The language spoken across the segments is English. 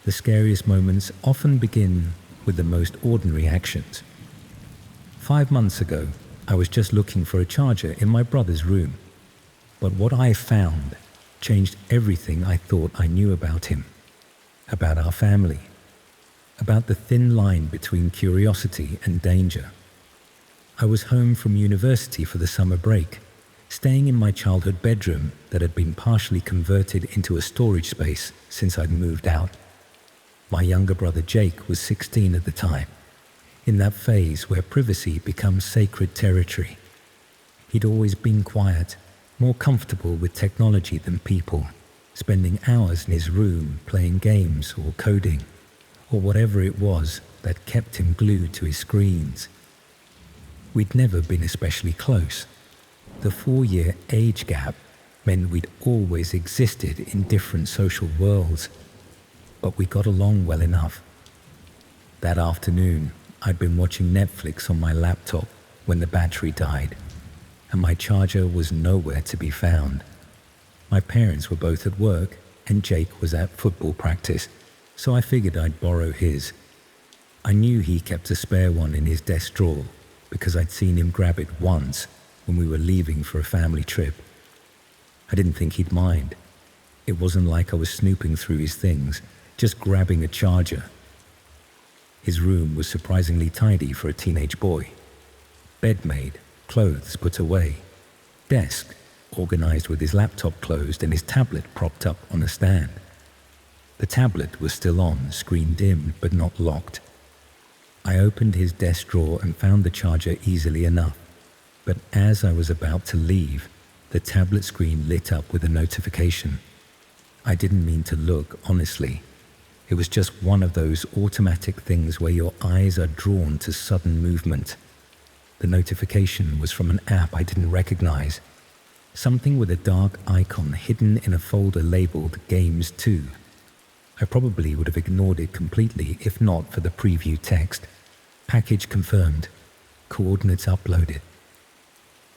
The scariest moments often begin with the most ordinary actions. 5 months ago, I was just looking for a charger in my brother's room. But what I found changed everything I thought I knew about him, about our family, about the thin line between curiosity and danger. I was home from university for the summer break, staying in my childhood bedroom that had been partially converted into a storage space since I'd moved out. My younger brother Jake was 16 at the time, in that phase where privacy becomes sacred territory. He'd always been quiet, more comfortable with technology than people, spending hours in his room playing games or coding, or whatever it was that kept him glued to his screens. We'd never been especially close. The 4-year age gap meant we'd always existed in different social worlds, but we got along well enough. That afternoon, I'd been watching Netflix on my laptop when the battery died, and my charger was nowhere to be found. My parents were both at work, and Jake was at football practice, so I figured I'd borrow his. I knew he kept a spare one in his desk drawer because I'd seen him grab it once when we were leaving for a family trip. I didn't think he'd mind. It wasn't like I was snooping through his things, just grabbing a charger. His room was surprisingly tidy for a teenage boy. Bed made, clothes put away, desk organized with his laptop closed and his tablet propped up on a stand. The tablet was still on, screen dimmed but not locked. I opened his desk drawer and found the charger easily enough, but as I was about to leave, the tablet screen lit up with a notification. I didn't mean to look, honestly. It was just one of those automatic things where your eyes are drawn to sudden movement. The notification was from an app I didn't recognize, something with a dark icon hidden in a folder labeled Games 2. I probably would have ignored it completely if not for the preview text. Package confirmed. Coordinates uploaded.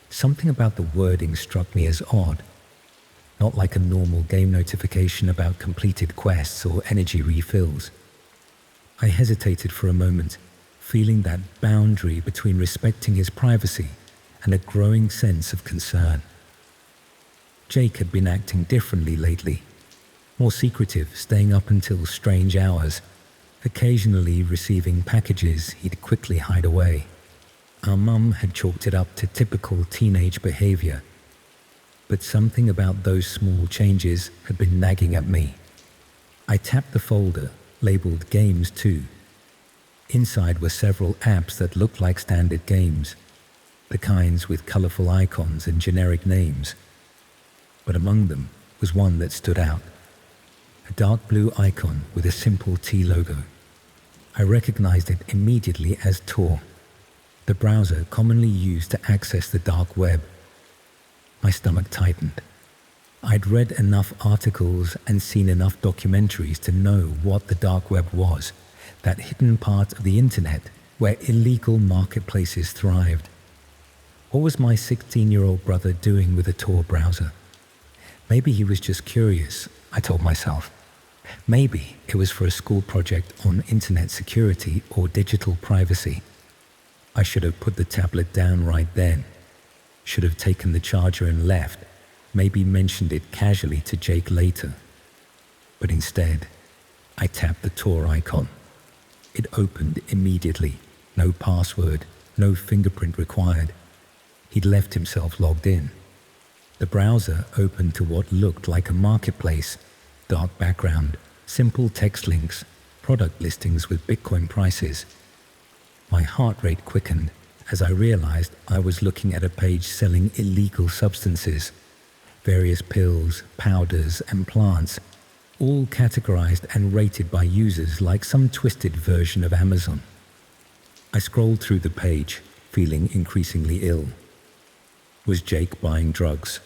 Something about the wording struck me as odd. Not like a normal game notification about completed quests or energy refills. I hesitated for a moment, feeling that boundary between respecting his privacy and a growing sense of concern. Jake had been acting differently lately, more secretive, staying up until strange hours, occasionally receiving packages he'd quickly hide away. Our mum had chalked it up to typical teenage behavior, but something about those small changes had been nagging at me. I tapped the folder, labeled Games 2. Inside were several apps that looked like standard games, the kinds with colorful icons and generic names. But among them was one that stood out. A dark blue icon with a simple T logo. I recognized it immediately as Tor, the browser commonly used to access the dark web. My stomach tightened. I'd read enough articles and seen enough documentaries to know what the dark web was, that hidden part of the internet where illegal marketplaces thrived. What was my 16-year-old brother doing with a Tor browser? Maybe he was just curious, I told myself. Maybe it was for a school project on internet security or digital privacy. I should have put the tablet down right then. Should have taken the charger and left, maybe mentioned it casually to Jake later. But instead, I tapped the Tor icon. It opened immediately, no password, no fingerprint required. He'd left himself logged in. The browser opened to what looked like a marketplace, dark background, simple text links, product listings with Bitcoin prices. My heart rate quickened as I realized I was looking at a page selling illegal substances, various pills, powders, and plants, all categorized and rated by users like some twisted version of Amazon. I scrolled through the page, feeling increasingly ill. Was Jake buying drugs?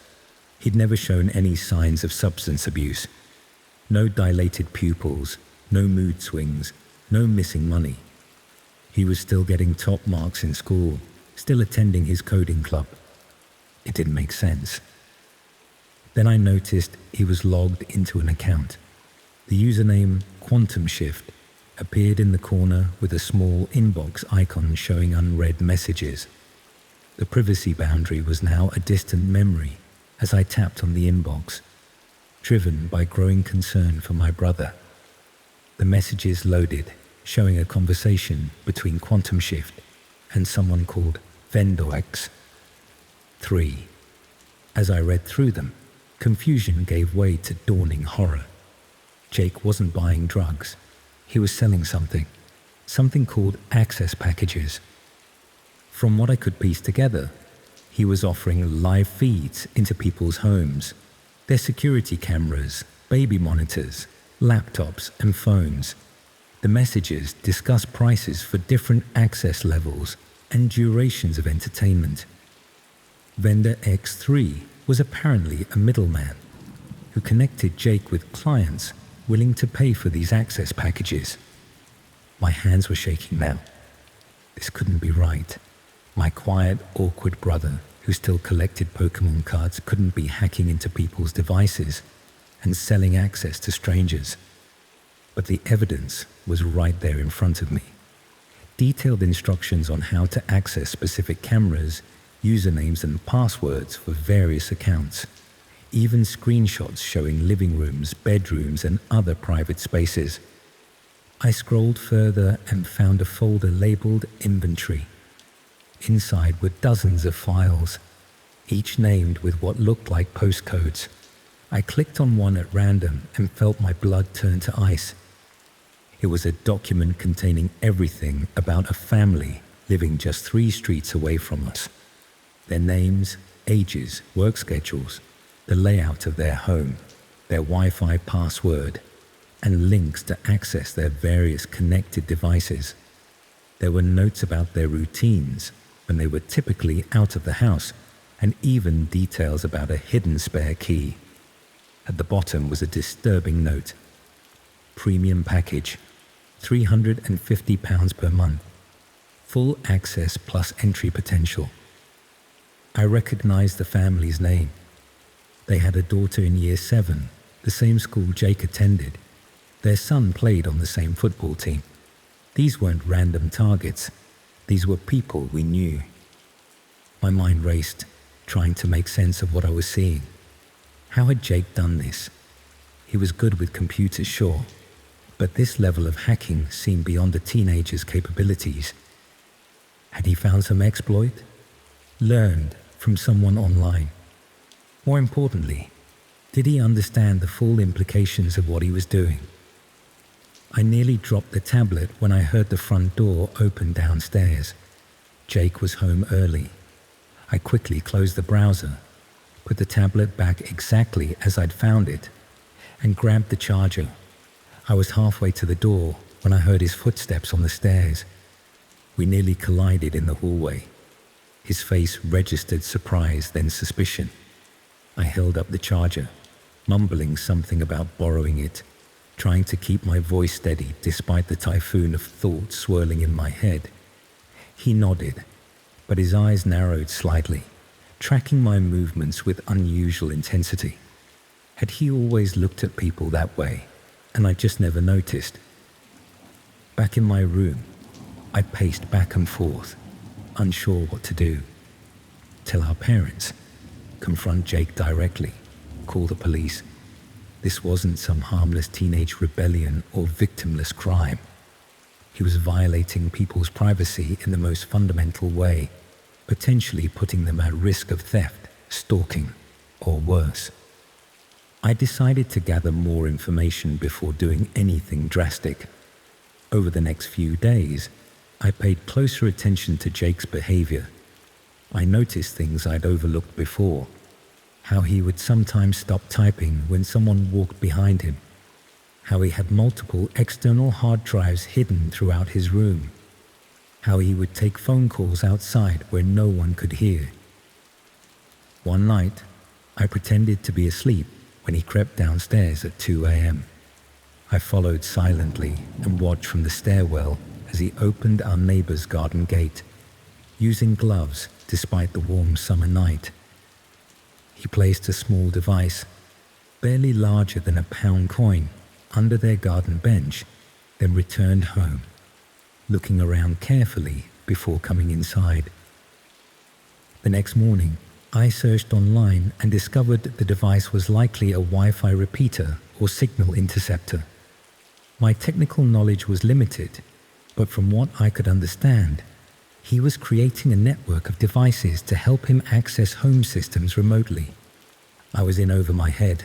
He'd never shown any signs of substance abuse. No dilated pupils, no mood swings, no missing money. He was still getting top marks in school, still attending his coding club. It didn't make sense. Then I noticed he was logged into an account. The username Quantum Shift appeared in the corner with a small inbox icon showing unread messages. The privacy boundary was now a distant memory as I tapped on the inbox, driven by growing concern for my brother. The messages loaded, showing a conversation between Quantum Shift and someone called Vendox. 3. As I read through them, confusion gave way to dawning horror. Jake wasn't buying drugs. He was selling something called access packages. From what I could piece together, he was offering live feeds into people's homes, their security cameras, baby monitors, laptops and phones. The messages discussed prices for different access levels and durations of entertainment. Vendor X3 was apparently a middleman who connected Jake with clients willing to pay for these access packages. My hands were shaking now. This couldn't be right. My quiet, awkward brother, who still collected Pokemon cards, couldn't be hacking into people's devices and selling access to strangers. But the evidence was right there in front of me. Detailed instructions on how to access specific cameras, usernames and passwords for various accounts. Even screenshots showing living rooms, bedrooms and other private spaces. I scrolled further and found a folder labeled Inventory. Inside were dozens of files, each named with what looked like postcodes. I clicked on one at random and felt my blood turn to ice. It was a document containing everything about a family living just 3 streets away from us. Their names, ages, work schedules, the layout of their home, their Wi-Fi password, and links to access their various connected devices. There were notes about their routines when they were typically out of the house, and even details about a hidden spare key. At the bottom was a disturbing note. Premium package, £350 per month. Full access plus entry potential. I recognized the family's name. They had a daughter in year 7, the same school Jake attended. Their son played on the same football team. These weren't random targets. These were people we knew. My mind raced, trying to make sense of what I was seeing. How had Jake done this? He was good with computers, sure, but this level of hacking seemed beyond a teenager's capabilities. Had he found some exploit? Learned from someone online? More importantly, did he understand the full implications of what he was doing? I nearly dropped the tablet when I heard the front door open downstairs. Jake was home early. I quickly closed the browser, put the tablet back exactly as I'd found it, and grabbed the charger. I was halfway to the door when I heard his footsteps on the stairs. We nearly collided in the hallway. His face registered surprise, then suspicion. I held up the charger, mumbling something about borrowing it, trying to keep my voice steady despite the typhoon of thoughts swirling in my head. He nodded, but his eyes narrowed slightly, tracking my movements with unusual intensity. Had he always looked at people that way, and I just never noticed? Back in my room, I paced back and forth, unsure what to do. Tell our parents, confront Jake directly, call the police. This wasn't some harmless teenage rebellion or victimless crime. He was violating people's privacy in the most fundamental way, potentially putting them at risk of theft, stalking, or worse. I decided to gather more information before doing anything drastic. Over the next few days, I paid closer attention to Jake's behavior. I noticed things I'd overlooked before. How he would sometimes stop typing when someone walked behind him. How he had multiple external hard drives hidden throughout his room. How he would take phone calls outside where no one could hear. One night, I pretended to be asleep when he crept downstairs at 2 a.m. I followed silently and watched from the stairwell as he opened our neighbor's garden gate, using gloves despite the warm summer night. He placed a small device, barely larger than a pound coin, under their garden bench, then returned home, looking around carefully before coming inside. The next morning, I searched online and discovered the device was likely a Wi-Fi repeater or signal interceptor. My technical knowledge was limited, but from what I could understand, he was creating a network of devices to help him access home systems remotely. I was in over my head,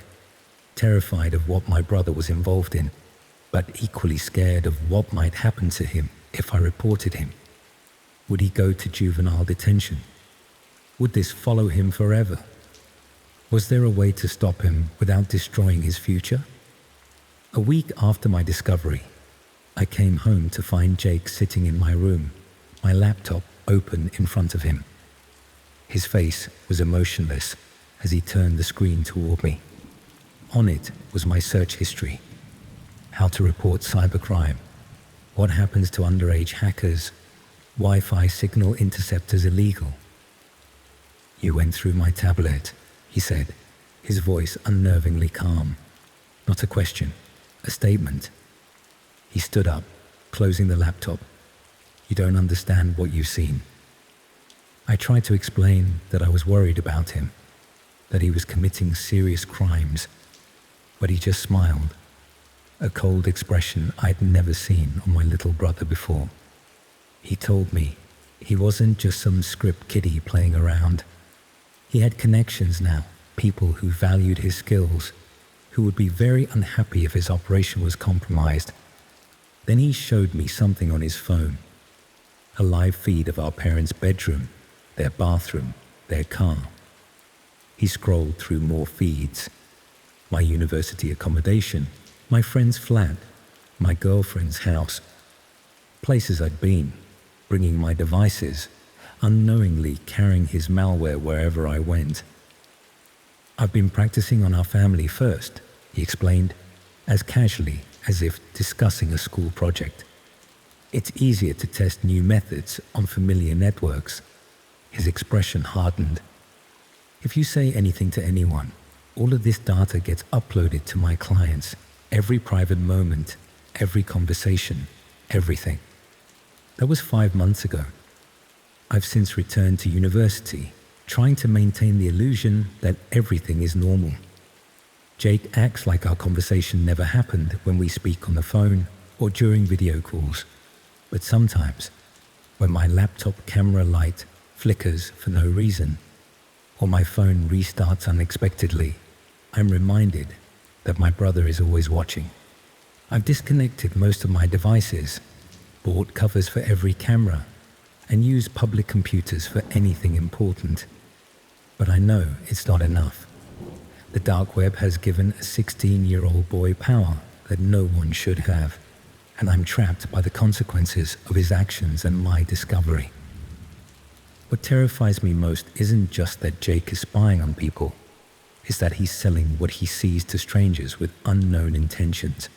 terrified of what my brother was involved in, but equally scared of what might happen to him if I reported him. Would he go to juvenile detention? Would this follow him forever? Was there a way to stop him without destroying his future? A week after my discovery, I came home to find Jake sitting in my room, my laptop open in front of him. His face was emotionless as he turned the screen toward me. On it was my search history: how to report cybercrime, what happens to underage hackers, Wi-Fi signal interceptors illegal. "You went through my tablet," he said, his voice unnervingly calm. Not a question, a statement. He stood up, closing the laptop. "You don't understand what you've seen." I tried to explain that I was worried about him, that he was committing serious crimes, but he just smiled, a cold expression I'd never seen on my little brother before. He told me he wasn't just some script kiddie playing around. He had connections now, people who valued his skills, who would be very unhappy if his operation was compromised. Then he showed me something on his phone, a live feed of our parents' bedroom, their bathroom, their car. He scrolled through more feeds: my university accommodation, my friend's flat, my girlfriend's house, places I'd been, bringing my devices, unknowingly carrying his malware wherever I went. "I've been practicing on our family first," he explained, as casually as if discussing a school project. "It's easier to test new methods on familiar networks." His expression hardened. "If you say anything to anyone, all of this data gets uploaded to my clients, every private moment, every conversation, everything." That was 5 months ago. I've since returned to university, trying to maintain the illusion that everything is normal. Jake acts like our conversation never happened when we speak on the phone or during video calls. But sometimes, when my laptop camera light flickers for no reason, or my phone restarts unexpectedly, I'm reminded that my brother is always watching. I've disconnected most of my devices, bought covers for every camera, and use public computers for anything important. But I know it's not enough. The dark web has given a 16-year-old boy power that no one should have, and I'm trapped by the consequences of his actions and my discovery. What terrifies me most isn't just that Jake is spying on people, it's that he's selling what he sees to strangers with unknown intentions.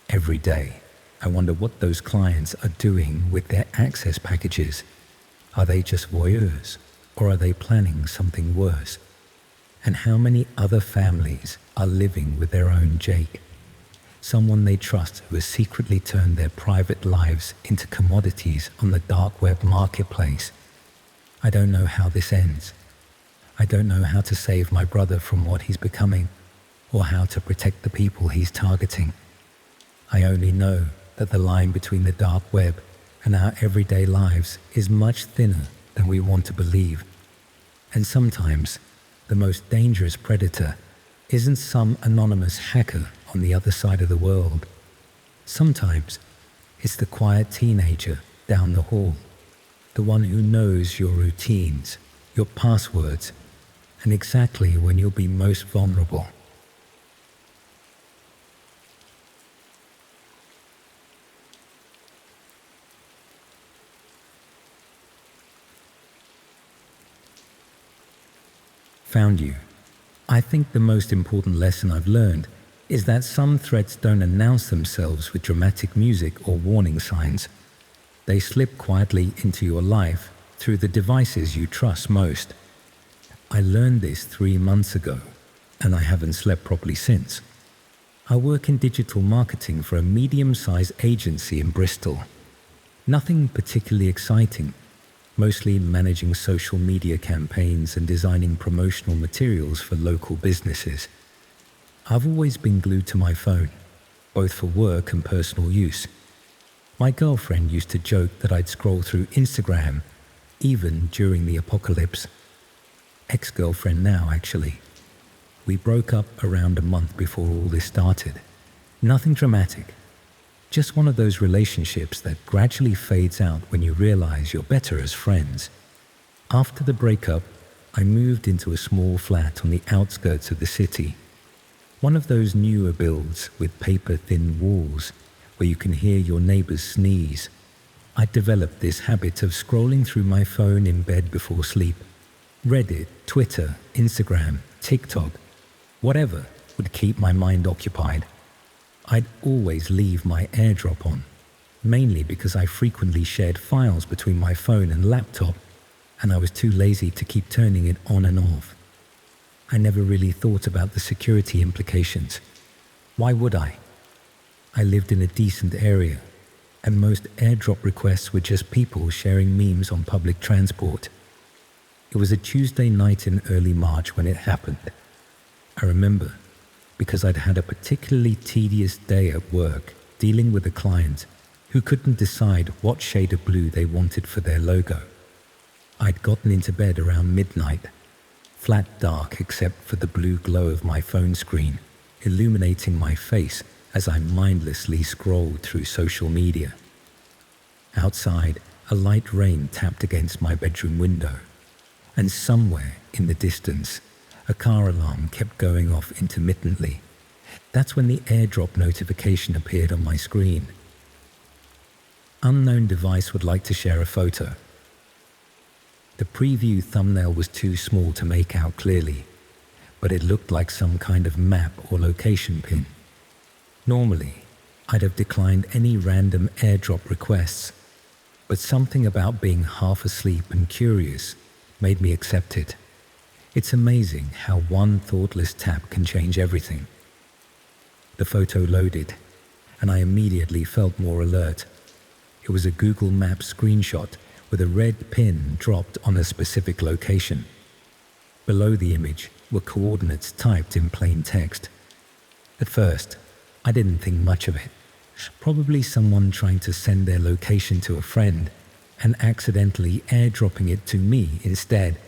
Every day, I wonder what those clients are doing with their access packages. Are they just voyeurs, or are they planning something worse? And how many other families are living with their own Jake? Someone they trust who has secretly turned their private lives into commodities on the dark web marketplace. I don't know how this ends. I don't know how to save my brother from what he's becoming, or how to protect the people he's targeting. I only know that the line between the dark web and our everyday lives is much thinner than we want to believe. And sometimes, the most dangerous predator isn't some anonymous hacker on the other side of the world. Sometimes, it's the quiet teenager down the hall, the one who knows your routines, your passwords, and exactly when you'll be most vulnerable. Found you. I think the most important lesson I've learned is that some threats don't announce themselves with dramatic music or warning signs. They slip quietly into your life through the devices you trust most. I learned this 3 months ago, and I haven't slept properly since. I work in digital marketing for a medium-sized agency in Bristol. Nothing particularly exciting, mostly managing social media campaigns and designing promotional materials for local businesses. I've always been glued to my phone, both for work and personal use. My girlfriend used to joke that I'd scroll through Instagram, even during the apocalypse. Ex-girlfriend now, actually. We broke up around a month before all this started. Nothing dramatic. Just one of those relationships that gradually fades out when you realize you're better as friends. After the breakup, I moved into a small flat on the outskirts of the city. One of those newer builds with paper-thin walls where you can hear your neighbors sneeze. I developed this habit of scrolling through my phone in bed before sleep. Reddit, Twitter, Instagram, TikTok, whatever would keep my mind occupied. I'd always leave my AirDrop on, mainly because I frequently shared files between my phone and laptop, and I was too lazy to keep turning it on and off. I never really thought about the security implications. Why would I? I lived in a decent area, and most AirDrop requests were just people sharing memes on public transport. It was a Tuesday night in early March when it happened. I remember because I'd had a particularly tedious day at work dealing with a client who couldn't decide what shade of blue they wanted for their logo. I'd gotten into bed around midnight, flat dark except for the blue glow of my phone screen, illuminating my face as I mindlessly scrolled through social media. Outside, a light rain tapped against my bedroom window, and somewhere in the distance, a car alarm kept going off intermittently. That's when the AirDrop notification appeared on my screen. Unknown device would like to share a photo. The preview thumbnail was too small to make out clearly, but it looked like some kind of map or location pin. Normally, I'd have declined any random AirDrop requests, but something about being half asleep and curious made me accept it. It's amazing how one thoughtless tap can change everything. The photo loaded, and I immediately felt more alert. It was a Google Maps screenshot with a red pin dropped on a specific location. Below the image were coordinates typed in plain text. At first, I didn't think much of it. Probably someone trying to send their location to a friend and accidentally airdropping it to me instead.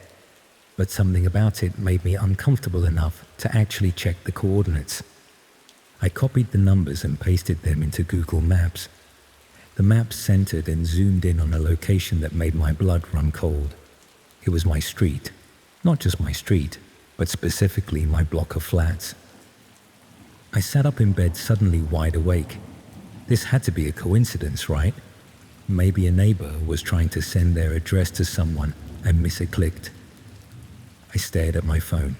But something about it made me uncomfortable enough to actually check the coordinates. I copied the numbers and pasted them into Google Maps. The map centered and zoomed in on a location that made my blood run cold. It was my street. Not just my street, but specifically my block of flats. I sat up in bed suddenly wide awake. This had to be a coincidence, right? Maybe a neighbor was trying to send their address to someone and misclicked. I stared at my phone,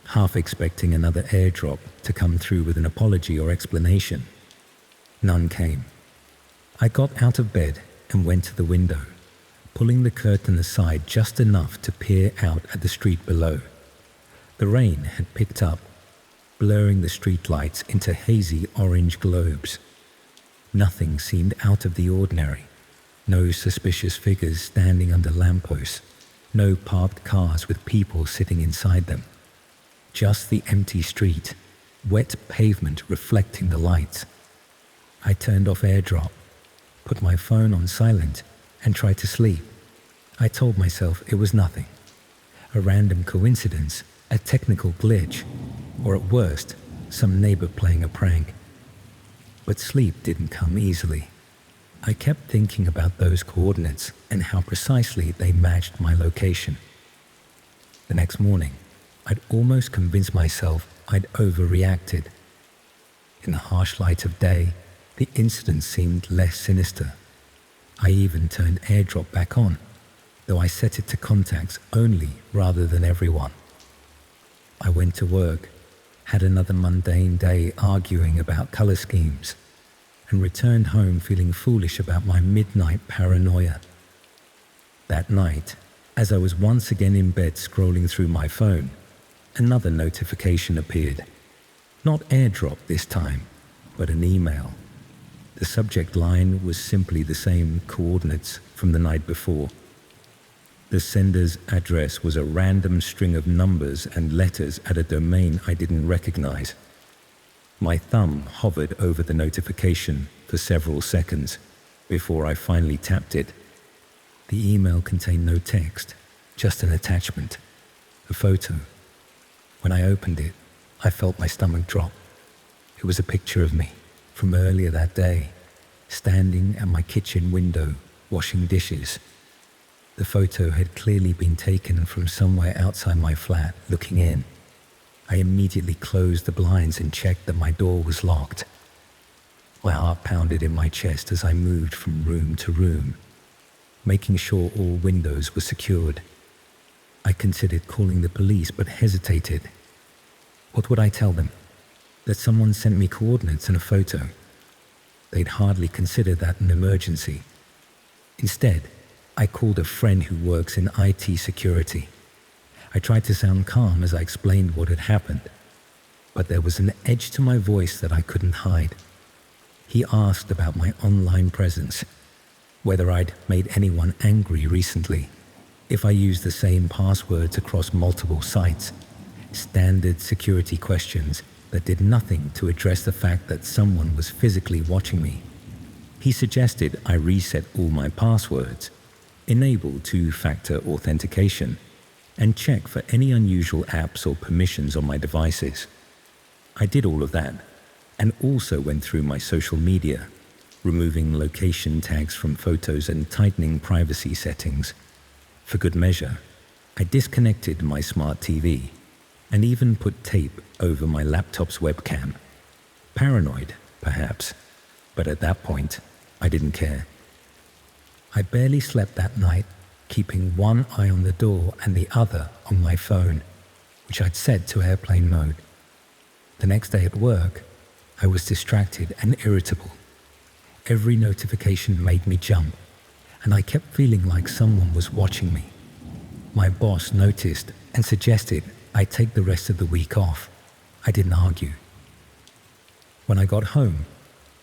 half expecting another AirDrop to come through with an apology or explanation. None came. I got out of bed and went to the window, pulling the curtain aside just enough to peer out at the street below. The rain had picked up, blurring the streetlights into hazy orange globes. Nothing seemed out of the ordinary. No suspicious figures standing under lampposts. No parked cars with people sitting inside them. Just the empty street, wet pavement reflecting the lights. I turned off AirDrop, put my phone on silent, and tried to sleep. I told myself it was nothing. A random coincidence, a technical glitch, or at worst, some neighbor playing a prank. But sleep didn't come easily. I kept thinking about those coordinates and how precisely they matched my location. The next morning, I'd almost convinced myself I'd overreacted. In the harsh light of day, the incident seemed less sinister. I even turned AirDrop back on, though I set it to contacts only rather than everyone. I went to work, had another mundane day arguing about color schemes, and returned home feeling foolish about my midnight paranoia. That night, as I was once again in bed scrolling through my phone, another notification appeared. Not airdrop this time, but an email. The subject line was simply the same coordinates from the night before. The sender's address was a random string of numbers and letters at a domain I didn't recognize. My thumb hovered over the notification for several seconds before I finally tapped it. The email contained no text, just an attachment, a photo. When I opened it, I felt my stomach drop. It was a picture of me from earlier that day, standing at my kitchen window, washing dishes. The photo had clearly been taken from somewhere outside my flat, looking in. I immediately closed the blinds and checked that my door was locked. My heart pounded in my chest as I moved from room to room, making sure all windows were secured. I considered calling the police but hesitated. What would I tell them? That someone sent me coordinates and a photo? They'd hardly consider that an emergency. Instead, I called a friend who works in IT security. I tried to sound calm as I explained what had happened, but there was an edge to my voice that I couldn't hide. He asked about my online presence, whether I'd made anyone angry recently, if I used the same passwords across multiple sites, standard security questions that did nothing to address the fact that someone was physically watching me. He suggested I reset all my passwords, enable two-factor authentication, and check for any unusual apps or permissions on my devices. I did all of that, and also went through my social media, removing location tags from photos and tightening privacy settings. For good measure, I disconnected my smart TV and even put tape over my laptop's webcam. Paranoid, perhaps, but at that point, I didn't care. I barely slept that night, keeping one eye on the door and the other on my phone, which I'd set to airplane mode. The next day at work, I was distracted and irritable. Every notification made me jump, and I kept feeling like someone was watching me. My boss noticed and suggested I take the rest of the week off. I didn't argue. When I got home,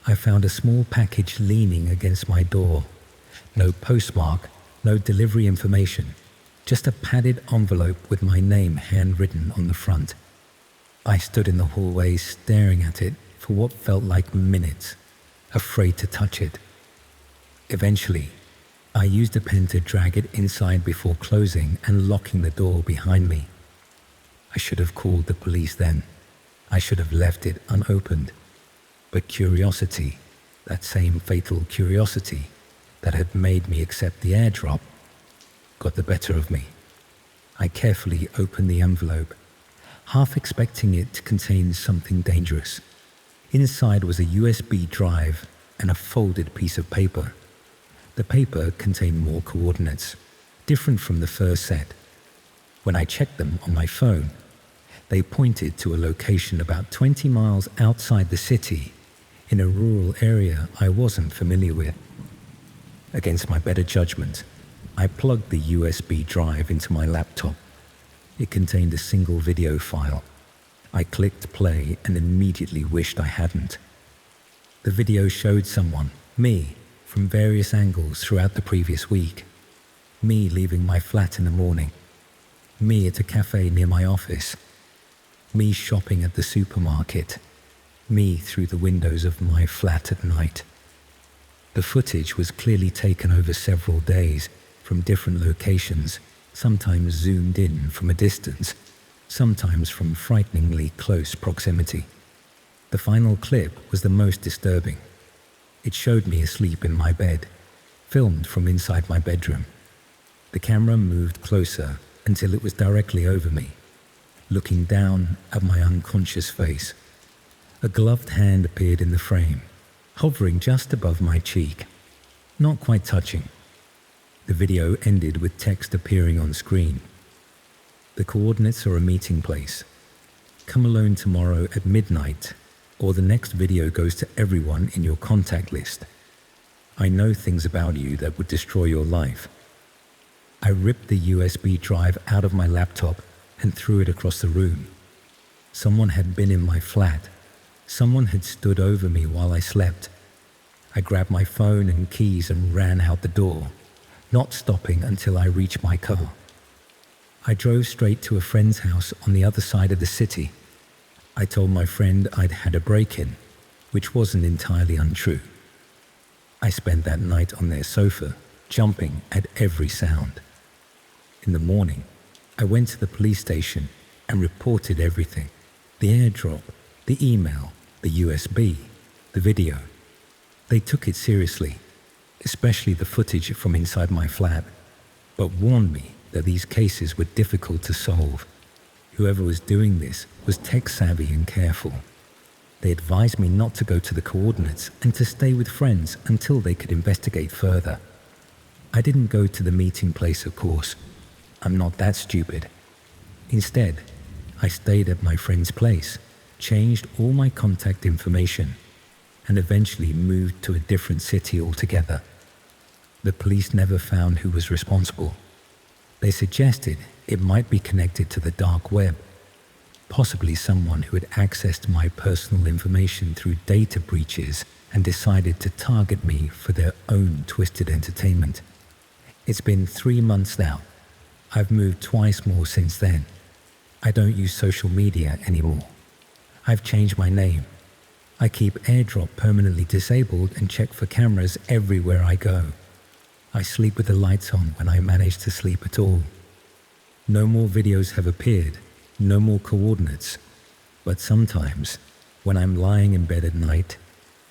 I found a small package leaning against my door. No postmark, no delivery information, just a padded envelope with my name handwritten on the front. I stood in the hallway staring at it for what felt like minutes, afraid to touch it. Eventually, I used a pen to drag it inside before closing and locking the door behind me. I should have called the police then. I should have left it unopened. But curiosity, that same fatal curiosity that had made me accept the airdrop, got the better of me. I carefully opened the envelope, half expecting it to contain something dangerous. Inside was a USB drive and a folded piece of paper. The paper contained more coordinates, different from the first set. When I checked them on my phone, they pointed to a location about 20 miles outside the city, in a rural area I wasn't familiar with. Against my better judgment, I plugged the USB drive into my laptop. It contained a single video file. I clicked play and immediately wished I hadn't. The video showed someone, me, from various angles throughout the previous week. Me leaving my flat in the morning. Me at a cafe near my office. Me shopping at the supermarket. Me through the windows of my flat at night. The footage was clearly taken over several days from different locations, sometimes zoomed in from a distance, sometimes from frighteningly close proximity. The final clip was the most disturbing. It showed me asleep in my bed, filmed from inside my bedroom. The camera moved closer until it was directly over me, looking down at my unconscious face. A gloved hand appeared in the frame, hovering just above my cheek, not quite touching. The video ended with text appearing on screen. The coordinates are a meeting place. Come alone tomorrow at midnight, or the next video goes to everyone in your contact list. I know things about you that would destroy your life. I ripped the USB drive out of my laptop and threw it across the room. Someone had been in my flat. Someone had stood over me while I slept. I grabbed my phone and keys and ran out the door, not stopping until I reached my car. I drove straight to a friend's house on the other side of the city. I told my friend I'd had a break-in, which wasn't entirely untrue. I spent that night on their sofa, jumping at every sound. In the morning, I went to the police station and reported everything: the airdrop, the email, the USB, the video. They took it seriously, especially the footage from inside my flat, but warned me that these cases were difficult to solve. Whoever was doing this was tech-savvy and careful. They advised me not to go to the coordinates and to stay with friends until they could investigate further. I didn't go to the meeting place, of course. I'm not that stupid. Instead, I stayed at my friend's place, changed all my contact information, and eventually moved to a different city altogether. The police never found who was responsible. They suggested it might be connected to the dark web, possibly someone who had accessed my personal information through data breaches and decided to target me for their own twisted entertainment. It's been 3 months now. I've moved twice more since then. I don't use social media anymore. I've changed my name. I keep AirDrop permanently disabled and check for cameras everywhere I go. I sleep with the lights on when I manage to sleep at all. No more videos have appeared, no more coordinates. But sometimes, when I'm lying in bed at night,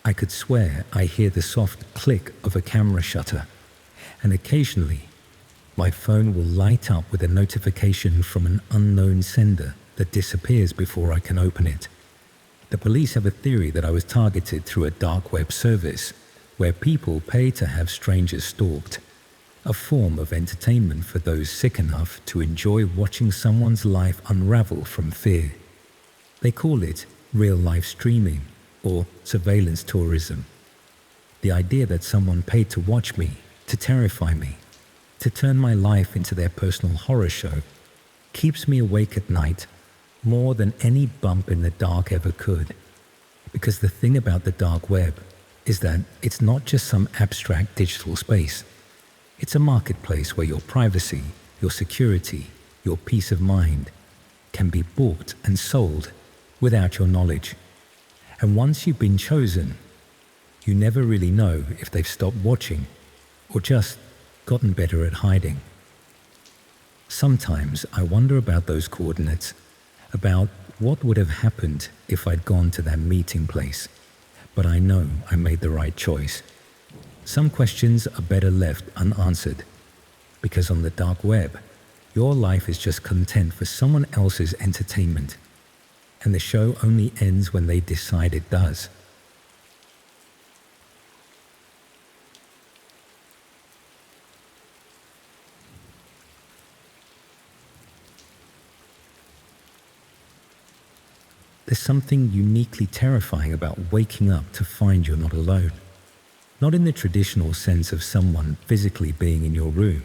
I could swear I hear the soft click of a camera shutter. And occasionally, my phone will light up with a notification from an unknown sender that disappears before I can open it. The police have a theory that I was targeted through a dark web service where people pay to have strangers stalked, a form of entertainment for those sick enough to enjoy watching someone's life unravel from fear. They call it real-life streaming or surveillance tourism. The idea that someone paid to watch me, to terrify me, to turn my life into their personal horror show, keeps me awake at night more than any bump in the dark ever could. Because the thing about the dark web is that it's not just some abstract digital space. It's a marketplace where your privacy, your security, your peace of mind can be bought and sold without your knowledge. And once you've been chosen, you never really know if they've stopped watching or just gotten better at hiding. Sometimes I wonder about those coordinates, about what would have happened if I'd gone to that meeting place. But I know I made the right choice. Some questions are better left unanswered, because on the dark web, your life is just content for someone else's entertainment, and the show only ends when they decide it does. There's something uniquely terrifying about waking up to find you're not alone. Not in the traditional sense of someone physically being in your room,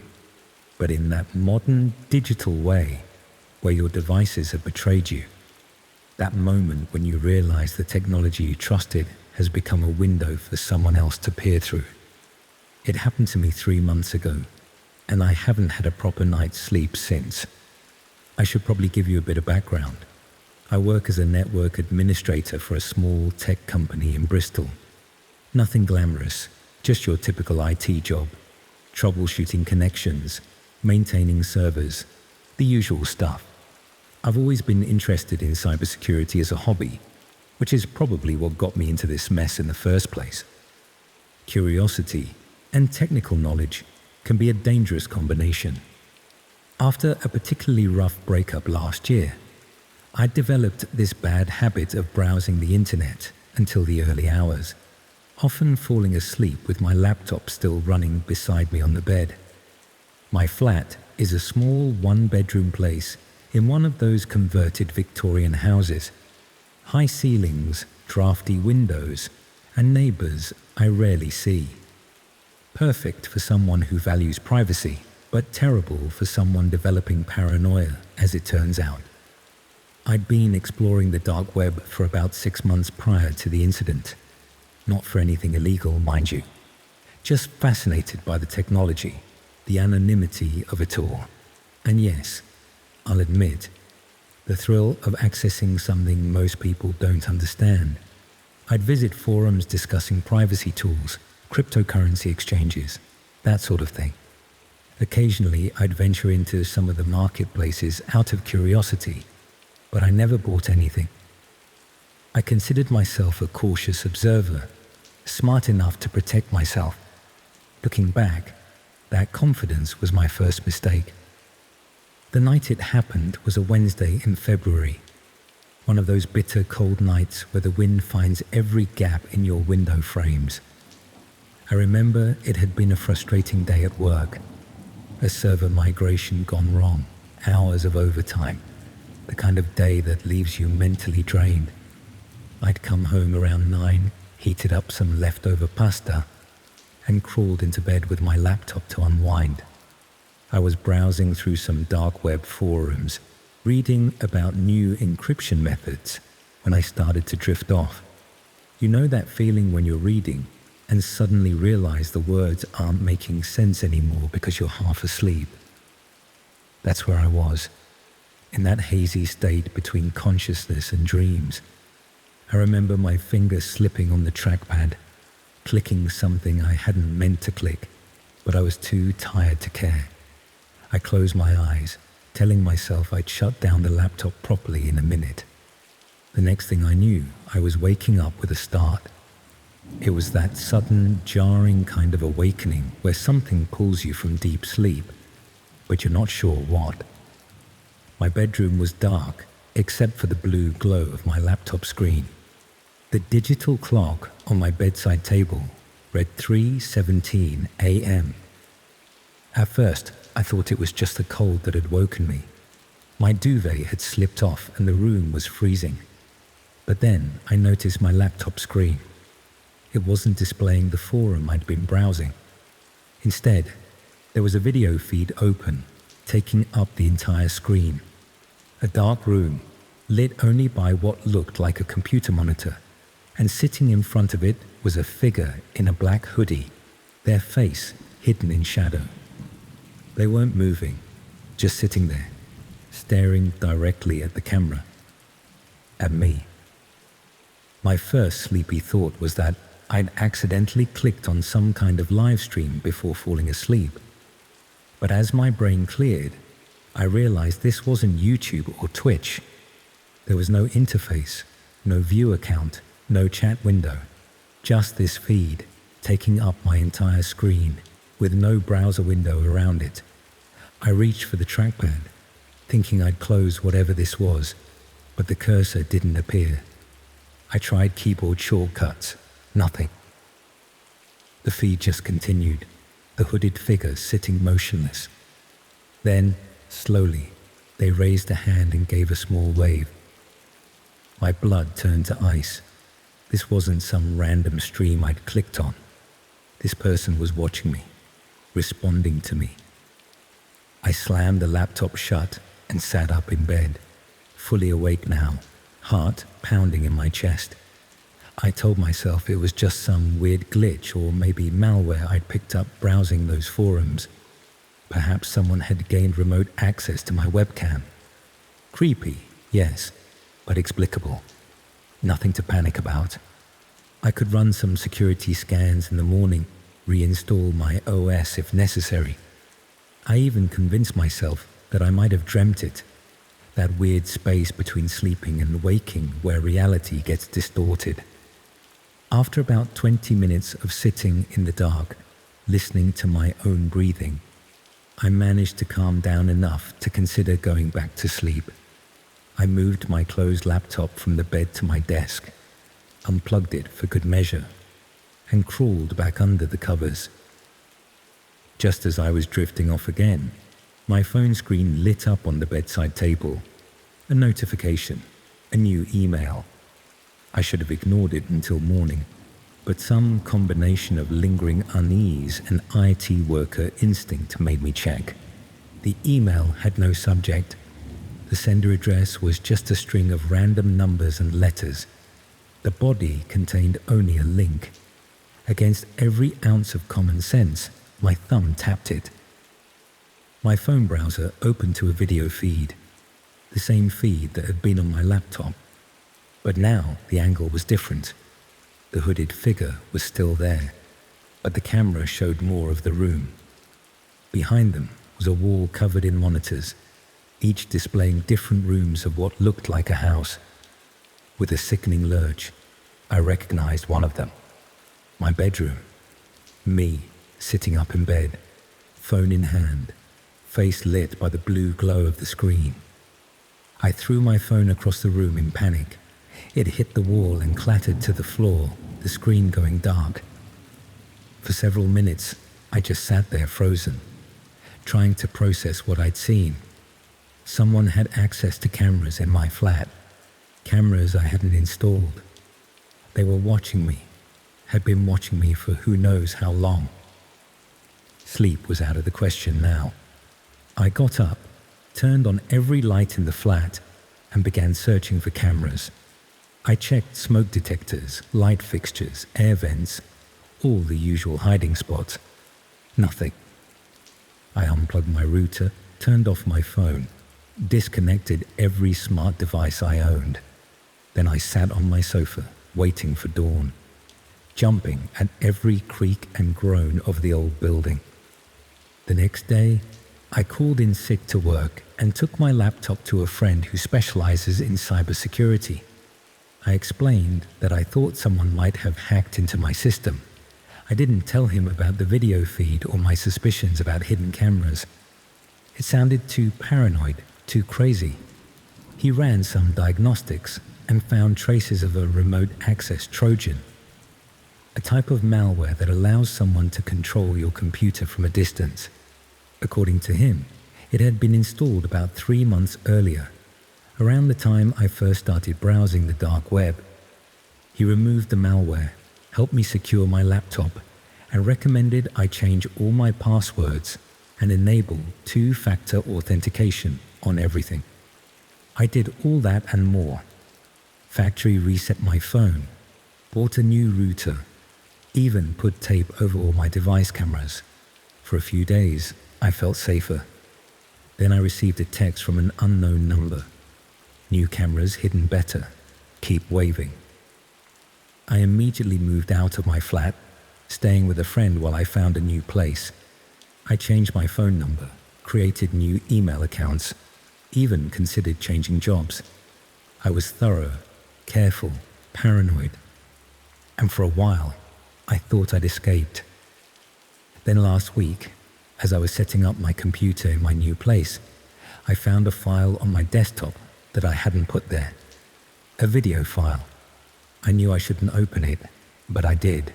but in that modern digital way where your devices have betrayed you. That moment when you realize the technology you trusted has become a window for someone else to peer through. It happened to me 3 months ago, and I haven't had a proper night's sleep since. I should probably give you a bit of background. I work as a network administrator for a small tech company in Bristol. Nothing glamorous, just your typical IT job. Troubleshooting connections, maintaining servers, the usual stuff. I've always been interested in cybersecurity as a hobby, which is probably what got me into this mess in the first place. Curiosity and technical knowledge can be a dangerous combination. After a particularly rough breakup last year, I developed this bad habit of browsing the internet until the early hours, often falling asleep with my laptop still running beside me on the bed. My flat is a small one-bedroom place in one of those converted Victorian houses. High ceilings, drafty windows, and neighbors I rarely see. Perfect for someone who values privacy, but terrible for someone developing paranoia, as it turns out. I'd been exploring the dark web for about 6 months prior to the incident. Not for anything illegal, mind you. Just fascinated by the technology, the anonymity of it all. And yes, I'll admit, the thrill of accessing something most people don't understand. I'd visit forums discussing privacy tools, cryptocurrency exchanges, that sort of thing. Occasionally, I'd venture into some of the marketplaces out of curiosity, but I never bought anything. I considered myself a cautious observer, smart enough to protect myself. Looking back, that confidence was my first mistake. The night it happened was a Wednesday in February, one of those bitter cold nights where the wind finds every gap in your window frames. I remember it had been a frustrating day at work, a server migration gone wrong, hours of overtime, the kind of day that leaves you mentally drained. I'd come home around 9, heated up some leftover pasta, and crawled into bed with my laptop to unwind. I was browsing through some dark web forums, reading about new encryption methods, when I started to drift off. You know that feeling when you're reading and suddenly realize the words aren't making sense anymore because you're half asleep? That's where I was, in that hazy state between consciousness and dreams. I remember my fingers slipping on the trackpad, clicking something I hadn't meant to click, but I was too tired to care. I closed my eyes, telling myself I'd shut down the laptop properly in a minute. The next thing I knew, I was waking up with a start. It was that sudden, jarring kind of awakening where something pulls you from deep sleep, but you're not sure what. My bedroom was dark, except for the blue glow of my laptop screen. The digital clock on my bedside table read 3:17 a.m. At first, I thought it was just the cold that had woken me. My duvet had slipped off and the room was freezing. But then I noticed my laptop screen. It wasn't displaying the forum I'd been browsing. Instead, there was a video feed open, taking up the entire screen. A dark room, lit only by what looked like a computer monitor, and sitting in front of it was a figure in a black hoodie, their face hidden in shadow. They weren't moving, just sitting there, staring directly at the camera. At me. My first sleepy thought was that I'd accidentally clicked on some kind of live stream before falling asleep. But as my brain cleared, I realized this wasn't YouTube or Twitch. There was no interface, no view account, no chat window, just this feed taking up my entire screen with no browser window around it. I reached for the trackpad, thinking I'd close whatever this was, but the cursor didn't appear. I tried keyboard shortcuts, nothing. The feed just continued, the hooded figure sitting motionless. Then, slowly, they raised a hand and gave a small wave. My blood turned to ice. This wasn't some random stream I'd clicked on. This person was watching me, responding to me. I slammed the laptop shut and sat up in bed, fully awake now, heart pounding in my chest. I told myself it was just some weird glitch or maybe malware I'd picked up browsing those forums. Perhaps someone had gained remote access to my webcam. Creepy, yes, but explicable. Nothing to panic about. I could run some security scans in the morning, reinstall my OS if necessary. I even convinced myself that I might have dreamt it, that weird space between sleeping and waking where reality gets distorted. After about 20 minutes of sitting in the dark, listening to my own breathing, I managed to calm down enough to consider going back to sleep. I moved my closed laptop from the bed to my desk, unplugged it for good measure, and crawled back under the covers. Just as I was drifting off again, my phone screen lit up on the bedside table. A notification, a new email. I should have ignored it until morning, but some combination of lingering unease and IT worker instinct made me check. The email had no subject. The The sender address was just a string of random numbers and letters. The body contained only a link. Against every ounce of common sense, my thumb tapped it. My phone browser opened to a video feed, the same feed that had been on my laptop. But now the angle was different. The hooded figure was still there, but the camera showed more of the room. Behind them was a wall covered in monitors, each displaying different rooms of what looked like a house. With a sickening lurch, I recognized one of them. My bedroom. Me, sitting up in bed, phone in hand, face lit by the blue glow of the screen. I threw my phone across the room in panic. It hit the wall and clattered to the floor, the screen going dark. For several minutes, I just sat there frozen, trying to process what I'd seen. Someone had access to cameras in my flat, cameras I hadn't installed. They were watching me, had been watching me for who knows how long. Sleep was out of the question now. I got up, turned on every light in the flat, and began searching for cameras. I checked smoke detectors, light fixtures, air vents, all the usual hiding spots. Nothing. I unplugged my router, turned off my phone, disconnected every smart device I owned. Then I sat on my sofa, waiting for dawn, jumping at every creak and groan of the old building. The next day, I called in sick to work and took my laptop to a friend who specializes in cybersecurity. I explained that I thought someone might have hacked into my system. I didn't tell him about the video feed or my suspicions about hidden cameras. It sounded too paranoid, too crazy. He ran some diagnostics and found traces of a remote access Trojan, a type of malware that allows someone to control your computer from a distance. According to him, it had been installed about 3 months earlier, around the time I first started browsing the dark web. He removed the malware, helped me secure my laptop, and recommended I change all my passwords and enable two-factor authentication on everything. I did all that and more. Factory reset my phone, bought a new router, even put tape over all my device cameras. For a few days, I felt safer. Then I received a text from an unknown number. New cameras hidden better. Keep waving. I immediately moved out of my flat, staying with a friend while I found a new place. I changed my phone number, created new email accounts, even considered changing jobs. I was thorough, careful, paranoid, and for a while, I thought I'd escaped. Then last week, as I was setting up my computer in my new place, I found a file on my desktop that I hadn't put there. A video file. I knew I shouldn't open it, but I did.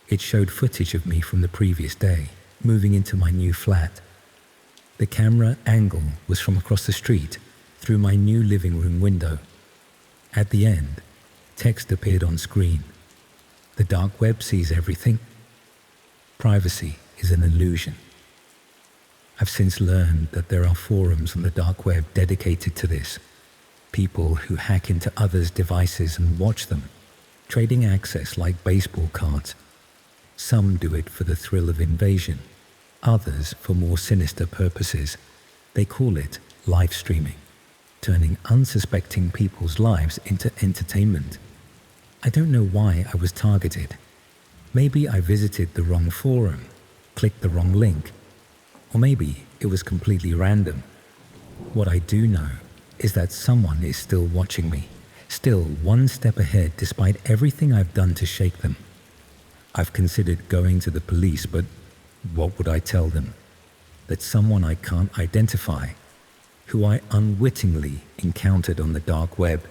It showed footage of me from the previous day, moving into my new flat. The camera angle was from across the street, through my new living room window. At the end, text appeared on screen. The dark web sees everything. Privacy is an illusion. I've since learned that there are forums on the dark web dedicated to this. People who hack into others' devices and watch them, trading access like baseball cards. Some do it for the thrill of invasion, others for more sinister purposes. They call it live streaming, turning unsuspecting people's lives into entertainment. I don't know why I was targeted. Maybe I visited the wrong forum, clicked the wrong link, or maybe it was completely random. What I do know is that someone is still watching me, still one step ahead despite everything I've done to shake them. I've considered going to the police, but what would I tell them? That someone I can't identify, who I unwittingly encountered on the dark web,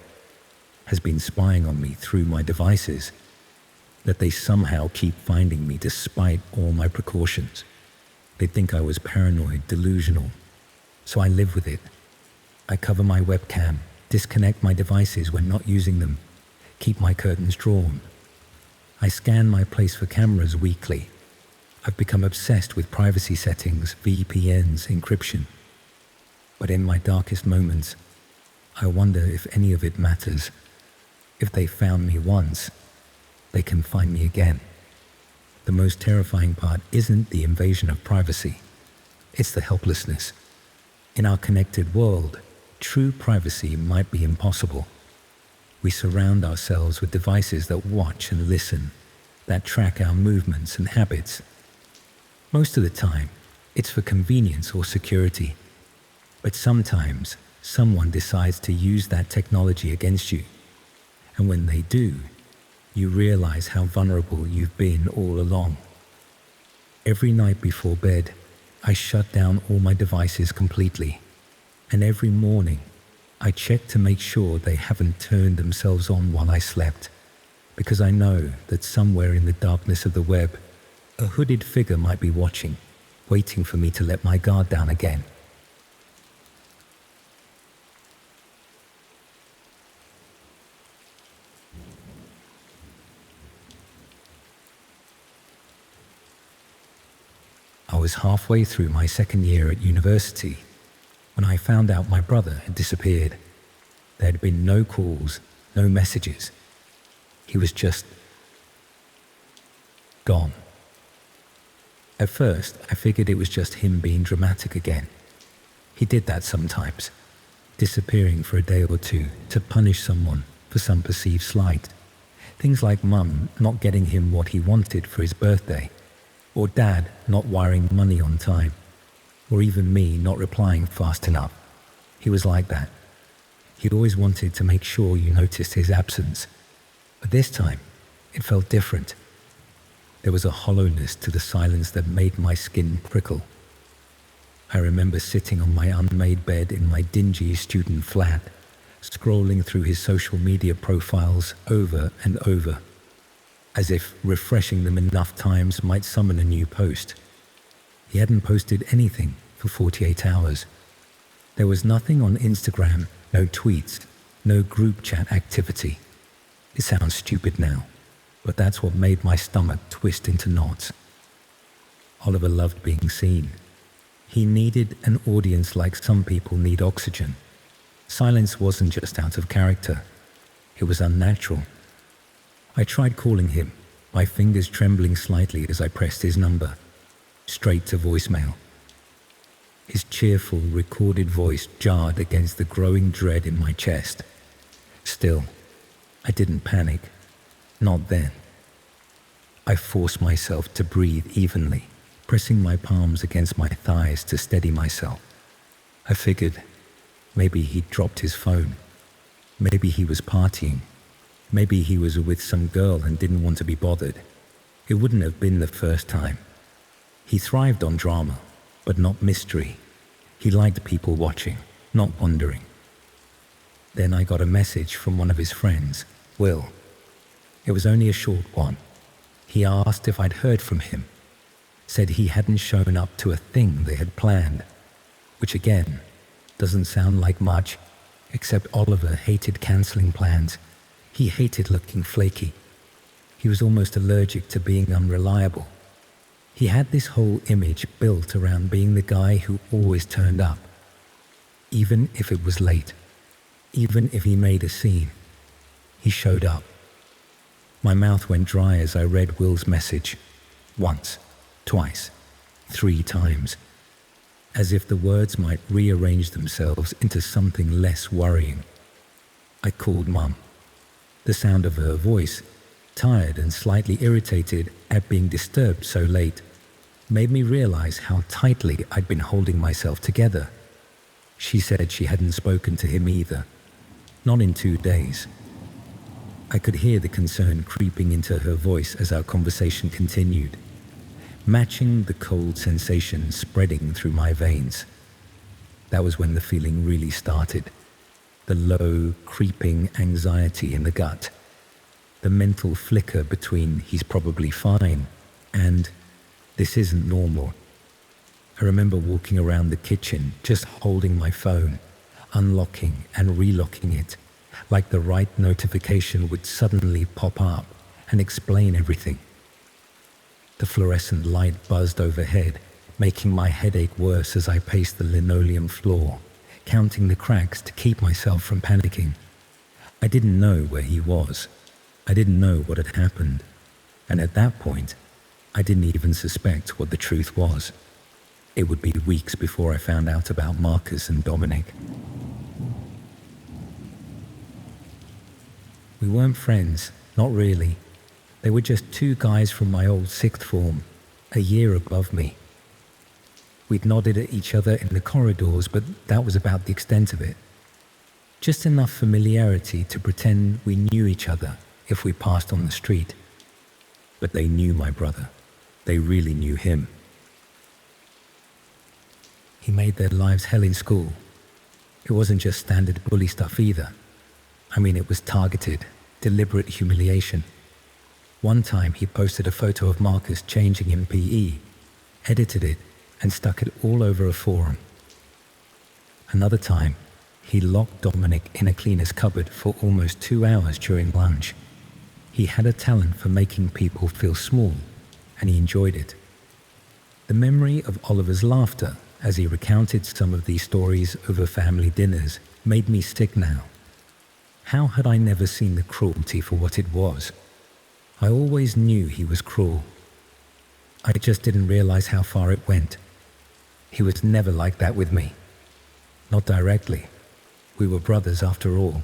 has been spying on me through my devices, that they somehow keep finding me despite all my precautions. They think I was paranoid, delusional, so I live with it. I cover my webcam, disconnect my devices when not using them, keep my curtains drawn. I scan my place for cameras weekly. I've become obsessed with privacy settings, VPNs, encryption. But in my darkest moments, I wonder if any of it matters. If they found me once, they can find me again. The most terrifying part isn't the invasion of privacy. It's the helplessness. In our connected world, true privacy might be impossible. We surround ourselves with devices that watch and listen, that track our movements and habits. Most of the time, it's for convenience or security. But sometimes, someone decides to use that technology against you. And when they do, you realize how vulnerable you've been all along. Every night before bed, I shut down all my devices completely. And every morning, I check to make sure they haven't turned themselves on while I slept. Because I know that somewhere in the darkness of the web, a hooded figure might be watching, waiting for me to let my guard down again. I was halfway through my second year at university when I found out my brother had disappeared. There had been no calls, no messages. He was just gone. At first, I figured it was just him being dramatic again. He did that sometimes, disappearing for a day or two to punish someone for some perceived slight. Things like Mum not getting him what he wanted for his birthday, or Dad not wiring money on time, or even me not replying fast enough. He was like that. He always wanted to make sure you noticed his absence. But this time, it felt different. There was a hollowness to the silence that made my skin prickle. I remember sitting on my unmade bed in my dingy student flat, scrolling through his social media profiles over and over, as if refreshing them enough times might summon a new post. He hadn't posted anything for 48 hours. There was nothing on Instagram, no tweets, no group chat activity. It sounds stupid now, but that's what made my stomach twist into knots. Oliver loved being seen. He needed an audience like some people need oxygen. Silence wasn't just out of character. It was unnatural. I tried calling him, my fingers trembling slightly as I pressed his number, straight to voicemail. His cheerful, recorded voice jarred against the growing dread in my chest. Still, I didn't panic. Not then. I forced myself to breathe evenly, pressing my palms against my thighs to steady myself. I figured maybe he'd dropped his phone. Maybe he was partying. Maybe he was with some girl and didn't want to be bothered. It wouldn't have been the first time. He thrived on drama, but not mystery. He liked people watching, not wondering. Then I got a message from one of his friends, Will. It was only a short one. He asked if I'd heard from him, said he hadn't shown up to a thing they had planned, which again, doesn't sound like much, except Oliver hated cancelling plans. He hated looking flaky. He was almost allergic to being unreliable. He had this whole image built around being the guy who always turned up, even if it was late, even if he made a scene. He showed up. My mouth went dry as I read Will's message. Once, twice, 3 times. As if the words might rearrange themselves into something less worrying. I called Mum. The sound of her voice, tired and slightly irritated at being disturbed so late, made me realize how tightly I'd been holding myself together. She said she hadn't spoken to him either. Not in 2 days. I could hear the concern creeping into her voice as our conversation continued, matching the cold sensation spreading through my veins. That was when the feeling really started. The low, creeping anxiety in the gut. The mental flicker between he's probably fine and this isn't normal. I remember walking around the kitchen, just holding my phone, unlocking and relocking it, like the right notification would suddenly pop up and explain everything. The fluorescent light buzzed overhead, making my headache worse as I paced the linoleum floor, counting the cracks to keep myself from panicking. I didn't know where he was. I didn't know what had happened. And at that point, I didn't even suspect what the truth was. It would be weeks before I found out about Marcus and Dominic. We weren't friends, not really. They were just two guys from my old sixth form, a year above me. We'd nodded at each other in the corridors, but that was about the extent of it. Just enough familiarity to pretend we knew each other if we passed on the street. But they knew my brother. They really knew him. He made their lives hell in school. It wasn't just standard bully stuff either. I mean, it was targeted, deliberate humiliation. One time he posted a photo of Marcus changing in PE, edited it, and stuck it all over a forum. Another time, he locked Dominic in a cleaner's cupboard for almost 2 hours during lunch. He had a talent for making people feel small, and he enjoyed it. The memory of Oliver's laughter as he recounted some of these stories over family dinners made me sick now. How had I never seen the cruelty for what it was? I always knew he was cruel. I just didn't realize how far it went. He was never like that with me. Not directly. We were brothers after all.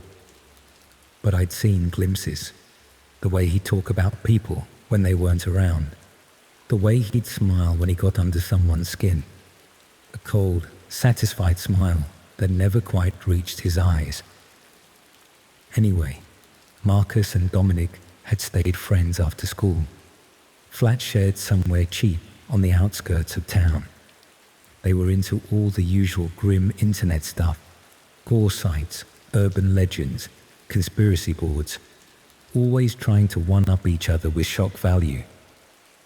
But I'd seen glimpses. The way he'd talk about people when they weren't around. The way he'd smile when he got under someone's skin. A cold, satisfied smile that never quite reached his eyes. Anyway, Marcus and Dominic had stayed friends after school. Flats shared somewhere cheap on the outskirts of town. They were into all the usual grim internet stuff. Gore sites, urban legends, conspiracy boards. Always trying to one-up each other with shock value.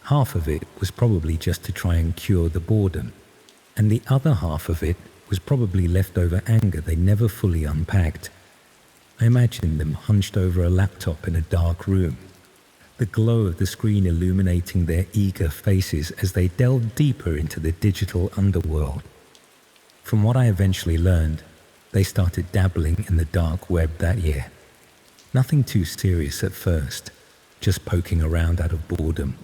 Half of it was probably just to try and cure the boredom. And the other half of it was probably leftover anger they never fully unpacked. I imagined them hunched over a laptop in a dark room, the glow of the screen illuminating their eager faces as they delved deeper into the digital underworld. From what I eventually learned, they started dabbling in the dark web that year. Nothing too serious at first, just poking around out of boredom.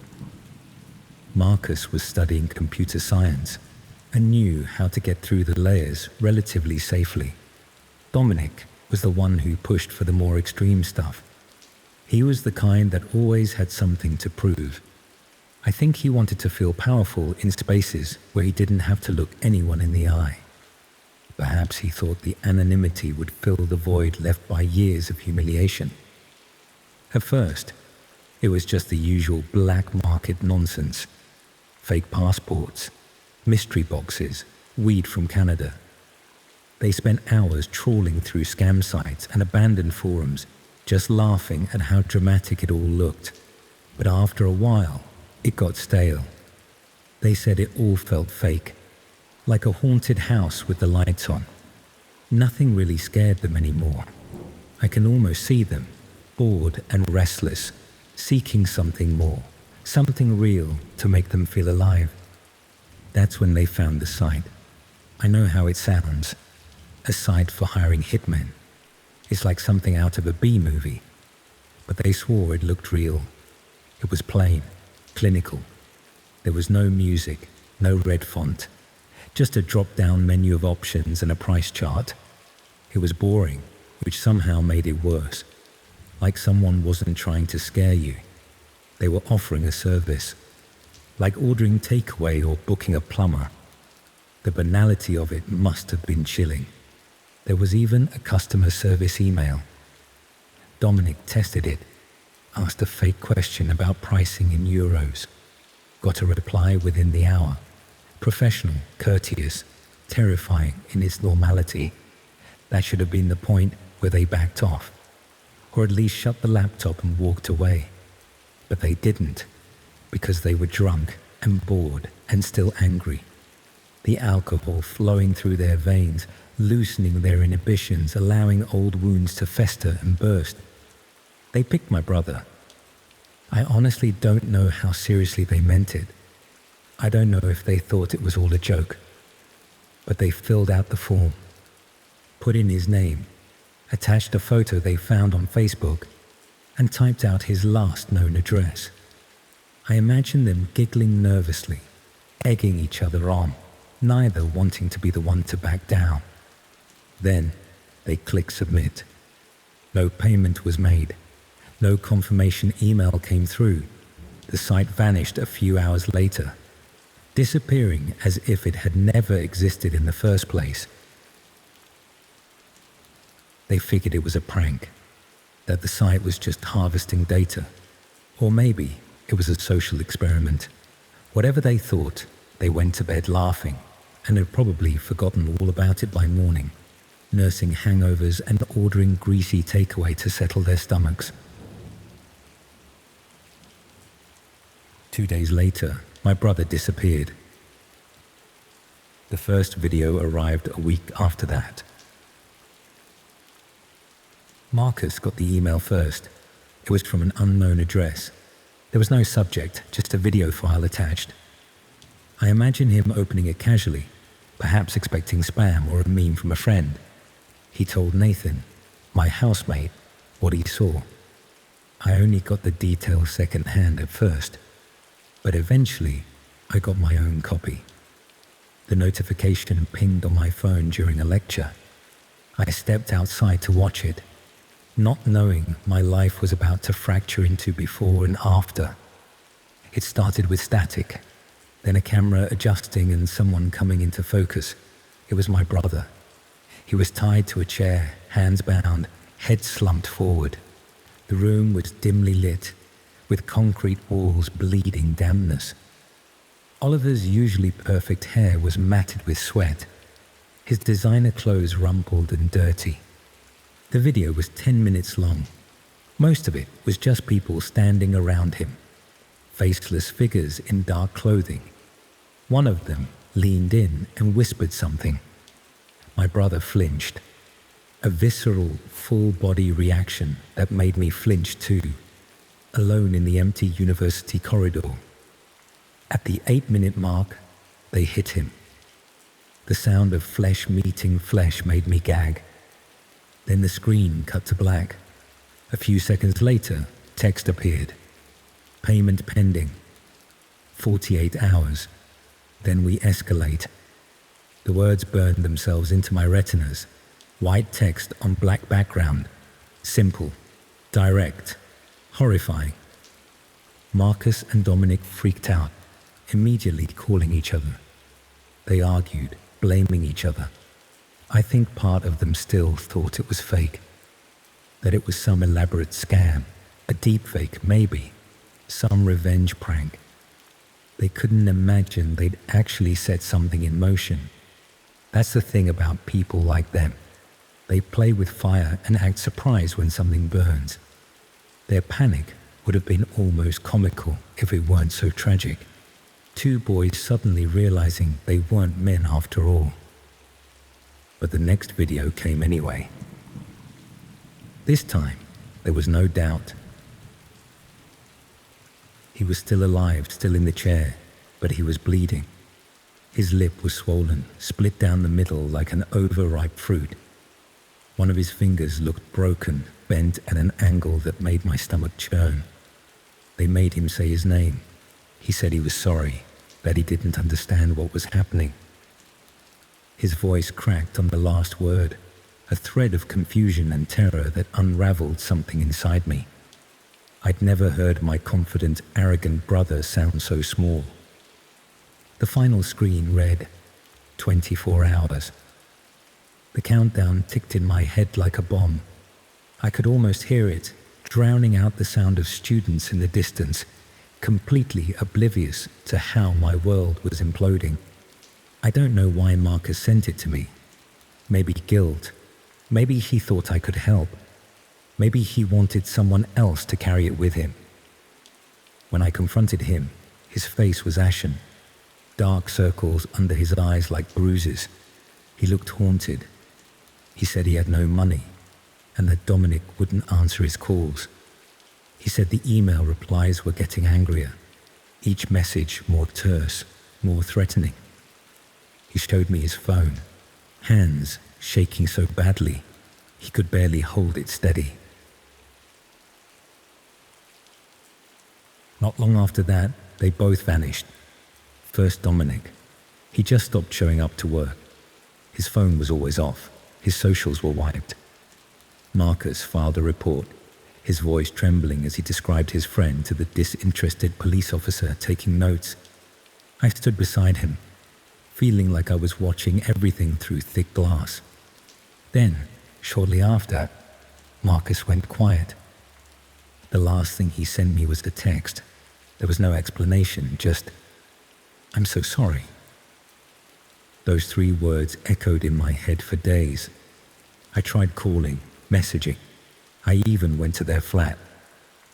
Marcus was studying computer science and knew how to get through the layers relatively safely. Dominic was the one who pushed for the more extreme stuff. He was the kind that always had something to prove. I think he wanted to feel powerful in spaces where he didn't have to look anyone in the eye. Perhaps he thought the anonymity would fill the void left by years of humiliation. At first, it was just the usual black market nonsense. Fake passports, mystery boxes, weed from Canada. They spent hours trawling through scam sites and abandoned forums, just laughing at how dramatic it all looked. But after a while, it got stale. They said it all felt fake, like a haunted house with the lights on. Nothing really scared them anymore. I can almost see them, bored and restless, seeking something more, something real to make them feel alive. That's when they found the site. I know how it sounds. A site for hiring hitmen. It's like something out of a B-movie. But they swore it looked real. It was plain, clinical. There was no music, no red font. Just a drop-down menu of options and a price chart. It was boring, which somehow made it worse. Like someone wasn't trying to scare you. They were offering a service. Like ordering takeaway or booking a plumber. The banality of it must have been chilling. There was even a customer service email. Dominic tested it, asked a fake question about pricing in euros. Got a reply within the hour. Professional, courteous, terrifying in its normality. That should have been the point where they backed off, or at least shut the laptop and walked away. But they didn't, because they were drunk and bored and still angry. The alcohol flowing through their veins, loosening their inhibitions, allowing old wounds to fester and burst. They picked my brother. I honestly don't know how seriously they meant it. I don't know if they thought it was all a joke. But they filled out the form. put in his name, attached a photo they found on Facebook, and typed out his last known address. I imagine them giggling nervously, egging each other on, neither wanting to be the one to back down. Then they click submit. No payment was made. No confirmation email came through. The site vanished a few hours later, disappearing as if it had never existed in the first place. They figured it was a prank, that the site was just harvesting data, or maybe it was a social experiment. Whatever they thought, they went to bed laughing and had probably forgotten all about it by morning, nursing hangovers and ordering greasy takeaway to settle their stomachs. 2 days later, my brother disappeared. The first video arrived a week after that. Marcus got the email first. It was from an unknown address. There was no subject, just a video file attached. I imagine him opening it casually, perhaps expecting spam or a meme from a friend. He told Nathan, my housemate, what he saw. I only got the details secondhand at first, but eventually I got my own copy. The notification pinged on my phone during a lecture. I stepped outside to watch it, not knowing my life was about to fracture into before and after. It started with static, then a camera adjusting and someone coming into focus. It was my brother. He was tied to a chair, hands bound, head slumped forward. The room was dimly lit, with concrete walls bleeding dampness. Oliver's usually perfect hair was matted with sweat, his designer clothes rumpled and dirty. The video was 10 minutes long. Most of it was just people standing around him, faceless figures in dark clothing. One of them leaned in and whispered something. My brother flinched, a visceral, full-body reaction that made me flinch too, alone in the empty university corridor. At the 8-minute mark, they hit him. The sound of flesh meeting flesh made me gag. Then the screen cut to black. A few seconds later, text appeared. Payment pending. 48 hours. Then we escalate. The words burned themselves into my retinas. White text on black background. Simple. Direct. Horrifying. Marcus and Dominic freaked out, immediately calling each other. They argued, blaming each other. I think part of them still thought it was fake, that it was some elaborate scam, a deepfake maybe, some revenge prank. They couldn't imagine they'd actually set something in motion. That's the thing about people like them. They play with fire and act surprised when something burns. Their panic would have been almost comical if it weren't so tragic. Two boys suddenly realizing they weren't men after all. But the next video came anyway. This time, there was no doubt. He was still alive, still in the chair, but he was bleeding. His lip was swollen, split down the middle like an overripe fruit. One of his fingers looked broken, bent at an angle that made my stomach churn. They made him say his name. He said he was sorry, that he didn't understand what was happening. His voice cracked on the last word, a thread of confusion and terror that unraveled something inside me. I'd never heard my confident, arrogant brother sound so small. The final screen read, 24 hours. The countdown ticked in my head like a bomb. I could almost hear it, drowning out the sound of students in the distance, completely oblivious to how my world was imploding. I don't know why Marcus sent it to me. Maybe guilt. Maybe he thought I could help. Maybe he wanted someone else to carry it with him. When I confronted him, his face was ashen, dark circles under his eyes like bruises. He looked haunted. He said he had no money and that Dominic wouldn't answer his calls. He said the email replies were getting angrier, each message more terse, more threatening. He showed me his phone, hands shaking so badly he could barely hold it steady. Not long after that, they both vanished. First Dominic. He just stopped showing up to work. His phone was always off. His socials were wiped. Marcus filed a report, his voice trembling as he described his friend to the disinterested police officer taking notes. I stood beside him, feeling like I was watching everything through thick glass. Then, shortly after, Marcus went quiet. The last thing he sent me was a text. There was no explanation, just, "I'm so sorry." Those 3 words echoed in my head for days. I tried calling, messaging. I even went to their flat.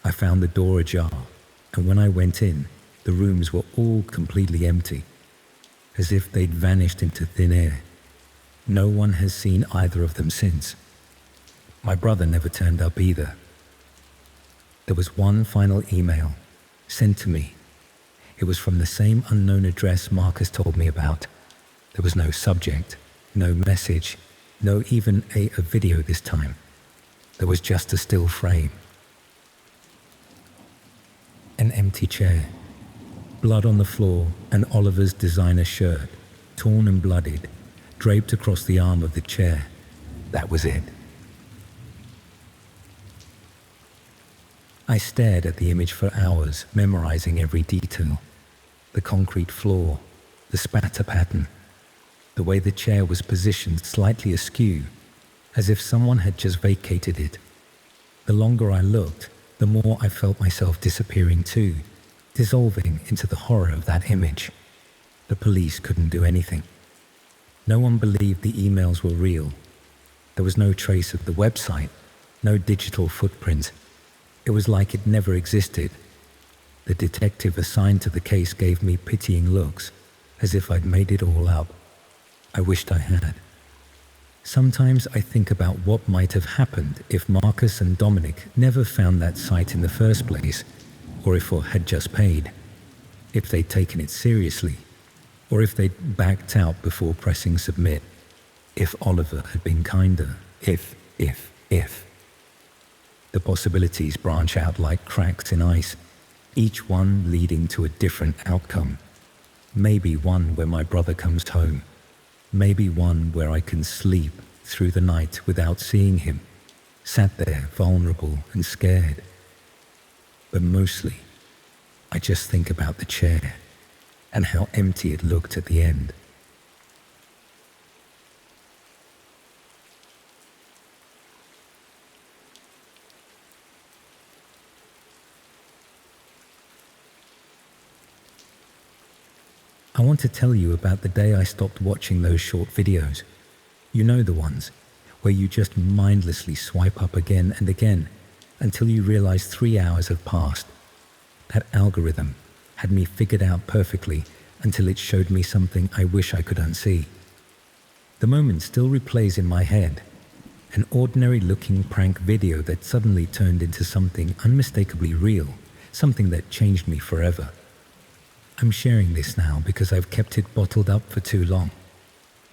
I found the door ajar, and when I went in, the rooms were all completely empty, as if they'd vanished into thin air. No one has seen either of them since. My brother never turned up either. There was one final email sent to me. It was from the same unknown address Marcus told me about. There was no subject, no message, no even a video this time. There was just a still frame. An empty chair, blood on the floor, and Oliver's designer shirt, torn and bloodied, draped across the arm of the chair. That was it. I stared at the image for hours, memorizing every detail. The concrete floor, the spatter pattern, the way the chair was positioned slightly askew, as if someone had just vacated it. The longer I looked, the more I felt myself disappearing too, dissolving into the horror of that image. The police couldn't do anything. No one believed the emails were real. There was no trace of the website, no digital footprint. It was like it never existed. The detective assigned to the case gave me pitying looks, as if I'd made it all up. I wished I had. Sometimes I think about what might have happened if Marcus and Dominic never found that site in the first place, or if I had just paid, if they'd taken it seriously, or if they'd backed out before pressing submit, if Oliver had been kinder, if. The possibilities branch out like cracks in ice, each one leading to a different outcome. Maybe one where my brother comes home. Maybe one where I can sleep through the night without seeing him, sat there vulnerable and scared. But mostly, I just think about the chair and how empty it looked at the end. I want to tell you about the day I stopped watching those short videos. You know the ones, where you just mindlessly swipe up again and again until you realize 3 hours have passed. That algorithm had me figured out perfectly until it showed me something I wish I could unsee. The moment still replays in my head, an ordinary-looking prank video that suddenly turned into something unmistakably real, something that changed me forever. I'm sharing this now because I've kept it bottled up for too long.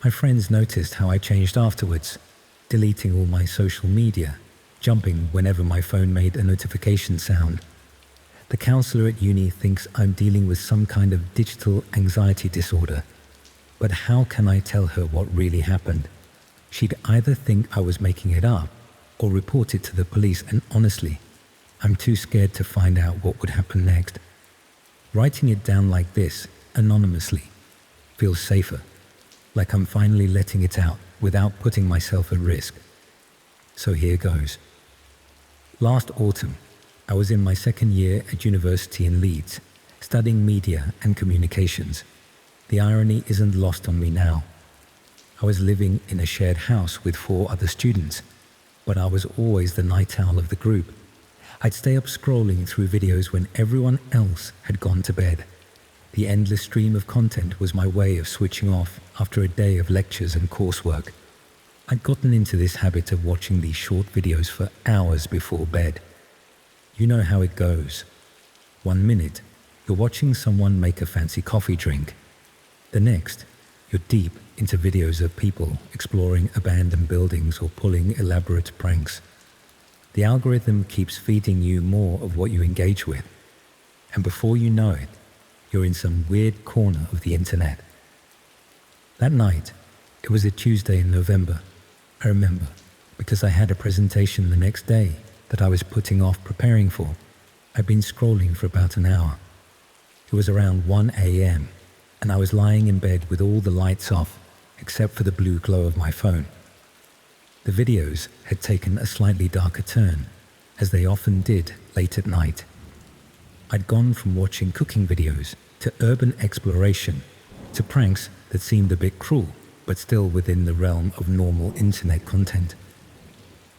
My friends noticed how I changed afterwards, deleting all my social media, jumping whenever my phone made a notification sound. The counselor at uni thinks I'm dealing with some kind of digital anxiety disorder. But how can I tell her what really happened? She'd either think I was making it up or report it to the police, and honestly, I'm too scared to find out what would happen next. Writing it down like this, anonymously, feels safer, like I'm finally letting it out without putting myself at risk. So here goes. Last autumn, I was in my second year at university in Leeds, studying media and communications. The irony isn't lost on me now. I was living in a shared house with 4 other students, but I was always the night owl of the group. I'd stay up scrolling through videos when everyone else had gone to bed. The endless stream of content was my way of switching off after a day of lectures and coursework. I'd gotten into this habit of watching these short videos for hours before bed. You know how it goes. 1 minute, you're watching someone make a fancy coffee drink. The next, you're deep into videos of people exploring abandoned buildings or pulling elaborate pranks. The algorithm keeps feeding you more of what you engage with, and before you know it, you're in some weird corner of the internet. That night, it was a Tuesday in November, I remember, because I had a presentation the next day that I was putting off preparing for. I'd been scrolling for about an hour. It was around 1 a.m., and I was lying in bed with all the lights off except for the blue glow of my phone. The videos had taken a slightly darker turn, as they often did late at night. I'd gone from watching cooking videos to urban exploration to pranks that seemed a bit cruel, but still within the realm of normal internet content.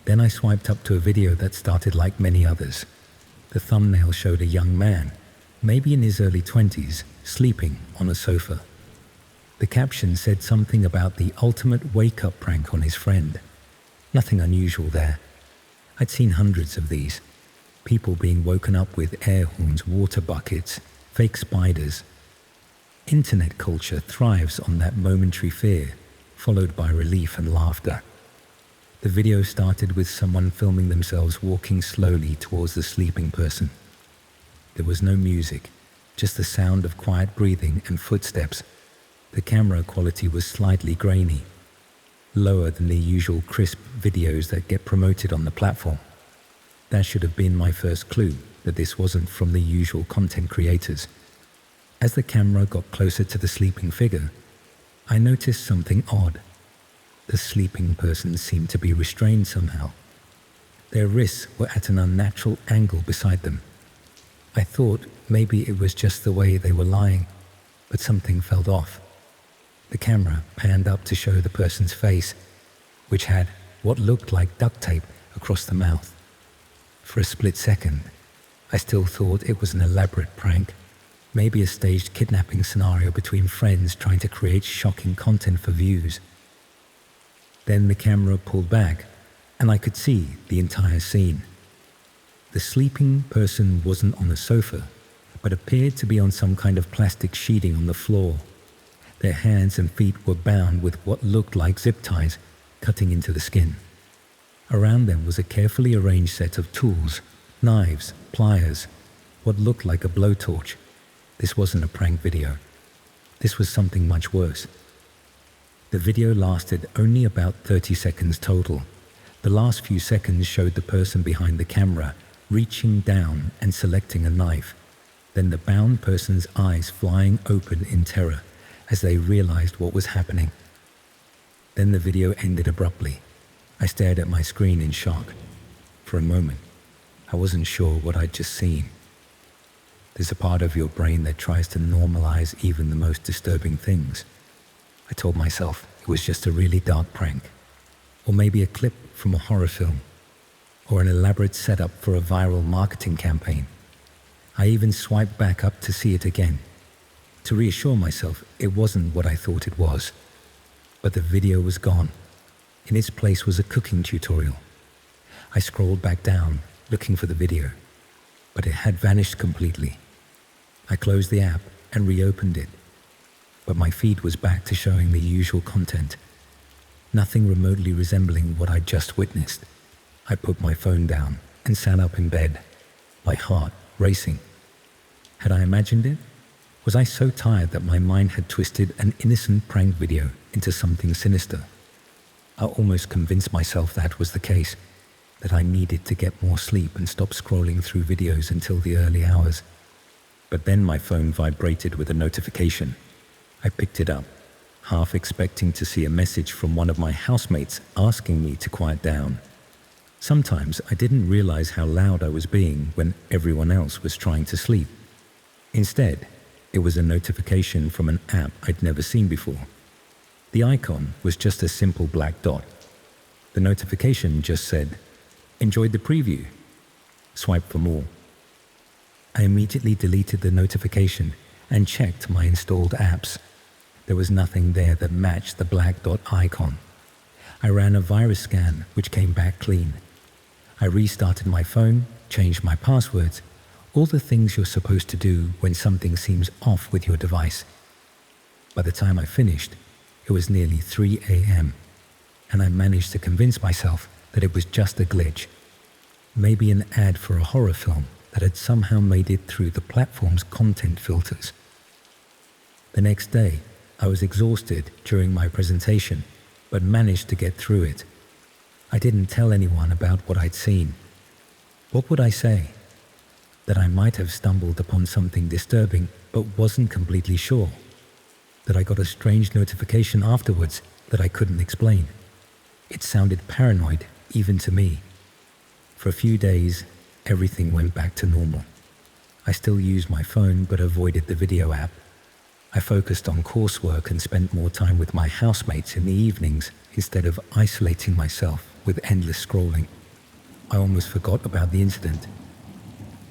Then I swiped up to a video that started like many others. The thumbnail showed a young man, maybe in his early 20s, sleeping on a sofa. The caption said something about the ultimate wake-up prank on his friend. Nothing unusual there. I'd seen hundreds of these. People being woken up with air horns, water buckets, fake spiders. Internet culture thrives on that momentary fear, followed by relief and laughter. The video started with someone filming themselves walking slowly towards the sleeping person. There was no music, just the sound of quiet breathing and footsteps. The camera quality was slightly grainy, lower than the usual crisp videos that get promoted on the platform. That should have been my first clue that this wasn't from the usual content creators. As the camera got closer to the sleeping figure, I noticed something odd. The sleeping person seemed to be restrained somehow. Their wrists were at an unnatural angle beside them. I thought maybe it was just the way they were lying, but something felt off. The camera panned up to show the person's face, which had what looked like duct tape across the mouth. For a split second, I still thought it was an elaborate prank, maybe a staged kidnapping scenario between friends trying to create shocking content for views. Then the camera pulled back, and I could see the entire scene. The sleeping person wasn't on a sofa, but appeared to be on some kind of plastic sheeting on the floor. Their hands and feet were bound with what looked like zip ties cutting into the skin. Around them was a carefully arranged set of tools, knives, pliers, what looked like a blowtorch. This wasn't a prank video. This was something much worse. The video lasted only about 30 seconds total. The last few seconds showed the person behind the camera reaching down and selecting a knife, then the bound person's eyes flying open in terror as they realized what was happening. Then the video ended abruptly. I stared at my screen in shock. For a moment, I wasn't sure what I'd just seen. There's a part of your brain that tries to normalize even the most disturbing things. I told myself it was just a really dark prank, or maybe a clip from a horror film, or an elaborate setup for a viral marketing campaign. I even swiped back up to see it again, to reassure myself it wasn't what I thought it was. But the video was gone. In its place was a cooking tutorial. I scrolled back down, looking for the video, but it had vanished completely. I closed the app and reopened it, but my feed was back to showing the usual content. Nothing remotely resembling what I'd just witnessed. I put my phone down and sat up in bed, my heart racing. Had I imagined it? Was I so tired that my mind had twisted an innocent prank video into something sinister? I almost convinced myself that was the case, that I needed to get more sleep and stop scrolling through videos until the early hours. But then my phone vibrated with a notification. I picked it up, half expecting to see a message from one of my housemates asking me to quiet down. Sometimes I didn't realize how loud I was being when everyone else was trying to sleep. Instead, it was a notification from an app I'd never seen before. The icon was just a simple black dot. The notification just said, "Enjoyed the preview. Swipe for more." I immediately deleted the notification and checked my installed apps. There was nothing there that matched the black dot icon. I ran a virus scan, which came back clean. I restarted my phone, changed my passwords, all the things you're supposed to do when something seems off with your device. By the time I finished, It was nearly 3 a.m., and I managed to convince myself that it was just a glitch. Maybe an ad for a horror film that had somehow made it through the platform's content filters. The next day, I was exhausted during my presentation, but managed to get through it. I didn't tell anyone about what I'd seen. What would I say? That I might have stumbled upon something disturbing, but wasn't completely sure. That I got a strange notification afterwards that I couldn't explain. It sounded paranoid, even to me. For a few days, everything went back to normal. I still used my phone, but avoided the video app. I focused on coursework and spent more time with my housemates in the evenings instead of isolating myself with endless scrolling. I almost forgot about the incident.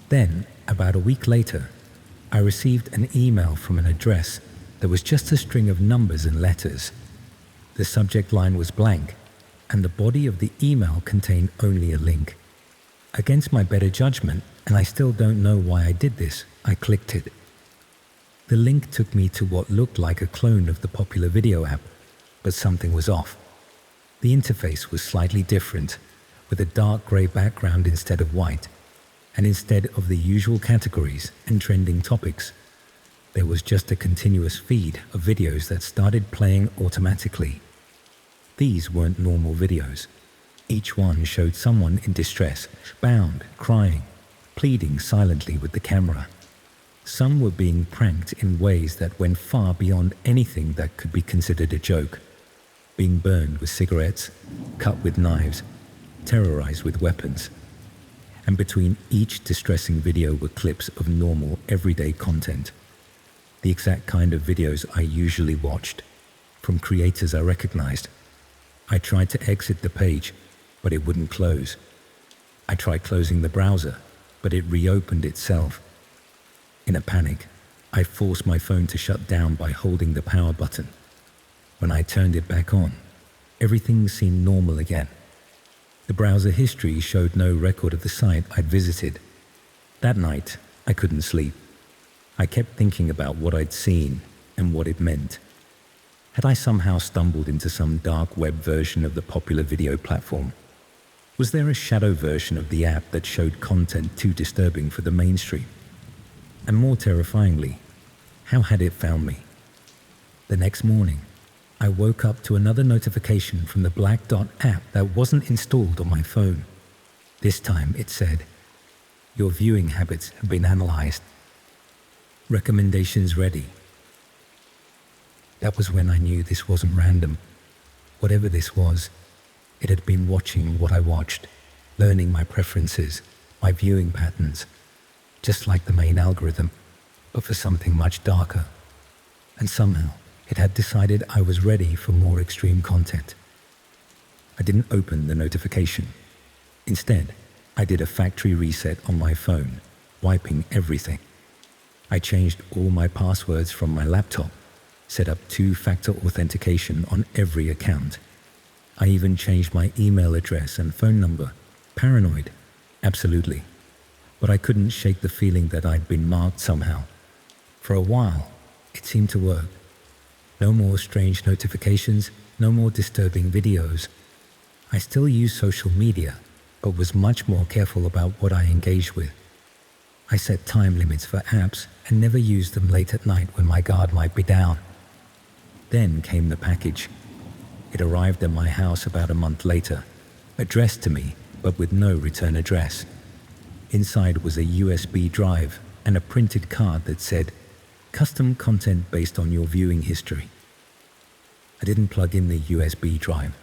Then, about a week later, I received an email from an address that was just a string of numbers and letters. The subject line was blank, and the body of the email contained only a link. Against my better judgment, and I still don't know why I did this, I clicked it. The link took me to what looked like a clone of the popular video app, but something was off. The interface was slightly different, with a dark grey background instead of white, and instead of the usual categories and trending topics, there was just a continuous feed of videos that started playing automatically. These weren't normal videos. Each one showed someone in distress, bound, crying, pleading silently with the camera. Some were being pranked in ways that went far beyond anything that could be considered a joke. Being burned with cigarettes, cut with knives, terrorized with weapons. And between each distressing video were clips of normal, everyday content. The exact kind of videos I usually watched, from creators I recognized. I tried to exit the page, but it wouldn't close. I tried closing the browser, but it reopened itself. In a panic, I forced my phone to shut down by holding the power button. When I turned it back on, everything seemed normal again. The browser history showed no record of the site I'd visited. That night, I couldn't sleep. I kept thinking about what I'd seen and what it meant. Had I somehow stumbled into some dark web version of the popular video platform? Was there a shadow version of the app that showed content too disturbing for the mainstream? And more terrifyingly, how had it found me? The next morning, I woke up to another notification from the Black Dot app that wasn't installed on my phone. This time it said, "Your viewing habits have been analyzed. Recommendations ready." That was when I knew this wasn't random. Whatever this was, it had been watching what I watched, learning my preferences, my viewing patterns, just like the main algorithm, but for something much darker. And somehow, it had decided I was ready for more extreme content. I didn't open the notification. Instead, I did a factory reset on my phone, wiping everything. I changed all my passwords from my laptop, set up two-factor authentication on every account. I even changed my email address and phone number. Paranoid? Absolutely. But I couldn't shake the feeling that I'd been marked somehow. For a while, it seemed to work. No more strange notifications, no more disturbing videos. I still used social media, but was much more careful about what I engaged with. I set time limits for apps and never used them late at night when my guard might be down. Then came the package. It arrived at my house about a month later, addressed to me, but with no return address. Inside was a USB drive and a printed card that said, "Custom content based on your viewing history." I didn't plug in the USB drive.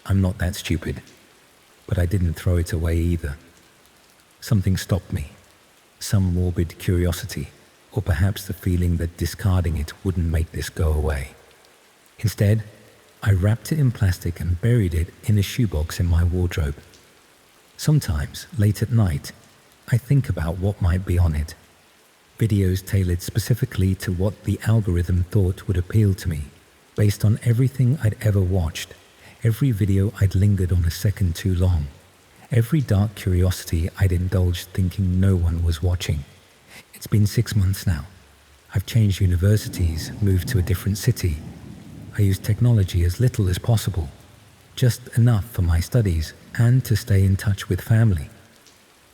I'm not that stupid. But I didn't throw it away either. Something stopped me. Some morbid curiosity, or perhaps the feeling that discarding it wouldn't make this go away. Instead, I wrapped it in plastic and buried it in a shoebox in my wardrobe. Sometimes, late at night, I think about what might be on it. Videos tailored specifically to what the algorithm thought would appeal to me, based on everything I'd ever watched, every video I'd lingered on a second too long, every dark curiosity I'd indulged thinking no one was watching. It's been 6 months now. I've changed universities, moved to a different city. I use technology as little as possible, just enough for my studies and to stay in touch with family.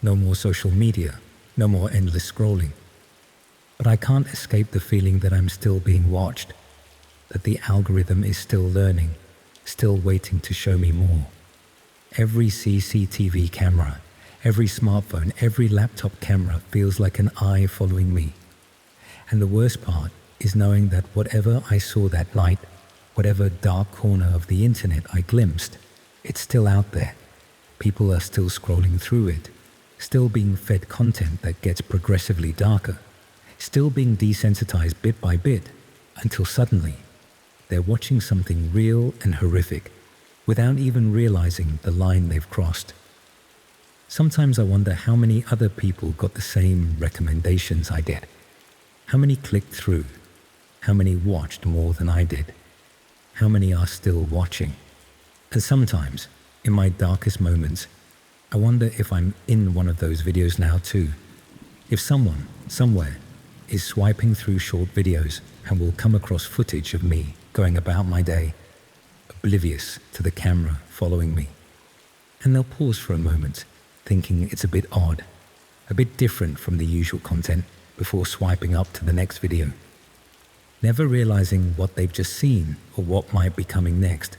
No more social media, no more endless scrolling. But I can't escape the feeling that I'm still being watched, that the algorithm is still learning, still waiting to show me more. Every CCTV camera, every smartphone, every laptop camera feels like an eye following me. And the worst part is knowing that whatever I saw that night, whatever dark corner of the internet I glimpsed, it's still out there. People are still scrolling through it, still being fed content that gets progressively darker, still being desensitized bit by bit, until suddenly they're watching something real and horrific without even realizing the line they've crossed. Sometimes I wonder how many other people got the same recommendations I did. How many clicked through? How many watched more than I did? How many are still watching? And sometimes, in my darkest moments, I wonder if I'm in one of those videos now too. If someone, somewhere, is swiping through short videos and will come across footage of me going about my day, oblivious to the camera following me. And they'll pause for a moment, thinking it's a bit odd, a bit different from the usual content, before swiping up to the next video. Never realizing what they've just seen or what might be coming next.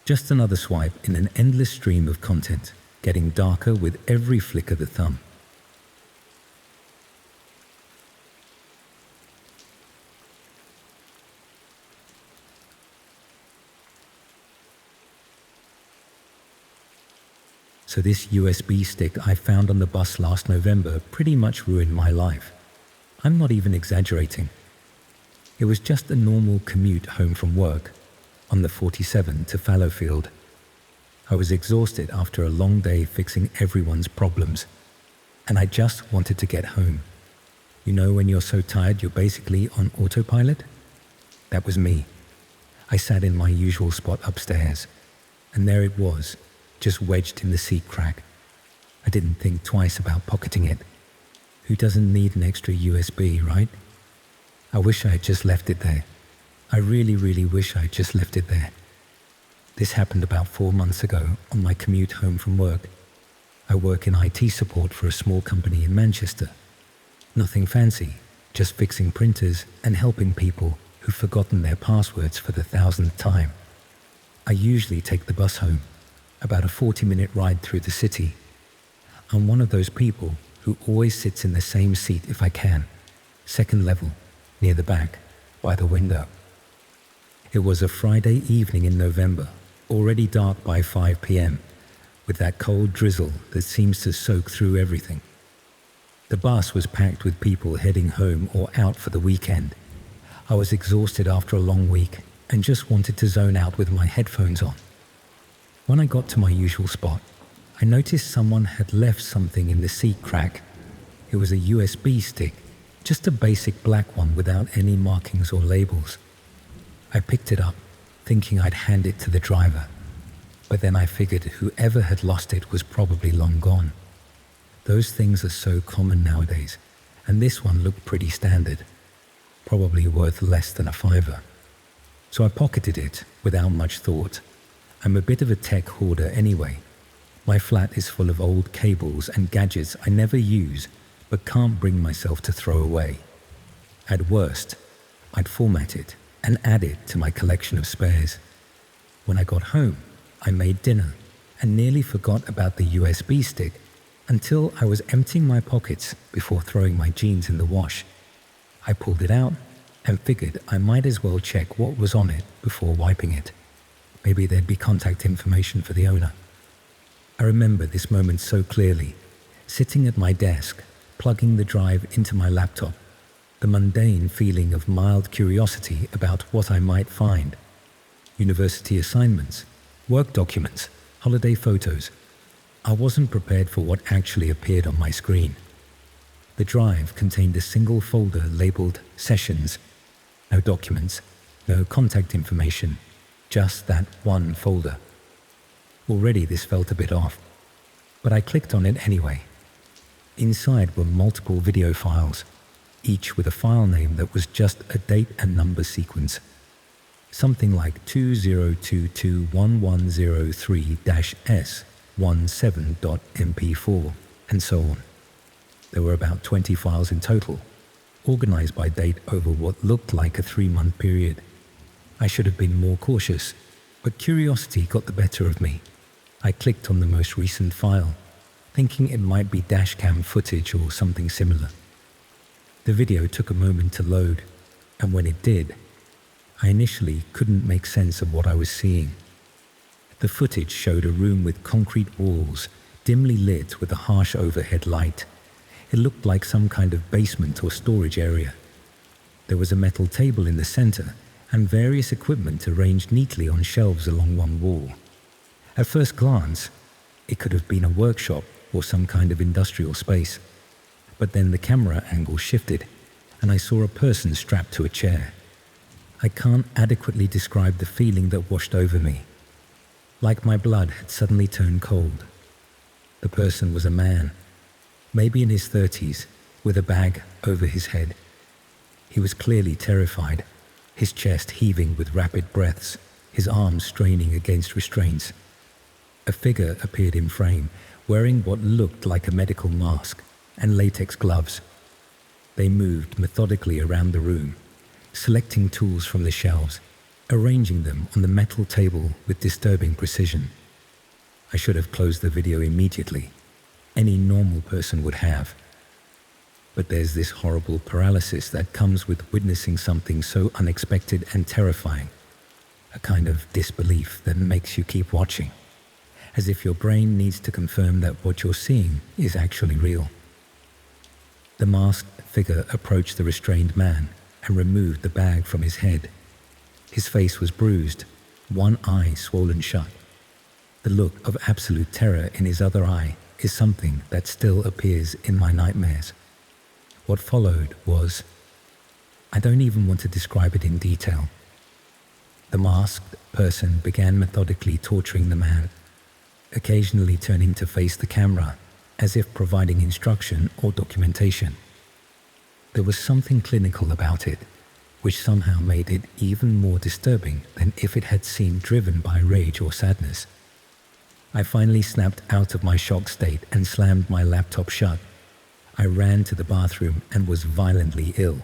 Just another swipe in an endless stream of content, getting darker with every flick of the thumb. So this USB stick I found on the bus last November pretty much ruined my life. I'm not even exaggerating. It was just a normal commute home from work, on the 47 to Fallowfield. I was exhausted after a long day fixing everyone's problems, and I just wanted to get home. You know when you're so tired you're basically on autopilot? That was me. I sat in my usual spot upstairs, and there it was, just wedged in the seat crack. I didn't think twice about pocketing it. Who doesn't need an extra USB, right? I wish I had just left it there. I really, really wish I had just left it there. This happened about 4 months ago on my commute home from work. I work in IT support for a small company in Manchester. Nothing fancy, just fixing printers and helping people who've forgotten their passwords for the 1000th time. I usually take the bus home, about a 40-minute ride through the city. I'm one of those people who always sits in the same seat if I can, second level, near the back, by the window. It was a Friday evening in November, already dark by 5 p.m, with that cold drizzle that seems to soak through everything. The bus was packed with people heading home or out for the weekend. I was exhausted after a long week and just wanted to zone out with my headphones on. When I got to my usual spot, I noticed someone had left something in the seat crack. It was a USB stick, just a basic black one without any markings or labels. I picked it up, thinking I'd hand it to the driver, but then I figured whoever had lost it was probably long gone. Those things are so common nowadays, and this one looked pretty standard, probably worth less than a $5. So I pocketed it without much thought. I'm a bit of a tech hoarder anyway. My flat is full of old cables and gadgets I never use but can't bring myself to throw away. At worst, I'd format it and add it to my collection of spares. When I got home, I made dinner and nearly forgot about the USB stick until I was emptying my pockets before throwing my jeans in the wash. I pulled it out and figured I might as well check what was on it before wiping it. Maybe there'd be contact information for the owner. I remember this moment so clearly, sitting at my desk, plugging the drive into my laptop, the mundane feeling of mild curiosity about what I might find. University assignments, work documents, holiday photos. I wasn't prepared for what actually appeared on my screen. The drive contained a single folder labeled Sessions. No documents, no contact information. Just that one folder. Already this felt a bit off, but I clicked on it anyway. Inside were multiple video files, each with a file name that was just a date and number sequence. something like 20221103-S17.mp4, and so on. There were about 20 files in total, organized by date over what looked like a 3-month period. I should have been more cautious, but curiosity got the better of me. I clicked on the most recent file, thinking it might be dashcam footage or something similar. The video took a moment to load, and when it did, I initially couldn't make sense of what I was seeing. The footage showed a room with concrete walls, dimly lit with a harsh overhead light. It looked like some kind of basement or storage area. There was a metal table in the center and various equipment arranged neatly on shelves along one wall. At first glance, it could have been a workshop or some kind of industrial space. But then the camera angle shifted, and I saw a person strapped to a chair. I can't adequately describe the feeling that washed over me. Like my blood had suddenly turned cold. The person was a man, maybe in his 30s, with a bag over his head. He was clearly terrified, his chest heaving with rapid breaths, his arms straining against restraints. A figure appeared in frame, wearing what looked like a medical mask and latex gloves. They moved methodically around the room, selecting tools from the shelves, arranging them on the metal table with disturbing precision. I should have closed the video immediately. Any normal person would have. But there's this horrible paralysis that comes with witnessing something so unexpected and terrifying, a kind of disbelief that makes you keep watching, as if your brain needs to confirm that what you're seeing is actually real. The masked figure approached the restrained man and removed the bag from his head. His face was bruised, one eye swollen shut. The look of absolute terror in his other eye is something that still appears in my nightmares. What followed was, I don't even want to describe it in detail. The masked person began methodically torturing the man, occasionally turning to face the camera as if providing instruction or documentation. There was something clinical about it, which somehow made it even more disturbing than if it had seemed driven by rage or sadness. I finally snapped out of my shock state and slammed my laptop shut. I ran to the bathroom and was violently ill.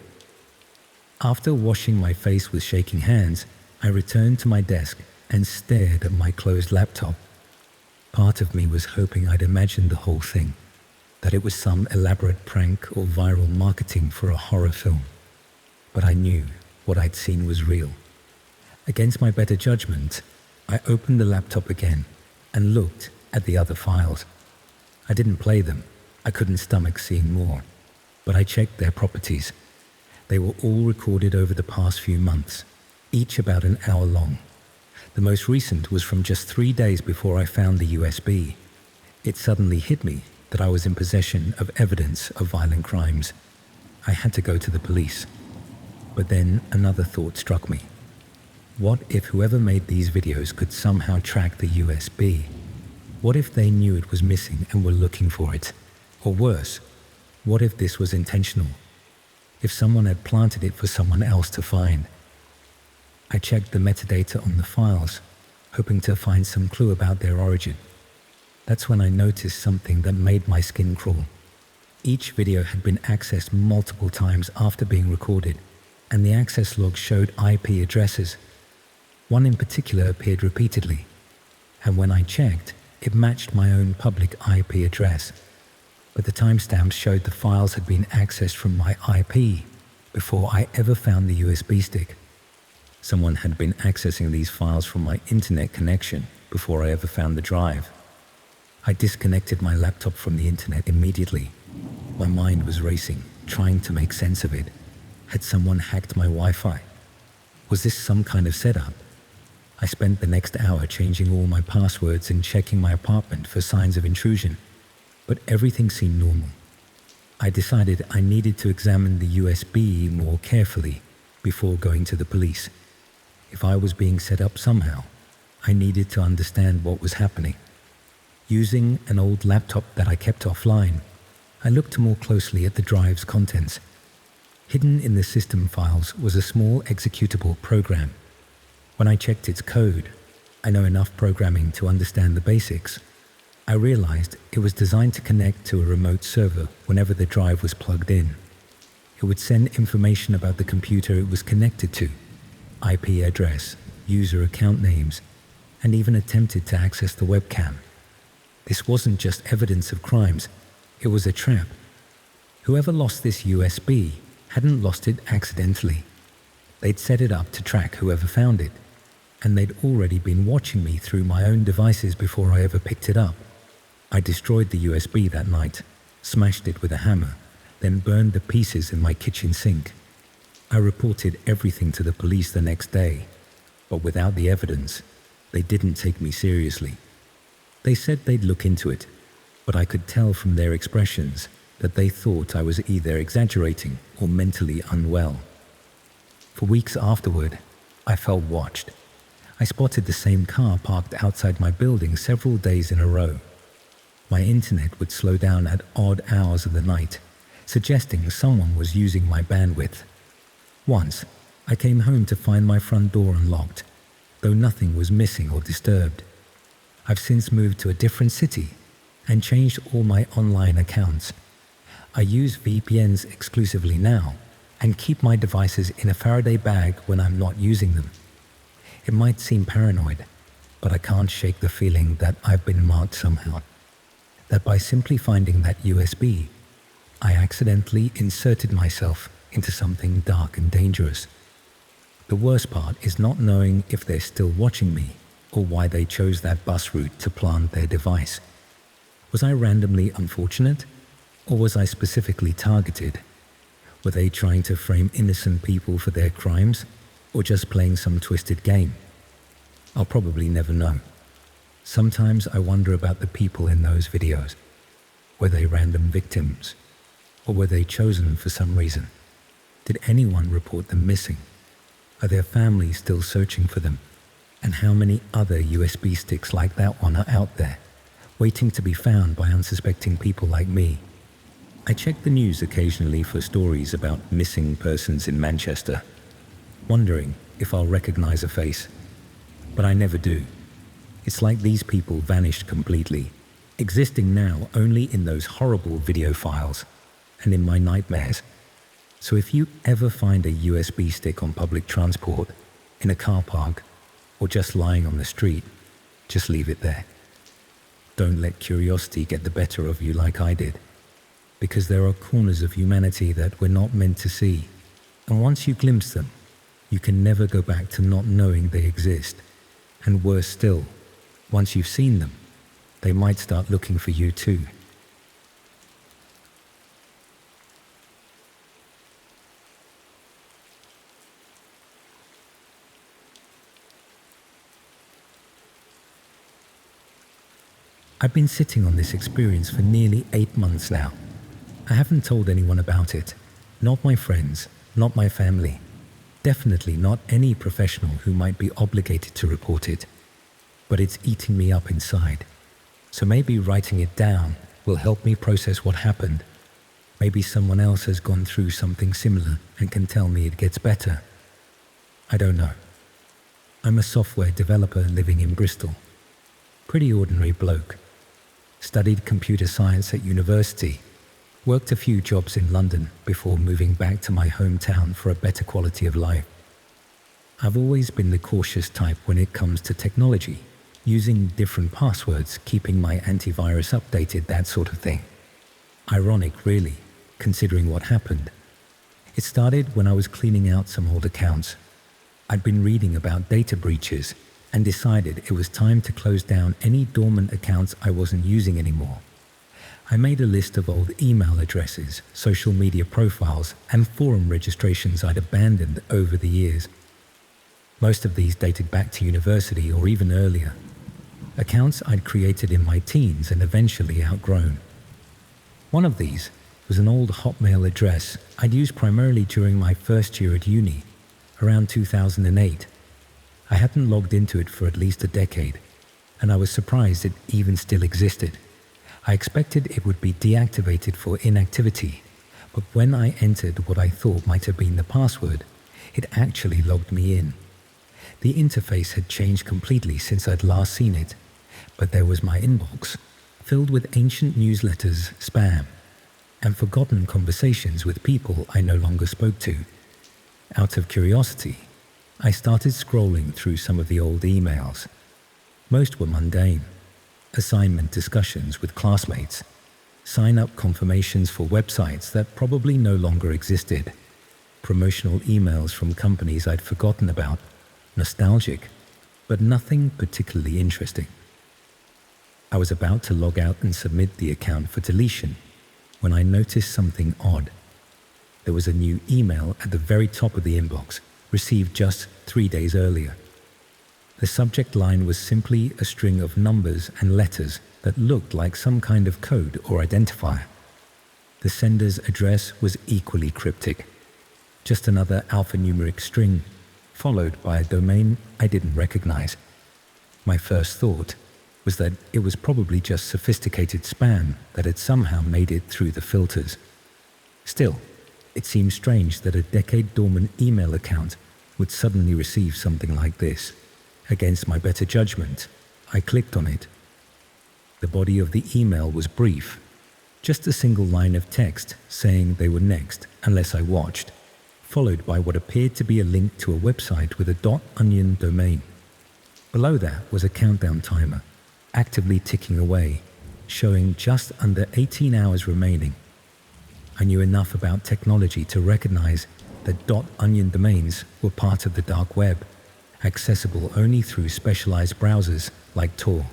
After washing my face with shaking hands, I returned to my desk and stared at my closed laptop. Part of me was hoping I'd imagined the whole thing, that it was some elaborate prank or viral marketing for a horror film. But I knew what I'd seen was real. Against my better judgment, I opened the laptop again and looked at the other files. I didn't play them. I couldn't stomach seeing more. But I checked their properties. They were all recorded over the past few months, each about an hour long. The most recent was from just 3 days before I found the USB. It suddenly hit me that I was in possession of evidence of violent crimes. I had to go to the police. But then another thought struck me. What if whoever made these videos could somehow track the USB? What if they knew it was missing and were looking for it? Or worse, what if this was intentional? If someone had planted it for someone else to find? I checked the metadata on the files, hoping to find some clue about their origin. That's when I noticed something that made my skin crawl. Each video had been accessed multiple times after being recorded, and the access log showed IP addresses. One in particular appeared repeatedly, and when I checked, it matched my own public IP address. But the timestamps showed the files had been accessed from my IP before I ever found the USB stick. Someone had been accessing these files from my internet connection before I ever found the drive. I disconnected my laptop from the internet immediately. My mind was racing, trying to make sense of it. Had someone hacked my Wi-Fi? Was this some kind of setup? I spent the next hour changing all my passwords and checking my apartment for signs of intrusion, but everything seemed normal. I decided I needed to examine the USB more carefully before going to the police. If I was being set up somehow, I needed to understand what was happening. Using an old laptop that I kept offline, I looked more closely at the drive's contents. Hidden in the system files was a small executable program. When I checked its code, I know enough programming to understand the basics. I realized it was designed to connect to a remote server whenever the drive was plugged in. It would send information about the computer it was connected to, IP address, user account names, and even attempted to access the webcam. This wasn't just evidence of crimes, it was a trap. Whoever lost this USB hadn't lost it accidentally. They'd set it up to track whoever found it, and they'd already been watching me through my own devices before I ever picked it up. I destroyed the USB that night, smashed it with a hammer, then burned the pieces in my kitchen sink. I reported everything to the police the next day, but without the evidence, they didn't take me seriously. They said they'd look into it, but I could tell from their expressions that they thought I was either exaggerating or mentally unwell. For weeks afterward, I felt watched. I spotted the same car parked outside my building several days in a row. My internet would slow down at odd hours of the night, suggesting someone was using my bandwidth. Once, I came home to find my front door unlocked, though nothing was missing or disturbed. I've since moved to a different city and changed all my online accounts. I use VPNs exclusively now and keep my devices in a Faraday bag when I'm not using them. It might seem paranoid, but I can't shake the feeling that I've been marked somehow. That by simply finding that USB, I accidentally inserted myself into something dark and dangerous. The worst part is not knowing if they're still watching me or why they chose that bus route to plant their device. Was I randomly unfortunate, or was I specifically targeted? Were they trying to frame innocent people for their crimes, or just playing some twisted game? I'll probably never know. Sometimes I wonder about the people in those videos. Were they random victims? Or were they chosen for some reason? Did anyone report them missing? Are their families still searching for them? And how many other USB sticks like that one are out there, waiting to be found by unsuspecting people like me? I check the news occasionally for stories about missing persons in Manchester, wondering if I'll recognize a face. But I never do. It's like these people vanished completely, existing now only in those horrible video files and in my nightmares. So if you ever find a USB stick on public transport, in a car park, or just lying on the street, just leave it there. Don't let curiosity get the better of you like I did, because there are corners of humanity that we're not meant to see, and once you glimpse them, you can never go back to not knowing they exist. And worse still, once you've seen them, they might start looking for you too. I've been sitting on this experience for nearly 8 months now. I haven't told anyone about it. Not my friends, not my family. Definitely not any professional who might be obligated to report it. But it's eating me up inside. So maybe writing it down will help me process what happened. Maybe someone else has gone through something similar and can tell me it gets better. I don't know. I'm a software developer living in Bristol. Pretty ordinary bloke. Studied computer science at university. Worked a few jobs in London before moving back to my hometown for a better quality of life. I've always been the cautious type when it comes to technology, using different passwords, keeping my antivirus updated, that sort of thing. Ironic, really, considering what happened. It started when I was cleaning out some old accounts. I'd been reading about data breaches and decided it was time to close down any dormant accounts I wasn't using anymore. I made a list of old email addresses, social media profiles, and forum registrations I'd abandoned over the years. Most of these dated back to university or even earlier. Accounts I'd created in my teens and eventually outgrown. One of these was an old Hotmail address I'd used primarily during my first year at uni, around 2008. I hadn't logged into it for at least a decade, and I was surprised it even still existed. I expected it would be deactivated for inactivity, but when I entered what I thought might have been the password, it actually logged me in. The interface had changed completely since I'd last seen it, but there was my inbox, filled with ancient newsletters, spam, and forgotten conversations with people I no longer spoke to. Out of curiosity, I started scrolling through some of the old emails. Most were mundane: assignment discussions with classmates, sign-up confirmations for websites that probably no longer existed, promotional emails from companies I'd forgotten about, nostalgic, but nothing particularly interesting. I was about to log out and submit the account for deletion when I noticed something odd. There was a new email at the very top of the inbox, received just 3 days earlier. The subject line was simply a string of numbers and letters that looked like some kind of code or identifier. The sender's address was equally cryptic, just another alphanumeric string, followed by a domain I didn't recognize. My first thought was that it was probably just sophisticated spam that had somehow made it through the filters. Still, it seemed strange that a decade-dormant email account would suddenly receive something like this. Against my better judgment, I clicked on it. The body of the email was brief, just a single line of text saying they were next unless I watched, followed by what appeared to be a link to a website with a .onion domain. Below that was a countdown timer, actively ticking away, showing just under 18 hours remaining. I knew enough about technology to recognize that .onion domains were part of the dark web, accessible only through specialized browsers like Tor.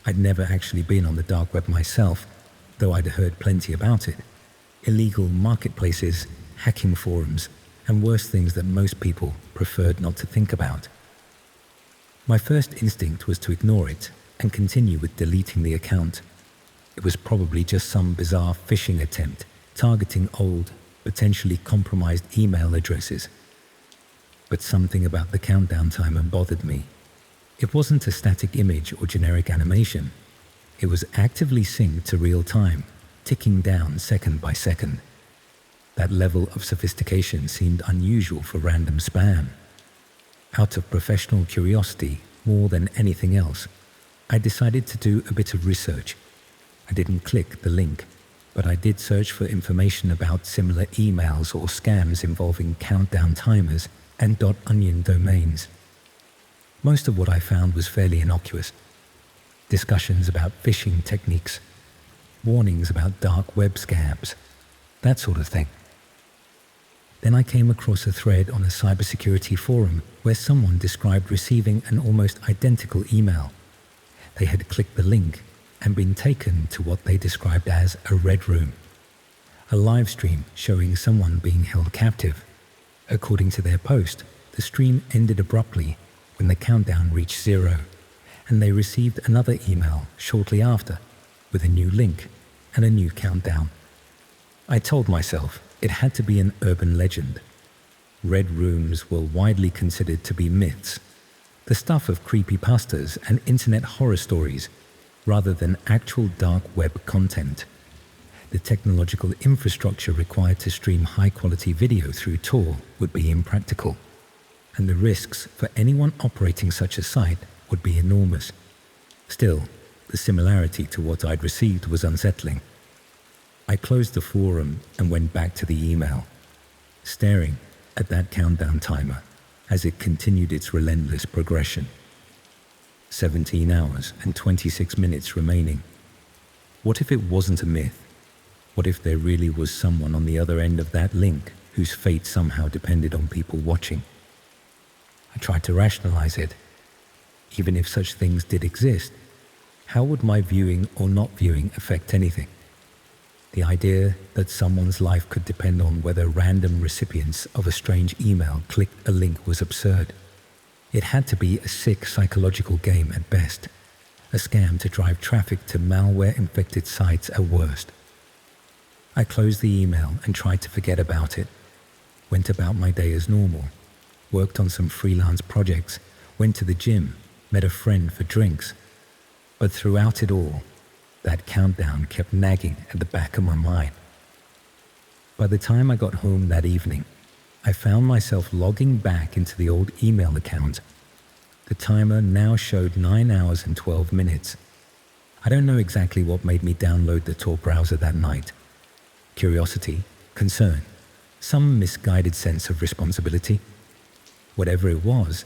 I'd never actually been on the dark web myself, though I'd heard plenty about it. Illegal marketplaces, hacking forums, and worse things that most people preferred not to think about. My first instinct was to ignore it and continue with deleting the account. It was probably just some bizarre phishing attempt targeting old, potentially compromised email addresses. But something about the countdown timer bothered me. It wasn't a static image or generic animation. It was actively synced to real time, ticking down second by second. That level of sophistication seemed unusual for random spam. Out of professional curiosity, more than anything else, I decided to do a bit of research. I didn't click the link, but I did search for information about similar emails or scams involving countdown timers and .onion domains. Most of what I found was fairly innocuous. Discussions about phishing techniques, warnings about dark web scams, that sort of thing. Then I came across a thread on a cybersecurity forum where someone described receiving an almost identical email. They had clicked the link and been taken to what they described as a red room, a live stream showing someone being held captive. According to their post, the stream ended abruptly when the countdown reached 0, and they received another email shortly after with a new link and a new countdown. I told myself it had to be an urban legend. Red rooms were widely considered to be myths, the stuff of creepypastas and internet horror stories, rather than actual dark web content. The technological infrastructure required to stream high-quality video through Tor would be impractical, and the risks for anyone operating such a site would be enormous. Still, the similarity to what I'd received was unsettling. I closed the forum and went back to the email, staring at that countdown timer as it continued its relentless progression. 17 hours and 26 minutes remaining. What if it wasn't a myth? What if there really was someone on the other end of that link whose fate somehow depended on people watching? I tried to rationalize it. Even if such things did exist, how would my viewing or not viewing affect anything? The idea that someone's life could depend on whether random recipients of a strange email clicked a link was absurd. It had to be a sick psychological game at best, a scam to drive traffic to malware-infected sites at worst. I closed the email and tried to forget about it, went about my day as normal, worked on some freelance projects, went to the gym, met a friend for drinks. But throughout it all, that countdown kept nagging at the back of my mind. By the time I got home that evening, I found myself logging back into the old email account. The timer now showed 9 hours and 12 minutes. I don't know exactly what made me download the Tor browser that night. Curiosity, concern, some misguided sense of responsibility. Whatever it was,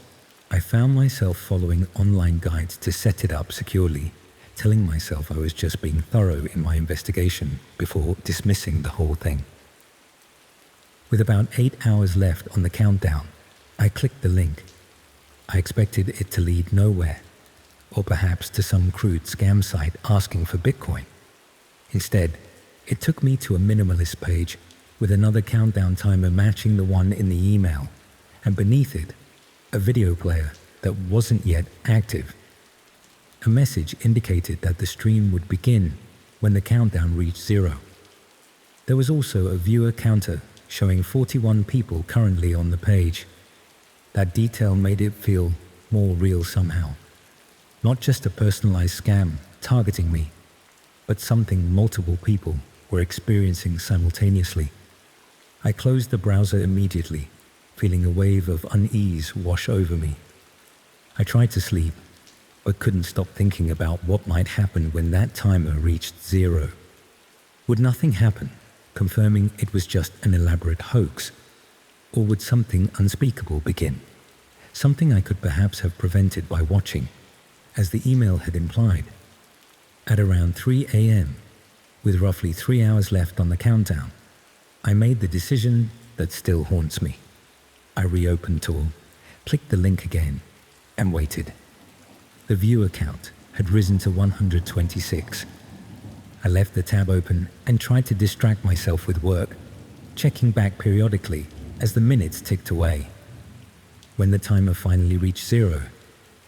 I found myself following online guides to set it up securely, telling myself I was just being thorough in my investigation before dismissing the whole thing. With about 8 hours left on the countdown, I clicked the link. I expected it to lead nowhere, or perhaps to some crude scam site asking for Bitcoin. Instead, it took me to a minimalist page with another countdown timer matching the one in the email, and beneath it, a video player that wasn't yet active. A message indicated that the stream would begin when the countdown reached 0. There was also a viewer counter showing 41 people currently on the page. That detail made it feel more real somehow. Not just a personalized scam targeting me, but something multiple people were experiencing simultaneously. I closed the browser immediately, feeling a wave of unease wash over me. I tried to sleep, but couldn't stop thinking about what might happen when that timer reached 0. Would nothing happen, confirming it was just an elaborate hoax? Or would something unspeakable begin? Something I could perhaps have prevented by watching, as the email had implied. At around 3 a.m., with roughly 3 hours left on the countdown, I made the decision that still haunts me. I reopened Tor, clicked the link again, and waited. The viewer count had risen to 126. I left the tab open and tried to distract myself with work, checking back periodically as the minutes ticked away. When the timer finally reached 0,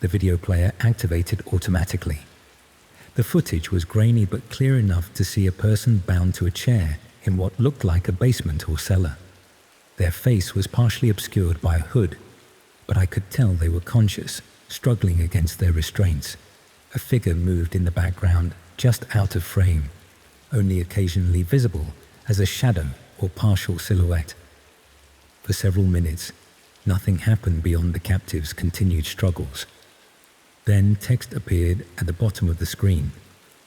the video player activated automatically. The footage was grainy but clear enough to see a person bound to a chair in what looked like a basement or cellar. Their face was partially obscured by a hood, but I could tell they were conscious, struggling against their restraints. A figure moved in the background, just out of frame, only occasionally visible as a shadow or partial silhouette. For several minutes, nothing happened beyond the captive's continued struggles. Then text appeared at the bottom of the screen,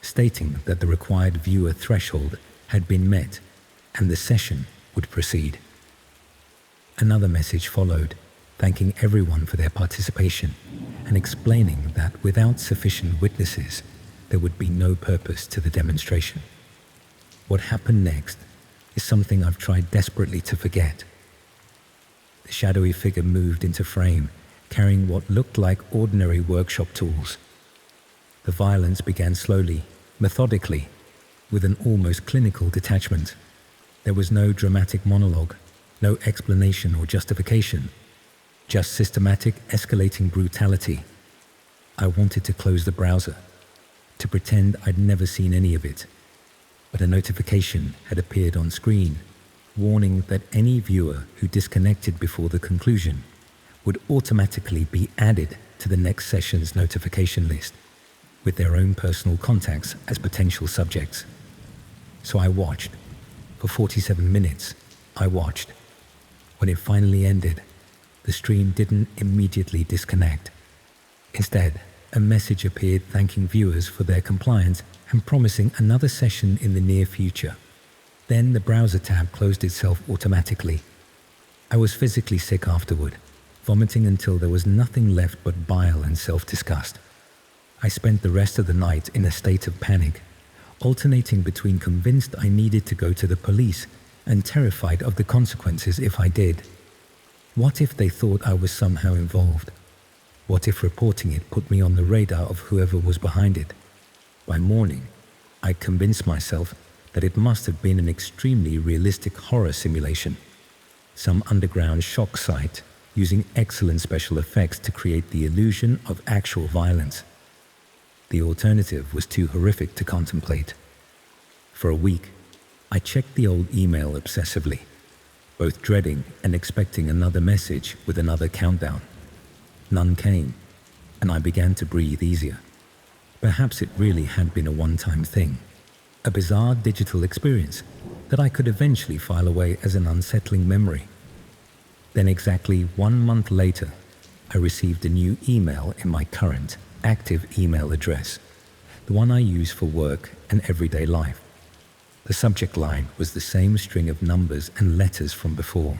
stating that the required viewer threshold had been met and the session would proceed. Another message followed, thanking everyone for their participation and explaining that without sufficient witnesses, there would be no purpose to the demonstration. What happened next is something I've tried desperately to forget. The shadowy figure moved into frame, carrying what looked like ordinary workshop tools. The violence began slowly, methodically, with an almost clinical detachment. There was no dramatic monologue, no explanation or justification, just systematic escalating brutality. I wanted to close the browser, to pretend I'd never seen any of it, but a notification had appeared on screen, warning that any viewer who disconnected before the conclusion would automatically be added to the next session's notification list, with their own personal contacts as potential subjects. So I watched. For 47 minutes, I watched. When it finally ended, the stream didn't immediately disconnect. Instead, a message appeared thanking viewers for their compliance and promising another session in the near future. Then the browser tab closed itself automatically. I was physically sick afterward, vomiting until there was nothing left but bile and self-disgust. I spent the rest of the night in a state of panic, alternating between convinced I needed to go to the police and terrified of the consequences if I did. What if they thought I was somehow involved? What if reporting it put me on the radar of whoever was behind it? By morning, I convinced myself that it must have been an extremely realistic horror simulation, some underground shock site using excellent special effects to create the illusion of actual violence. The alternative was too horrific to contemplate. For a week, I checked the old email obsessively, both dreading and expecting another message with another countdown. None came, and I began to breathe easier. Perhaps it really had been a one-time thing, a bizarre digital experience that I could eventually file away as an unsettling memory. Then exactly 1 month later, I received a new email in my current, active email address, the one I use for work and everyday life. The subject line was the same string of numbers and letters from before.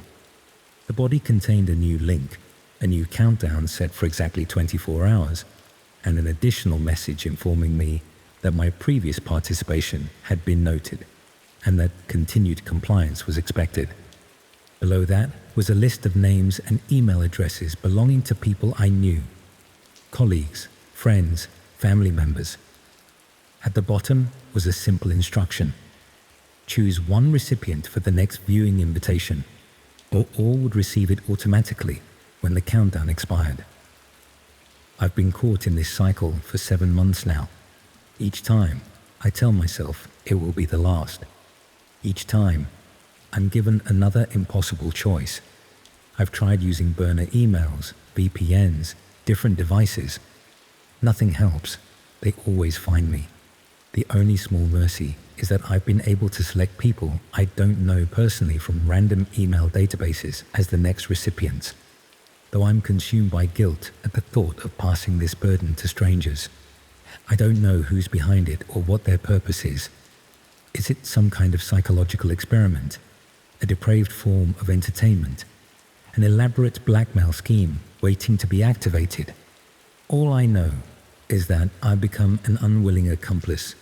The body contained a new link, a new countdown set for exactly 24 hours, and an additional message informing me that my previous participation had been noted and that continued compliance was expected. Below that was a list of names and email addresses belonging to people I knew, colleagues, friends, family members. At the bottom was a simple instruction: choose one recipient for the next viewing invitation, or all would receive it automatically when the countdown expired. I've been caught in this cycle for 7 months now. Each time, I tell myself it will be the last. Each time, I'm given another impossible choice. I've tried using burner emails, VPNs, different devices. Nothing helps. They always find me. The only small mercy is that I've been able to select people I don't know personally from random email databases as the next recipients, though I'm consumed by guilt at the thought of passing this burden to strangers. I don't know who's behind it or what their purpose is. Is it some kind of psychological experiment, a depraved form of entertainment, an elaborate blackmail scheme waiting to be activated? All I know is that I've become an unwilling accomplice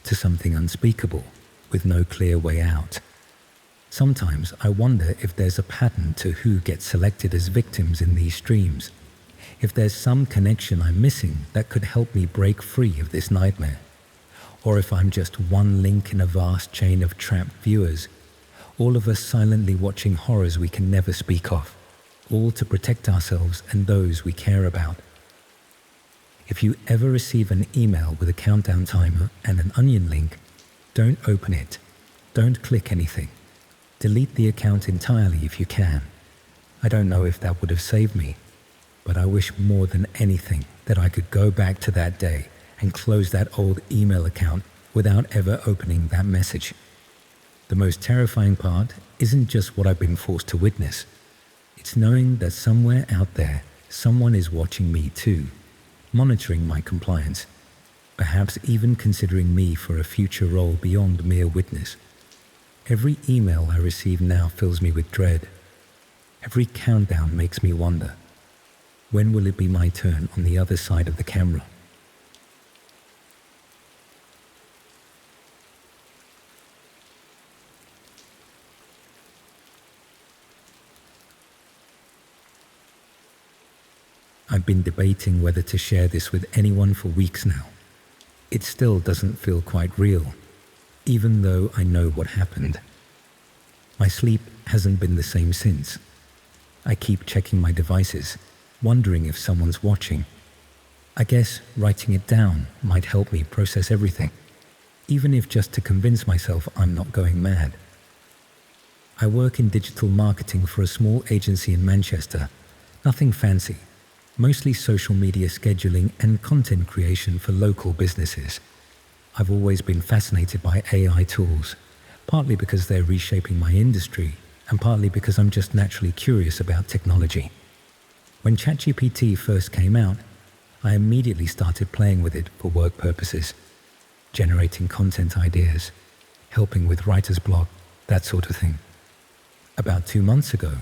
to something unspeakable with no clear way out. Sometimes I wonder if there's a pattern to who gets selected as victims in these streams, if there's some connection I'm missing that could help me break free of this nightmare, or if I'm just one link in a vast chain of trapped viewers, all of us silently watching horrors we can never speak of, all to protect ourselves and those we care about. If you ever receive an email with a countdown timer and an onion link, don't open it. Don't click anything. Delete the account entirely if you can. I don't know if that would have saved me, but I wish more than anything that I could go back to that day and close that old email account without ever opening that message. The most terrifying part isn't just what I've been forced to witness. It's knowing that somewhere out there, someone is watching me too, monitoring my compliance, perhaps even considering me for a future role beyond mere witness. Every email I receive now fills me with dread. Every countdown makes me wonder, when will it be my turn on the other side of the camera? I've been debating whether to share this with anyone for weeks now. It still doesn't feel quite real, even though I know what happened. My sleep hasn't been the same since. I keep checking my devices, wondering if someone's watching. I guess writing it down might help me process everything, even if just to convince myself I'm not going mad. I work in digital marketing for a small agency in Manchester. Nothing fancy. Mostly social media scheduling and content creation for local businesses. I've always been fascinated by AI tools, partly because they're reshaping my industry, and partly because I'm just naturally curious about technology. When ChatGPT first came out, I immediately started playing with it for work purposes, generating content ideas, helping with writer's block, that sort of thing. About 2 months ago,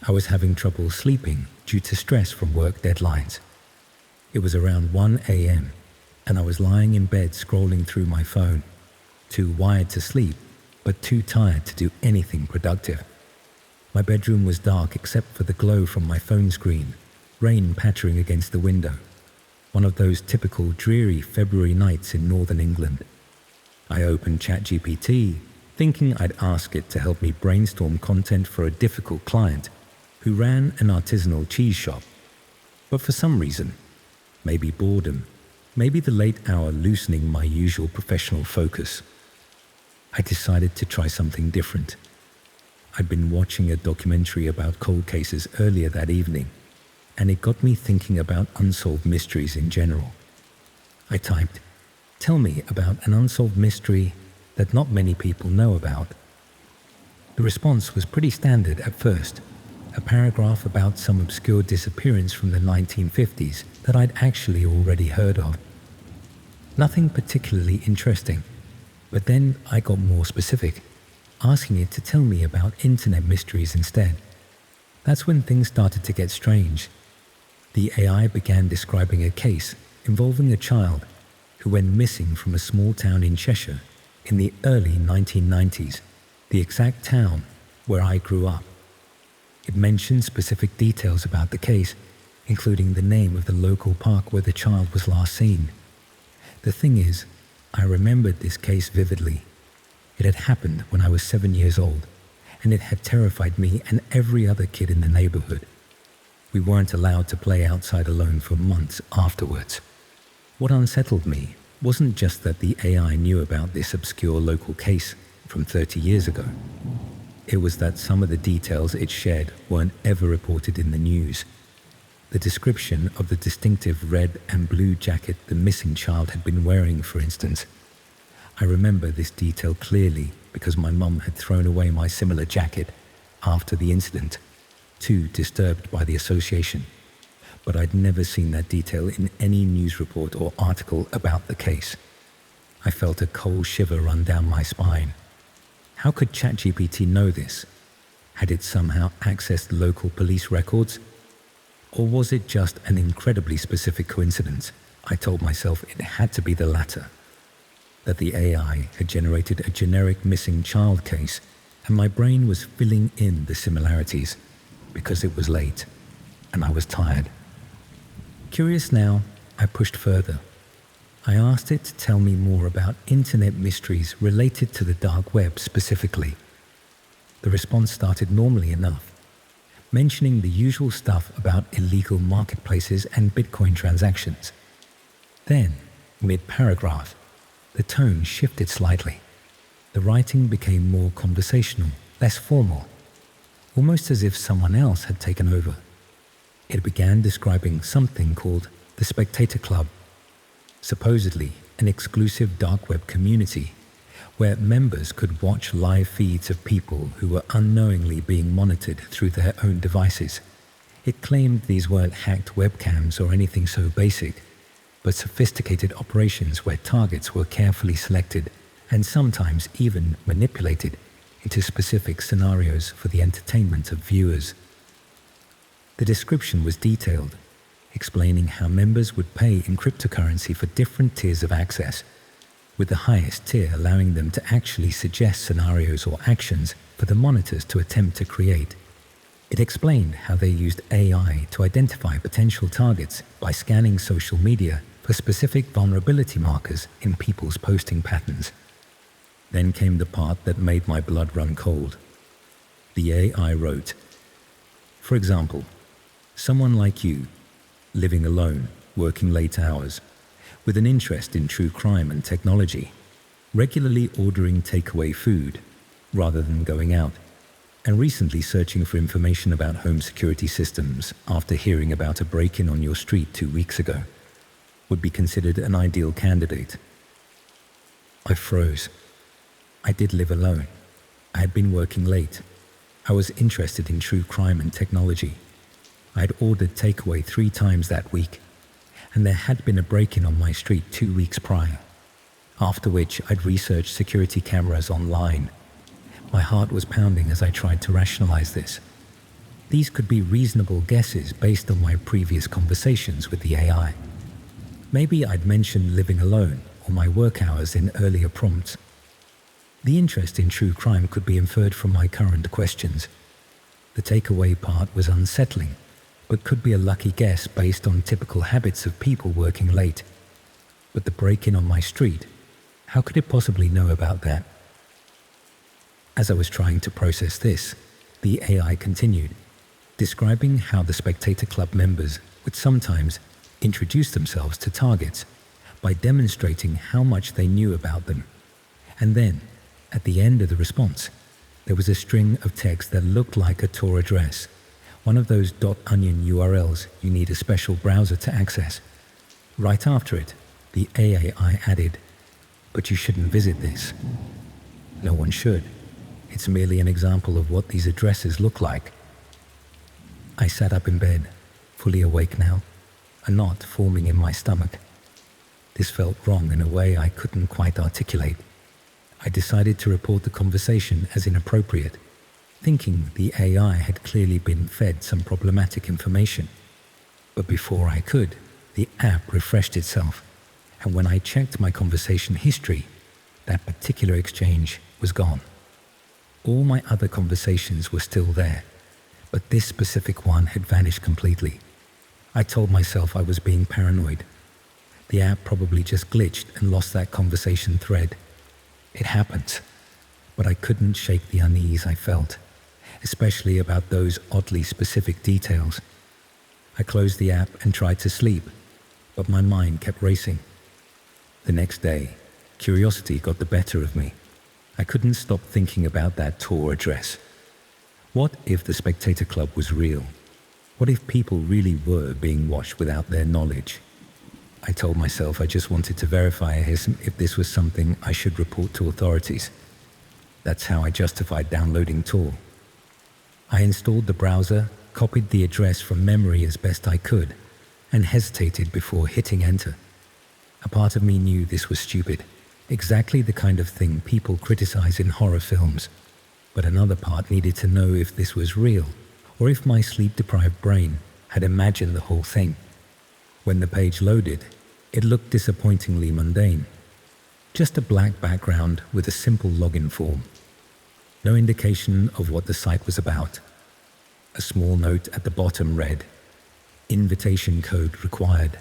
I was having trouble sleeping due to stress from work deadlines. It was around 1 a.m. and I was lying in bed scrolling through my phone, too wired to sleep, but too tired to do anything productive. My bedroom was dark except for the glow from my phone screen, rain pattering against the window, one of those typical dreary February nights in northern England. I opened ChatGPT, thinking I'd ask it to help me brainstorm content for a difficult client who ran an artisanal cheese shop. But for some reason, maybe boredom, maybe the late hour loosening my usual professional focus, I decided to try something different. I'd been watching a documentary about cold cases earlier that evening, and it got me thinking about unsolved mysteries in general. I typed, "Tell me about an unsolved mystery that not many people know about." The response was pretty standard at first. a paragraph about some obscure disappearance from the 1950s that I'd actually already heard of. Nothing particularly interesting, but then I got more specific, asking it to tell me about internet mysteries instead. That's when things started to get strange. The AI began describing a case involving a child who went missing from a small town in Cheshire in the early 1990s, the exact town where I grew up. It mentioned specific details about the case, including the name of the local park where the child was last seen. The thing is, I remembered this case vividly. It had happened when I was 7 years old, and it had terrified me and every other kid in the neighborhood. We weren't allowed to play outside alone for months afterwards. What unsettled me wasn't just that the AI knew about this obscure local case from 30 years ago. It was that some of the details it shared weren't ever reported in the news. The description of the distinctive red and blue jacket the missing child had been wearing, for instance. I remember this detail clearly because my mum had thrown away my similar jacket after the incident, too disturbed by the association. But I'd never seen that detail in any news report or article about the case. I felt a cold shiver run down my spine. How could ChatGPT know this? Had it somehow accessed local police records? Or was it just an incredibly specific coincidence? I told myself it had to be the latter. That the AI had generated a generic missing child case, and my brain was filling in the similarities because it was late and I was tired. Curious now, I pushed further. I asked it to tell me more about internet mysteries related to the dark web specifically. The response started normally enough, mentioning the usual stuff about illegal marketplaces and Bitcoin transactions. Then, mid-paragraph, the tone shifted slightly. The writing became more conversational, less formal, almost as if someone else had taken over. It began describing something called the Spectator Club, supposedly an exclusive dark web community where members could watch live feeds of people who were unknowingly being monitored through their own devices. It claimed these weren't hacked webcams or anything so basic, but sophisticated operations where targets were carefully selected and sometimes even manipulated into specific scenarios for the entertainment of viewers. The description was detailed, explaining how members would pay in cryptocurrency for different tiers of access, with the highest tier allowing them to actually suggest scenarios or actions for the monitors to attempt to create. It explained how they used AI to identify potential targets by scanning social media for specific vulnerability markers in people's posting patterns. Then came the part that made my blood run cold. The AI wrote, for example, someone like you, living alone, working late hours, with an interest in true crime and technology, regularly ordering takeaway food rather than going out, and recently searching for information about home security systems after hearing about a break-in on your street 2 weeks ago, would be considered an ideal candidate. I froze. I did live alone. I had been working late. I was interested in true crime and technology. I had ordered takeaway 3 times that week, and there had been a break-in on my street 2 weeks prior, after which I'd researched security cameras online. My heart was pounding as I tried to rationalize this. These could be reasonable guesses based on my previous conversations with the AI. Maybe I'd mentioned living alone or my work hours in earlier prompts. The interest in true crime could be inferred from my current questions. The takeaway part was unsettling, but could be a lucky guess based on typical habits of people working late. But the break-in on my street, how could it possibly know about that? As I was trying to process this, the AI continued, describing how the Spectator Club members would sometimes introduce themselves to targets by demonstrating how much they knew about them. And then, at the end of the response, there was a string of text that looked like a Tor address, one of those .onion URLs you need a special browser to access. Right after it, the AI added, "But you shouldn't visit this." No one should. It's merely an example of what these addresses look like. I sat up in bed, fully awake now, a knot forming in my stomach. This felt wrong in a way I couldn't quite articulate. I decided to report the conversation as inappropriate, thinking the AI had clearly been fed some problematic information. But before I could, the app refreshed itself, and when I checked my conversation history, that particular exchange was gone. All my other conversations were still there, but this specific one had vanished completely. I told myself I was being paranoid. The app probably just glitched and lost that conversation thread. It happens, but I couldn't shake the unease I felt, especially about those oddly specific details. I closed the app and tried to sleep, but my mind kept racing. The next day, curiosity got the better of me. I couldn't stop thinking about that tour address. What if the Spectator Club was real? What if people really were being watched without their knowledge? I told myself I just wanted to verify if this was something I should report to authorities. That's how I justified downloading Tor. I installed the browser, copied the address from memory as best I could, and hesitated before hitting enter. A part of me knew this was stupid, exactly the kind of thing people criticize in horror films, but another part needed to know if this was real, or if my sleep-deprived brain had imagined the whole thing. When the page loaded, it looked disappointingly mundane. Just a black background with a simple login form. No indication of what the site was about. A small note at the bottom read, "Invitation code required."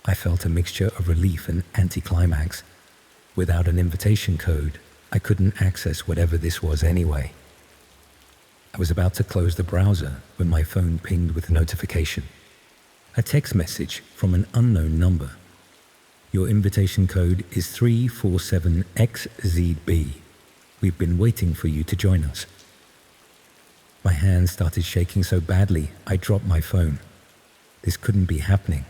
I felt a mixture of relief and anticlimax. Without an invitation code, I couldn't access whatever this was anyway. I was about to close the browser when my phone pinged with a notification. A text message from an unknown number. "Your invitation code is 347XZB. We've been waiting for you to join us." My hands started shaking so badly, I dropped my phone. This couldn't be happening.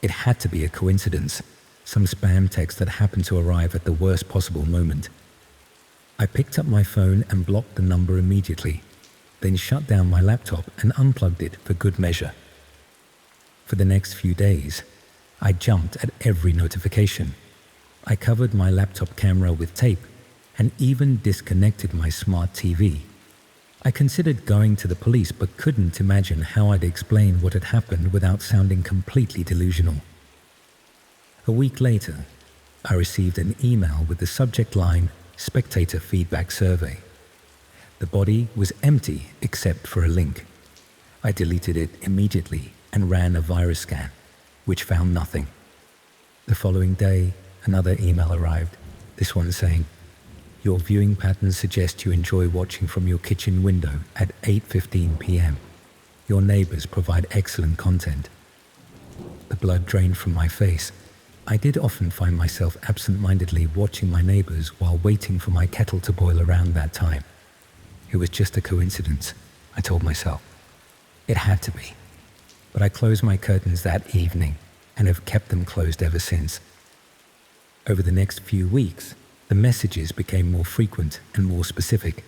It had to be a coincidence, some spam text that happened to arrive at the worst possible moment. I picked up my phone and blocked the number immediately, then shut down my laptop and unplugged it for good measure. For the next few days, I jumped at every notification. I covered my laptop camera with tape and even disconnected my smart TV. I considered going to the police but couldn't imagine how I'd explain what had happened without sounding completely delusional. A week later, I received an email with the subject line, "Spectator Feedback Survey." The body was empty except for a link. I deleted it immediately and ran a virus scan, which found nothing. The following day, another email arrived, this one saying, "Your viewing patterns suggest you enjoy watching from your kitchen window at 8:15 p.m. Your neighbors provide excellent content." The blood drained from my face. I did often find myself absent-mindedly watching my neighbors while waiting for my kettle to boil around that time. It was just a coincidence, I told myself. It had to be. But I closed my curtains that evening and have kept them closed ever since. Over the next few weeks, the messages became more frequent and more specific.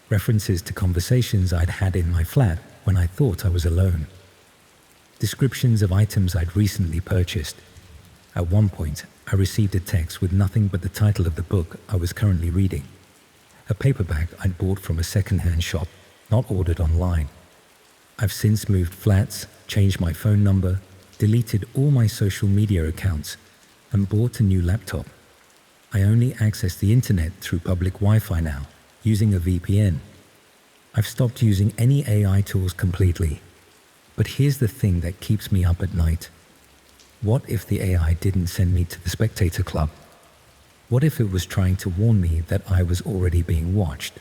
References to conversations I'd had in my flat when I thought I was alone. Descriptions of items I'd recently purchased. At one point, I received a text with nothing but the title of the book I was currently reading. A paperback I'd bought from a second-hand shop, not ordered online. I've since moved flats, changed my phone number, deleted all my social media accounts, and bought a new laptop. I only access the internet through public Wi-Fi now, using a VPN. I've stopped using any AI tools completely. But here's the thing that keeps me up at night. What if the AI didn't send me to the Spectator Club? What if it was trying to warn me that I was already being watched?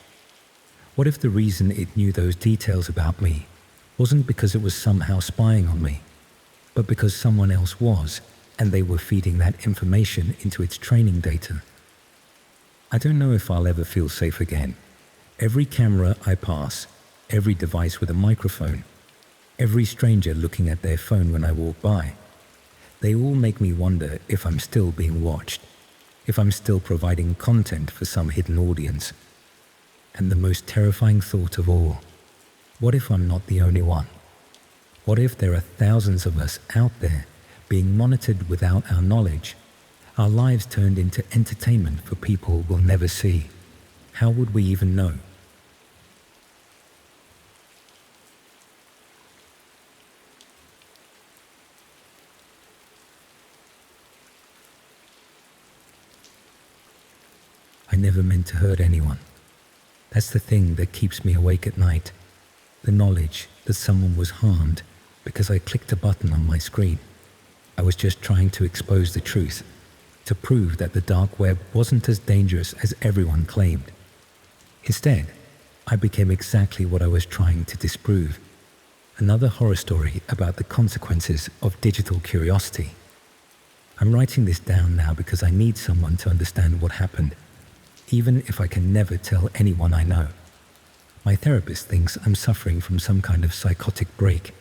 What if the reason it knew those details about me wasn't because it was somehow spying on me, but because someone else was, and they were feeding that information into its training data? I don't know if I'll ever feel safe again. Every camera I pass, every device with a microphone, every stranger looking at their phone when I walk by, they all make me wonder if I'm still being watched, if I'm still providing content for some hidden audience. And the most terrifying thought of all, What if I'm not the only one? What if there are thousands of us out there being monitored without our knowledge, our lives turned into entertainment for people we'll never see? How would we even know? I never meant to hurt anyone. That's the thing that keeps me awake at night. The knowledge that someone was harmed because I clicked a button on my screen. I was just trying to expose the truth, to prove that the dark web wasn't as dangerous as everyone claimed. Instead, I became exactly what I was trying to disprove. Another horror story about the consequences of digital curiosity. I'm writing this down now because I need someone to understand what happened, even if I can never tell anyone I know. My therapist thinks I'm suffering from some kind of psychotic break,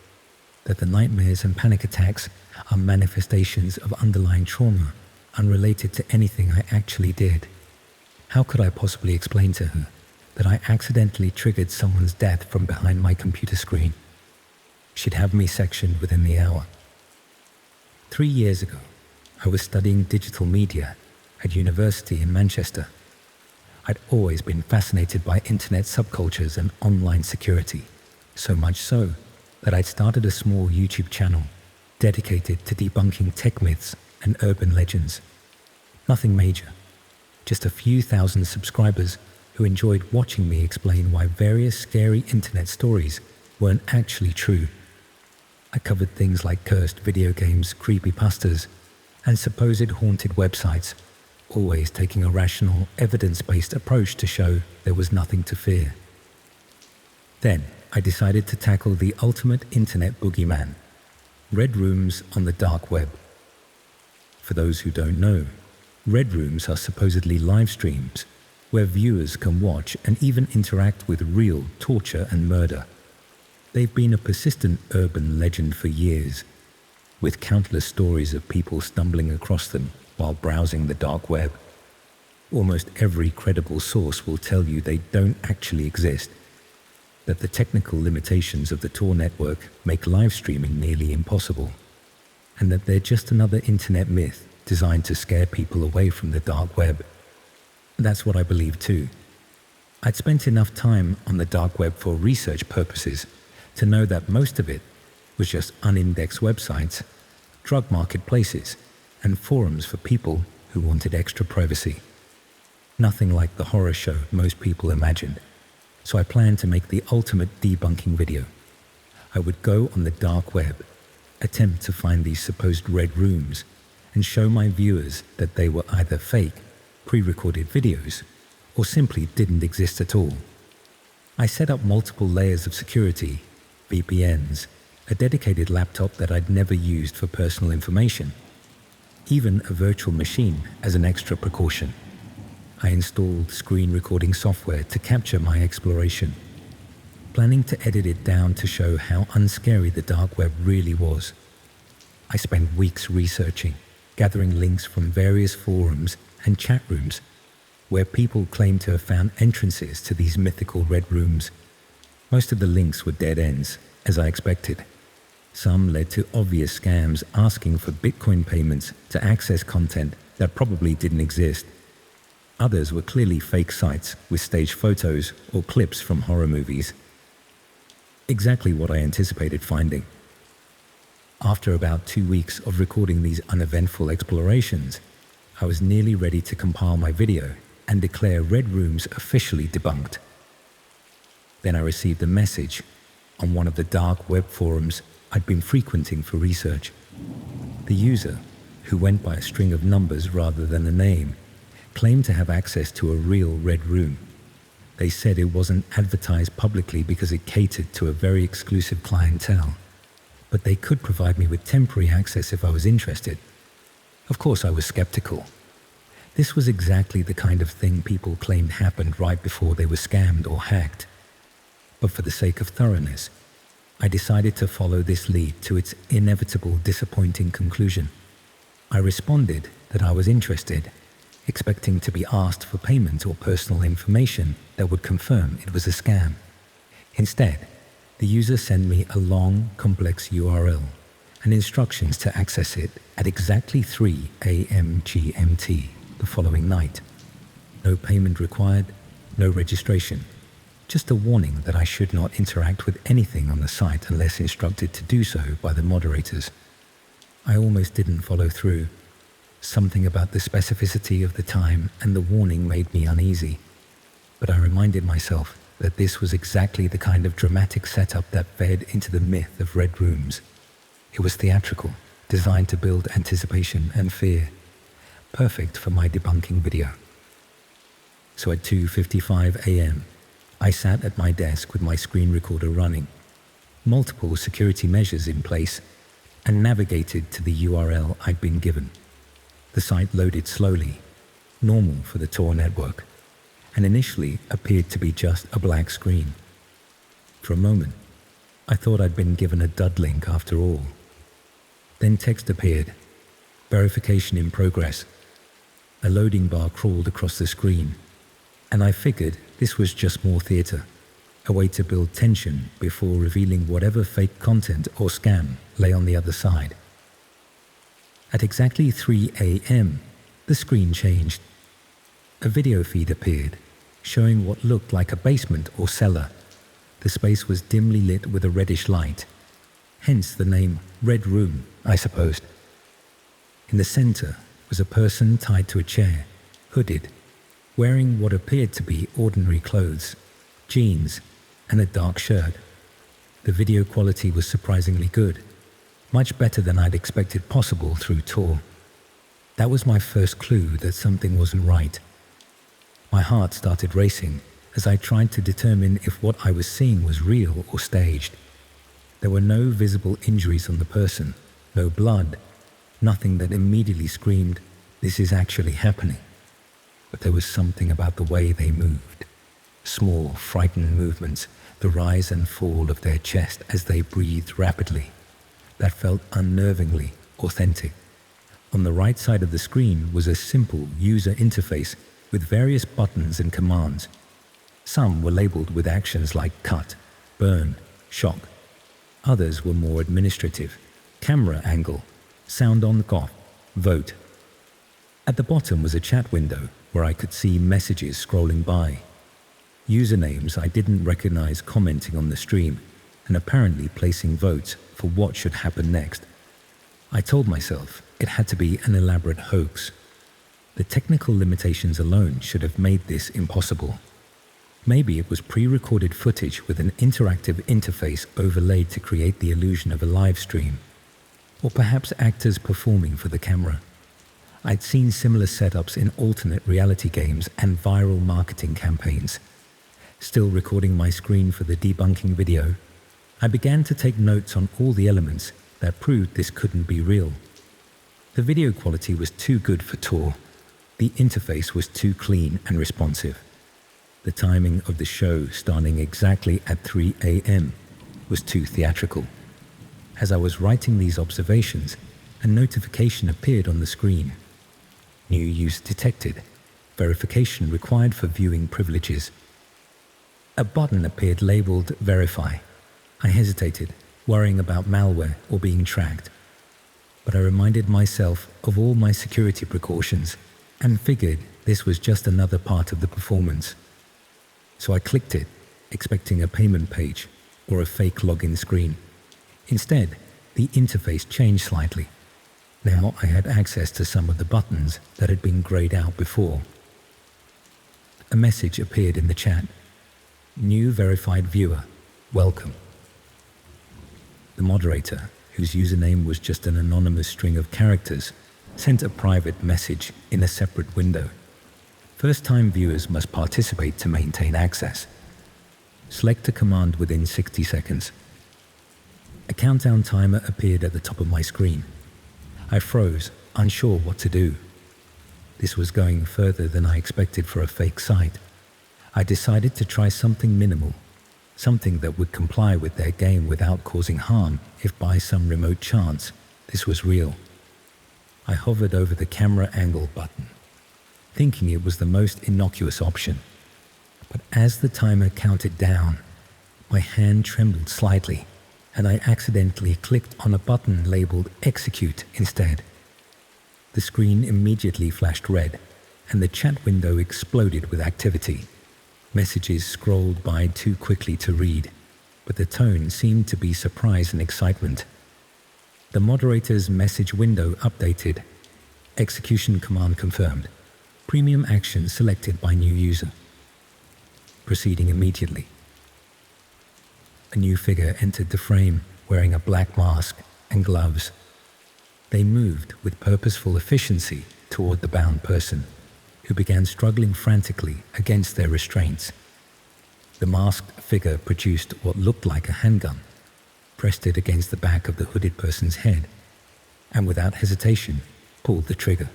that the nightmares and panic attacks are manifestations of underlying trauma unrelated to anything I actually did. How could I possibly explain to her that I accidentally triggered someone's death from behind my computer screen? She'd have me sectioned within the hour. 3 years ago, I was studying digital media at university in Manchester. I'd always been fascinated by internet subcultures and online security, so much so that I'd started a small YouTube channel dedicated to debunking tech myths and urban legends. Nothing major, just a few thousand subscribers who enjoyed watching me explain why various scary internet stories weren't actually true. I covered things like cursed video games, creepypastas, and supposed haunted websites, always taking a rational, evidence-based approach to show there was nothing to fear. Then, I decided to tackle the ultimate internet boogeyman, red rooms on the dark web. For those who don't know, red rooms are supposedly live streams where viewers can watch and even interact with real torture and murder. They've been a persistent urban legend for years, with countless stories of people stumbling across them while browsing the dark web. Almost every credible source will tell you they don't actually exist, that the technical limitations of the Tor network make live streaming nearly impossible, and that they're just another internet myth designed to scare people away from the dark web. That's what I believe too. I'd spent enough time on the dark web for research purposes to know that most of it was just unindexed websites, drug marketplaces, and forums for people who wanted extra privacy. Nothing like the horror show most people imagined. So I planned to make the ultimate debunking video. I would go on the dark web, attempt to find these supposed red rooms, and show my viewers that they were either fake, pre-recorded videos, or simply didn't exist at all. I set up multiple layers of security, VPNs, a dedicated laptop that I'd never used for personal information, even a virtual machine as an extra precaution. I installed screen recording software to capture my exploration, planning to edit it down to show how unscary the dark web really was. I spent weeks researching, gathering links from various forums and chat rooms where people claimed to have found entrances to these mythical red rooms. Most of the links were dead ends, as I expected. Some led to obvious scams asking for Bitcoin payments to access content that probably didn't exist. Others were clearly fake sites with staged photos or clips from horror movies. Exactly what I anticipated finding. After about 2 weeks of recording these uneventful explorations, I was nearly ready to compile my video and declare red rooms officially debunked. Then I received a message on one of the dark web forums I'd been frequenting for research. The user, who went by a string of numbers rather than a name, claimed to have access to a real red room. They said it wasn't advertised publicly because it catered to a very exclusive clientele, but they could provide me with temporary access if I was interested. Of course, I was skeptical. This was exactly the kind of thing people claimed happened right before they were scammed or hacked. But for the sake of thoroughness, I decided to follow this lead to its inevitable disappointing conclusion. I responded that I was interested, expecting to be asked for payment or personal information that would confirm it was a scam. Instead, The user sent me a long, complex URL and instructions to access it at exactly 3 a.m. GMT the following night. No payment required, no registration. Just a warning that I should not interact with anything on the site unless instructed to do so by the moderators. I almost didn't follow through. Something about the specificity of the time and the warning made me uneasy. But I reminded myself that this was exactly the kind of dramatic setup that fed into the myth of red rooms. It was theatrical, designed to build anticipation and fear, perfect for my debunking video. So at 2:55 a.m., I sat at my desk with my screen recorder running, multiple security measures in place, and navigated to the URL I'd been given. The site loaded slowly, normal for the Tor network, and initially appeared to be just a black screen. For a moment, I thought I'd been given a dud link after all. Then text appeared, verification in progress. A loading bar crawled across the screen, and I figured this was just more theatre, a way to build tension before revealing whatever fake content or scam lay on the other side. At exactly 3 a.m., the screen changed. A video feed appeared, showing what looked like a basement or cellar. The space was dimly lit with a reddish light, hence the name Red Room, I supposed. In the center was a person tied to a chair, hooded, wearing what appeared to be ordinary clothes, jeans, and a dark shirt. The video quality was surprisingly good, much better than I'd expected possible through Tor. That was my first clue that something wasn't right. My heart started racing as I tried to determine if what I was seeing was real or staged. There were no visible injuries on the person, no blood, nothing that immediately screamed, "This is actually happening." But there was something about the way they moved. Small, frightened movements, the rise and fall of their chest as they breathed rapidly, that felt unnervingly authentic. On the right side of the screen was a simple user interface with various buttons and commands. Some were labeled with actions like cut, burn, shock. Others were more administrative: camera angle, sound on off, vote. At the bottom was a chat window where I could see messages scrolling by. Usernames I didn't recognize commenting on the stream and apparently placing votes for what should happen next. I told myself it had to be an elaborate hoax. The technical limitations alone should have made this impossible. Maybe it was pre-recorded footage with an interactive interface overlaid to create the illusion of a live stream, or perhaps actors performing for the camera. I'd seen similar setups in alternate reality games and viral marketing campaigns. Still recording my screen for the debunking video, I began to take notes on all the elements that proved this couldn't be real. The video quality was too good for Tor. The interface was too clean and responsive. The timing of the show starting exactly at 3 a.m. was too theatrical. As I was writing these observations, a notification appeared on the screen. New use detected. Verification required for viewing privileges. A button appeared labeled Verify. I hesitated, worrying about malware or being tracked. But I reminded myself of all my security precautions and figured this was just another part of the performance. So I clicked it, expecting a payment page or a fake login screen. Instead, the interface changed slightly. Now I had access to some of the buttons that had been grayed out before. A message appeared in the chat. New verified viewer, welcome. The moderator, whose username was just an anonymous string of characters, sent a private message in a separate window. First-time viewers must participate to maintain access. Select a command within 60 seconds. A countdown timer appeared at the top of my screen. I froze, unsure what to do. This was going further than I expected for a fake site. I decided to try something minimal, something that would comply with their game without causing harm if by some remote chance this was real. I hovered over the camera angle button, thinking it was the most innocuous option. But as the timer counted down, My hand trembled slightly, and I accidentally clicked on a button labeled Execute instead. The screen immediately flashed red, and the chat window exploded with activity. Messages scrolled by too quickly to read, but the tone seemed to be surprise and excitement. The moderator's message window updated. Execution command confirmed. Premium action selected by new user. Proceeding immediately. A new figure entered the frame, wearing a black mask and gloves. They moved with purposeful efficiency toward the bound person, who began struggling frantically against their restraints. The masked figure produced what looked like a handgun, pressed it against the back of the hooded person's head, and without hesitation, pulled the trigger.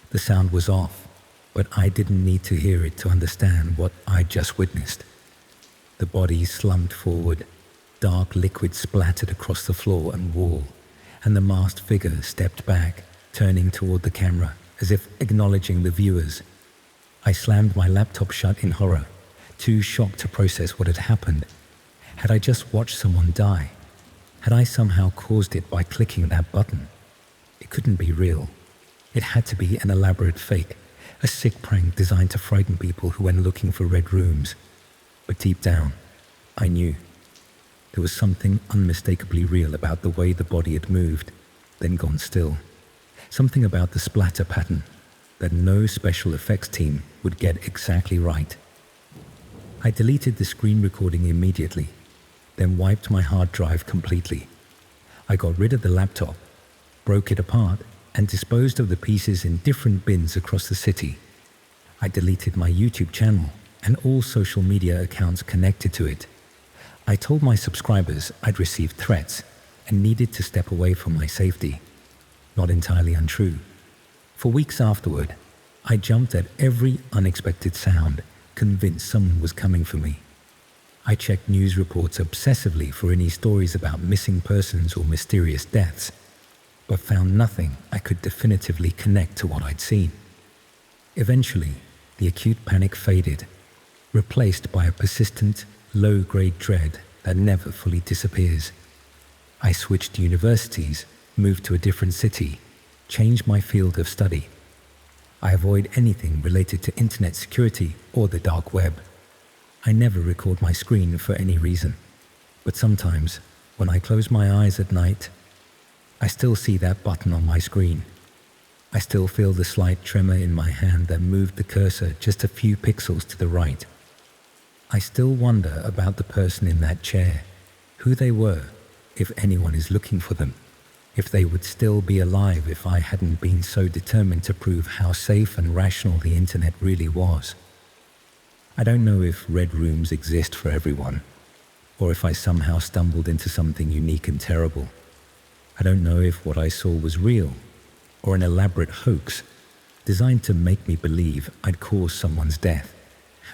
The sound was off, but I didn't need to hear it to understand what I'd just witnessed. The body slumped forward, dark liquid splattered across the floor and wall, and the masked figure stepped back, turning toward the camera, as if acknowledging the viewers. I slammed my laptop shut in horror, too shocked to process what had happened. Had I just watched someone die? Had I somehow caused it by clicking that button? It couldn't be real. It had to be an elaborate fake, a sick prank designed to frighten people who went looking for red rooms. But deep down, I knew. There was something unmistakably real about the way the body had moved, then gone still. Something about the splatter pattern that no special effects team would get exactly right. I deleted the screen recording immediately, then wiped my hard drive completely. I got rid of the laptop, broke it apart, and disposed of the pieces in different bins across the city. I deleted my YouTube channel and all social media accounts connected to it. I told my subscribers I'd received threats and needed to step away for my safety. Not entirely untrue. For weeks afterward, I jumped at every unexpected sound, convinced someone was coming for me. I checked news reports obsessively for any stories about missing persons or mysterious deaths, but found nothing I could definitively connect to what I'd seen. Eventually, the acute panic faded, replaced by a persistent, low-grade dread that never fully disappears. I switched universities, moved to a different city, changed my field of study. I avoid anything related to internet security or the dark web. I never record my screen for any reason, but sometimes, when I close my eyes at night, I still see that button on my screen. I still feel the slight tremor in my hand that moved the cursor just a few pixels to the right. I still wonder about the person in that chair, who they were, if anyone is looking for them, if they would still be alive if I hadn't been so determined to prove how safe and rational the internet really was. I don't know if red rooms exist for everyone, or if I somehow stumbled into something unique and terrible. I don't know if what I saw was real, or an elaborate hoax designed to make me believe I'd caused someone's death.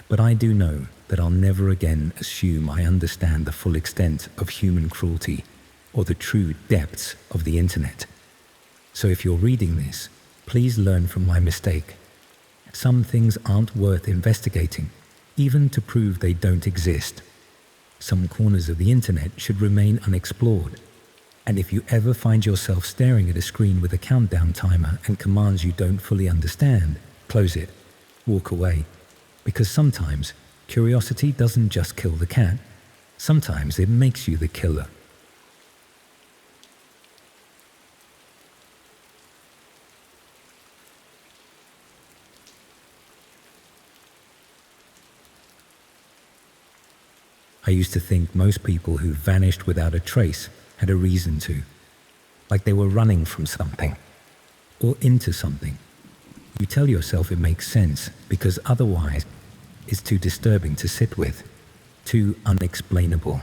But I do know that I'll never again assume I understand the full extent of human cruelty or the true depths of the internet. So if you're reading this, please learn from my mistake. Some things aren't worth investigating, even to prove they don't exist. Some corners of the internet should remain unexplored. And if you ever find yourself staring at a screen with a countdown timer and commands you don't fully understand, close it, walk away. Because sometimes curiosity doesn't just kill the cat, sometimes it makes you the killer. I used to think most people who vanished without a trace had a reason to, like they were running from something, or into something. You tell yourself it makes sense because otherwise it's too disturbing to sit with, too unexplainable.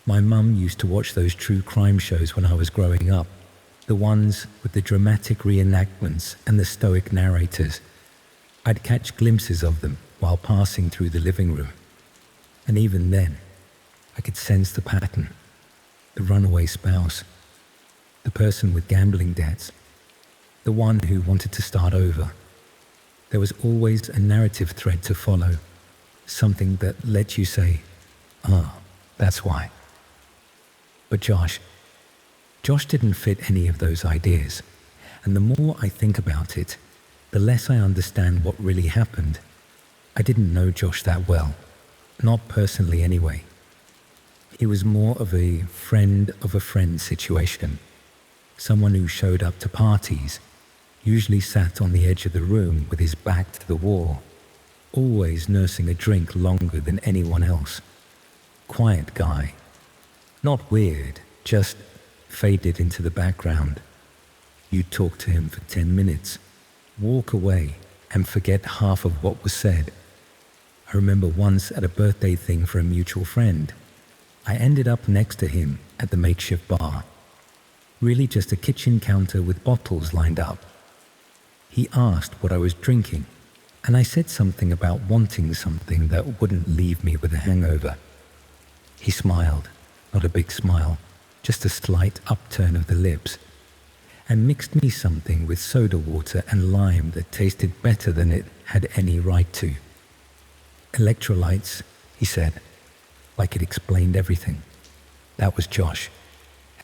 My mum used to watch those true crime shows when I was growing up, the ones with the dramatic reenactments and the stoic narrators. I'd catch glimpses of them while passing through the living room. And even then, I could sense the pattern. The runaway spouse, the person with gambling debts, the one who wanted to start over. There was always a narrative thread to follow, something that let you say, Ah, that's why. But Josh didn't fit any of those ideas. And the more I think about it, the less I understand what really happened. I didn't know Josh that well. Not personally anyway. He was more of a friend situation. Someone who showed up to parties, usually sat on the edge of the room with his back to the wall, always nursing a drink longer than anyone else. Quiet guy. Not weird, just faded into the background. You'd talk to him for 10 minutes, walk away, and forget half of what was said. I remember once at a birthday thing for a mutual friend, I ended up next to him at the makeshift bar. Really just a kitchen counter with bottles lined up. He asked what I was drinking, and I said something about wanting something that wouldn't leave me with a hangover. He smiled, not a big smile, just a slight upturn of the lips, and mixed me something with soda water and lime that tasted better than it had any right to. Electrolytes, he said, like it explained everything. That was Josh,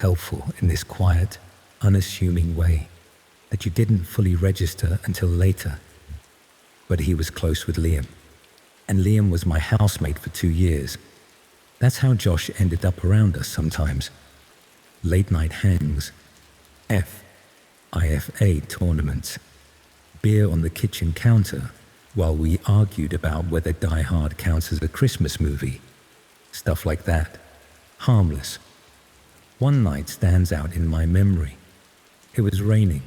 helpful in this quiet, unassuming way that you didn't fully register until later. But he was close with Liam, and Liam was my housemate for 2 years. That's how Josh ended up around us sometimes. Late night hangs, IFA tournaments, beer on the kitchen counter while we argued about whether Die Hard counts as a Christmas movie. Stuff like that. Harmless. One night stands out in my memory. It was raining.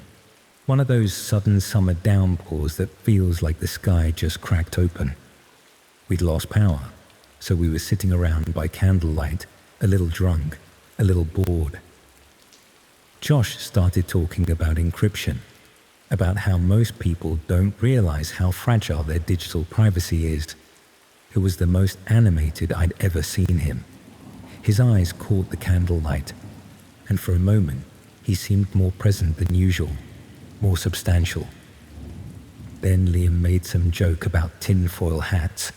One of those sudden summer downpours that feels like the sky just cracked open. We'd lost power, so we were sitting around by candlelight, a little drunk, a little bored. Josh started talking about encryption, about how most people don't realize how fragile their digital privacy is. It was the most animated I'd ever seen him. His eyes caught the candlelight, and for a moment, he seemed more present than usual, more substantial. Then Liam made some joke about tinfoil hats,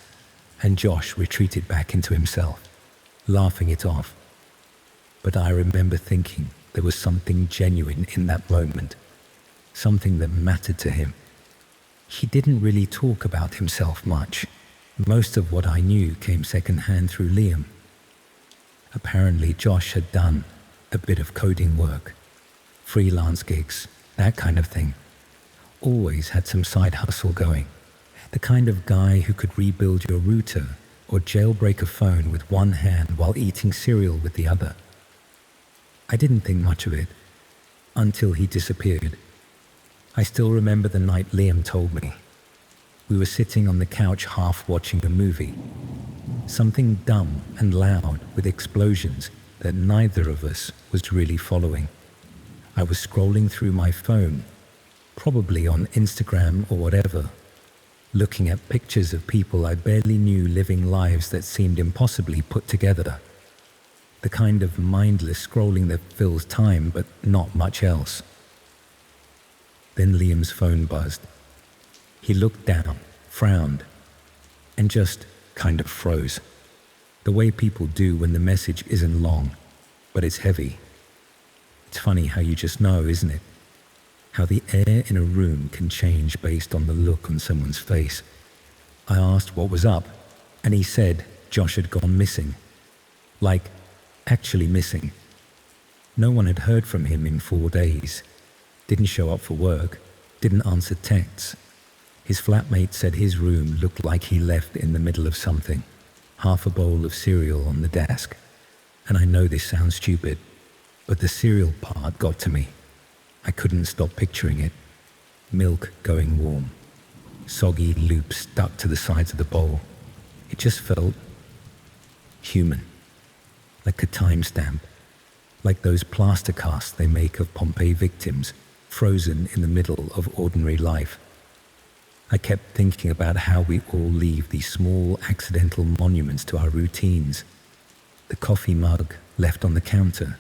and Josh retreated back into himself, laughing it off. But I remember thinking there was something genuine in that moment, something that mattered to him. He didn't really talk about himself much. Most of what I knew came secondhand through Liam. Apparently Josh had done a bit of coding work, freelance gigs, that kind of thing. Always had some side hustle going. The kind of guy who could rebuild your router or jailbreak a phone with one hand while eating cereal with the other. I didn't think much of it until he disappeared. I still remember the night Liam told me. We were sitting on the couch half watching a movie. Something dumb and loud with explosions that neither of us was really following. I was scrolling through my phone, probably on Instagram or whatever, looking at pictures of people I barely knew living lives that seemed impossibly put together. The kind of mindless scrolling that fills time but not much else. Then Liam's phone buzzed. He looked down, frowned, and just kind of froze. The way people do when the message isn't long, but it's heavy. It's funny how you just know, isn't it? How the air in a room can change based on the look on someone's face. I asked what was up, and he said Josh had gone missing. Like, actually missing. No one had heard from him in 4 days. Didn't show up for work, didn't answer texts. His flatmate said his room looked like he left in the middle of something, half a bowl of cereal on the desk. And I know this sounds stupid, but the cereal part got to me. I couldn't stop picturing it. Milk going warm, soggy loops stuck to the sides of the bowl. It just felt human, like a timestamp, like those plaster casts they make of Pompeii victims, frozen in the middle of ordinary life. I kept thinking about how we all leave these small accidental monuments to our routines. The coffee mug left on the counter,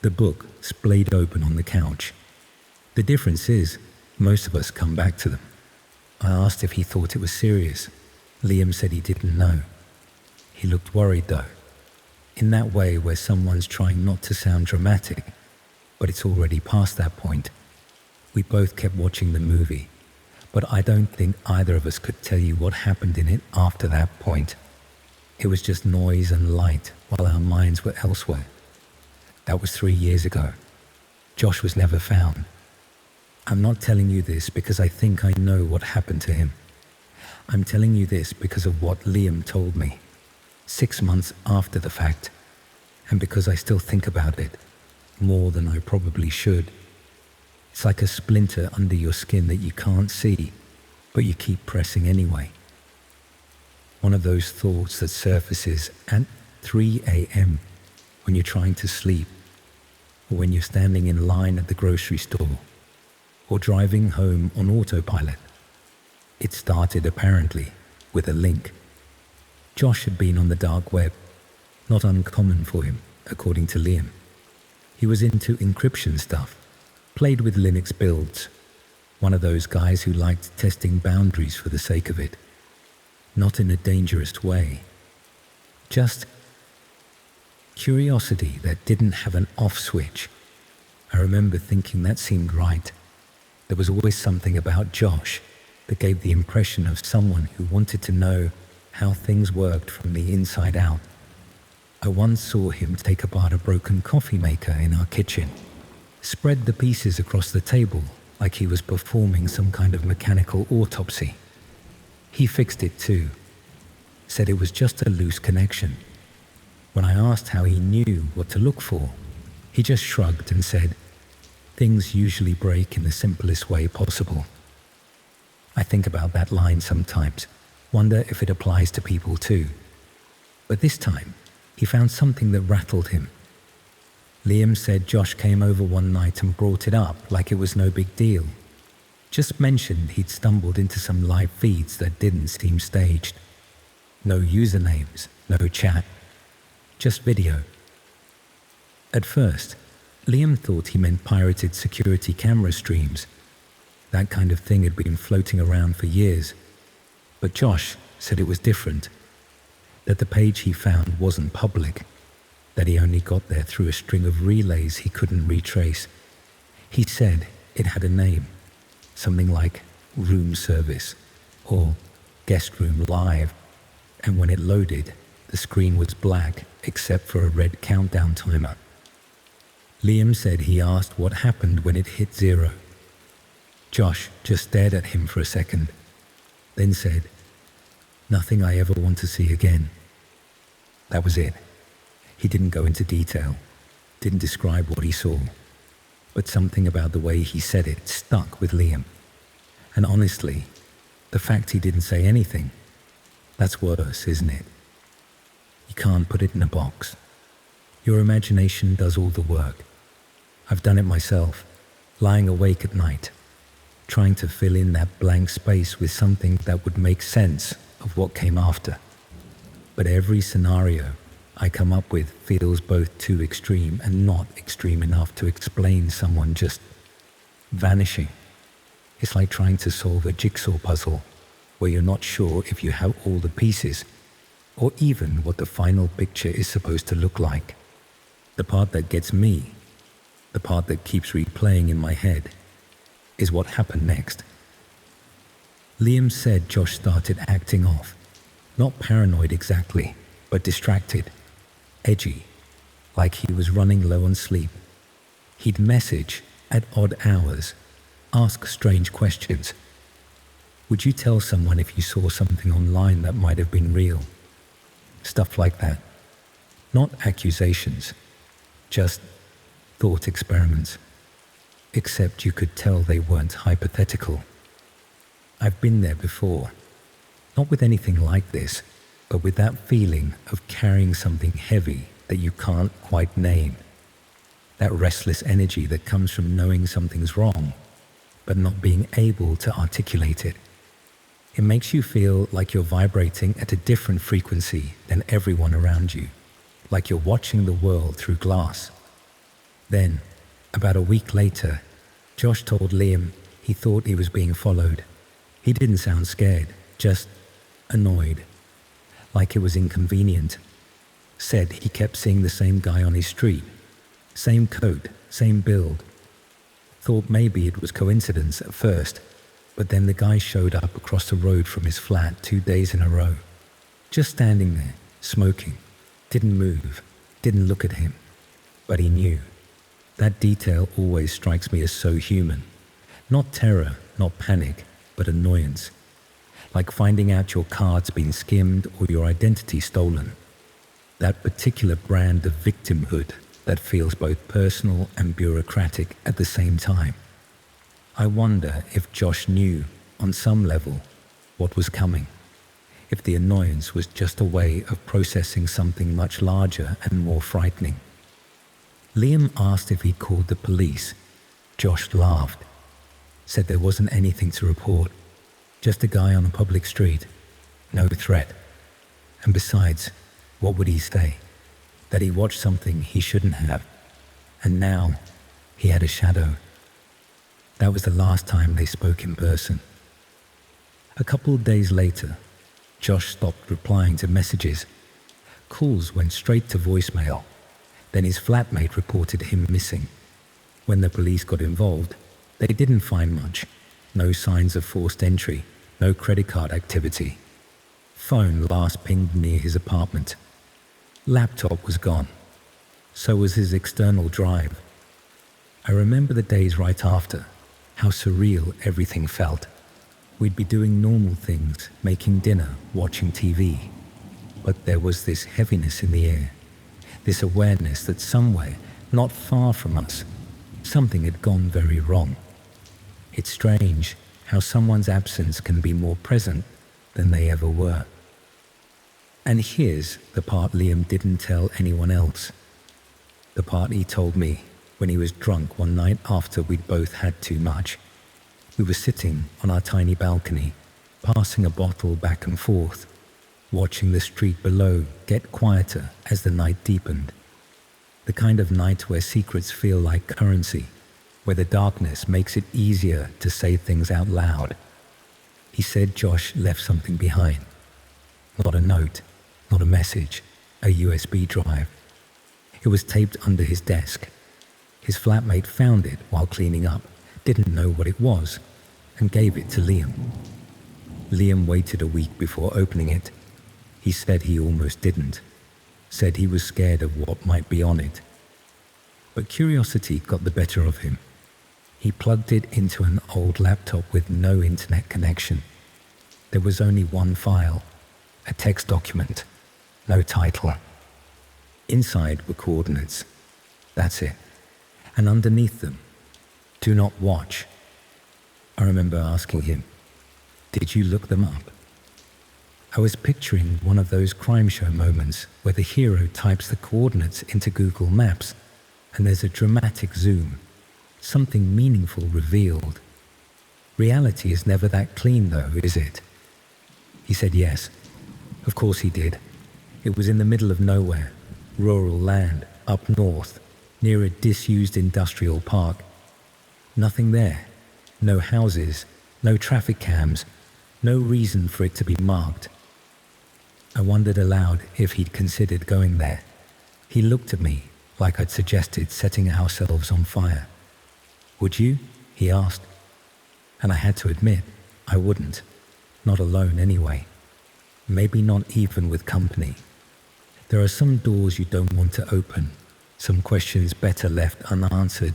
the book splayed open on the couch. The difference is, most of us come back to them. I asked if he thought it was serious. Liam said he didn't know. He looked worried though, in that way where someone's trying not to sound dramatic, but it's already past that point. We both kept watching the movie, but I don't think either of us could tell you what happened in it after that point. It was just noise and light while our minds were elsewhere. That was 3 years ago. Josh was never found. I'm not telling you this because I think I know what happened to him. I'm telling you this because of what Liam told me 6 months after the fact, and because I still think about it more than I probably should. It's like a splinter under your skin that you can't see, but you keep pressing anyway. One of those thoughts that surfaces at 3 a.m. when you're trying to sleep, or when you're standing in line at the grocery store, or driving home on autopilot. It started apparently with a link. Josh had been on the dark web, not uncommon for him, according to Liam. He was into encryption stuff, played with Linux builds, one of those guys who liked testing boundaries for the sake of it. Not in a dangerous way. Just curiosity that didn't have an off switch. I remember thinking that seemed right. There was always something about Josh that gave the impression of someone who wanted to know how things worked from the inside out. I once saw him take apart a broken coffee maker in our kitchen, spread the pieces across the table like he was performing some kind of mechanical autopsy. He fixed it too, said it was just a loose connection. When I asked how he knew what to look for, he just shrugged and said, "Things usually break in the simplest way possible." I think about that line sometimes, wonder if it applies to people too. But this time, he found something that rattled him. Liam said Josh came over one night and brought it up like it was no big deal. Just mentioned he'd stumbled into some live feeds that didn't seem staged. No usernames, no chat, just video. At first, Liam thought he meant pirated security camera streams. That kind of thing had been floating around for years. But Josh said it was different, that the page he found wasn't public, that he only got there through a string of relays he couldn't retrace. He said it had a name, something like room service or guest room live, and when it loaded, the screen was black except for a red countdown timer. Liam said he asked what happened when it hit 0. Josh just stared at him for a second, then said, "Nothing I ever want to see again." That was it. He didn't go into detail, didn't describe what he saw, but something about the way he said it stuck with Liam. And honestly, the fact he didn't say anything, that's worse, isn't it? You can't put it in a box. Your imagination does all the work. I've done it myself, lying awake at night, trying to fill in that blank space with something that would make sense of what came after. But every scenario I come up with feels both too extreme and not extreme enough to explain someone just vanishing. It's like trying to solve a jigsaw puzzle where you're not sure if you have all the pieces or even what the final picture is supposed to look like. The part that gets me, the part that keeps replaying in my head, is what happened next. Liam said Josh started acting off, not paranoid exactly, but distracted, edgy, like he was running low on sleep. He'd message at odd hours, ask strange questions. Would you tell someone if you saw something online that might have been real? Stuff like that. Not accusations, just thought experiments. Except you could tell they weren't hypothetical. I've been there before. Not with anything like this, but with that feeling of carrying something heavy that you can't quite name. That restless energy that comes from knowing something's wrong, but not being able to articulate it. It makes you feel like you're vibrating at a different frequency than everyone around you, like you're watching the world through glass. Then, about a week later, Josh told Liam he thought he was being followed. He didn't sound scared, just annoyed, like it was inconvenient. Said he kept seeing the same guy on his street. Same coat, same build. Thought maybe it was coincidence at first, but then the guy showed up across the road from his flat 2 days in a row. Just standing there, smoking. Didn't move, didn't look at him. But he knew. That detail always strikes me as so human. Not terror, not panic, but annoyance. Like finding out your card's been skimmed or your identity stolen. That particular brand of victimhood that feels both personal and bureaucratic at the same time. I wonder if Josh knew, on some level, what was coming. If the annoyance was just a way of processing something much larger and more frightening. Liam asked if he'd called the police. Josh laughed. Said there wasn't anything to report. Just a guy on a public street. No threat. And besides, what would he say? That he watched something he shouldn't have. And now, he had a shadow. That was the last time they spoke in person. A couple of days later, Josh stopped replying to messages. Calls went straight to voicemail. Then his flatmate reported him missing. When the police got involved, they didn't find much. No signs of forced entry, no credit card activity. Phone last pinged near his apartment. Laptop was gone. So was his external drive. I remember the days right after, how surreal everything felt. We'd be doing normal things, making dinner, watching TV. But there was this heaviness in the air. This awareness that somewhere, not far from us, something had gone very wrong. It's strange how someone's absence can be more present than they ever were. And here's the part Liam didn't tell anyone else. The part he told me when he was drunk one night after we'd both had too much. We were sitting on our tiny balcony, passing a bottle back and forth, watching the street below get quieter as the night deepened. The kind of night where secrets feel like currency, where the darkness makes it easier to say things out loud. He said Josh left something behind. Not a note, not a message, a USB drive. It was taped under his desk. His flatmate found it while cleaning up, didn't know what it was, and gave it to Liam. Liam waited a week before opening it. He said he almost didn't. Said he was scared of what might be on it. But curiosity got the better of him. He plugged it into an old laptop with no internet connection. There was only one file, a text document, no title. Inside were coordinates. That's it. And underneath them, do not watch. I remember asking him, did you look them up? I was picturing one of those crime show moments where the hero types the coordinates into Google Maps and there's a dramatic zoom, something meaningful revealed. Reality is never that clean though, is it? He said yes. Of course he did. It was in the middle of nowhere, rural land, up north, near a disused industrial park. Nothing there. No houses, no traffic cams, no reason for it to be marked. I wondered aloud if he'd considered going there. He looked at me like I'd suggested setting ourselves on fire. Would you? He asked. And I had to admit, I wouldn't. Not alone anyway. Maybe not even with company. There are some doors you don't want to open, some questions better left unanswered,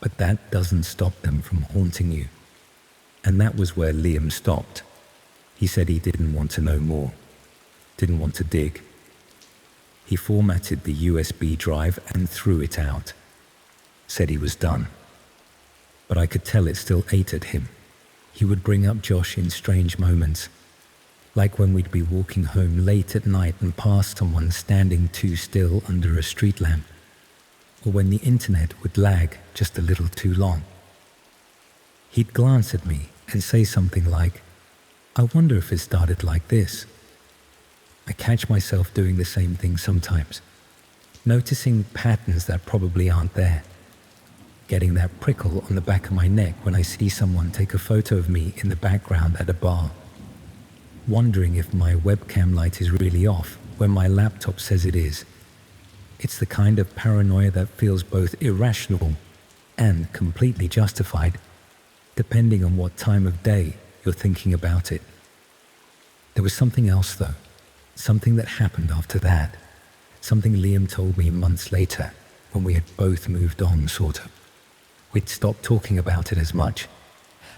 but that doesn't stop them from haunting you. And that was where Liam stopped. He said he didn't want to know more, didn't want to dig. He formatted the USB drive and threw it out. Said he was done. But I could tell it still ate at him. He would bring up Josh in strange moments, like when we'd be walking home late at night and pass someone standing too still under a street lamp, or when the internet would lag just a little too long. He'd glance at me and say something like, I wonder if it started like this. I catch myself doing the same thing sometimes, noticing patterns that probably aren't there, getting that prickle on the back of my neck when I see someone take a photo of me in the background at a bar, wondering if my webcam light is really off when my laptop says it is. It's the kind of paranoia that feels both irrational and completely justified, depending on what time of day you're thinking about it. There was something else though, something that happened after that, something Liam told me months later when we had both moved on, sort of. We'd stopped talking about it as much.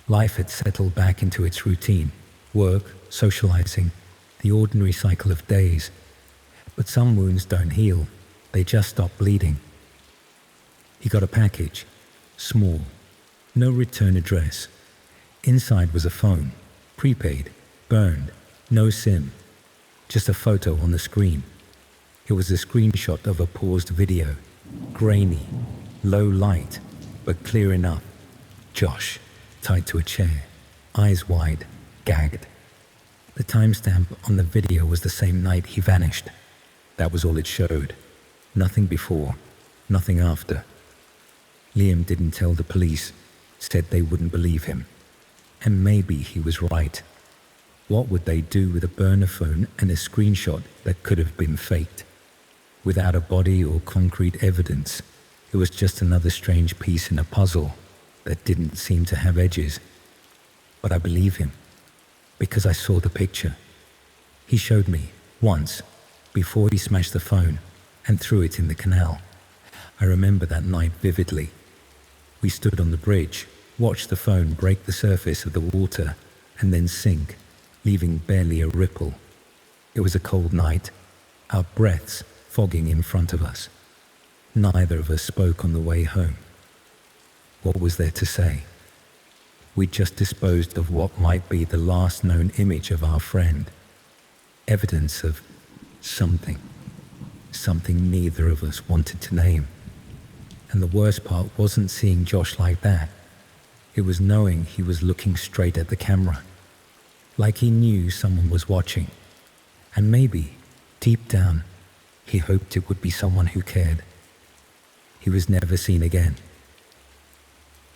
Life had settled back into its routine, work, socializing, the ordinary cycle of days. But some wounds don't heal, they just stop bleeding. He got a package, small, no return address. Inside was a phone, prepaid, burned, no SIM, just a photo on the screen. It was a screenshot of a paused video, grainy, low light, but clear enough. Josh, tied to a chair, eyes wide, gagged. The timestamp on the video was the same night he vanished. That was all it showed. Nothing before, nothing after. Liam didn't tell the police, said they wouldn't believe him. And maybe he was right. What would they do with a burner phone and a screenshot that could have been faked? Without a body or concrete evidence, it was just another strange piece in a puzzle that didn't seem to have edges. But I believe him, because I saw the picture. He showed me, once, before he smashed the phone and threw it in the canal. I remember that night vividly. We stood on the bridge, watched the phone break the surface of the water and then sink, leaving barely a ripple. It was a cold night, our breaths fogging in front of us. Neither of us spoke on the way home. What was there to say? We'd just disposed of what might be the last known image of our friend. Evidence of something neither of us wanted to name. And the worst part wasn't seeing Josh like that. It was knowing he was looking straight at the camera, like he knew someone was watching. And maybe, deep down, he hoped it would be someone who cared. He was never seen again.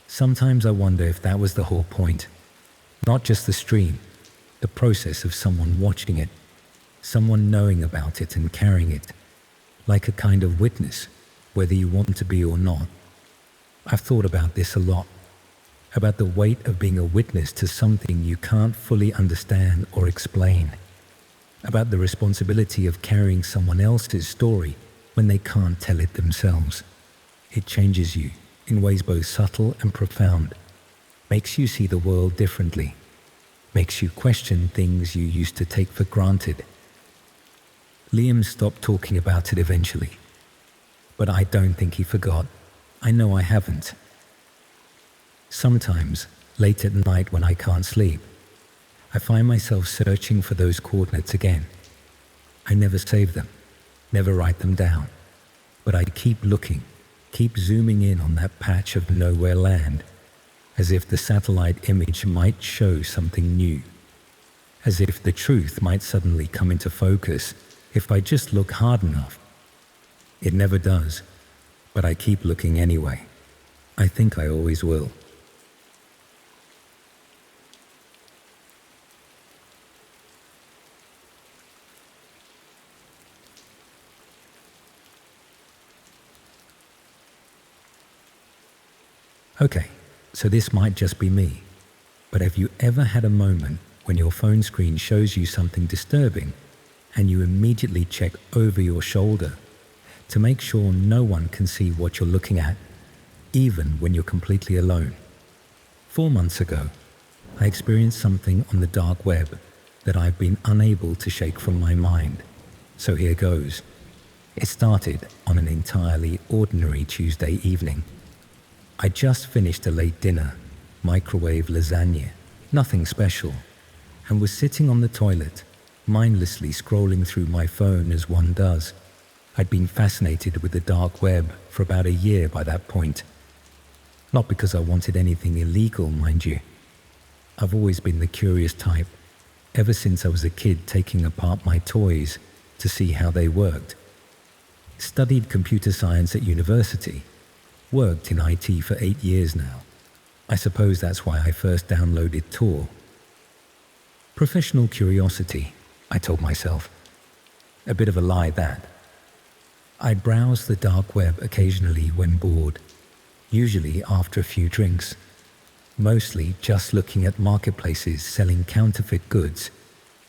Sometimes I wonder if that was the whole point. Not just the stream, the process of someone watching it, someone knowing about it and carrying it, like a kind of witness, whether you want to be or not. I've thought about this a lot, about the weight of being a witness to something you can't fully understand or explain, about the responsibility of carrying someone else's story when they can't tell it themselves. It changes you in ways both subtle and profound, makes you see the world differently, makes you question things you used to take for granted. Liam stopped talking about it eventually, but I don't think he forgot. I know I haven't. Sometimes, late at night when I can't sleep, I find myself searching for those coordinates again. I never save them, never write them down, but I keep looking, keep zooming in on that patch of nowhere land, as if the satellite image might show something new, as if the truth might suddenly come into focus if I just look hard enough. It never does, but I keep looking anyway. I think I always will. Okay, so this might just be me, but have you ever had a moment when your phone screen shows you something disturbing and you immediately check over your shoulder to make sure no one can see what you're looking at, even when you're completely alone? 4 months ago, I experienced something on the dark web that I've been unable to shake from my mind. So here goes. It started on an entirely ordinary Tuesday evening. I just finished a late dinner, microwave lasagna, nothing special, and was sitting on the toilet, mindlessly scrolling through my phone as one does. I'd been fascinated with the dark web for about a year by that point. Not because I wanted anything illegal, mind you. I've always been the curious type, ever since I was a kid taking apart my toys to see how they worked. Studied computer science at university, worked in IT for 8 years now. I suppose that's why I first downloaded Tor. Professional curiosity, I told myself. A bit of a lie, that. I'd browse the dark web occasionally when bored, usually after a few drinks, mostly just looking at marketplaces selling counterfeit goods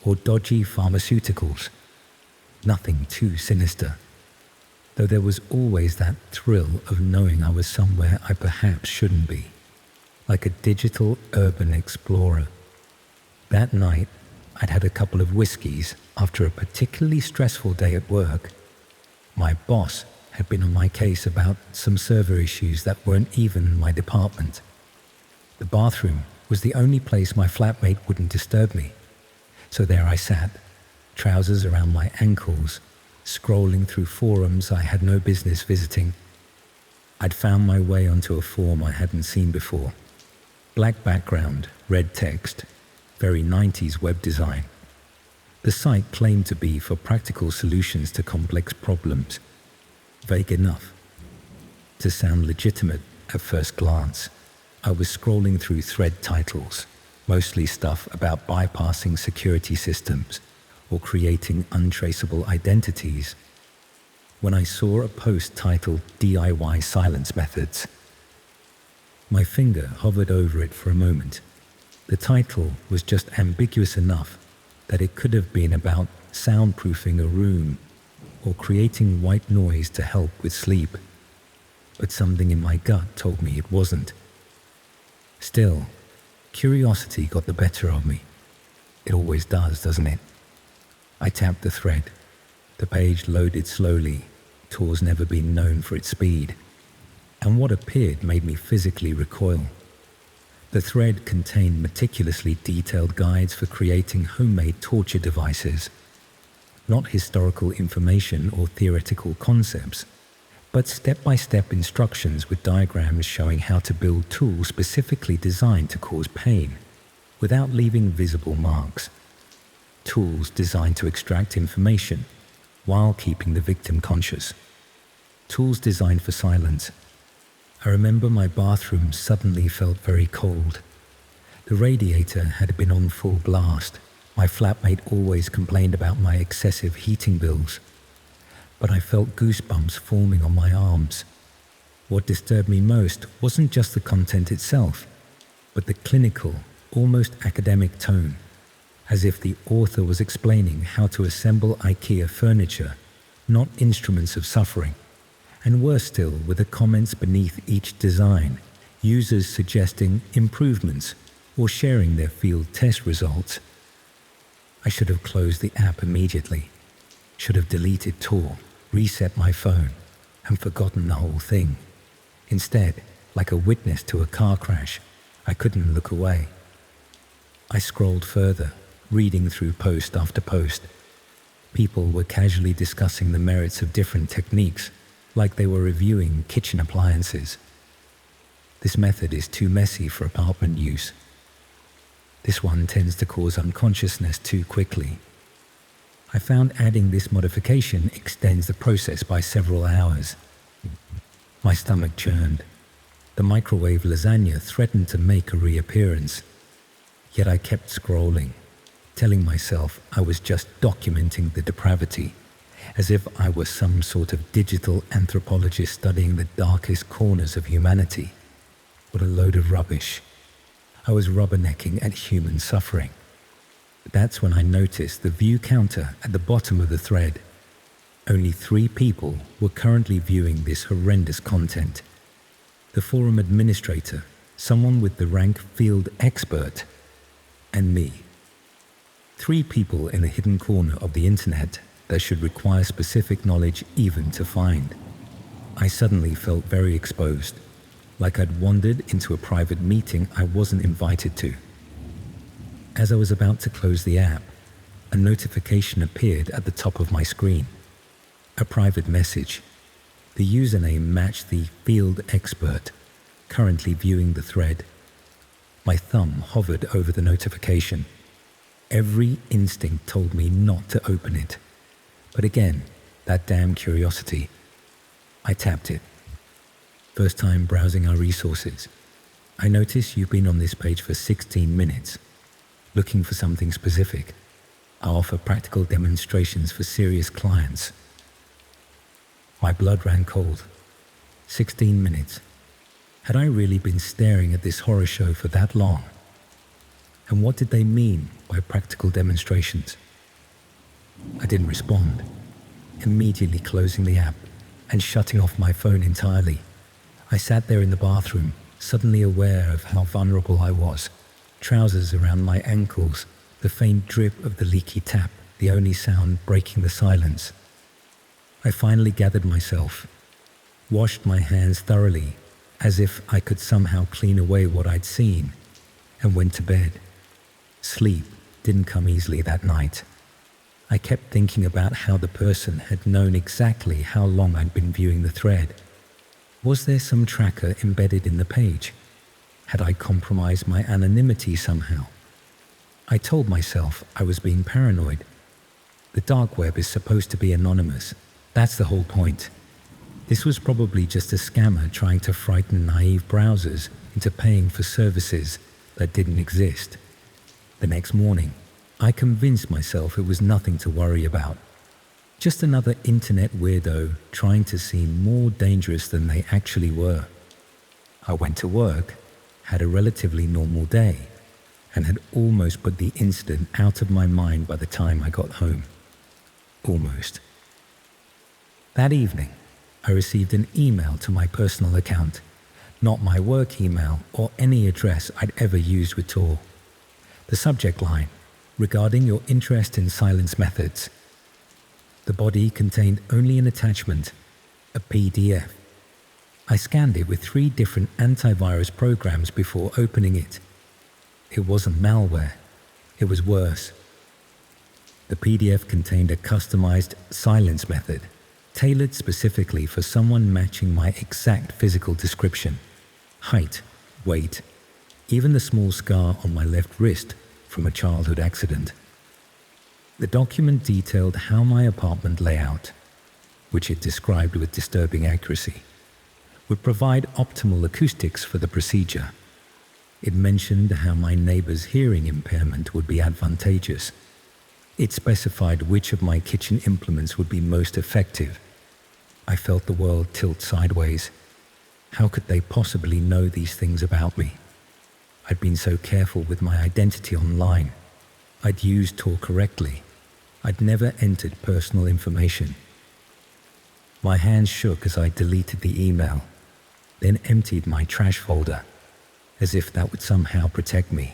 or dodgy pharmaceuticals. Nothing too sinister, though there was always that thrill of knowing I was somewhere I perhaps shouldn't be, like a digital urban explorer. That night, I'd had a couple of whiskeys after a particularly stressful day at work. My boss had been on my case about some server issues that weren't even my department. The bathroom was the only place my flatmate wouldn't disturb me. So there I sat, trousers around my ankles, scrolling through forums I had no business visiting. I'd found my way onto a form I hadn't seen before. Black background, red text, very 90s web design. The site claimed to be for practical solutions to complex problems. Vague enough to sound legitimate at first glance. I was scrolling through thread titles, mostly stuff about bypassing security systems or creating untraceable identities, when I saw a post titled DIY Silence Methods. My finger hovered over it for a moment. The title was just ambiguous enough that it could have been about soundproofing a room or creating white noise to help with sleep, but something in my gut told me it wasn't. Still, curiosity got the better of me. It always does, doesn't it? I tapped the thread. The page loaded slowly, Tor's never been known for its speed, and what appeared made me physically recoil. The thread contained meticulously detailed guides for creating homemade torture devices. Not historical information or theoretical concepts, but step-by-step instructions with diagrams showing how to build tools specifically designed to cause pain, without leaving visible marks. Tools designed to extract information, while keeping the victim conscious. Tools designed for silence. I remember my bathroom suddenly felt very cold. The radiator had been on full blast. My flatmate always complained about my excessive heating bills, but I felt goosebumps forming on my arms. What disturbed me most wasn't just the content itself, but the clinical, almost academic tone, as if the author was explaining how to assemble IKEA furniture, not instruments of suffering. And worse still, with the comments beneath each design, users suggesting improvements or sharing their field test results. I should have closed the app immediately, should have deleted Tor, reset my phone, and forgotten the whole thing. Instead, like a witness to a car crash, I couldn't look away. I scrolled further, reading through post after post. People were casually discussing the merits of different techniques, like they were reviewing kitchen appliances. This method is too messy for apartment use. This one tends to cause unconsciousness too quickly. I found adding this modification extends the process by several hours. My stomach churned. The microwave lasagna threatened to make a reappearance. Yet I kept scrolling, telling myself I was just documenting the depravity, as if I was some sort of digital anthropologist studying the darkest corners of humanity. What a load of rubbish. I was rubbernecking at human suffering. That's when I noticed the view counter at the bottom of the thread. Only 3 people were currently viewing this horrendous content. The forum administrator, someone with the rank field expert, and me. 3 people in a hidden corner of the internet that should require specific knowledge even to find. I suddenly felt very exposed, like I'd wandered into a private meeting I wasn't invited to. As I was about to close the app, a notification appeared at the top of my screen. A private message. The username matched the field expert, currently viewing the thread. My thumb hovered over the notification. Every instinct told me not to open it. But again, that damn curiosity. I tapped it. First time browsing our resources. I notice you've been on this page for 16 minutes, looking for something specific. I offer practical demonstrations for serious clients. My blood ran cold. 16 minutes. Had I really been staring at this horror show for that long? And what did they mean by practical demonstrations? I didn't respond, immediately closing the app and shutting off my phone entirely. I sat there in the bathroom, suddenly aware of how vulnerable I was. Trousers around my ankles, the faint drip of the leaky tap, the only sound breaking the silence. I finally gathered myself, washed my hands thoroughly, as if I could somehow clean away what I'd seen, and went to bed. Sleep didn't come easily that night. I kept thinking about how the person had known exactly how long I'd been viewing the thread. Was there some tracker embedded in the page? Had I compromised my anonymity somehow? I told myself I was being paranoid. The dark web is supposed to be anonymous. That's the whole point. This was probably just a scammer trying to frighten naive browsers into paying for services that didn't exist. The next morning, I convinced myself it was nothing to worry about. Just another internet weirdo trying to seem more dangerous than they actually were. I went to work, had a relatively normal day, and had almost put the incident out of my mind by the time I got home. Almost. That evening, I received an email to my personal account, not my work email or any address I'd ever used with Tor. The subject line, regarding your interest in silence methods. The body contained only an attachment, a PDF. I scanned it with 3 different antivirus programs before opening it. It wasn't malware. It was worse. The PDF contained a customized silence method, tailored specifically for someone matching my exact physical description. Height, weight, even the small scar on my left wrist from a childhood accident. The document detailed how my apartment layout, which it described with disturbing accuracy, would provide optimal acoustics for the procedure. It mentioned how my neighbor's hearing impairment would be advantageous. It specified which of my kitchen implements would be most effective. I felt the world tilt sideways. How could they possibly know these things about me? I'd been so careful with my identity online. I'd used Tor correctly. I'd never entered personal information. My hands shook as I deleted the email, then emptied my trash folder, as if that would somehow protect me.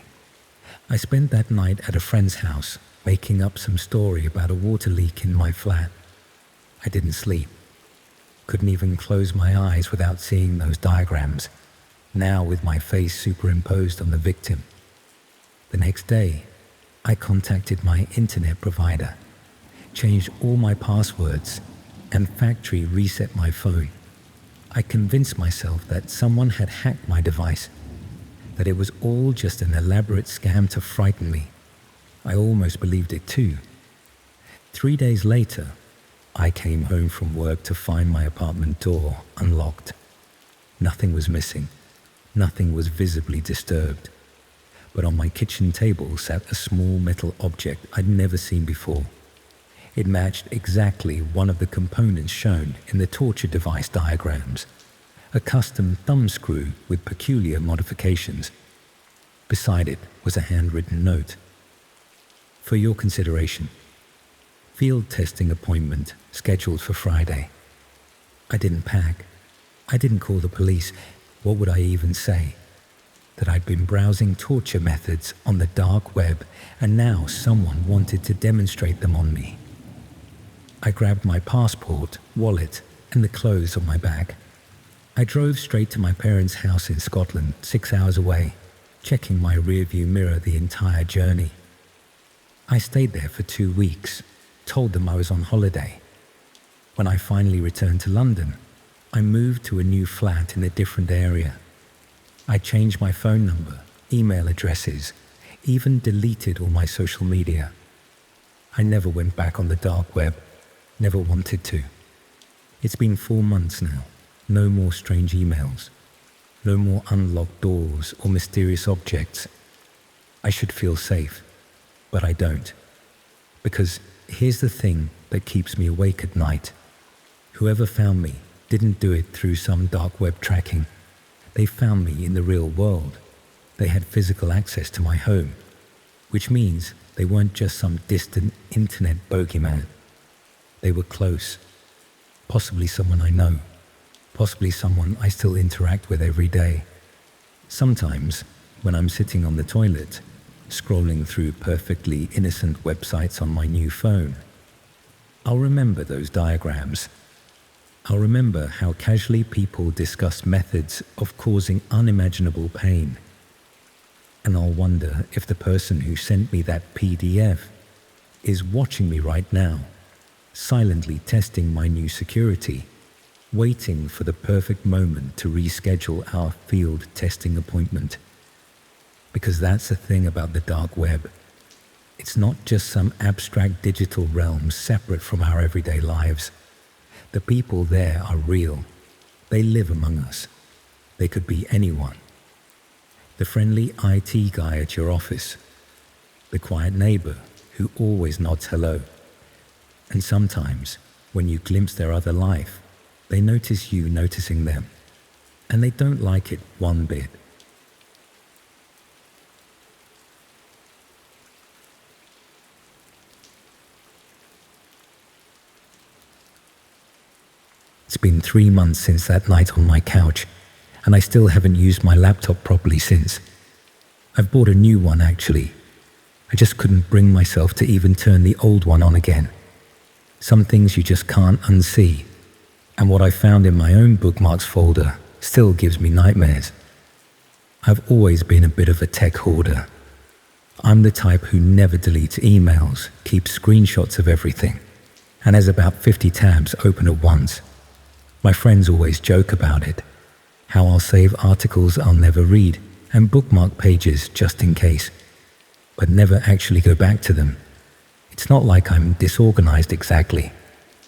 I spent that night at a friend's house, making up some story about a water leak in my flat. I didn't sleep. Couldn't even close my eyes without seeing those diagrams, now with my face superimposed on the victim. The next day, I contacted my internet provider, changed all my passwords, and factory reset my phone. I convinced myself that someone had hacked my device, that it was all just an elaborate scam to frighten me. I almost believed it too. 3 days later, I came home from work to find my apartment door unlocked. Nothing was missing. Nothing was visibly disturbed. But on my kitchen table sat a small metal object I'd never seen before. It matched exactly one of the components shown in the torture device diagrams, a custom thumb screw with peculiar modifications. Beside it was a handwritten note. For your consideration. Field testing appointment scheduled for Friday. I didn't pack. I didn't call the police. What would I even say? That I'd been browsing torture methods on the dark web and now someone wanted to demonstrate them on me. I grabbed my passport, wallet, and the clothes on my bag. I drove straight to my parents' house in Scotland, 6 hours away, checking my rearview mirror the entire journey. I stayed there for 2 weeks, told them I was on holiday. When I finally returned to London, I moved to a new flat in a different area. I changed my phone number, email addresses, even deleted all my social media. I never went back on the dark web, never wanted to. It's been 4 months now, no more strange emails, no more unlocked doors or mysterious objects. I should feel safe, but I don't. Because here's the thing that keeps me awake at night. Whoever found me didn't do it through some dark web tracking. They found me in the real world. They had physical access to my home, which means they weren't just some distant internet bogeyman. They were close. Possibly someone I know. Possibly someone I still interact with every day. Sometimes, when I'm sitting on the toilet, scrolling through perfectly innocent websites on my new phone, I'll remember those diagrams. I'll remember how casually people discuss methods of causing unimaginable pain. And I'll wonder if the person who sent me that PDF is watching me right now, silently testing my new security, waiting for the perfect moment to reschedule our field testing appointment. Because that's the thing about the dark web. It's not just some abstract digital realm separate from our everyday lives. The people there are real. They live among us. They could be anyone. The friendly IT guy at your office, the quiet neighbor who always nods hello. And sometimes, when you glimpse their other life, they notice you noticing them, and they don't like it one bit. It's been 3 months since that night on my couch, and I still haven't used my laptop properly since. I've bought a new one actually. I just couldn't bring myself to even turn the old one on again. Some things you just can't unsee, and what I found in my own bookmarks folder still gives me nightmares. I've always been a bit of a tech hoarder. I'm the type who never deletes emails, keeps screenshots of everything, and has about 50 tabs open at once. My friends always joke about it, how I'll save articles I'll never read and bookmark pages just in case, but never actually go back to them. It's not like I'm disorganized exactly,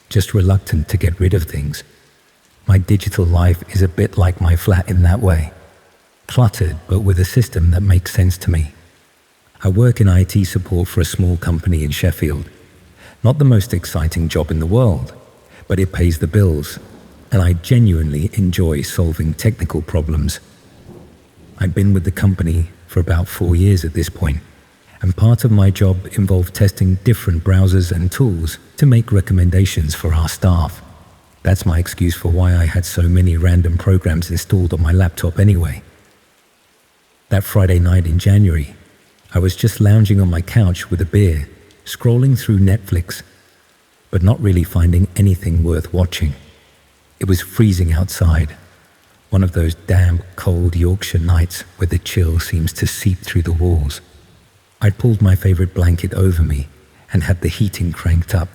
just reluctant to get rid of things. My digital life is a bit like my flat in that way, cluttered but with a system that makes sense to me. I work in IT support for a small company in Sheffield. Not the most exciting job in the world, but it pays the bills, and I genuinely enjoy solving technical problems. I've been with the company for about 4 years at this point, and part of my job involved testing different browsers and tools to make recommendations for our staff. That's my excuse for why I had so many random programs installed on my laptop anyway. That Friday night in January, I was just lounging on my couch with a beer, scrolling through Netflix, but not really finding anything worth watching. It was freezing outside, one of those damp, cold Yorkshire nights where the chill seems to seep through the walls. I'd pulled my favorite blanket over me and had the heating cranked up,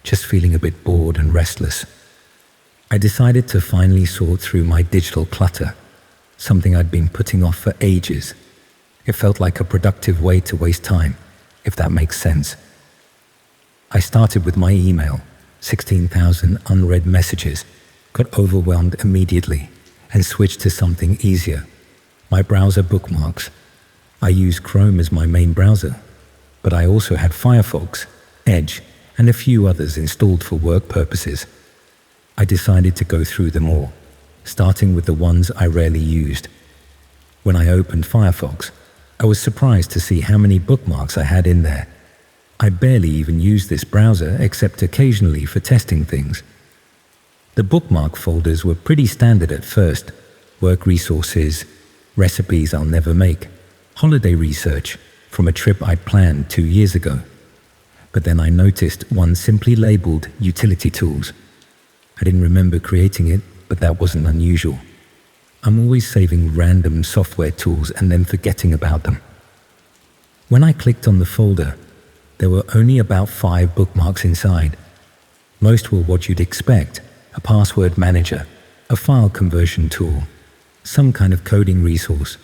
just feeling a bit bored and restless. I decided to finally sort through my digital clutter, something I'd been putting off for ages. It felt like a productive way to waste time, if that makes sense. I started with my email, 16,000 unread messages, got overwhelmed immediately, and switched to something easier, my browser bookmarks. I use Chrome as my main browser, but I also had Firefox, Edge, and a few others installed for work purposes. I decided to go through them all, starting with the ones I rarely used. When I opened Firefox, I was surprised to see how many bookmarks I had in there. I barely even use this browser except occasionally for testing things. The bookmark folders were pretty standard at first: work resources, recipes I'll never make, holiday research from a trip I'd planned 2 years ago. But then I noticed one simply labeled utility tools. I didn't remember creating it, but that wasn't unusual. I'm always saving random software tools and then forgetting about them. When I clicked on the folder, there were only about 5 bookmarks inside. Most were what you'd expect: a password manager, a file conversion tool, some kind of coding resource.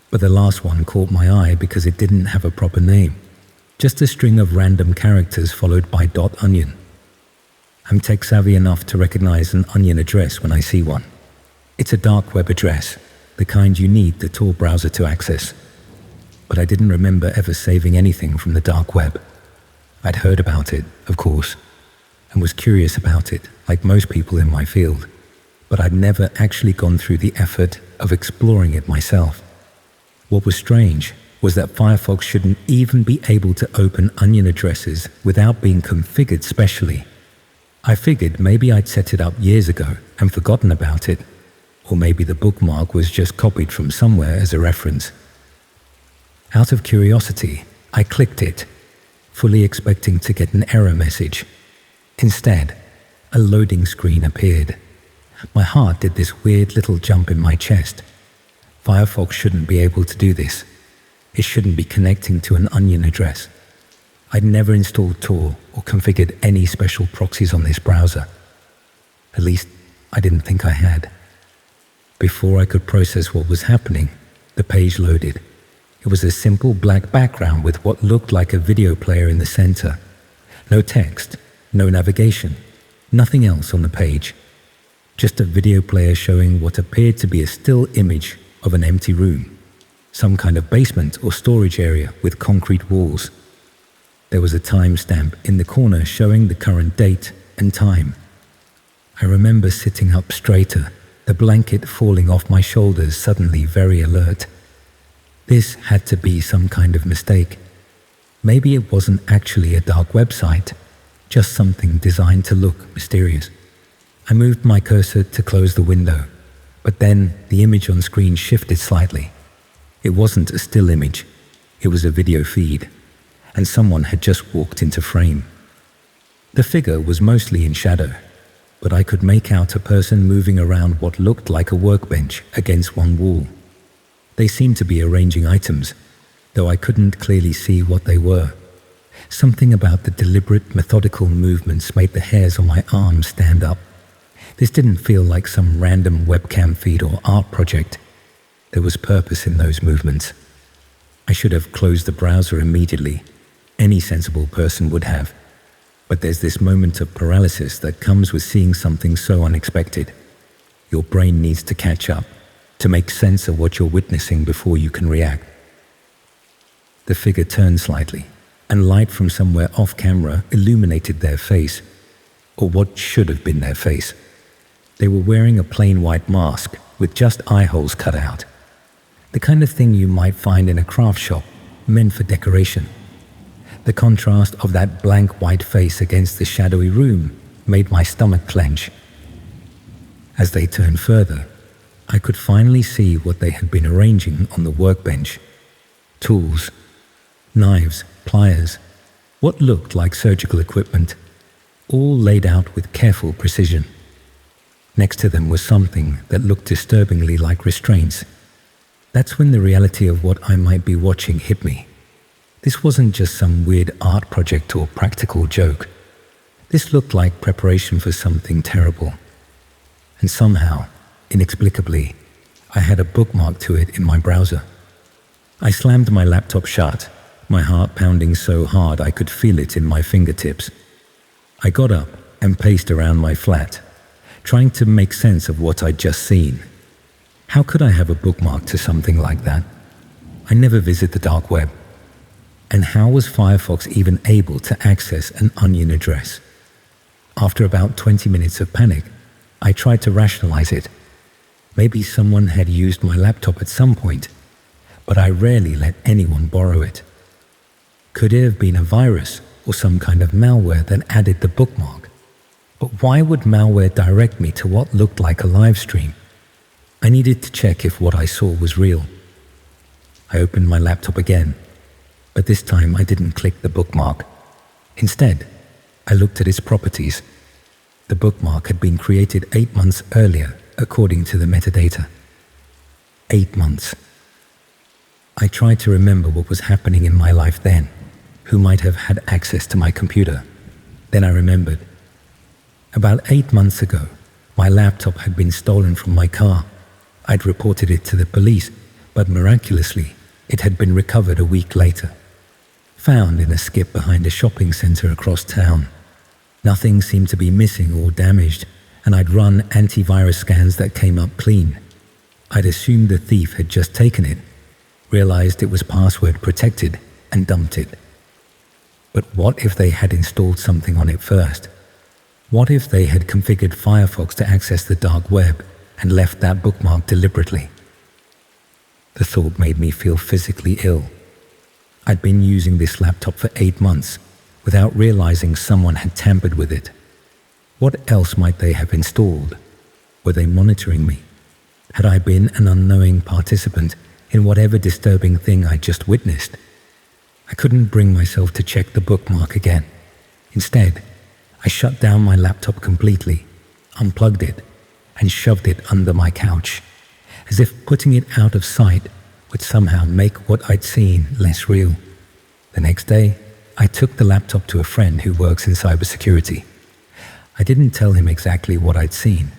But the last one caught my eye because it didn't have a proper name, just a string of random characters followed by .onion. I'm tech savvy enough to recognize an onion address when I see one. It's a dark web address, the kind you need the Tor browser to access. But I didn't remember ever saving anything from the dark web. I'd heard about it, of course, and was curious about it, like most people in my field, but I'd never actually gone through the effort of exploring it myself. What was strange was that Firefox shouldn't even be able to open onion addresses without being configured specially. I figured maybe I'd set it up years ago and forgotten about it, or maybe the bookmark was just copied from somewhere as a reference. Out of curiosity, I clicked it, fully expecting to get an error message. Instead, a loading screen appeared. My heart did this weird little jump in my chest. Firefox shouldn't be able to do this. It shouldn't be connecting to an onion address. I'd never installed Tor or configured any special proxies on this browser. At least, I didn't think I had. Before I could process what was happening, the page loaded. It was a simple black background with what looked like a video player in the center. No text, no navigation, nothing else on the page. Just a video player showing what appeared to be a still image of an empty room, some kind of basement or storage area with concrete walls. There was a timestamp in the corner showing the current date and time. I remember sitting up straighter, the blanket falling off my shoulders, suddenly very alert. This had to be some kind of mistake. Maybe it wasn't actually a dark website, just something designed to look mysterious. I moved my cursor to close the window, but then the image on screen shifted slightly. It wasn't a still image, it was a video feed, and someone had just walked into frame. The figure was mostly in shadow, but I could make out a person moving around what looked like a workbench against one wall. They seemed to be arranging items, though I couldn't clearly see what they were. Something about the deliberate, methodical movements made the hairs on my arms stand up. This didn't feel like some random webcam feed or art project. There was purpose in those movements. I should have closed the browser immediately. Any sensible person would have. But there's this moment of paralysis that comes with seeing something so unexpected. Your brain needs to catch up, to make sense of what you're witnessing before you can react. The figure turned slightly, and light from somewhere off camera illuminated their face, or what should have been their face. They were wearing a plain white mask with just eye holes cut out. The kind of thing you might find in a craft shop, meant for decoration. The contrast of that blank white face against the shadowy room made my stomach clench. As they turned further, I could finally see what they had been arranging on the workbench. Tools, knives, pliers, what looked like surgical equipment, all laid out with careful precision. Next to them was something that looked disturbingly like restraints. That's when the reality of what I might be watching hit me. This wasn't just some weird art project or practical joke. This looked like preparation for something terrible. And somehow, inexplicably, I had a bookmark to it in my browser. I slammed my laptop shut, my heart pounding so hard I could feel it in my fingertips. I got up and paced around my flat, trying to make sense of what I'd just seen. How could I have a bookmark to something like that? I never visit the dark web. And how was Firefox even able to access an onion address? After about 20 minutes of panic, I tried to rationalize it. Maybe someone had used my laptop at some point, but I rarely let anyone borrow it. Could it have been a virus or some kind of malware that added the bookmark? But why would malware direct me to what looked like a live stream? I needed to check if what I saw was real. I opened my laptop again, but this time I didn't click the bookmark. Instead, I looked at its properties. The bookmark had been created 8 months earlier, according to the metadata. 8 months. I tried to remember what was happening in my life then, who might have had access to my computer. Then I remembered. About 8 months ago, my laptop had been stolen from my car. I'd reported it to the police, but miraculously, it had been recovered a week later. Found in a skip behind a shopping center across town. Nothing seemed to be missing or damaged, and I'd run antivirus scans that came up clean. I'd assumed the thief had just taken it, realized it was password protected, and dumped it. But what if they had installed something on it first? What if they had configured Firefox to access the dark web and left that bookmark deliberately? The thought made me feel physically ill. I'd been using this laptop for 8 months without realizing someone had tampered with it. What else might they have installed? Were they monitoring me? Had I been an unknowing participant in whatever disturbing thing I just witnessed? I couldn't bring myself to check the bookmark again. Instead, I shut down my laptop completely, unplugged it, and shoved it under my couch, as if putting it out of sight would somehow make what I'd seen less real. The next day, I took the laptop to a friend who works in cybersecurity. I didn't tell him exactly what I'd seen,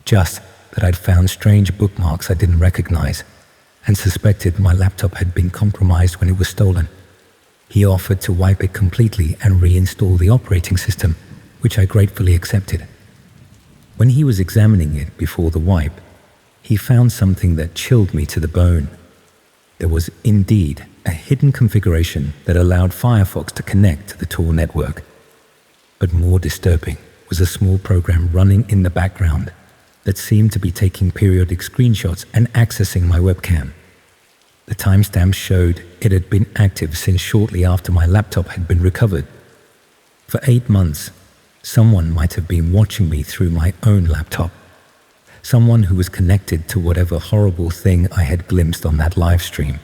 just that I'd found strange bookmarks I didn't recognize and suspected my laptop had been compromised when it was stolen. He offered to wipe it completely and reinstall the operating system, which I gratefully accepted. When he was examining it before the wipe, he found something that chilled me to the bone. There was indeed a hidden configuration that allowed Firefox to connect to the Tor network. But more disturbing was a small program running in the background that seemed to be taking periodic screenshots and accessing my webcam. The timestamp showed it had been active since shortly after my laptop had been recovered. For 8 months, someone might have been watching me through my own laptop. Someone who was connected to whatever horrible thing I had glimpsed on that live stream.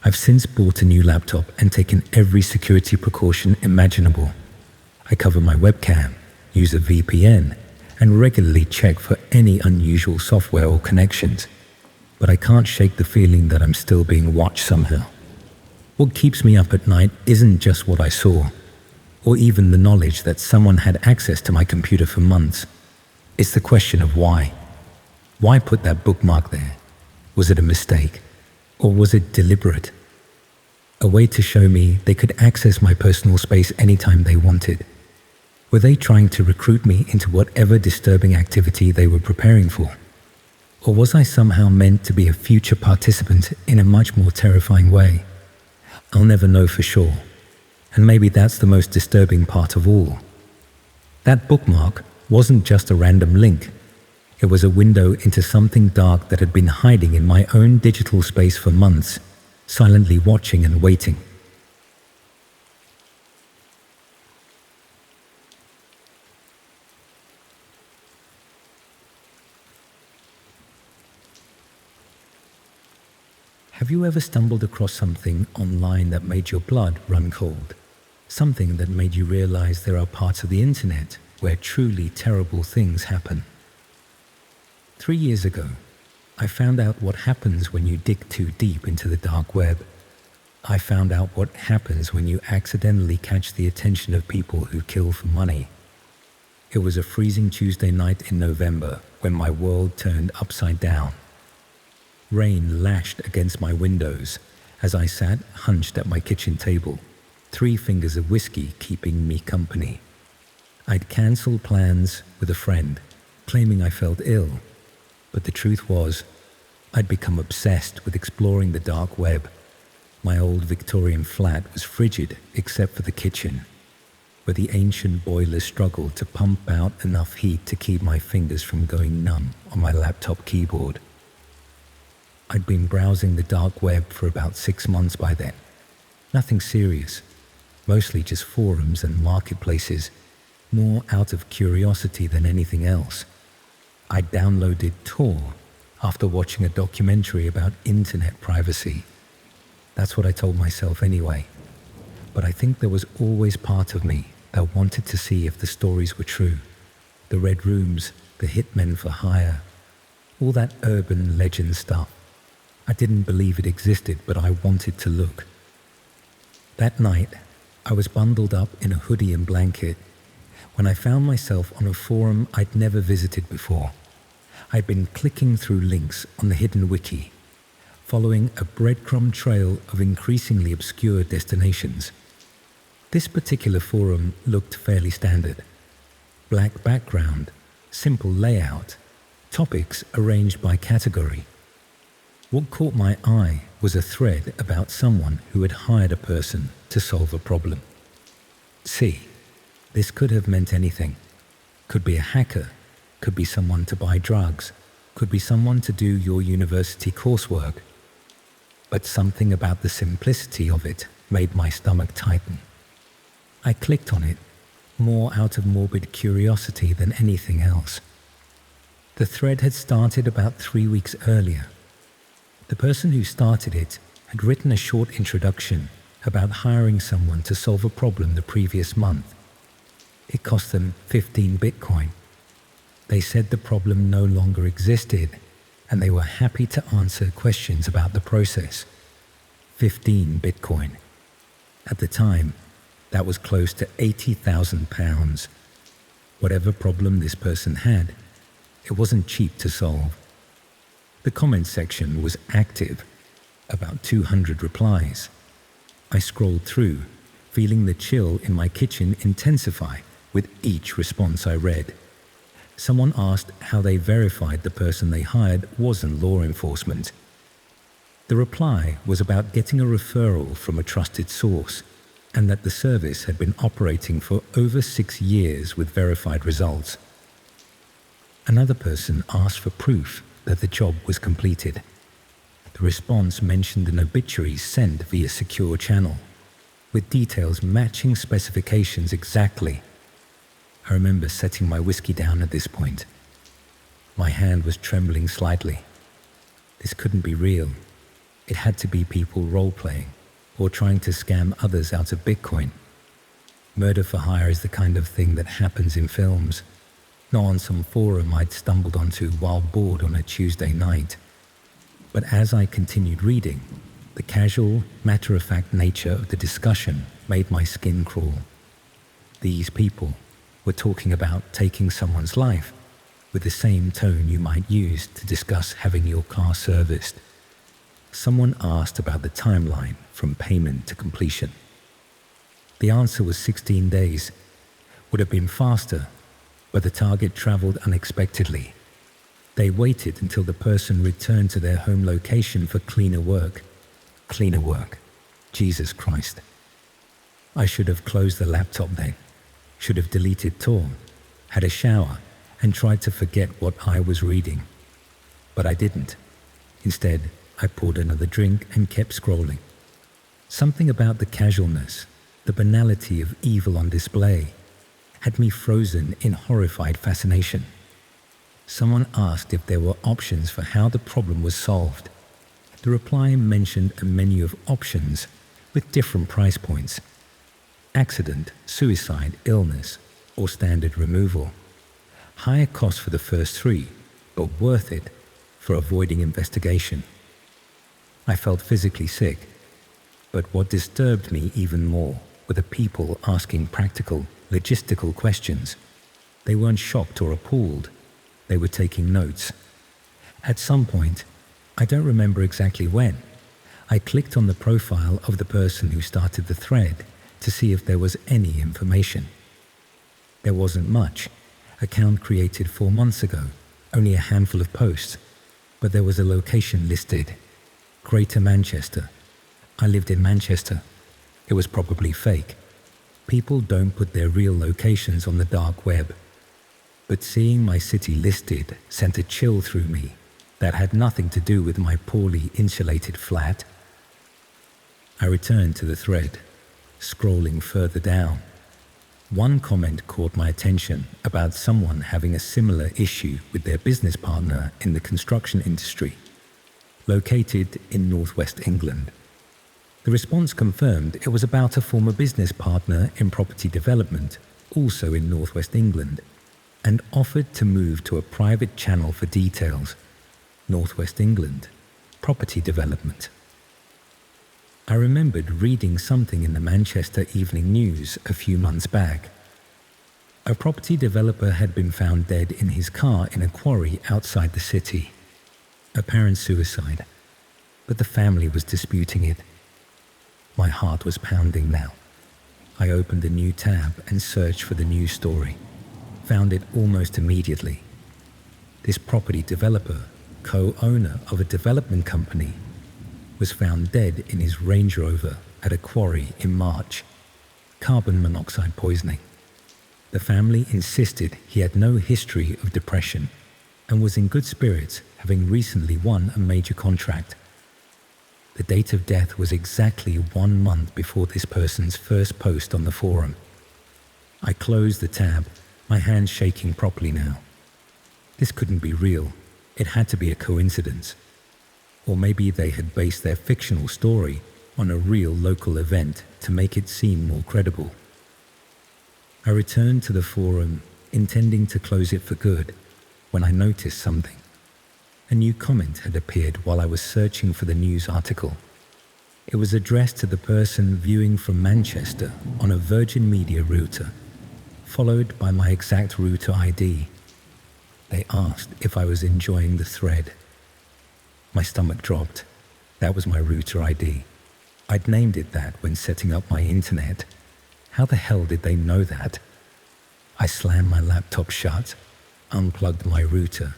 I've since bought a new laptop and taken every security precaution imaginable. I cover my webcam, use a VPN, and regularly check for any unusual software or connections. But I can't shake the feeling that I'm still being watched somehow. What keeps me up at night isn't just what I saw, or even the knowledge that someone had access to my computer for months. It's the question of why. Why put that bookmark there? Was it a mistake? Or was it deliberate? A way to show me they could access my personal space anytime they wanted. Were they trying to recruit me into whatever disturbing activity they were preparing for? Or was I somehow meant to be a future participant in a much more terrifying way? I'll never know for sure. And maybe that's the most disturbing part of all. That bookmark wasn't just a random link. It was a window into something dark that had been hiding in my own digital space for months, silently watching and waiting. Have you ever stumbled across something online that made your blood run cold? Something that made you realize there are parts of the internet where truly terrible things happen? 3 years ago, I found out what happens when you dig too deep into the dark web. I found out what happens when you accidentally catch the attention of people who kill for money. It was a freezing Tuesday night in November when my world turned upside down. Rain lashed against my windows as I sat hunched at my kitchen table, 3 fingers of whiskey keeping me company. I'd cancelled plans with a friend, claiming I felt ill. But the truth was, I'd become obsessed with exploring the dark web. My old Victorian flat was frigid except for the kitchen, where the ancient boiler struggled to pump out enough heat to keep my fingers from going numb on my laptop keyboard. I'd been browsing the dark web for about 6 months by then. Nothing serious, mostly just forums and marketplaces, more out of curiosity than anything else. I downloaded Tor after watching a documentary about internet privacy. That's what I told myself anyway. But I think there was always part of me that wanted to see if the stories were true. The red rooms, the hitmen for hire, all that urban legend stuff. I didn't believe it existed, but I wanted to look. That night, I was bundled up in a hoodie and blanket when I found myself on a forum I'd never visited before. I'd been clicking through links on the hidden wiki, following a breadcrumb trail of increasingly obscure destinations. This particular forum looked fairly standard. Black background, simple layout, topics arranged by category. What caught my eye was a thread about someone who had hired a person to solve a problem. See, this could have meant anything. Could be a hacker, could be someone to buy drugs, could be someone to do your university coursework. But something about the simplicity of it made my stomach tighten. I clicked on it, more out of morbid curiosity than anything else. The thread had started about 3 weeks earlier. The person who started it had written a short introduction about hiring someone to solve a problem the previous month. It cost them 15 Bitcoin. They said the problem no longer existed, and they were happy to answer questions about the process. 15 Bitcoin. At the time, that was close to £80,000. Whatever problem this person had, it wasn't cheap to solve. The comment section was active, about 200 replies. I scrolled through, feeling the chill in my kitchen intensify with each response I read. Someone asked how they verified the person they hired wasn't law enforcement. The reply was about getting a referral from a trusted source, and that the service had been operating for over 6 years with verified results. Another person asked for proof that the job was completed. The response mentioned an obituary sent via secure channel, with details matching specifications exactly. I remember setting my whiskey down at this point. My hand was trembling slightly. This couldn't be real. It had to be people role-playing or trying to scam others out of Bitcoin. Murder for hire is the kind of thing that happens in films, not on some forum I'd stumbled onto while bored on a Tuesday night. But as I continued reading, the casual, matter-of-fact nature of the discussion made my skin crawl. These people were talking about taking someone's life with the same tone you might use to discuss having your car serviced. Someone asked about the timeline from payment to completion. The answer was 16 days. Would have been faster, but the target traveled unexpectedly. They waited until the person returned to their home location for cleaner work. Cleaner work. Jesus Christ. I should have closed the laptop then. Should have deleted Tor, had a shower, and tried to forget what I was reading. But I didn't. Instead, I poured another drink and kept scrolling. Something about the casualness, the banality of evil on display, had me frozen in horrified fascination. Someone asked if there were options for how the problem was solved. The reply mentioned a menu of options with different price points: accident, suicide, illness, or standard removal. Higher cost for the first 3, but worth it for avoiding investigation. I felt physically sick, but what disturbed me even more were the people asking practical, logistical questions. They weren't shocked or appalled. They were taking notes. At some point, I don't remember exactly when, I clicked on the profile of the person who started the thread to see if there was any information. There wasn't much. Account created 4 months ago, only a handful of posts, but there was a location listed: Greater Manchester. I lived in Manchester. It was probably fake. People don't put their real locations on the dark web. But seeing my city listed sent a chill through me that had nothing to do with my poorly insulated flat. I returned to the thread, scrolling further down. One comment caught my attention about someone having a similar issue with their business partner in the construction industry, located in northwest England. The response confirmed it was about a former business partner in property development, also in northwest England, and offered to move to a private channel for details. Northwest England, property development. I remembered reading something in the Manchester Evening News a few months back. A property developer had been found dead in his car in a quarry outside the city. Apparent suicide, but the family was disputing it. My heart was pounding now. I opened a new tab and searched for the news story. Found it almost immediately. This property developer, co-owner of a development company, was found dead in his Range Rover at a quarry in March. carbon monoxide poisoning. The family insisted he had no history of depression and was in good spirits, having recently won a major contract. The date of death was exactly 1 month before this person's first post on the forum. I closed the tab, my hands shaking properly now. This couldn't be real. It had to be a coincidence. Or maybe they had based their fictional story on a real local event to make it seem more credible. I returned to the forum, intending to close it for good, when I noticed something. A new comment had appeared while I was searching for the news article. It was addressed to the person viewing from Manchester on a Virgin Media router, followed by my exact router ID. They asked if I was enjoying the thread. My stomach dropped. That was my router ID. I'd named it that when setting up my internet. How the hell did they know that? I slammed my laptop shut, unplugged my router,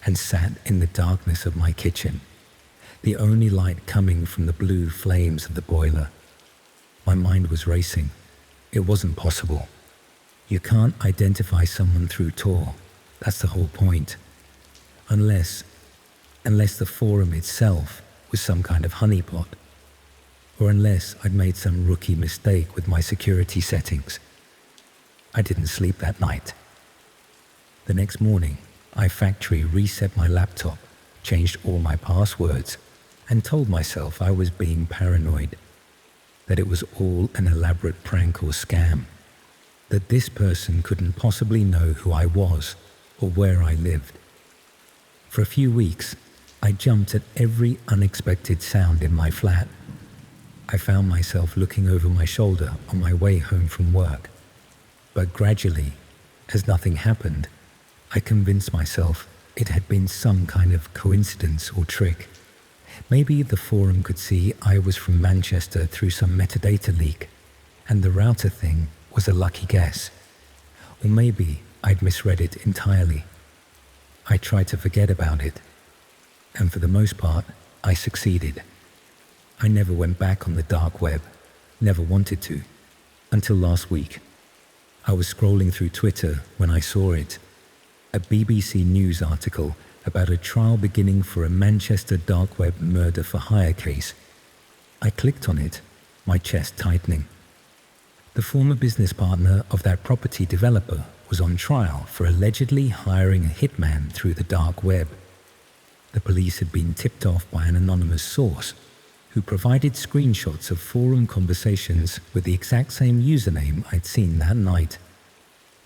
and sat in the darkness of my kitchen, the only light coming from the blue flames of the boiler. My mind was racing. It wasn't possible. You can't identify someone through Tor. That's the whole point. Unless the forum itself was some kind of honeypot. Or unless I'd made some rookie mistake with my security settings. I didn't sleep that night. The next morning, I factory reset my laptop, changed all my passwords, and told myself I was being paranoid, that it was all an elaborate prank or scam, that this person couldn't possibly know who I was or where I lived. For a few weeks, I jumped at every unexpected sound in my flat. I found myself looking over my shoulder on my way home from work. But gradually, as nothing happened, I convinced myself it had been some kind of coincidence or trick. Maybe the forum could see I was from Manchester through some metadata leak, and the router thing was a lucky guess. Or maybe I'd misread it entirely. I tried to forget about it, and for the most part, I succeeded. I never went back on the dark web, never wanted to, until last week. I was scrolling through Twitter when I saw it, a BBC News article about a trial beginning for a Manchester dark web murder for hire case. I clicked on it, my chest tightening. The former business partner of that property developer was on trial for allegedly hiring a hitman through the dark web. The police had been tipped off by an anonymous source who provided screenshots of forum conversations with the exact same username I'd seen that night.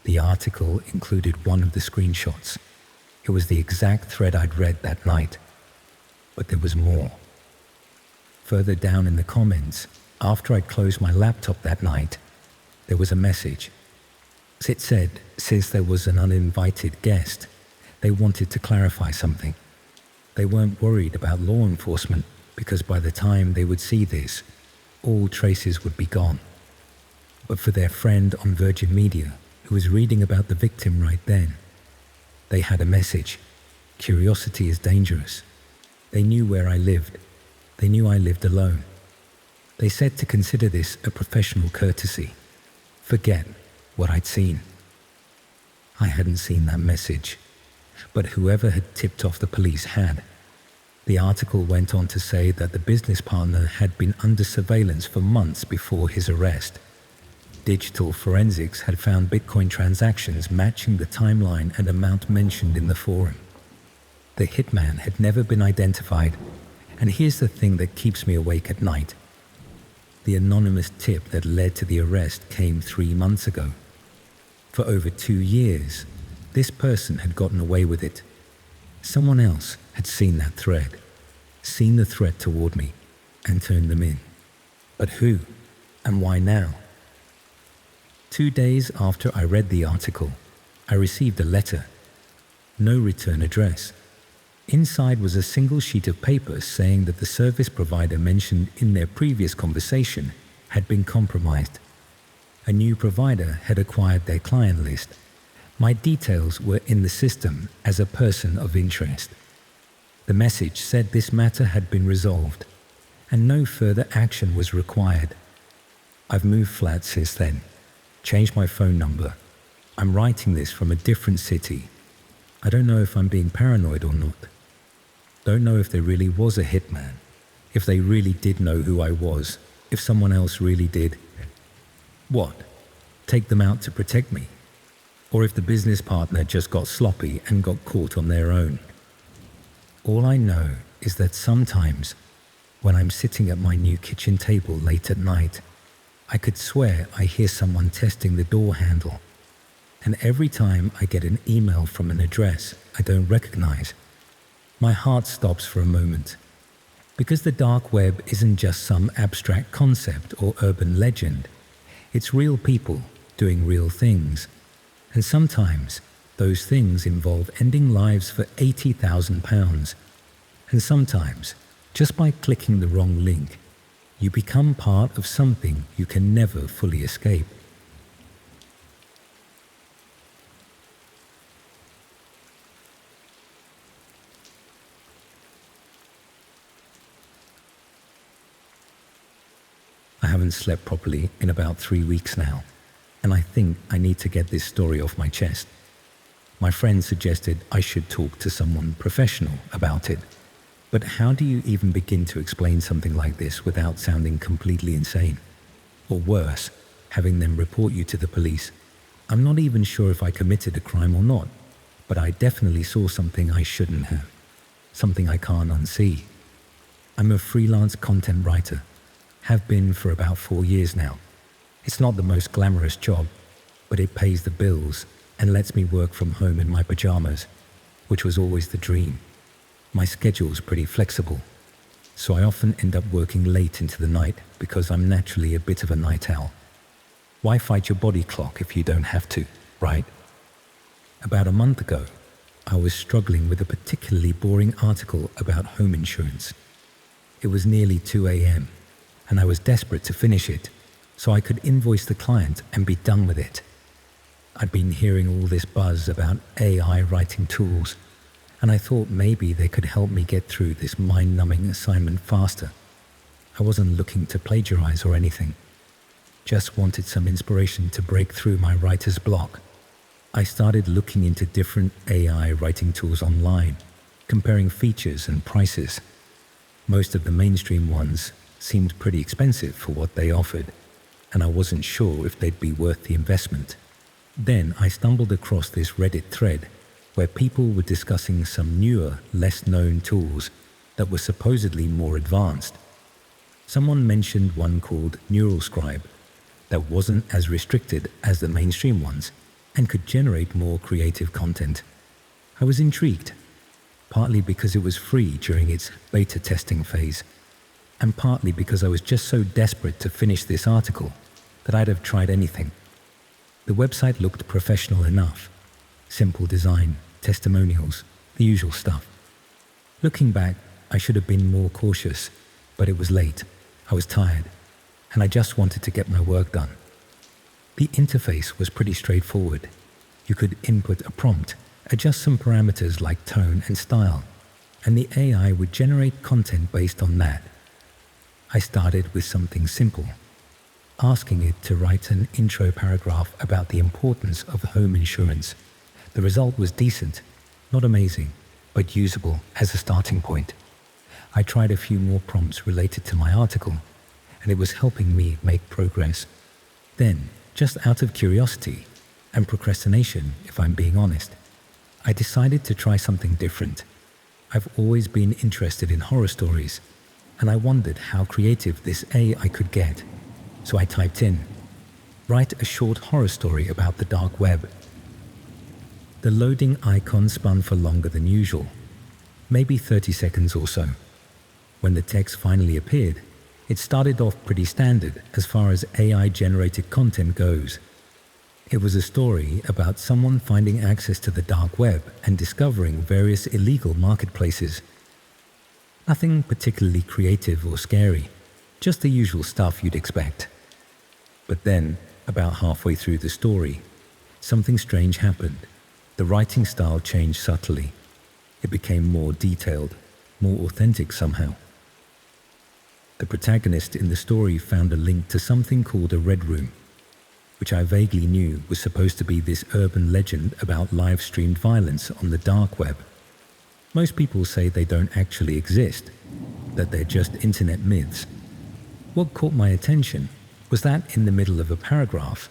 The article included one of the screenshots. It was the exact thread I'd read that night. But there was more. Further down in the comments, after I'd closed my laptop that night, there was a message. It said, since there was an uninvited guest, they wanted to clarify something. They weren't worried about law enforcement because by the time they would see this, all traces would be gone. But for their friend on Virgin Media, who was reading about the victim right then, they had a message. Curiosity is dangerous. They knew where I lived. They knew I lived alone. They said to consider this a professional courtesy. Forget what I'd seen. I hadn't seen that message, but whoever had tipped off the police had. The article went on to say that the business partner had been under surveillance for months before his arrest. Digital forensics had found Bitcoin transactions matching the timeline and amount mentioned in the forum. The hitman had never been identified, and here's the thing that keeps me awake at night. The anonymous tip that led to the arrest came 3 months ago. For over 2 years, this person had gotten away with it. Someone else had seen that thread, seen the threat toward me, and turned them in. But who, and why now? 2 days after I read the article, I received a letter. No return address. Inside was a single sheet of paper saying that the service provider mentioned in their previous conversation had been compromised. A new provider had acquired their client list. My details were in the system as a person of interest. The message said this matter had been resolved, and no further action was required. I've moved flat since then, changed my phone number. I'm writing this from a different city. I don't know if I'm being paranoid or not. Don't know if there really was a hitman, if they really did know who I was, if someone else really did. What? Take them out to protect me? Or if the business partner just got sloppy and got caught on their own? All I know is that sometimes, when I'm sitting at my new kitchen table late at night, I could swear I hear someone testing the door handle. And every time I get an email from an address I don't recognize, my heart stops for a moment. Because the dark web isn't just some abstract concept or urban legend. It's real people doing real things. And sometimes those things involve ending lives for £80,000. And sometimes, just by clicking the wrong link, you become part of something you can never fully escape. I haven't slept properly in about 3 weeks now, and I think I need to get this story off my chest. My friend suggested I should talk to someone professional about it. But how do you even begin to explain something like this without sounding completely insane? Or worse, having them report you to the police. I'm not even sure if I committed a crime or not, but I definitely saw something I shouldn't have. Something I can't unsee. I'm a freelance content writer. Have been for about 4 years now. It's not the most glamorous job, but it pays the bills and lets me work from home in my pajamas, which was always the dream. My schedule's pretty flexible, so I often end up working late into the night because I'm naturally a bit of a night owl. Why fight your body clock if you don't have to, right? About a month ago, I was struggling with a particularly boring article about home insurance. It was nearly 2 a.m., and I was desperate to finish it so I could invoice the client and be done with it. I'd been hearing all this buzz about AI writing tools, and I thought maybe they could help me get through this mind-numbing assignment faster. I wasn't looking to plagiarize or anything, just wanted some inspiration to break through my writer's block. I started looking into different AI writing tools online, comparing features and prices. Most of the mainstream ones seemed pretty expensive for what they offered, and I wasn't sure if they'd be worth the investment. Then I stumbled across this Reddit thread where people were discussing some newer, less-known tools that were supposedly more advanced. Someone mentioned one called NeuralScribe that wasn't as restricted as the mainstream ones and could generate more creative content. I was intrigued, partly because it was free during its beta testing phase, and partly because I was just so desperate to finish this article that I'd have tried anything. The website looked professional enough. Simple design, testimonials, the usual stuff. Looking back, I should have been more cautious, but it was late. I was tired, and I just wanted to get my work done. The interface was pretty straightforward. You could input a prompt, adjust some parameters like tone and style, and the AI would generate content based on that. I started with something simple, asking it to write an intro paragraph about the importance of home insurance. The result was decent, not amazing, but usable as a starting point. I tried a few more prompts related to my article, and it was helping me make progress. Then, just out of curiosity and procrastination, if I'm being honest, I decided to try something different. I've always been interested in horror stories, and I wondered how creative this AI could get. So I typed in, "Write a short horror story about the dark web." The loading icon spun for longer than usual, maybe 30 seconds or so. When the text finally appeared, it started off pretty standard as far as AI-generated content goes. It was a story about someone finding access to the dark web and discovering various illegal marketplaces. Nothing particularly creative or scary, just the usual stuff you'd expect. But then, about halfway through the story, something strange happened. The writing style changed subtly. It became more detailed, more authentic somehow. The protagonist in the story found a link to something called a Red Room, which I vaguely knew was supposed to be this urban legend about live-streamed violence on the dark web. Most people say they don't actually exist, that they're just internet myths. What caught my attention was that in the middle of a paragraph,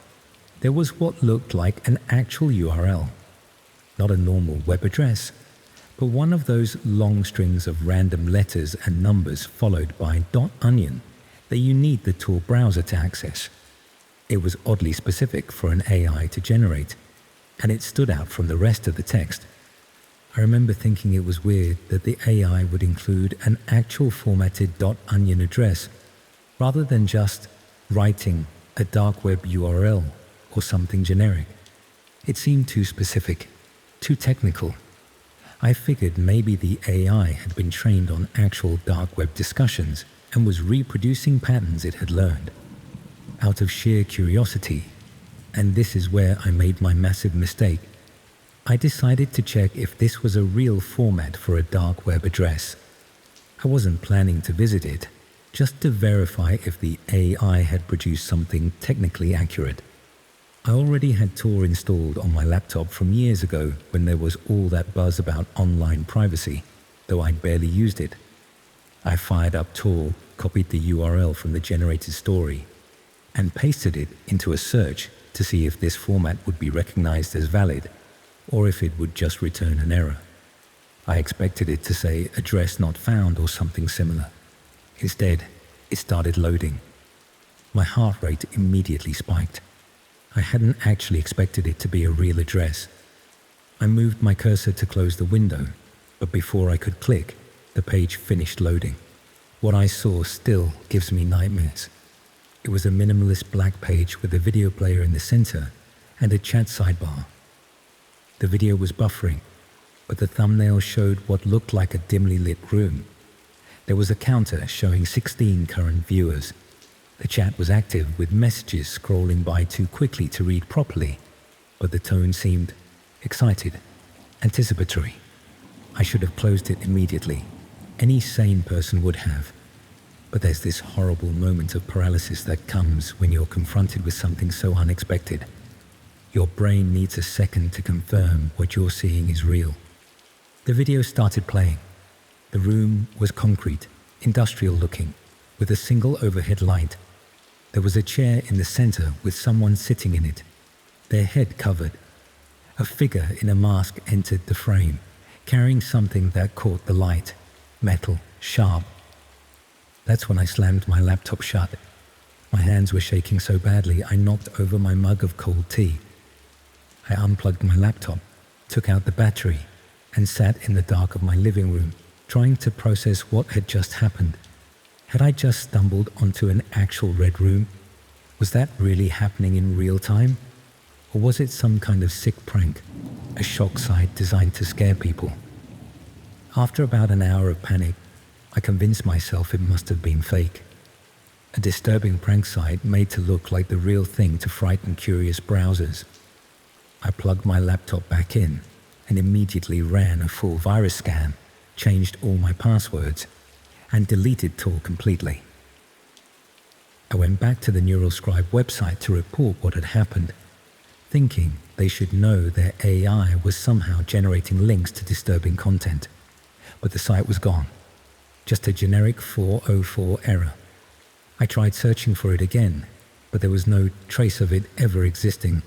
there was what looked like an actual URL. Not a normal web address, but one of those long strings of random letters and numbers followed by .onion that you need the Tor browser to access. It was oddly specific for an AI to generate, and it stood out from the rest of the text. I remember thinking it was weird that the AI would include an actual formatted .onion address rather than just writing a dark web URL or something generic. It seemed too specific, too technical. I figured maybe the AI had been trained on actual dark web discussions and was reproducing patterns it had learned. Out of sheer curiosity, and this is where I made my massive mistake, I decided to check if this was a real format for a dark web address. I wasn't planning to visit it, just to verify if the AI had produced something technically accurate. I already had Tor installed on my laptop from years ago when there was all that buzz about online privacy, though I'd barely used it. I fired up Tor, copied the URL from the generated story, and pasted it into a search to see if this format would be recognized as valid, or if it would just return an error. I expected it to say address not found or something similar. Instead, it started loading. My heart rate immediately spiked. I hadn't actually expected it to be a real address. I moved my cursor to close the window, but before I could click, the page finished loading. What I saw still gives me nightmares. It was a minimalist black page with a video player in the center and a chat sidebar. The video was buffering, but the thumbnail showed what looked like a dimly lit room. There was a counter showing 16 current viewers. The chat was active with messages scrolling by too quickly to read properly, but the tone seemed excited, anticipatory. I should have closed it immediately. Any sane person would have. But there's this horrible moment of paralysis that comes when you're confronted with something so unexpected. Your brain needs a second to confirm what you're seeing is real. The video started playing. The room was concrete, industrial looking, with a single overhead light. There was a chair in the center with someone sitting in it, their head covered. A figure in a mask entered the frame, carrying something that caught the light, metal, sharp. That's when I slammed my laptop shut. My hands were shaking so badly I knocked over my mug of cold tea. I unplugged my laptop, took out the battery, and sat in the dark of my living room, trying to process what had just happened. Had I just stumbled onto an actual red room? Was that really happening in real time? Or was it some kind of sick prank, a shock site designed to scare people? After about an hour of panic, I convinced myself it must have been fake. A disturbing prank site made to look like the real thing to frighten curious browsers. I plugged my laptop back in and immediately ran a full virus scan, changed all my passwords, and deleted Tor completely. I went back to the NeuralScribe website to report what had happened, thinking they should know their AI was somehow generating links to disturbing content. But the site was gone. Just a generic 404 error. I tried searching for it again, but there was no trace of it ever existing.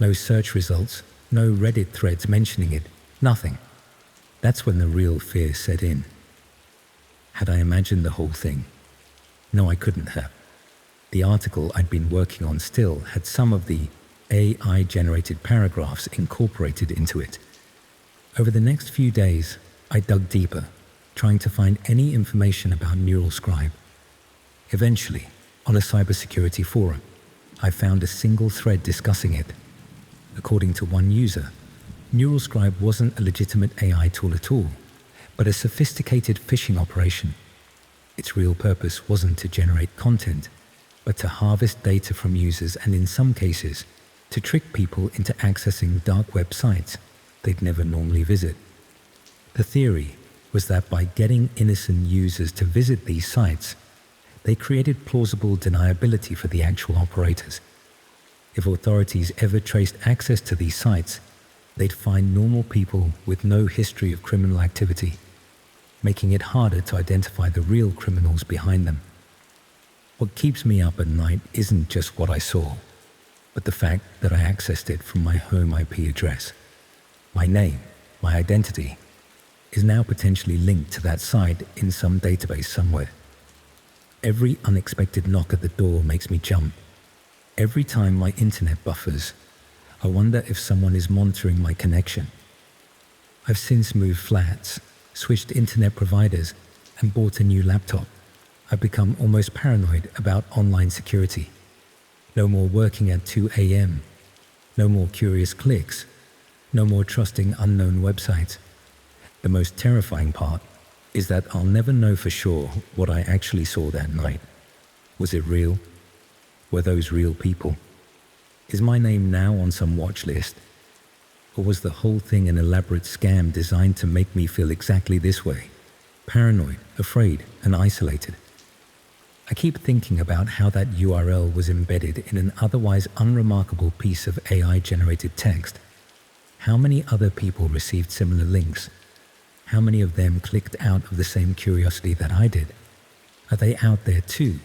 No search results, no Reddit threads mentioning it, nothing. That's when the real fear set in. Had I imagined the whole thing? No, I couldn't have. The article I'd been working on still had some of the AI-generated paragraphs incorporated into it. Over the next few days, I dug deeper, trying to find any information about NeuralScribe. Eventually, on a cybersecurity forum, I found a single thread discussing it. According to one user, NeuralScribe wasn't a legitimate AI tool at all, but a sophisticated phishing operation. Its real purpose wasn't to generate content, but to harvest data from users and, in some cases, to trick people into accessing dark web sites they'd never normally visit. The theory was that by getting innocent users to visit these sites, They created plausible deniability for the actual operators. If authorities ever traced access to these sites, they'd find normal people with no history of criminal activity, making it harder to identify the real criminals behind them. What keeps me up at night isn't just what I saw, but the fact that I accessed it from my home IP address. My name, my identity, is now potentially linked to that site in some database somewhere. Every unexpected knock at the door makes me jump. Every time my internet buffers, I wonder if someone is monitoring my connection. I've since moved flats, switched internet providers, and bought a new laptop. I've become almost paranoid about online security. No more working at 2 a.m. No more curious clicks. No more trusting unknown websites. The most terrifying part is that I'll never know for sure what I actually saw that night. Was it real? Were those real people? Is my name now on some watch list? Or was the whole thing an elaborate scam designed to make me feel exactly this way? Paranoid, afraid, and isolated. I keep thinking about how that URL was embedded in an otherwise unremarkable piece of AI-generated text. How many other people received similar links? How many of them clicked out of the same curiosity that I did? Are they out there too,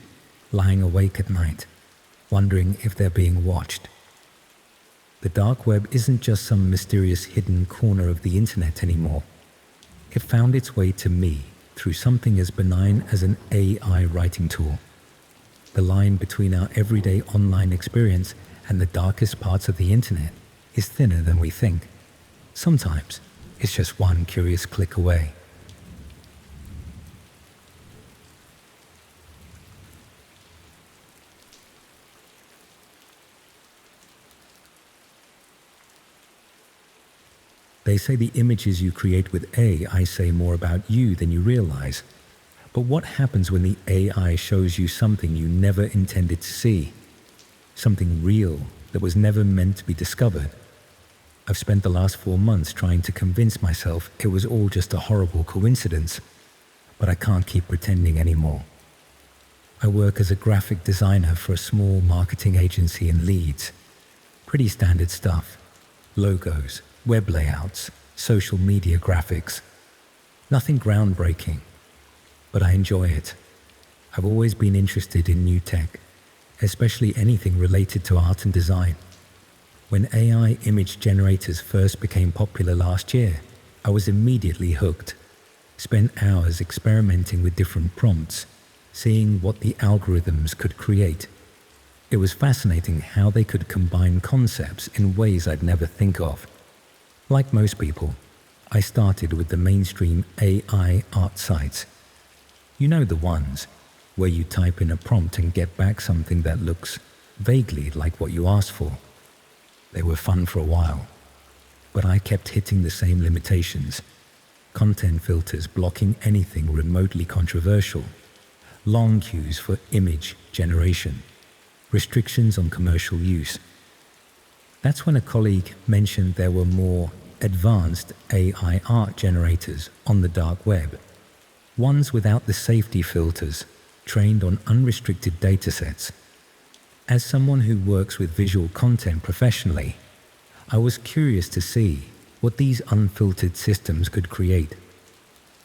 lying awake at night, wondering if they're being watched? The dark web isn't just some mysterious hidden corner of the internet anymore. It found its way to me through something as benign as an AI writing tool. The line between our everyday online experience and the darkest parts of the internet is thinner than we think. Sometimes it's just one curious click away. They say the images you create with AI say more about you than you realize. But what happens when the AI shows you something you never intended to see? Something real that was never meant to be discovered? I've spent the last 4 months trying to convince myself it was all just a horrible coincidence, but I can't keep pretending anymore. I work as a graphic designer for a small marketing agency in Leeds. Pretty standard stuff. Logos, web layouts, social media graphics. Nothing groundbreaking, but I enjoy it. I've always been interested in new tech, especially anything related to art and design. When AI image generators first became popular last year, I was immediately hooked. Spent hours experimenting with different prompts, seeing what the algorithms could create. It was fascinating how they could combine concepts in ways I'd never think of. Like most people, I started with the mainstream AI art sites. You know the ones where you type in a prompt and get back something that looks vaguely like what you asked for. They were fun for a while, but I kept hitting the same limitations. Content filters blocking anything remotely controversial, long queues for image generation, restrictions on commercial use. That's when a colleague mentioned there were more advanced AI art generators on the dark web, ones without the safety filters, trained on unrestricted datasets. As someone who works with visual content professionally, I was curious to see what these unfiltered systems could create.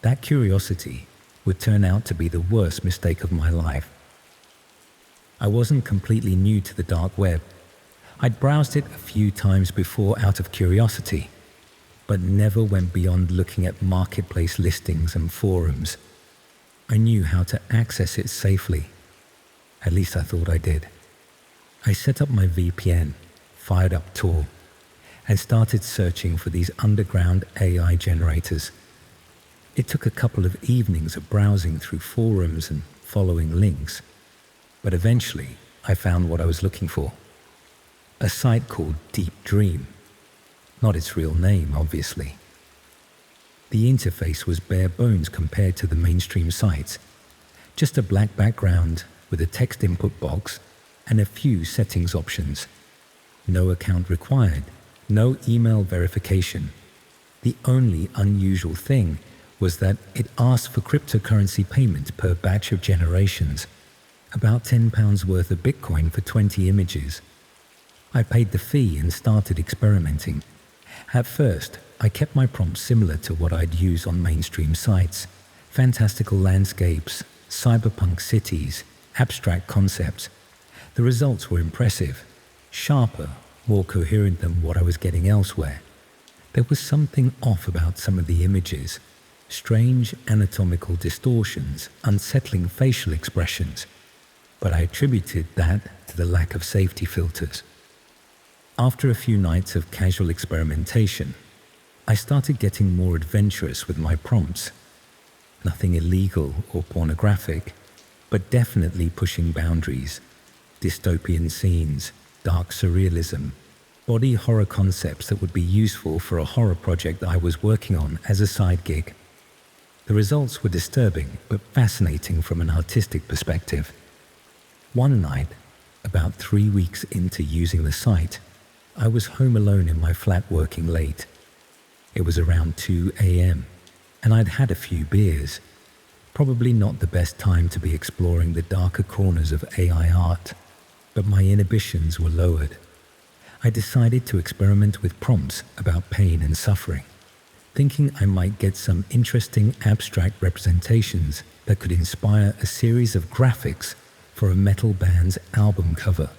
That curiosity would turn out to be the worst mistake of my life. I wasn't completely new to the dark web. I'd browsed it a few times before out of curiosity, but never went beyond looking at marketplace listings and forums. I knew how to access it safely. At least I thought I did. I set up my VPN, fired up Tor, and started searching for these underground AI generators. It took a couple of evenings of browsing through forums and following links, but eventually I found what I was looking for. A site called Deep Dream. Not its real name, obviously. The interface was bare bones compared to the mainstream sites. Just a black background with a text input box and a few settings options. No account required, no email verification. The only unusual thing was that it asked for cryptocurrency payment per batch of generations. about £10 worth of Bitcoin for 20 images. I paid the fee and started experimenting. At first, I kept my prompts similar to what I'd use on mainstream sites: fantastical landscapes, cyberpunk cities, abstract concepts. The results were impressive, sharper, more coherent than what I was getting elsewhere. There was something off about some of the images: strange anatomical distortions, unsettling facial expressions, but I attributed that to the lack of safety filters. After a few nights of casual experimentation, I started getting more adventurous with my prompts. Nothing illegal or pornographic, but definitely pushing boundaries: dystopian scenes, dark surrealism, body horror concepts that would be useful for a horror project I was working on as a side gig. The results were disturbing but fascinating from an artistic perspective. One night, about 3 weeks into using the site, I was home alone in my flat working late. It was around 2 a.m. and I'd had a few beers. Probably not the best time to be exploring the darker corners of AI art, but my inhibitions were lowered. I decided to experiment with prompts about pain and suffering, thinking I might get some interesting abstract representations that could inspire a series of graphics for a metal band's album cover.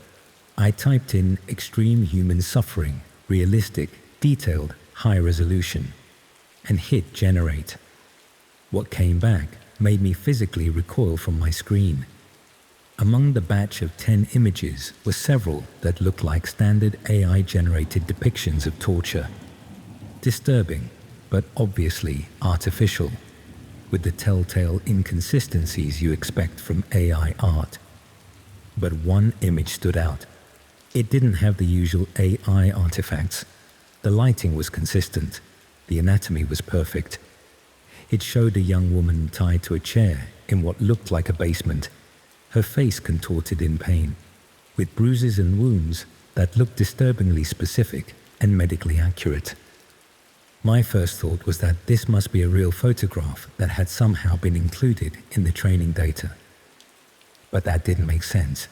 I typed in extreme human suffering, realistic, detailed, high resolution, and hit generate. What came back made me physically recoil from my screen. Among the batch of 10 images were several that looked like standard AI-generated depictions of torture. Disturbing, but obviously artificial, with the telltale inconsistencies you expect from AI art. But one image stood out. It didn't have the usual AI artifacts. The lighting was consistent. The anatomy was perfect. It showed a young woman tied to a chair in what looked like a basement, her face contorted in pain, with bruises and wounds that looked disturbingly specific and medically accurate. My first thought was that this must be a real photograph that had somehow been included in the training data. But that didn't make sense.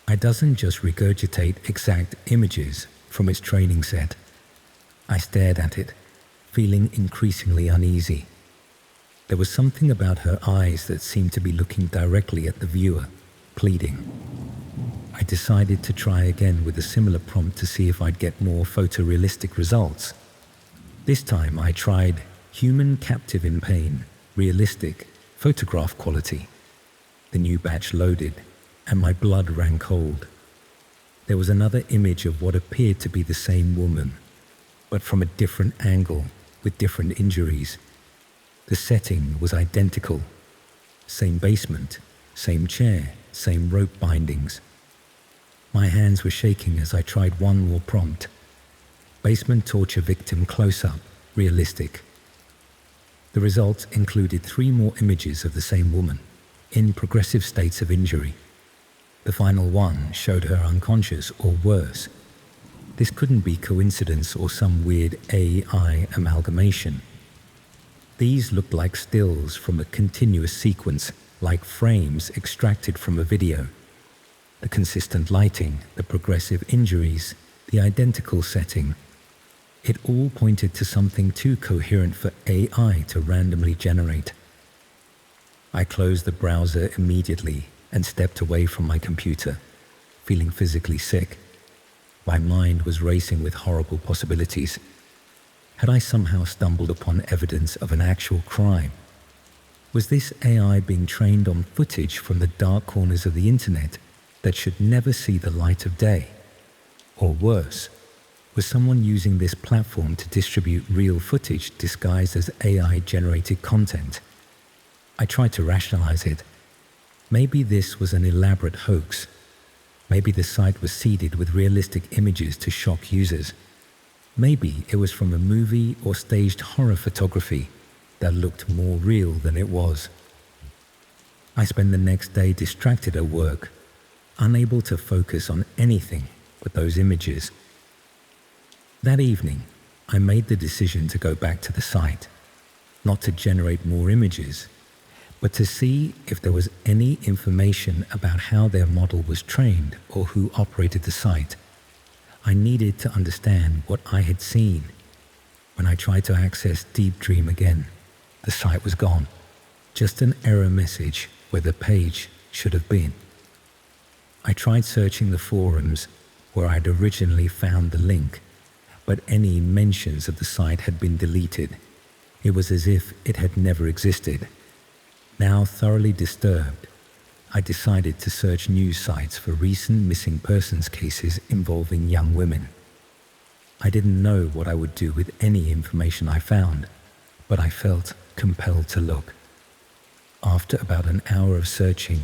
It doesn't just regurgitate exact images from its training set. I stared at it, feeling increasingly uneasy. There was something about her eyes that seemed to be looking directly at the viewer, pleading. I decided to try again with a similar prompt to see if I'd get more photorealistic results. This time I tried human captive in pain, realistic, photograph quality. The new batch loaded, and my blood ran cold. There was another image of what appeared to be the same woman, but from a different angle, with different injuries. The setting was identical. Same basement, same chair, same rope bindings. My hands were shaking as I tried one more prompt. Basement torture victim close-up, realistic. The results included 3 more images of the same woman, in progressive states of injury. The final one showed her unconscious or worse. This couldn't be coincidence or some weird AI amalgamation. These looked like stills from a continuous sequence, like frames extracted from a video. The consistent lighting, the progressive injuries, the identical setting. It all pointed to something too coherent for AI to randomly generate. I closed the browser immediately and stepped away from my computer, feeling physically sick. My mind was racing with horrible possibilities. Had I somehow stumbled upon evidence of an actual crime? Was this AI being trained on footage from the dark corners of the internet that should never see the light of day? Or worse, was someone using this platform to distribute real footage disguised as AI-generated content? I tried to rationalize it. Maybe this was an elaborate hoax. Maybe the site was seeded with realistic images to shock users. Maybe it was from a movie or staged horror photography that looked more real than it was. I spent the next day distracted at work, unable to focus on anything but those images. That evening, I made the decision to go back to the site, not to generate more images, but to see if there was any information about how their model was trained or who operated the site. I needed to understand what I had seen. When I tried to access Deep Dream again, the site was gone. Just an error message where the page should have been. I tried searching the forums where I'd originally found the link, but any mentions of the site had been deleted. It was as if it had never existed. Now thoroughly disturbed, I decided to search news sites for recent missing persons cases involving young women. I didn't know what I would do with any information I found, but I felt compelled to look. After about an hour of searching,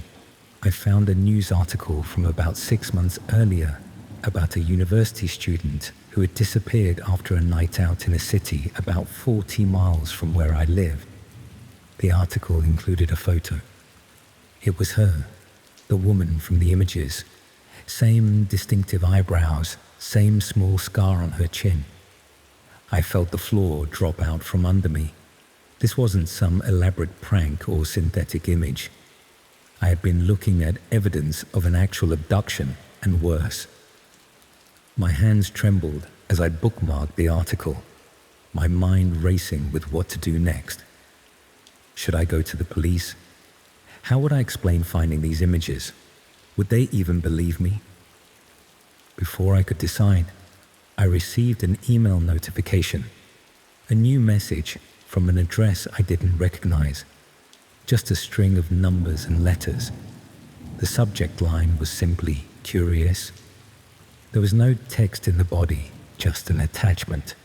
I found a news article from about 6 months earlier about a university student who had disappeared after a night out in a city about 40 miles from where I lived. The article included a photo. It was her, the woman from the images. Same distinctive eyebrows, same small scar on her chin. I felt the floor drop out from under me. This wasn't some elaborate prank or synthetic image. I had been looking at evidence of an actual abduction and worse. My hands trembled as I bookmarked the article, my mind racing with what to do next. Should I go to the police? How would I explain finding these images? Would they even believe me? Before I could decide, I received an email notification, a new message from an address I didn't recognize, just a string of numbers and letters. The subject line was simply curious. There was no text in the body, just an attachment.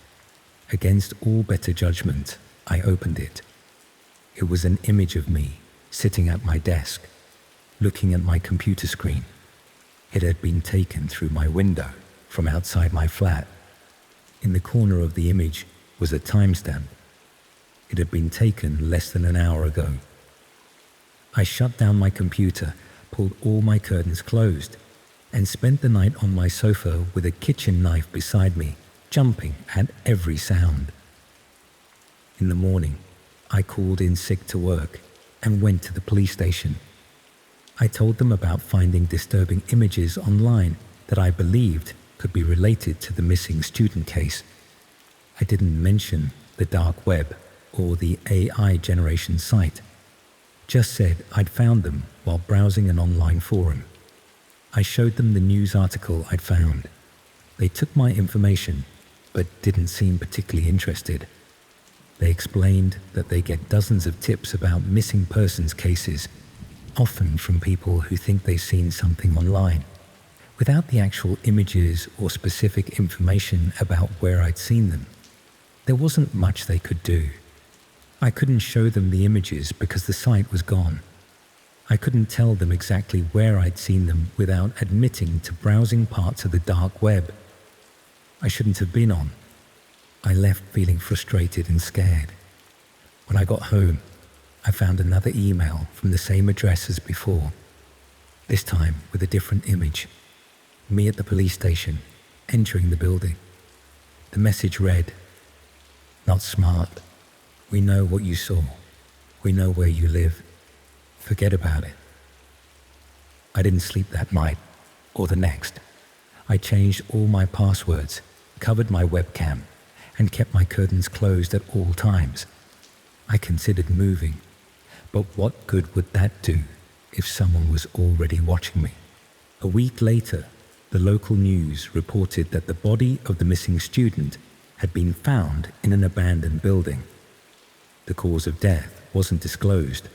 Against all better judgment, I opened it. It was an image of me sitting at my desk, looking at my computer screen. It had been taken through my window from outside my flat. In the corner of the image was a timestamp. It had been taken less than an hour ago. I shut down my computer, pulled all my curtains closed, and spent the night on my sofa with a kitchen knife beside me, jumping at every sound. In the morning, I called in sick to work and went to the police station. I told them about finding disturbing images online that I believed could be related to the missing student case. I didn't mention the dark web or the AI generation site, just said I'd found them while browsing an online forum. I showed them the news article I'd found. They took my information, but didn't seem particularly interested. They explained that they get dozens of tips about missing persons cases, often from people who think they've seen something online. Without the actual images or specific information about where I'd seen them, there wasn't much they could do. I couldn't show them the images because the site was gone. I couldn't tell them exactly where I'd seen them without admitting to browsing parts of the dark web I shouldn't have been on. I left feeling frustrated and scared. When I got home, I found another email from the same address as before, this time with a different image. Me at the police station, entering the building. The message read, "Not smart. We know what you saw. We know where you live. Forget about it." I didn't sleep that night or the next. I changed all my passwords, covered my webcam, and kept my curtains closed at all times. I considered moving, but what good would that do if someone was already watching me? A week later, the local news reported that the body of the missing student had been found in an abandoned building. The cause of death wasn't disclosed,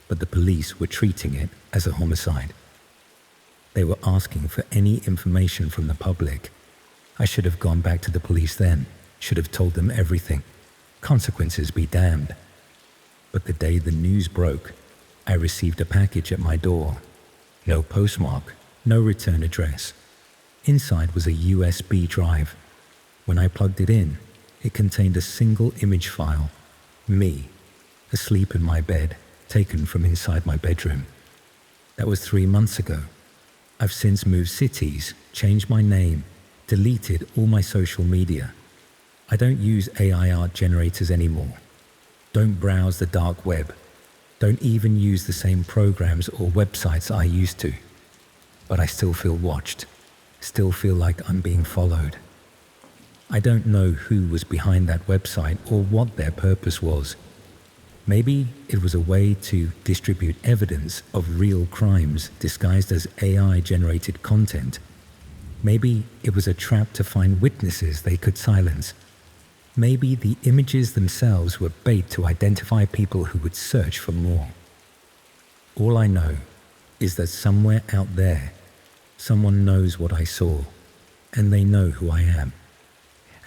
but the police were treating it as a homicide. They were asking for any information from the public. I should have gone back to the police then, should have told them everything. Consequences be damned. But the day the news broke, I received a package at my door. No postmark, no return address. Inside was a USB drive. When I plugged it in, it contained a single image file. Me, asleep in my bed, taken from inside my bedroom. That was 3 months ago. I've since moved cities, changed my name, deleted all my social media. I don't use AI art generators anymore. Don't browse the dark web. don't even use the same programs or websites I used to. But I still feel watched, still feel like I'm being followed. I don't know who was behind that website or what their purpose was. Maybe it was a way to distribute evidence of real crimes disguised as AI-generated content. Maybe it was a trap to find witnesses they could silence. Maybe the images themselves were bait to identify people who would search for more. All I know is that somewhere out there, someone knows what I saw, and they know who I am.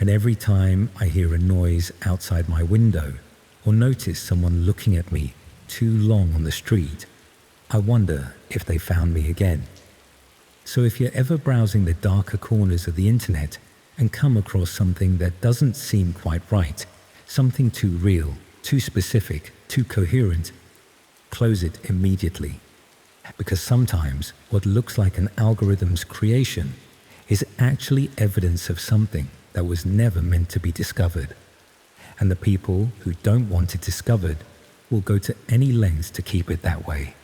And every time I hear a noise outside my window or notice someone looking at me too long on the street, I wonder if they found me again. So if you're ever browsing the darker corners of the internet and come across something that doesn't seem quite right, something too real, too specific, too coherent, close it immediately. Because sometimes what looks like an algorithm's creation is actually evidence of something that was never meant to be discovered. And the people who don't want it discovered will go to any lengths to keep it that way.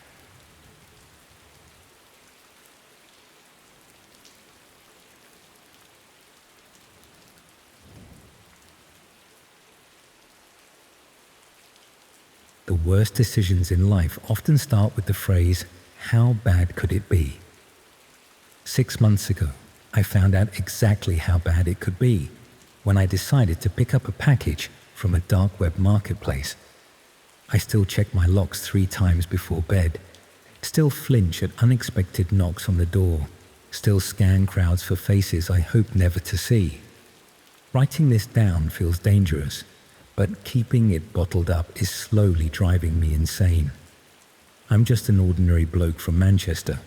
The worst decisions in life often start with the phrase, "How bad could it be?" 6 months ago, I found out exactly how bad it could be when I decided to pick up a package from a dark web marketplace. I still check my locks 3 times before bed, still flinch at unexpected knocks on the door, still scan crowds for faces I hope never to see. Writing this down feels dangerous, but keeping it bottled up is slowly driving me insane. I'm just an ordinary bloke from Manchester,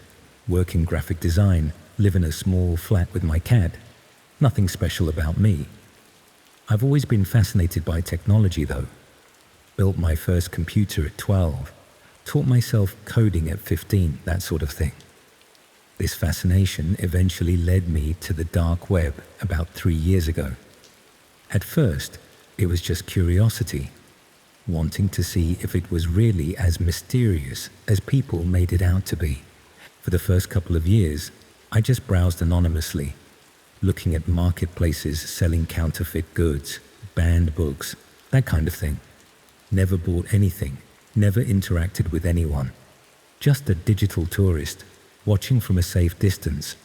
work in graphic design, live in a small flat with my cat. Nothing special about me. I've always been fascinated by technology though. Built my first computer at 12, taught myself coding at 15, that sort of thing. This fascination eventually led me to the dark web about 3 years ago. At first, it was just curiosity, wanting to see if it was really as mysterious as people made it out to be. For the first couple of years, I just browsed anonymously, looking at marketplaces selling counterfeit goods, banned books, that kind of thing. Never bought anything, never interacted with anyone. Just a digital tourist, watching from a safe distance.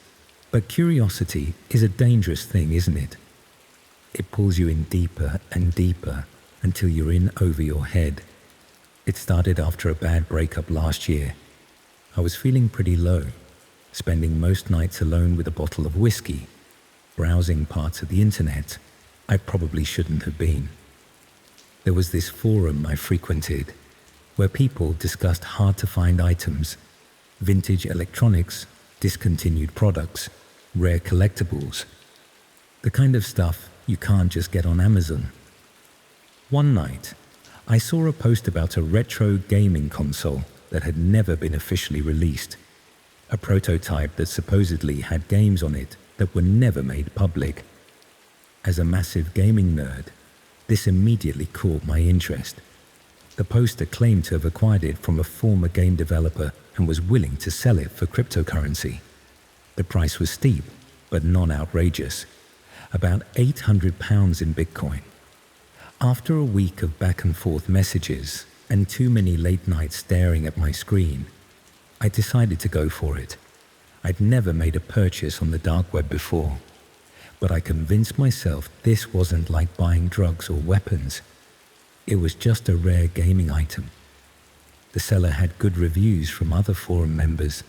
But curiosity is a dangerous thing, isn't it? It pulls you in deeper and deeper until you're in over your head. It started after a bad breakup last year. I was feeling pretty low, spending most nights alone with a bottle of whiskey, browsing parts of the internet I probably shouldn't have been. There was this forum I frequented where people discussed hard-to-find items, vintage electronics, discontinued products, rare collectibles, the kind of stuff you can't just get on Amazon. One night, I saw a post about a retro gaming console that had never been officially released, a prototype that supposedly had games on it that were never made public. As a massive gaming nerd, this immediately caught my interest. The poster claimed to have acquired it from a former game developer and was willing to sell it for cryptocurrency. The price was steep, but non-outrageous, about £800 in Bitcoin. After a week of back and forth messages and too many late nights staring at my screen, I decided to go for it. I'd never made a purchase on the dark web before, but I convinced myself this wasn't like buying drugs or weapons. It was just a rare gaming item. The seller had good reviews from other forum members,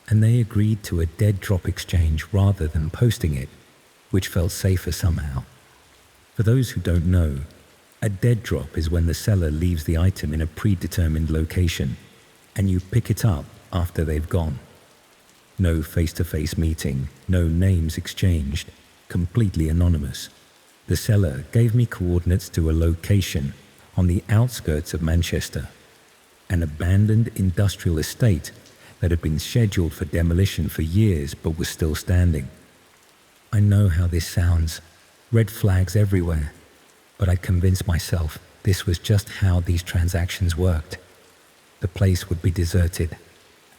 and they agreed to a dead drop exchange rather than posting it, which felt safer somehow. For those who don't know, a dead drop is when the seller leaves the item in a predetermined location, and you pick it up after they've gone. No face-to-face meeting, no names exchanged, completely anonymous. The seller gave me coordinates to a location on the outskirts of Manchester, an abandoned industrial estate that had been scheduled for demolition for years but was still standing. I know how this sounds, red flags everywhere, but I convinced myself this was just how these transactions worked. the place would be deserted.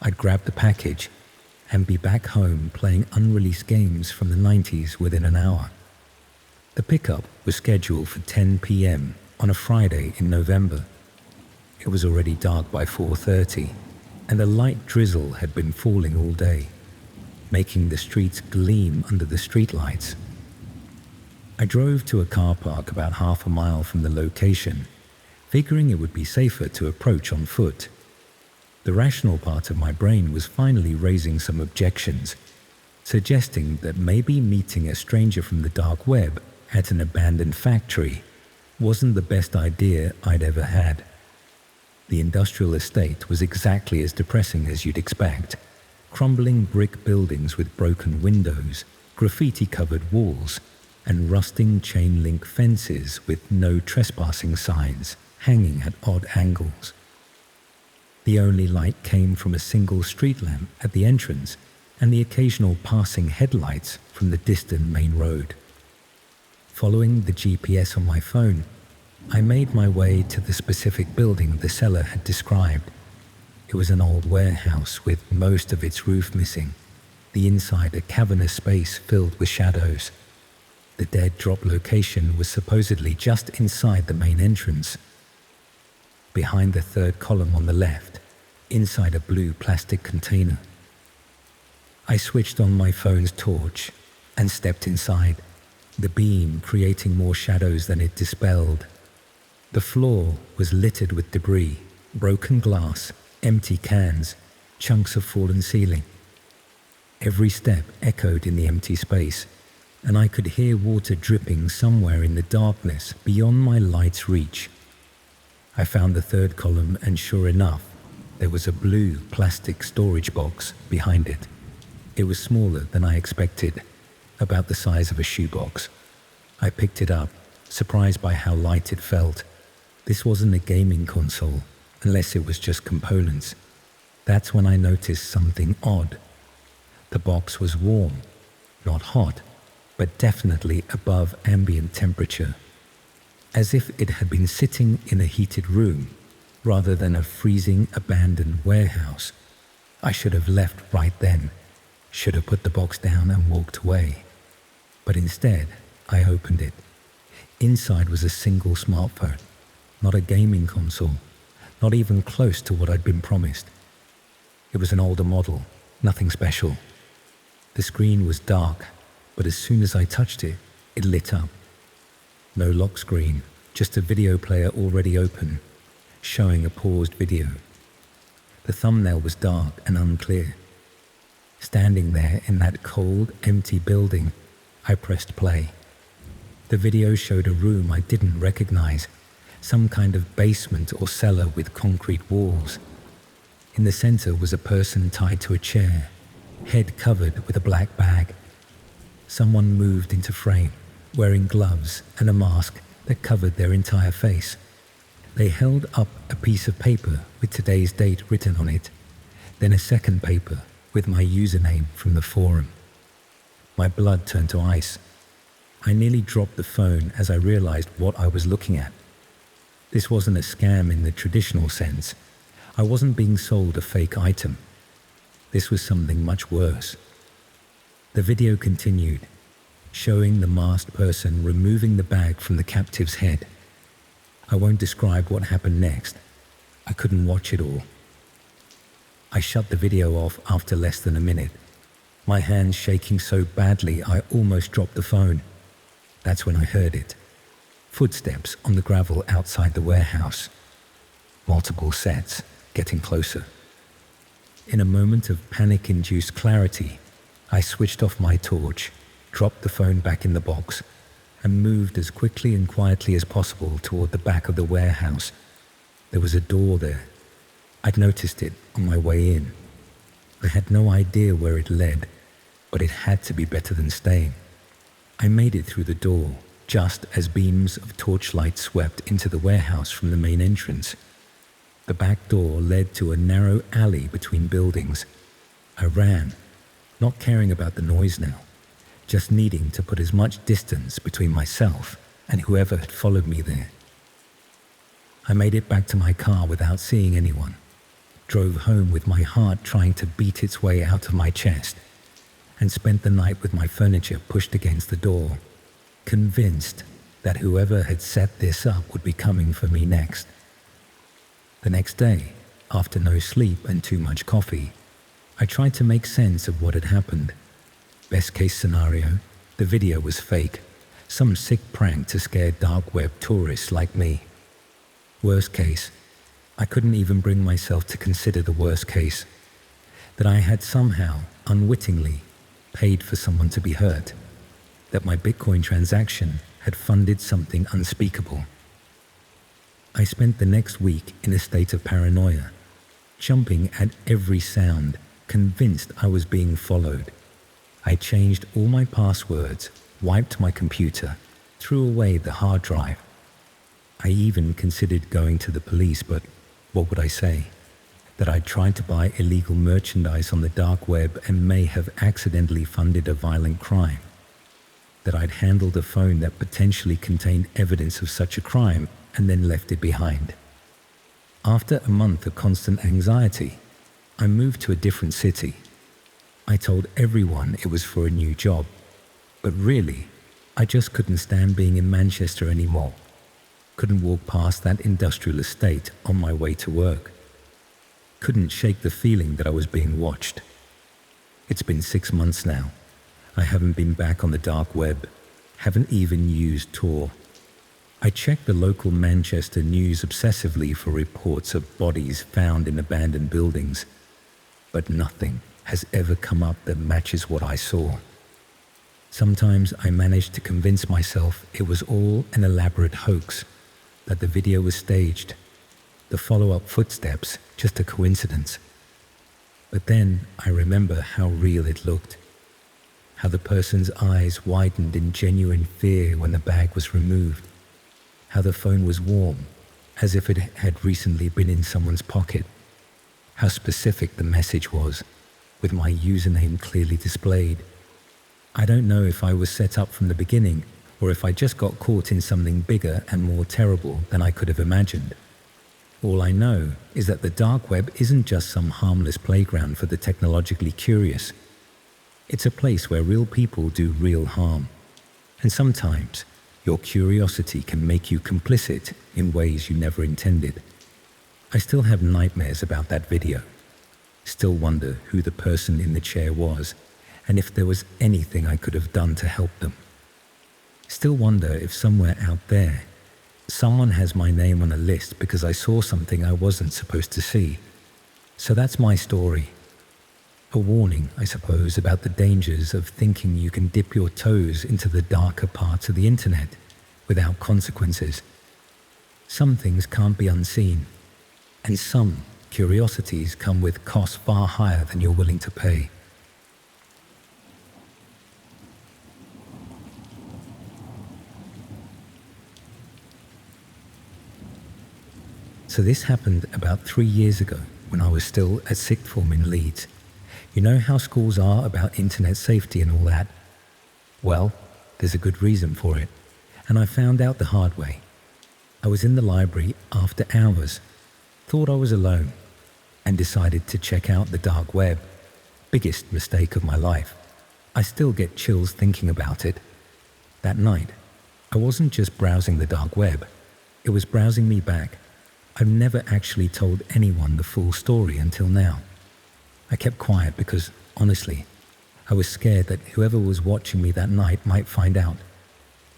I'd grab the package and be back home playing unreleased games from the 90s within an hour. The pickup was scheduled for 10 p.m. on a Friday in November. It was already dark by 4:30, and a light drizzle had been falling all day, making the streets gleam under the streetlights. I drove to a car park about half a mile from the location, figuring it would be safer to approach on foot. The rational part of my brain was finally raising some objections, suggesting that maybe meeting a stranger from the dark web at an abandoned factory wasn't the best idea I'd ever had. The industrial estate was exactly as depressing as you'd expect. Crumbling brick buildings with broken windows, graffiti-covered walls, and rusting chain-link fences with no trespassing signs hanging at odd angles. The only light came from a single street lamp at the entrance and the occasional passing headlights from the distant main road. Following the GPS on my phone, I made my way to the specific building the seller had described. It was an old warehouse with most of its roof missing, the inside a cavernous space filled with shadows. The dead drop location was supposedly just inside the main entrance. Behind the third column on the left, inside a blue plastic container. I switched on my phone's torch and stepped inside, the beam creating more shadows than it dispelled. The floor was littered with debris, broken glass, empty cans, chunks of fallen ceiling. Every step echoed in the empty space, and I could hear water dripping somewhere in the darkness beyond my light's reach. I found the third column, and sure enough, there was a blue plastic storage box behind it. It was smaller than I expected, about the size of a shoebox. I picked it up, surprised by how light it felt. This wasn't a gaming console, unless it was just components. That's when I noticed something odd. The box was warm, not hot, but definitely above ambient temperature, as if it had been sitting in a heated room rather than a freezing abandoned warehouse. I should have left right then, should have put the box down and walked away. But instead, I opened it. Inside was a single smartphone, not a gaming console, not even close to what I'd been promised. It was an older model, nothing special. The screen was dark, but as soon as I touched it, it lit up. No lock screen, just a video player already open, showing a paused video. The thumbnail was dark and unclear. Standing there in that cold, empty building, I pressed play. The video showed a room I didn't recognize, some kind of basement or cellar with concrete walls. In the center was a person tied to a chair, head covered with a black bag. Someone moved into frame, wearing gloves and a mask that covered their entire face. They held up a piece of paper with today's date written on it, then a second paper with my username from the forum. My blood turned to ice. I nearly dropped the phone as I realized what I was looking at. This wasn't a scam in the traditional sense. I wasn't being sold a fake item. This was something much worse. The video continued, showing the masked person removing the bag from the captive's head. I won't describe what happened next. I couldn't watch it all. I shut the video off after less than a minute, my hands shaking so badly I almost dropped the phone. That's when I heard it. Footsteps on the gravel outside the warehouse. Multiple sets, getting closer. In a moment of panic-induced clarity, I switched off my torch, dropped the phone back in the box, and moved as quickly and quietly as possible toward the back of the warehouse. There was a door there. I'd noticed it on my way in. I had no idea where it led, but it had to be better than staying. I made it through the door, just as beams of torchlight swept into the warehouse from the main entrance. The back door led to a narrow alley between buildings. I ran, not caring about the noise now, just needing to put as much distance between myself and whoever had followed me there. I made it back to my car without seeing anyone, drove home with my heart trying to beat its way out of my chest, and spent the night with my furniture pushed against the door, convinced that whoever had set this up would be coming for me next. The next day, after no sleep and too much coffee, I tried to make sense of what had happened. Best case scenario, the video was fake, some sick prank to scare dark web tourists like me. Worst case, I couldn't even bring myself to consider the worst case, that I had somehow, unwittingly, paid for someone to be hurt, that my Bitcoin transaction had funded something unspeakable. I spent the next week in a state of paranoia, jumping at every sound, convinced I was being followed. I changed all my passwords, wiped my computer, threw away the hard drive. I even considered going to the police, but what would I say? That I'd tried to buy illegal merchandise on the dark web and may have accidentally funded a violent crime. That I'd handled a phone that potentially contained evidence of such a crime and then left it behind. After a month of constant anxiety, I moved to a different city. I told everyone it was for a new job, but really, I just couldn't stand being in Manchester anymore. Couldn't walk past that industrial estate on my way to work. Couldn't shake the feeling that I was being watched. It's been 6 months now. I haven't been back on the dark web, haven't even used Tor. I checked the local Manchester news obsessively for reports of bodies found in abandoned buildings, but nothing has ever come up that matches what I saw. Sometimes I managed to convince myself it was all an elaborate hoax, that the video was staged, the follow-up footsteps just a coincidence. But then I remember how real it looked, how the person's eyes widened in genuine fear when the bag was removed, how the phone was warm, as if it had recently been in someone's pocket, how specific the message was, with my username clearly displayed. I don't know if I was set up from the beginning or if I just got caught in something bigger and more terrible than I could have imagined. All I know is that the dark web isn't just some harmless playground for the technologically curious. It's a place where real people do real harm. And sometimes your curiosity can make you complicit in ways you never intended. I still have nightmares about that video. Still wonder who the person in the chair was and if there was anything I could have done to help them. Still wonder if somewhere out there, someone has my name on a list because I saw something I wasn't supposed to see. So that's my story. A warning, I suppose, about the dangers of thinking you can dip your toes into the darker parts of the internet without consequences. Some things can't be unseen, and some curiosities come with costs far higher than you're willing to pay. So this happened about 3 years ago when I was still at sixth form in Leeds. You know how schools are about internet safety and all that? Well, there's a good reason for it, and I found out the hard way. I was in the library after hours, thought I was alone, and decided to check out the dark web. Biggest mistake of my life. I still get chills thinking about it. That night, I wasn't just browsing the dark web, it was browsing me back. I've never actually told anyone the full story until now. I kept quiet because, honestly, I was scared that whoever was watching me that night might find out.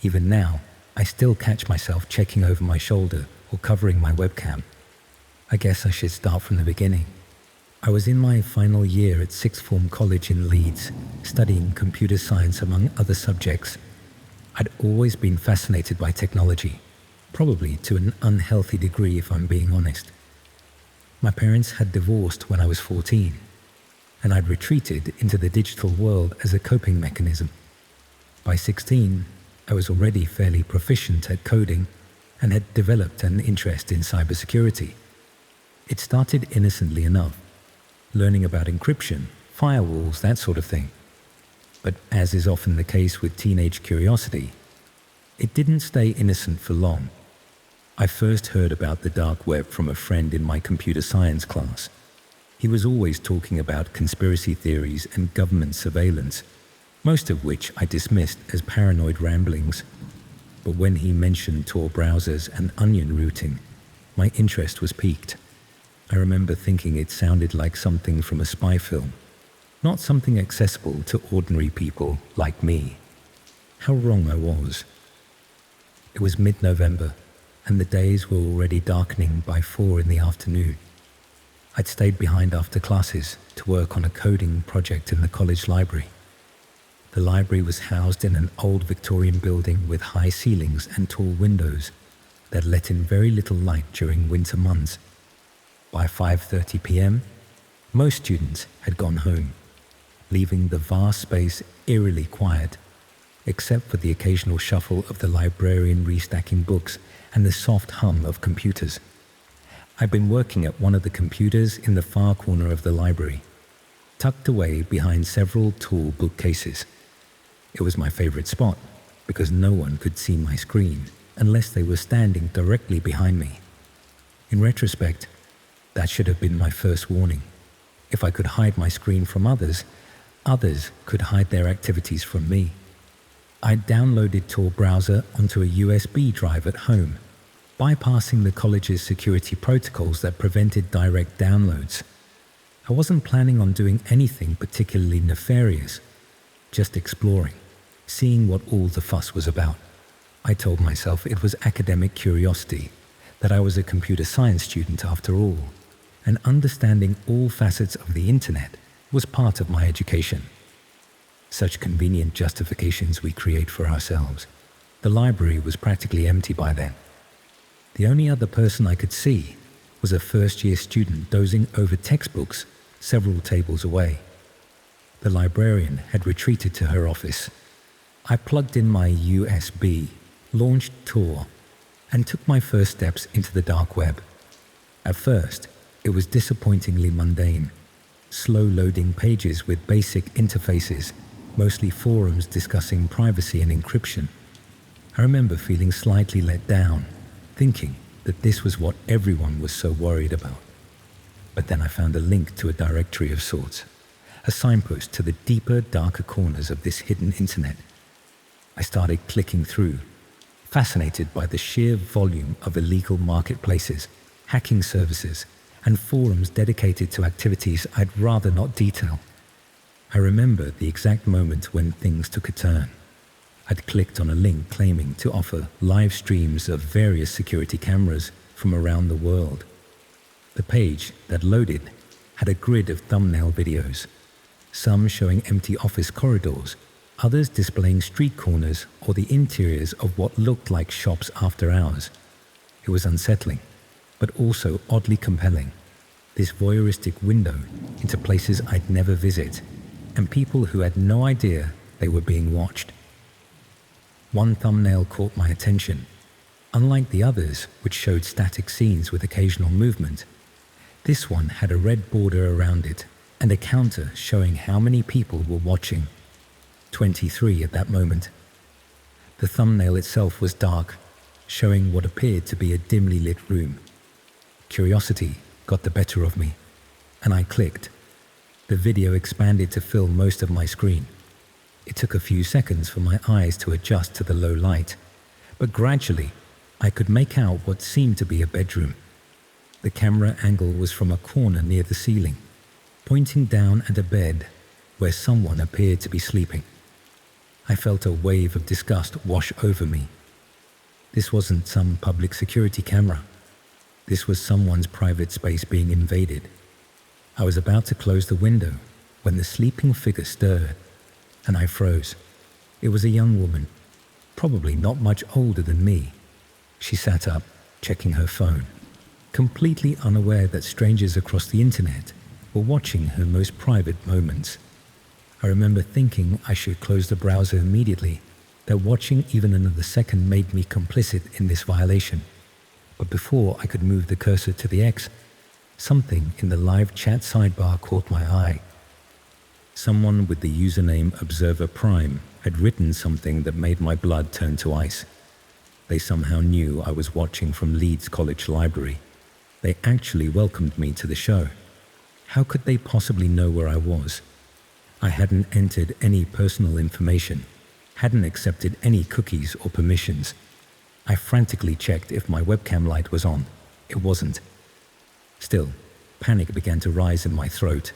Even now, I still catch myself checking over my shoulder or covering my webcam. I guess I should start from the beginning. I was in my final year at sixth form college in Leeds, studying computer science among other subjects. I'd always been fascinated by technology, probably to an unhealthy degree if I'm being honest. My parents had divorced when I was 14, and I'd retreated into the digital world as a coping mechanism. By 16, I was already fairly proficient at coding and had developed an interest in cybersecurity. It started innocently enough, learning about encryption, firewalls, that sort of thing. But as is often the case with teenage curiosity, it didn't stay innocent for long. I first heard about the dark web from a friend in my computer science class. He was always talking about conspiracy theories and government surveillance, most of which I dismissed as paranoid ramblings. But when he mentioned Tor browsers and onion routing, my interest was piqued. I remember thinking it sounded like something from a spy film, not something accessible to ordinary people like me. How wrong I was. It was mid-November, and the days were already darkening by 4 in the afternoon. I'd stayed behind after classes to work on a coding project in the college library. The library was housed in an old Victorian building with high ceilings and tall windows that let in very little light during winter months. By 5:30 p.m., most students had gone home, leaving the vast space eerily quiet, except for the occasional shuffle of the librarian restacking books and the soft hum of computers. I'd been working at one of the computers in the far corner of the library, tucked away behind several tall bookcases. It was my favorite spot because no one could see my screen unless they were standing directly behind me. In retrospect, that should have been my first warning. If I could hide my screen from others, others could hide their activities from me. I'd downloaded Tor browser onto a USB drive at home, bypassing the college's security protocols that prevented direct downloads. I wasn't planning on doing anything particularly nefarious, just exploring, seeing what all the fuss was about. I told myself it was academic curiosity, that I was a computer science student after all, and understanding all facets of the internet was part of my education. Such convenient justifications we create for ourselves. The library was practically empty by then. The only other person I could see was a first-year student dozing over textbooks several tables away. The librarian had retreated to her office. I plugged in my USB, launched Tor, and took my first steps into the dark web. At first, it was disappointingly mundane. Slow-loading pages with basic interfaces, mostly forums discussing privacy and encryption. I remember feeling slightly let down, thinking that this was what everyone was so worried about. But then I found a link to a directory of sorts, a signpost to the deeper, darker corners of this hidden internet. I started clicking through, fascinated by the sheer volume of illegal marketplaces, hacking services, and forums dedicated to activities I'd rather not detail. I remember the exact moment when things took a turn. I'd clicked on a link claiming to offer live streams of various security cameras from around the world. The page that loaded had a grid of thumbnail videos, some showing empty office corridors, others displaying street corners or the interiors of what looked like shops after hours. It was unsettling, but also oddly compelling. This voyeuristic window into places I'd never visit, and people who had no idea they were being watched. One thumbnail caught my attention. Unlike the others, which showed static scenes with occasional movement, this one had a red border around it and a counter showing how many people were watching. 23 at that moment. The thumbnail itself was dark, showing what appeared to be a dimly lit room. Curiosity got the better of me, and I clicked. The video expanded to fill most of my screen. It took a few seconds for my eyes to adjust to the low light, but gradually I could make out what seemed to be a bedroom. The camera angle was from a corner near the ceiling, pointing down at a bed where someone appeared to be sleeping. I felt a wave of disgust wash over me. This wasn't some public security camera. This was someone's private space being invaded. I was about to close the window when the sleeping figure stirred, and I froze. It was a young woman, probably not much older than me. She sat up, checking her phone, completely unaware that strangers across the internet were watching her most private moments. I remember thinking I should close the browser immediately, that watching even another second made me complicit in this violation. But before I could move the cursor to the X, something in the live chat sidebar caught my eye. Someone with the username Observer Prime had written something that made my blood turn to ice. They somehow knew I was watching from Leeds College Library. They actually welcomed me to the show. How could they possibly know where I was? I hadn't entered any personal information, hadn't accepted any cookies or permissions. I frantically checked if my webcam light was on. It wasn't. Still, panic began to rise in my throat.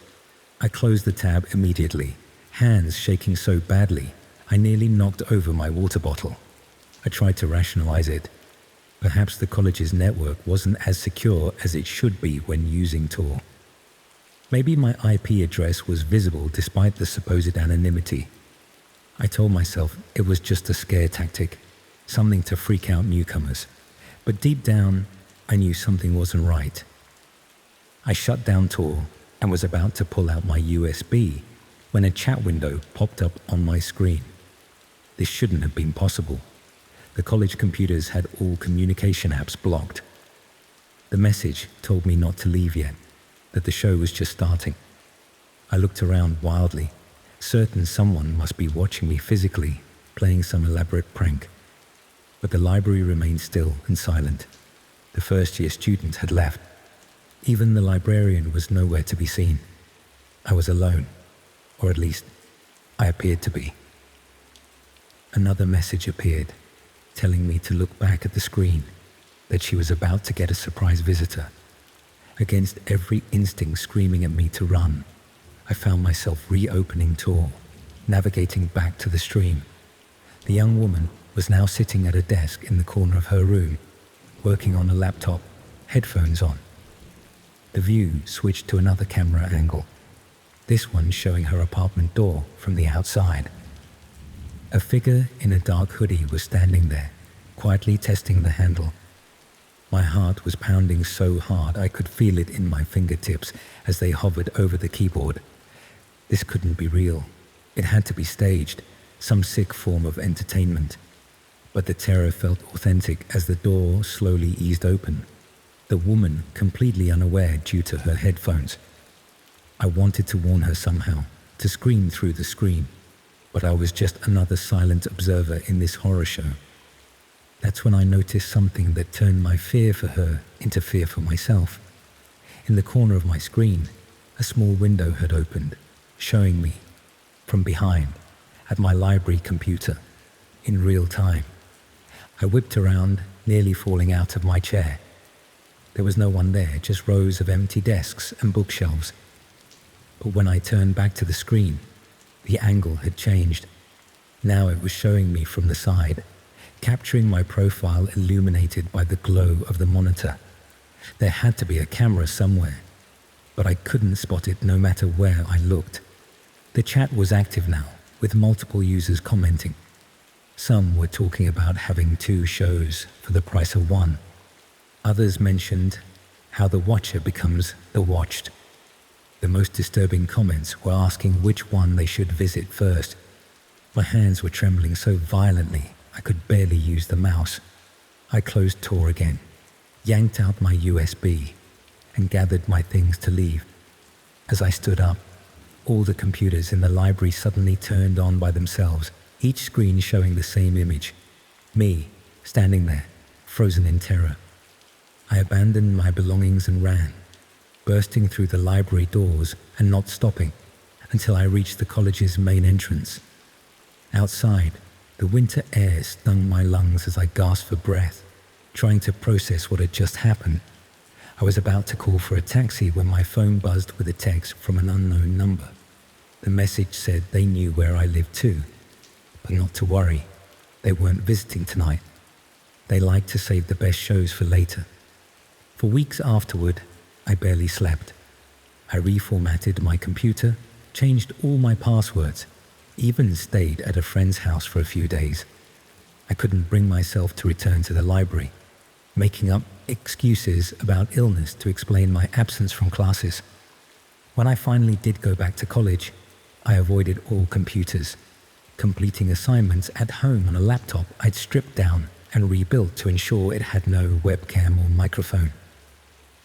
I closed the tab immediately, hands shaking so badly I nearly knocked over my water bottle. I tried to rationalize it. Perhaps the college's network wasn't as secure as it should be when using Tor. Maybe my IP address was visible despite the supposed anonymity. I told myself it was just a scare tactic, something to freak out newcomers. But deep down, I knew something wasn't right. I shut down Tor and was about to pull out my USB when a chat window popped up on my screen. This shouldn't have been possible. The college computers had all communication apps blocked. The message told me not to leave yet, that the show was just starting. I looked around wildly, certain someone must be watching me physically, playing some elaborate prank. But the library remained still and silent. The first-year student had left. Even the librarian was nowhere to be seen. I was alone, or at least, I appeared to be. Another message appeared, telling me to look back at the screen, that she was about to get a surprise visitor. Against every instinct screaming at me to run, I found myself reopening Tor, navigating back to the stream. The young woman was now sitting at a desk in the corner of her room, working on a laptop, headphones on. The view switched to another camera angle, this one showing her apartment door from the outside. A figure in a dark hoodie was standing there, quietly testing the handle. My heart was pounding so hard I could feel it in my fingertips as they hovered over the keyboard. This couldn't be real. It had to be staged, some sick form of entertainment. But the terror felt authentic as the door slowly eased open, the woman completely unaware due to her headphones. I wanted to warn her somehow, to scream through the screen, but I was just another silent observer in this horror show. That's when I noticed something that turned my fear for her into fear for myself. In the corner of my screen, a small window had opened, showing me, from behind, at my library computer, in real time. I whipped around, nearly falling out of my chair. There was no one there, just rows of empty desks and bookshelves. But when I turned back to the screen, the angle had changed. Now it was showing me from the side, capturing my profile illuminated by the glow of the monitor. There had to be a camera somewhere, but I couldn't spot it no matter where I looked. The chat was active now, with multiple users commenting. Some were talking about having 2 shows for the price of 1. Others mentioned how the watcher becomes the watched. The most disturbing comments were asking which one they should visit first. My hands were trembling so violently I could barely use the mouse. I closed Tor again, yanked out my USB, and gathered my things to leave. As I stood up, all the computers in the library suddenly turned on by themselves, each screen showing the same image. Me, standing there, frozen in terror. I abandoned my belongings and ran, bursting through the library doors and not stopping until I reached the college's main entrance. Outside, the winter air stung my lungs as I gasped for breath, trying to process what had just happened. I was about to call for a taxi when my phone buzzed with a text from an unknown number. The message said they knew where I lived too, but not to worry. They weren't visiting tonight. They liked to save the best shows for later. For weeks afterward, I barely slept. I reformatted my computer, changed all my passwords, even stayed at a friend's house for a few days. I couldn't bring myself to return to the library, making up excuses about illness to explain my absence from classes. When I finally did go back to college, I avoided all computers, completing assignments at home on a laptop I'd stripped down and rebuilt to ensure it had no webcam or microphone.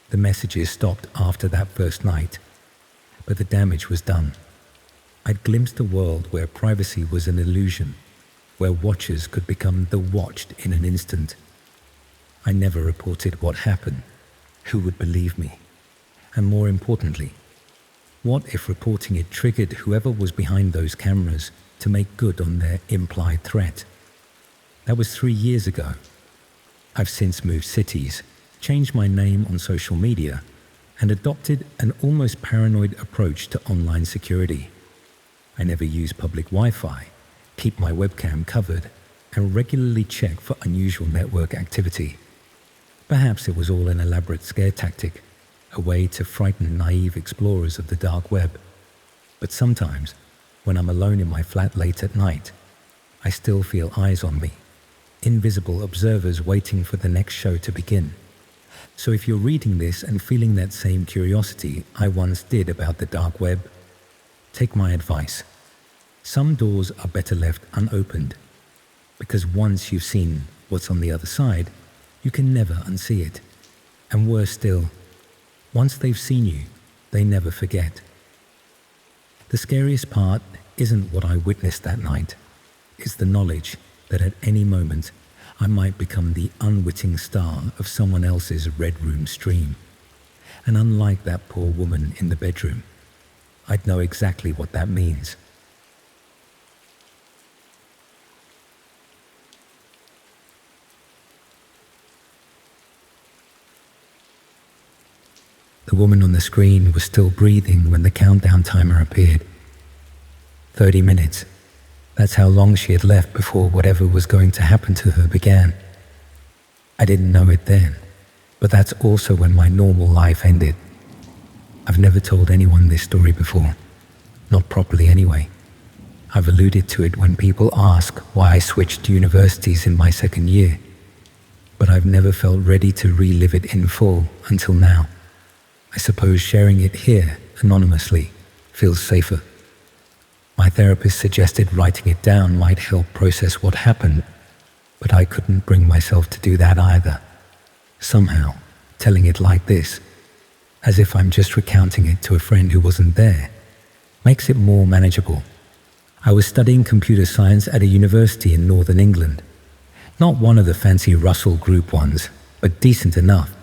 The messages stopped after that first night, but the damage was done. I'd glimpsed a world where privacy was an illusion, where watchers could become the watched in an instant. I never reported what happened. Who would believe me? And more importantly, What if reporting it triggered whoever was behind those cameras to make good on their implied threat? That was 3 years ago. I've since moved cities, changed my name on social media, and adopted an almost paranoid approach to online security. I never use public Wi-Fi, keep my webcam covered, and regularly check for unusual network activity. Perhaps it was all an elaborate scare tactic, a way to frighten naive explorers of the dark web. But sometimes, when I'm alone in my flat late at night, I still feel eyes on me, invisible observers waiting for the next show to begin. So if you're reading this and feeling that same curiosity I once did about the dark web, take my advice. Some doors are better left unopened, because once you've seen what's on the other side, you can never unsee it. And worse still, once they've seen you, they never forget. The scariest part isn't what I witnessed that night. It's the knowledge that at any moment I might become the unwitting star of someone else's Red Room stream. And unlike that poor woman in the bedroom, I'd know exactly what that means. The woman on the screen was still breathing when the countdown timer appeared. 30 minutes. That's how long she had left before whatever was going to happen to her began. I didn't know it then, but that's also when my normal life ended. I've never told anyone this story before. Not properly anyway. I've alluded to it when people ask why I switched universities in my second year, but I've never felt ready to relive it in full until now. I suppose sharing it here, anonymously, feels safer. My therapist suggested writing it down might help process what happened, but I couldn't bring myself to do that either. Somehow, telling it like this, as if I'm just recounting it to a friend who wasn't there, makes it more manageable. I was studying computer science at a university in northern England. Not one of the fancy Russell Group ones, but decent enough.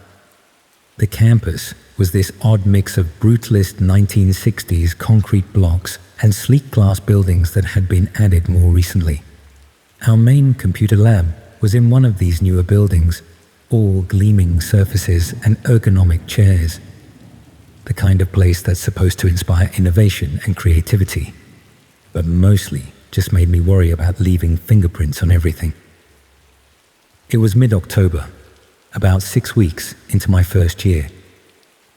The campus was this odd mix of brutalist 1960s concrete blocks and sleek glass buildings that had been added more recently. Our main computer lab was in one of these newer buildings, all gleaming surfaces and ergonomic chairs. The kind of place that's supposed to inspire innovation and creativity, but mostly just made me worry about leaving fingerprints on everything. It was mid-October, about 6 weeks into my first year.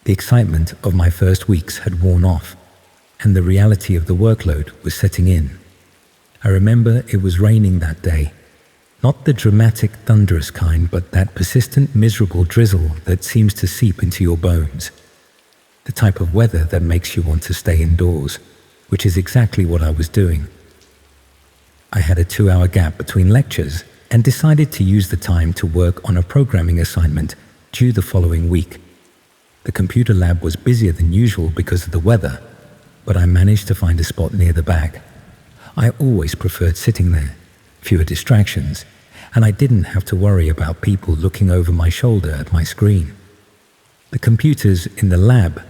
The excitement of my first weeks had worn off, and the reality of the workload was setting in. I remember it was raining that day. Not the dramatic, thunderous kind, but that persistent, miserable drizzle that seems to seep into your bones. The type of weather that makes you want to stay indoors, which is exactly what I was doing. I had a 2-hour gap between lectures and decided to use the time to work on a programming assignment due the following week. The computer lab was busier than usual because of the weather, but I managed to find a spot near the back. I always preferred sitting there, fewer distractions, and I didn't have to worry about people looking over my shoulder at my screen. The computers in the lab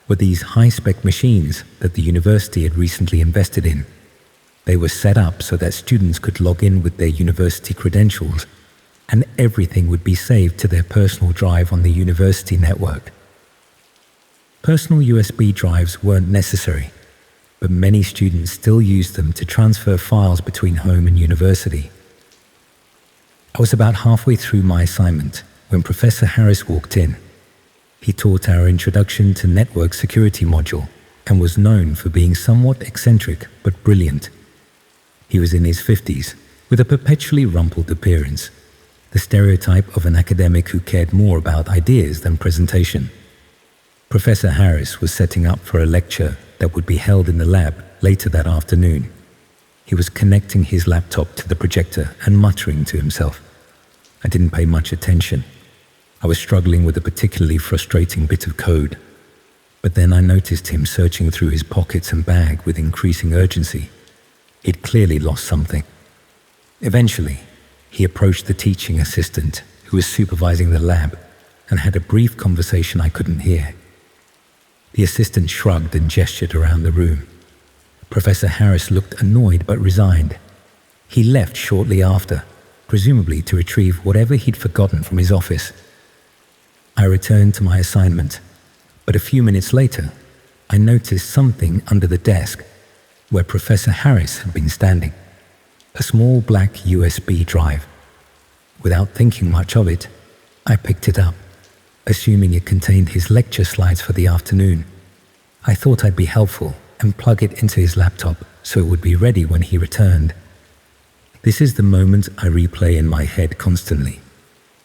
were these high-spec machines that the university had recently invested in. They were set up so that students could log in with their university credentials, and everything would be saved to their personal drive on the university network. Personal USB drives weren't necessary, but many students still used them to transfer files between home and university. I was about halfway through my assignment when Professor Harris walked in. He taught our Introduction to Network Security module and was known for being somewhat eccentric but brilliant. He was in his 50s, with a perpetually rumpled appearance, the stereotype of an academic who cared more about ideas than presentation. Professor Harris was setting up for a lecture that would be held in the lab later that afternoon. He was connecting his laptop to the projector and muttering to himself. I didn't pay much attention. I was struggling with a particularly frustrating bit of code. But then I noticed him searching through his pockets and bag with increasing urgency. He'd clearly lost something. Eventually, he approached the teaching assistant who was supervising the lab and had a brief conversation I couldn't hear. The assistant shrugged and gestured around the room. Professor Harris looked annoyed but resigned. He left shortly after, presumably to retrieve whatever he'd forgotten from his office. I returned to my assignment, but a few minutes later, I noticed something under the desk where Professor Harris had been standing. A small black USB drive. Without thinking much of it, I picked it up, assuming it contained his lecture slides for the afternoon. I thought I'd be helpful and plug it into his laptop so it would be ready when he returned. This is the moment I replay in my head constantly.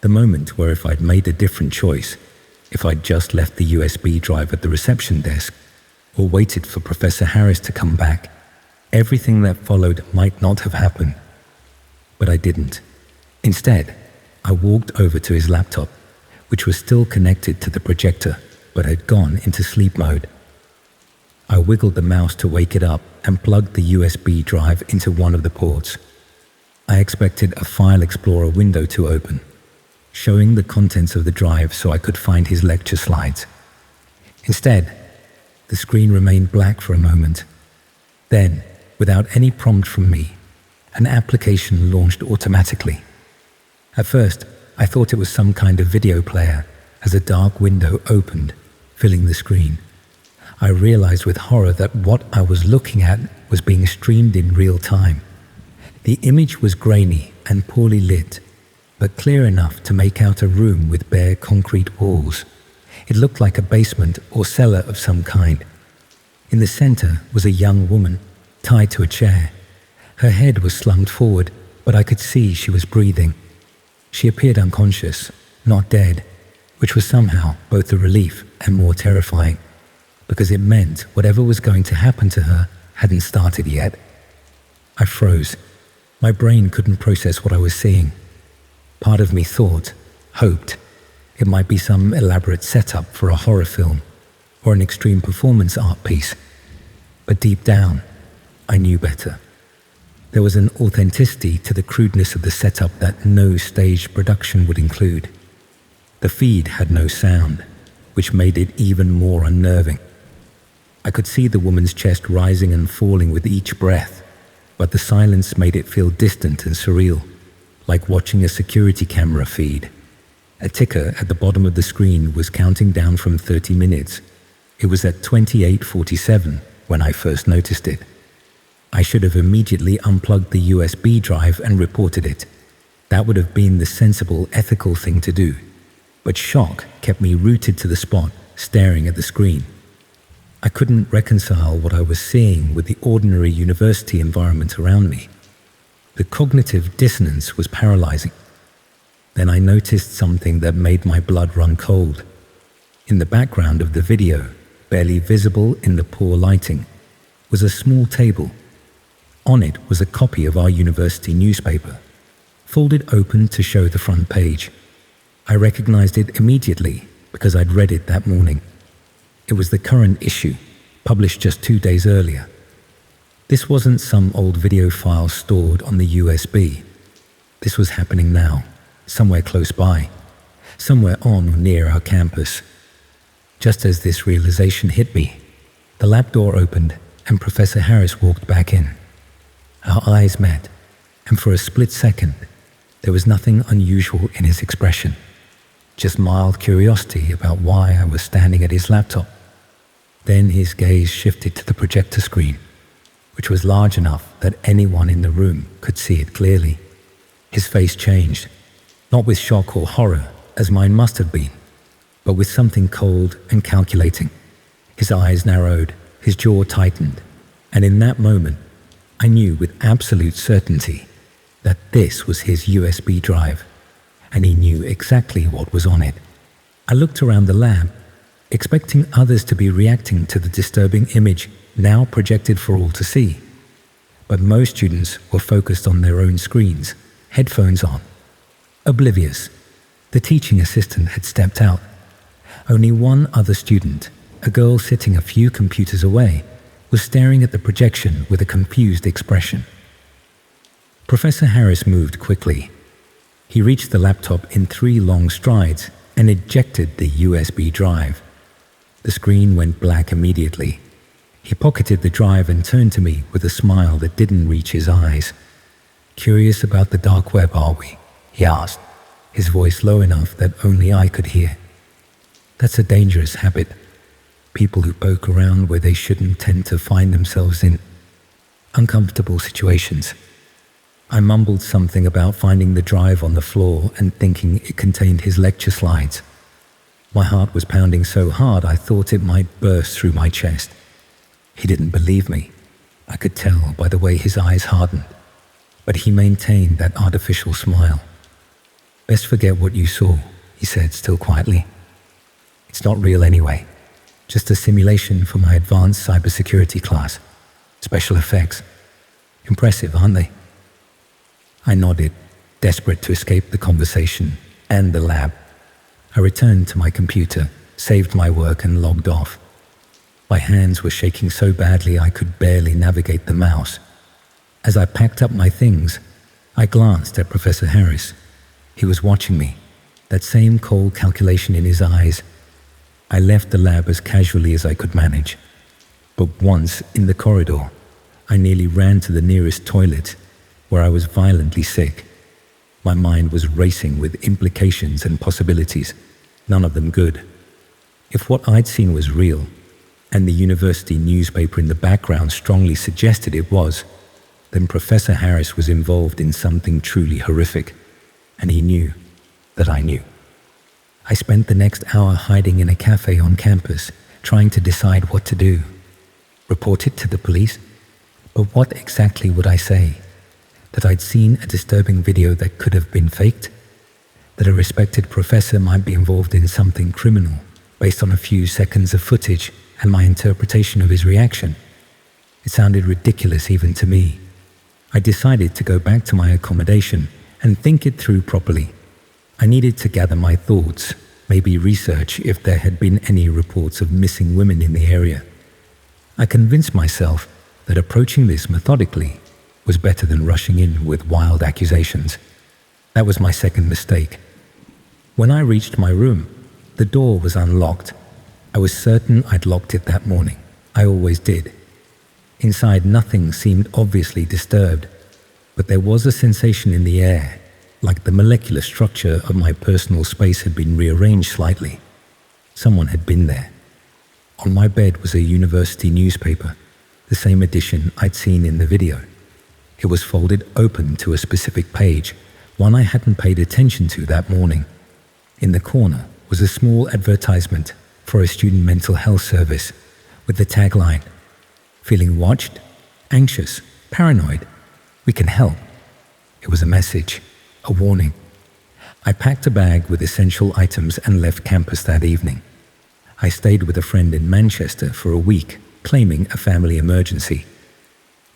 The moment where if I'd made a different choice, if I'd just left the USB drive at the reception desk or waited for Professor Harris to come back, everything that followed might not have happened. But I didn't. Instead, I walked over to his laptop, which was still connected to the projector but had gone into sleep mode. I wiggled the mouse to wake it up and plugged the USB drive into one of the ports. I expected a file explorer window to open, showing the contents of the drive so I could find his lecture slides. Instead, the screen remained black for a moment. Then, without any prompt from me, an application launched automatically. At first, I thought it was some kind of video player as a dark window opened, filling the screen. I realized with horror that what I was looking at was being streamed in real time. The image was grainy and poorly lit, but clear enough to make out a room with bare concrete walls. It looked like a basement or cellar of some kind. In the center was a young woman, tied to a chair. Her head was slumped forward, but I could see she was breathing. She appeared unconscious, not dead, which was somehow both a relief and more terrifying, because it meant whatever was going to happen to her hadn't started yet. I froze. My brain couldn't process what I was seeing. Part of me thought, hoped, it might be some elaborate setup for a horror film or an extreme performance art piece. But deep down, I knew better. There was an authenticity to the crudeness of the setup that no staged production would include. The feed had no sound, which made it even more unnerving. I could see the woman's chest rising and falling with each breath, but the silence made it feel distant and surreal, like watching a security camera feed. A ticker at the bottom of the screen was counting down from 30 minutes. It was at 28:47 when I first noticed it. I should have immediately unplugged the USB drive and reported it. That would have been the sensible, ethical thing to do. But shock kept me rooted to the spot, staring at the screen. I couldn't reconcile what I was seeing with the ordinary university environment around me. The cognitive dissonance was paralyzing. Then I noticed something that made my blood run cold. In the background of the video, barely visible in the poor lighting, was a small table. On it was a copy of our university newspaper, folded open to show the front page. I recognized it immediately because I'd read it that morning. It was the current issue, published just 2 days earlier. This wasn't some old video file stored on the USB. This was happening now, somewhere close by, somewhere on or near our campus. Just as this realization hit me, the lab door opened and Professor Harris walked back in. Our eyes met, and for a split second, there was nothing unusual in his expression, just mild curiosity about why I was standing at his laptop. Then his gaze shifted to the projector screen, which was large enough that anyone in the room could see it clearly. His face changed, not with shock or horror, as mine must have been, but with something cold and calculating. His eyes narrowed, his jaw tightened, and in that moment, I knew with absolute certainty that this was his USB drive, and he knew exactly what was on it. I looked around the lab, expecting others to be reacting to the disturbing image now projected for all to see. But most students were focused on their own screens, headphones on. Oblivious, the teaching assistant had stepped out. Only one other student, a girl sitting a few computers away, was staring at the projection with a confused expression. Professor Harris moved quickly. He reached the laptop in 3 long strides and ejected the USB drive. The screen went black immediately. He pocketed the drive and turned to me with a smile that didn't reach his eyes. "Curious about the dark web, are we?" he asked, his voice low enough that only I could hear. "That's a dangerous habit. People who poke around where they shouldn't tend to find themselves in uncomfortable situations." I mumbled something about finding the drive on the floor and thinking it contained his lecture slides. My heart was pounding so hard I thought it might burst through my chest. He didn't believe me. I could tell by the way his eyes hardened. But he maintained that artificial smile. "Best forget what you saw," he said, still quietly. "It's not real anyway. Just a simulation for my advanced cybersecurity class. Special effects. Impressive, aren't they?" I nodded, desperate to escape the conversation and the lab. I returned to my computer, saved my work and logged off. My hands were shaking so badly I could barely navigate the mouse. As I packed up my things, I glanced at Professor Harris. He was watching me, that same cold calculation in his eyes. I left the lab as casually as I could manage. But once in the corridor, I nearly ran to the nearest toilet, where I was violently sick. My mind was racing with implications and possibilities, none of them good. If what I'd seen was real, and the university newspaper in the background strongly suggested it was, then Professor Harris was involved in something truly horrific, and he knew that I knew. I spent the next hour hiding in a cafe on campus, trying to decide what to do. Report it to the police? But what exactly would I say? That I'd seen a disturbing video that could have been faked? That a respected professor might be involved in something criminal based on a few seconds of footage and my interpretation of his reaction? It sounded ridiculous even to me. I decided to go back to my accommodation and think it through properly. I needed to gather my thoughts, maybe research if there had been any reports of missing women in the area. I convinced myself that approaching this methodically was better than rushing in with wild accusations. That was my second mistake. When I reached my room, the door was unlocked. I was certain I'd locked it that morning. I always did. Inside, nothing seemed obviously disturbed, but there was a sensation in the air, like the molecular structure of my personal space had been rearranged slightly. Someone had been there. On my bed was a university newspaper, the same edition I'd seen in the video. It was folded open to a specific page, one I hadn't paid attention to that morning. In the corner was a small advertisement for a student mental health service with the tagline, "Feeling watched? Anxious? Paranoid? We can help." It was a message, a warning. I packed a bag with essential items and left campus that evening. I stayed with a friend in Manchester for a week, claiming a family emergency.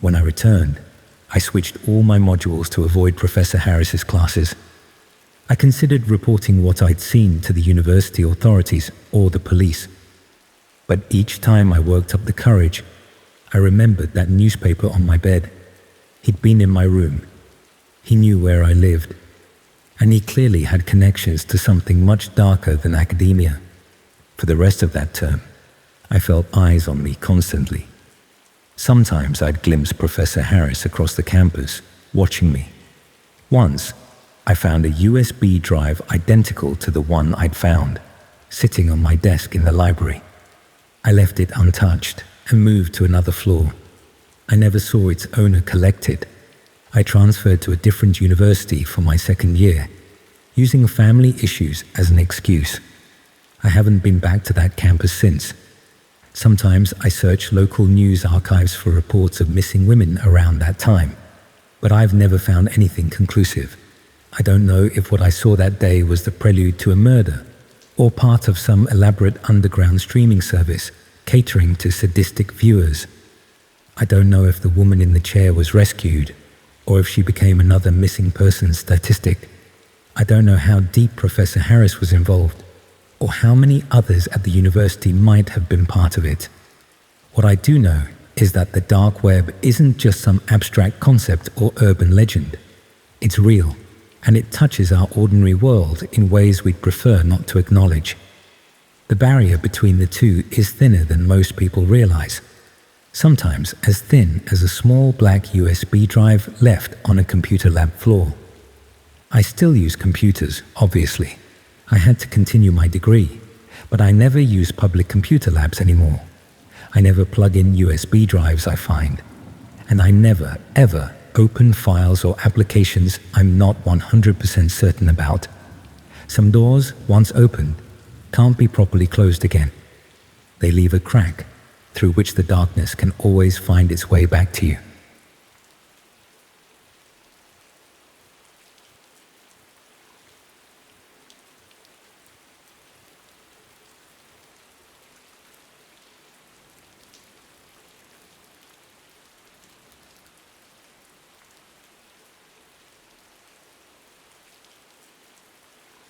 When I returned, I switched all my modules to avoid Professor Harris's classes. I considered reporting what I'd seen to the university authorities or the police. But each time I worked up the courage, I remembered that newspaper on my bed. He'd been in my room. He knew where I lived. And he clearly had connections to something much darker than academia. For the rest of that term, I felt eyes on me constantly. Sometimes I'd glimpse Professor Harris across the campus, watching me. Once, I found a USB drive identical to the one I'd found, sitting on my desk in the library. I left it untouched and moved to another floor. I never saw its owner collect it. I transferred to a different university for my second year, using family issues as an excuse. I haven't been back to that campus since. Sometimes I search local news archives for reports of missing women around that time, but I've never found anything conclusive. I don't know if what I saw that day was the prelude to a murder, or part of some elaborate underground streaming service catering to sadistic viewers. I don't know if the woman in the chair was rescued, or if she became another missing person statistic. I don't know how deep Professor Harris was involved, or how many others at the university might have been part of it. What I do know is that the dark web isn't just some abstract concept or urban legend. It's real, and it touches our ordinary world in ways we'd prefer not to acknowledge. The barrier between the two is thinner than most people realize, sometimes as thin as a small black USB drive left on a computer lab floor. I still use computers, obviously. I had to continue my degree, but I never use public computer labs anymore. I never plug in USB drives, I find. And I never, ever open files or applications I'm not 100% certain about. Some doors, once opened, can't be properly closed again. They leave a crack through which the darkness can always find its way back to you.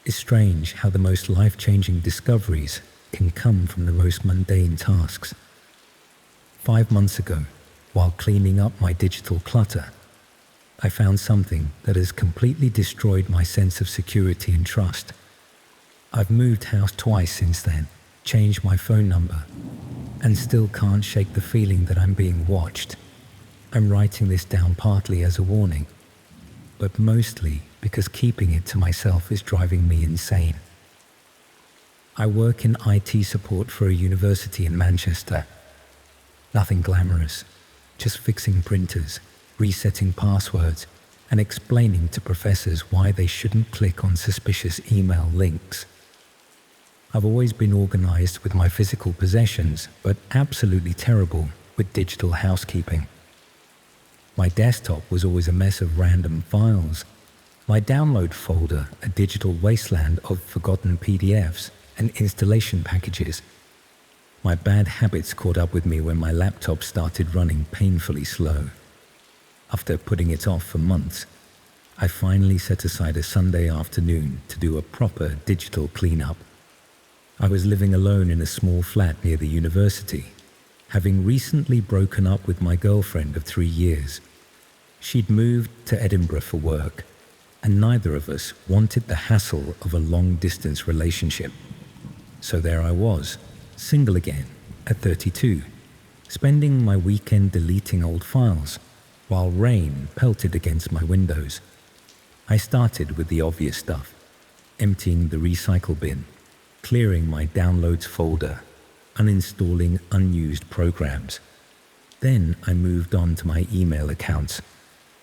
It's strange how the most life-changing discoveries can come from the most mundane tasks. 5 months ago, while cleaning up my digital clutter, I found something that has completely destroyed my sense of security and trust. I've moved house twice since then, changed my phone number, and still can't shake the feeling that I'm being watched. I'm writing this down partly as a warning, but mostly because keeping it to myself is driving me insane. I work in IT support for a university in Manchester. Nothing glamorous, just fixing printers, resetting passwords, and explaining to professors why they shouldn't click on suspicious email links. I've always been organized with my physical possessions, but absolutely terrible with digital housekeeping. My desktop was always a mess of random files. My download folder, a digital wasteland of forgotten PDFs and installation packages. My bad habits caught up with me when my laptop started running painfully slow. After putting it off for months, I finally set aside a Sunday afternoon to do a proper digital cleanup. I was living alone in a small flat near the university, having recently broken up with my girlfriend of 3 years. She'd moved to Edinburgh for work, and neither of us wanted the hassle of a long-distance relationship. So there I was, single again, at 32, spending my weekend deleting old files, while rain pelted against my windows. I started with the obvious stuff, emptying the recycle bin, clearing my downloads folder, uninstalling unused programs. Then I moved on to my email accounts,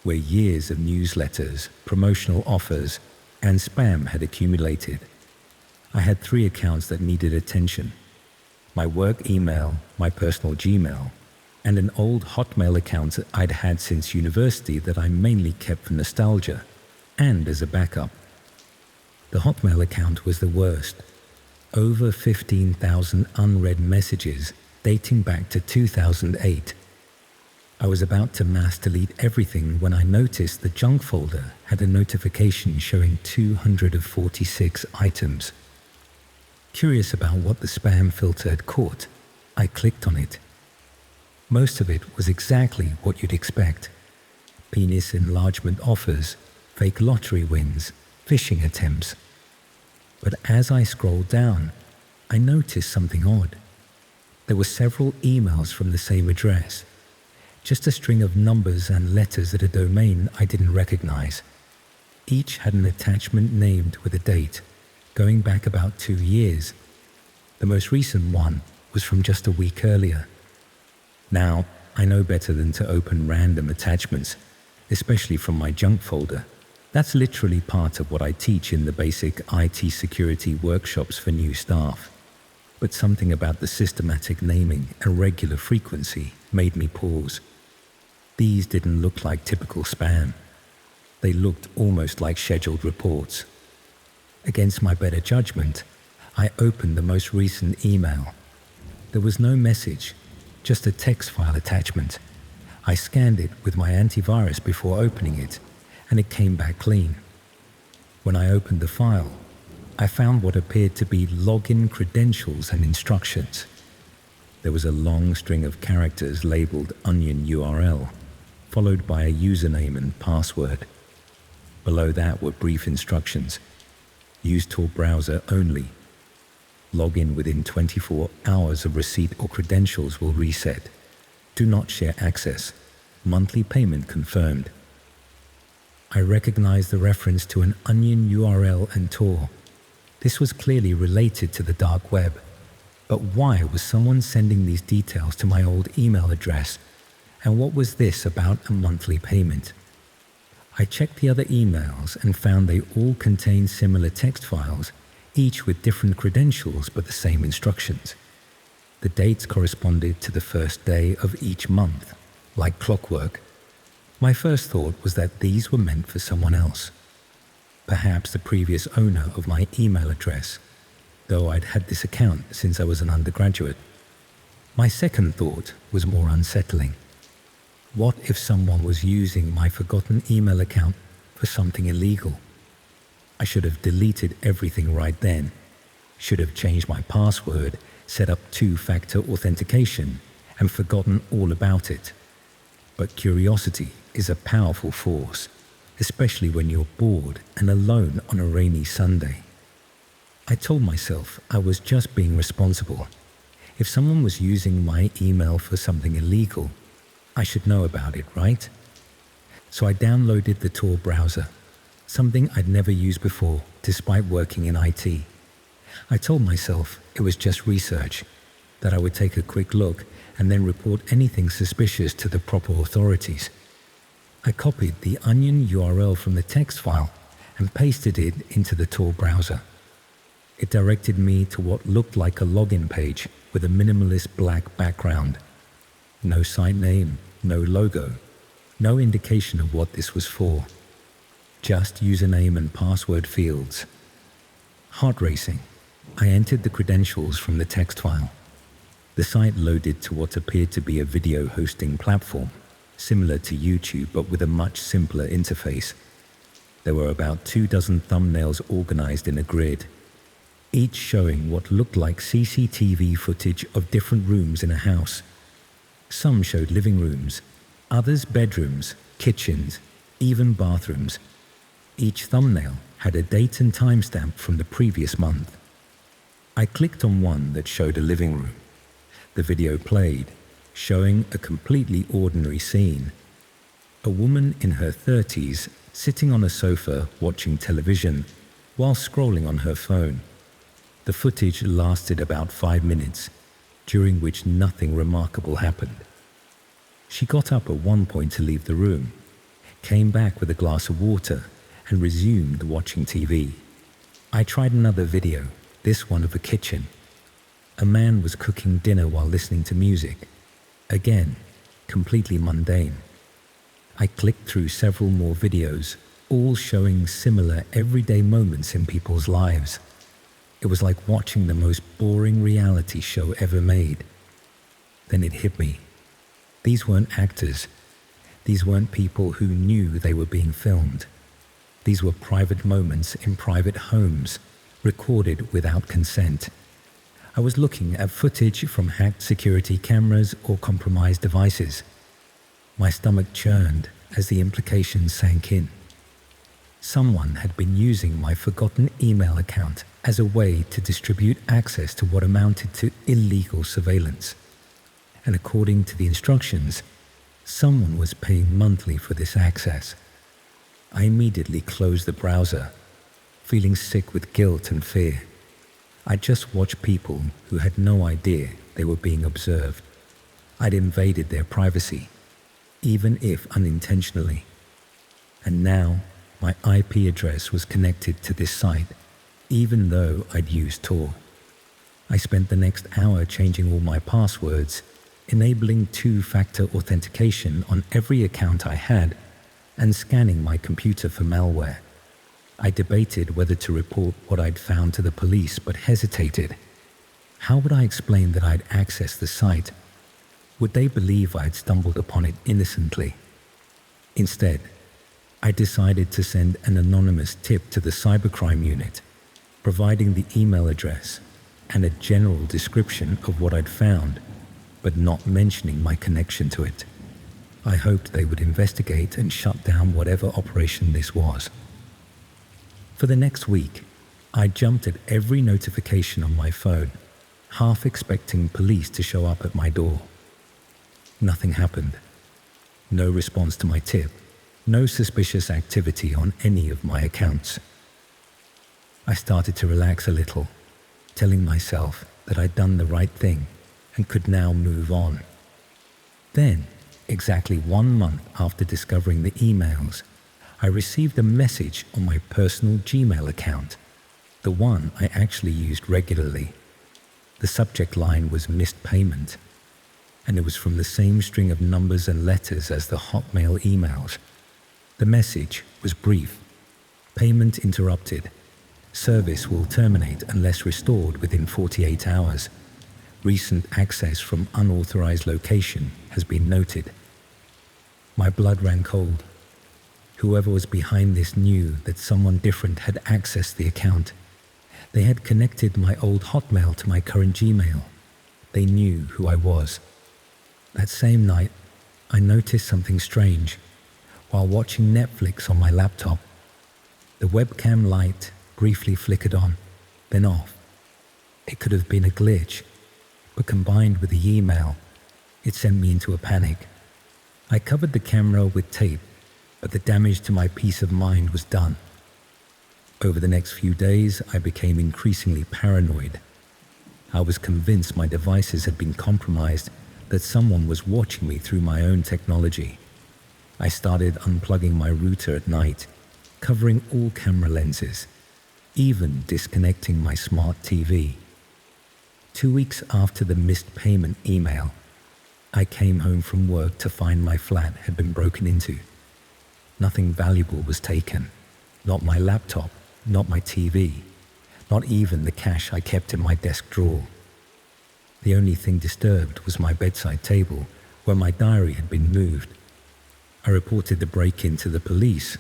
where years of newsletters, promotional offers, and spam had accumulated. I had 3 accounts that needed attention: my work email, my personal Gmail, and an old Hotmail account I'd had since university that I mainly kept for nostalgia and as a backup. The Hotmail account was the worst. Over 15,000 unread messages dating back to 2008. I was about to mass delete everything when I noticed the junk folder had a notification showing 246 items. Curious about what the spam filter had caught, I clicked on it. Most of it was exactly what you'd expect: penis enlargement offers, fake lottery wins, phishing attempts. But as I scrolled down, I noticed something odd. There were several emails from the same address, just a string of numbers and letters at a domain I didn't recognize. Each had an attachment named with a date, going back about 2 years. The most recent one was from just a week earlier. Now, I know better than to open random attachments, especially from my junk folder. That's literally part of what I teach in the basic IT security workshops for new staff. But something about the systematic naming and regular frequency made me pause. These didn't look like typical spam. They looked almost like scheduled reports. Against my better judgment, I opened the most recent email. There was no message, just a text file attachment. I scanned it with my antivirus before opening it, and it came back clean. When I opened the file, I found what appeared to be login credentials and instructions. There was a long string of characters labeled onion URL, followed by a username and password. Below that were brief instructions: use Tor browser only. Log in within 24 hours of receipt or credentials will reset. Do not share access. Monthly payment confirmed. I recognized the reference to an Onion URL and Tor. This was clearly related to the dark web. But why was someone sending these details to my old email address? And what was this about a monthly payment? I checked the other emails and found they all contained similar text files, each with different credentials but the same instructions. The dates corresponded to the first day of each month, like clockwork. My first thought was that these were meant for someone else. Perhaps the previous owner of my email address, though I'd had this account since I was an undergraduate. My second thought was more unsettling. What if someone was using my forgotten email account for something illegal? I should have deleted everything right then, should have changed my password, set up two-factor authentication, and forgotten all about it. But curiosity is a powerful force, especially when you're bored and alone on a rainy Sunday. I told myself I was just being responsible. If someone was using my email for something illegal, I should know about it, right? So I downloaded the Tor browser, something I'd never used before despite working in IT. I told myself it was just research, that I would take a quick look and then report anything suspicious to the proper authorities. I copied the Onion URL from the text file and pasted it into the Tor browser. It directed me to what looked like a login page with a minimalist black background. No site name, no logo, no indication of what this was for. Just username and password fields. Heart racing, I entered the credentials from the text file. The site loaded to what appeared to be a video hosting platform, similar to YouTube but with a much simpler interface. There were about 24 thumbnails organized in a grid, each showing what looked like CCTV footage of different rooms in a house. Some showed living rooms, others bedrooms, kitchens, even bathrooms. Each thumbnail had a date and timestamp from the previous month. I clicked on one that showed a living room. The video played, showing a completely ordinary scene. A woman in her 30s sitting on a sofa watching television while scrolling on her phone. The footage lasted about 5 minutes, during which nothing remarkable happened. She got up at one point to leave the room, came back with a glass of water, and resumed watching TV. I tried another video, this one of a kitchen. A man was cooking dinner while listening to music. Again, completely mundane. I clicked through several more videos, all showing similar everyday moments in people's lives. It was like watching the most boring reality show ever made. Then it hit me. These weren't actors. These weren't people who knew they were being filmed. These were private moments in private homes, recorded without consent. I was looking at footage from hacked security cameras or compromised devices. My stomach churned as the implications sank in. Someone had been using my forgotten email account as a way to distribute access to what amounted to illegal surveillance. And according to the instructions, someone was paying monthly for this access. I immediately closed the browser, feeling sick with guilt and fear. I just watched people who had no idea they were being observed. I'd invaded their privacy, even if unintentionally. And now my IP address was connected to this site, even though I'd used Tor. I spent the next hour changing all my passwords, enabling two-factor authentication on every account I had, and scanning my computer for malware. I debated whether to report what I'd found to the police, but hesitated. How would I explain that I'd accessed the site? Would they believe I'd stumbled upon it innocently? Instead, I decided to send an anonymous tip to the cybercrime unit, providing the email address and a general description of what I'd found, but not mentioning my connection to it. I hoped they would investigate and shut down whatever operation this was. For the next week, I jumped at every notification on my phone, half expecting police to show up at my door. Nothing happened. No response to my tip. No suspicious activity on any of my accounts. I started to relax a little, telling myself that I'd done the right thing and could now move on. Then, exactly 1 month after discovering the emails, I received a message on my personal Gmail account, the one I actually used regularly. The subject line was missed payment, and it was from the same string of numbers and letters as the Hotmail emails. The message was brief. Payment interrupted. Service will terminate unless restored within 48 hours. Recent access from unauthorized location has been noted. My blood ran cold. Whoever was behind this knew that someone different had accessed the account. They had connected my old Hotmail to my current Gmail. They knew who I was. That same night, I noticed something strange. While watching Netflix on my laptop, the webcam light briefly flickered on, then off. It could have been a glitch, but combined with the email, it sent me into a panic. I covered the camera with tape, but the damage to my peace of mind was done. Over the next few days, I became increasingly paranoid. I was convinced my devices had been compromised, that someone was watching me through my own technology. I started unplugging my router at night, covering all camera lenses, even disconnecting my smart TV. 2 weeks after the missed payment email, I came home from work to find my flat had been broken into. Nothing valuable was taken. Not my laptop, not my TV, not even the cash I kept in my desk drawer. The only thing disturbed was my bedside table, where my diary had been moved. I reported the break-in to the police,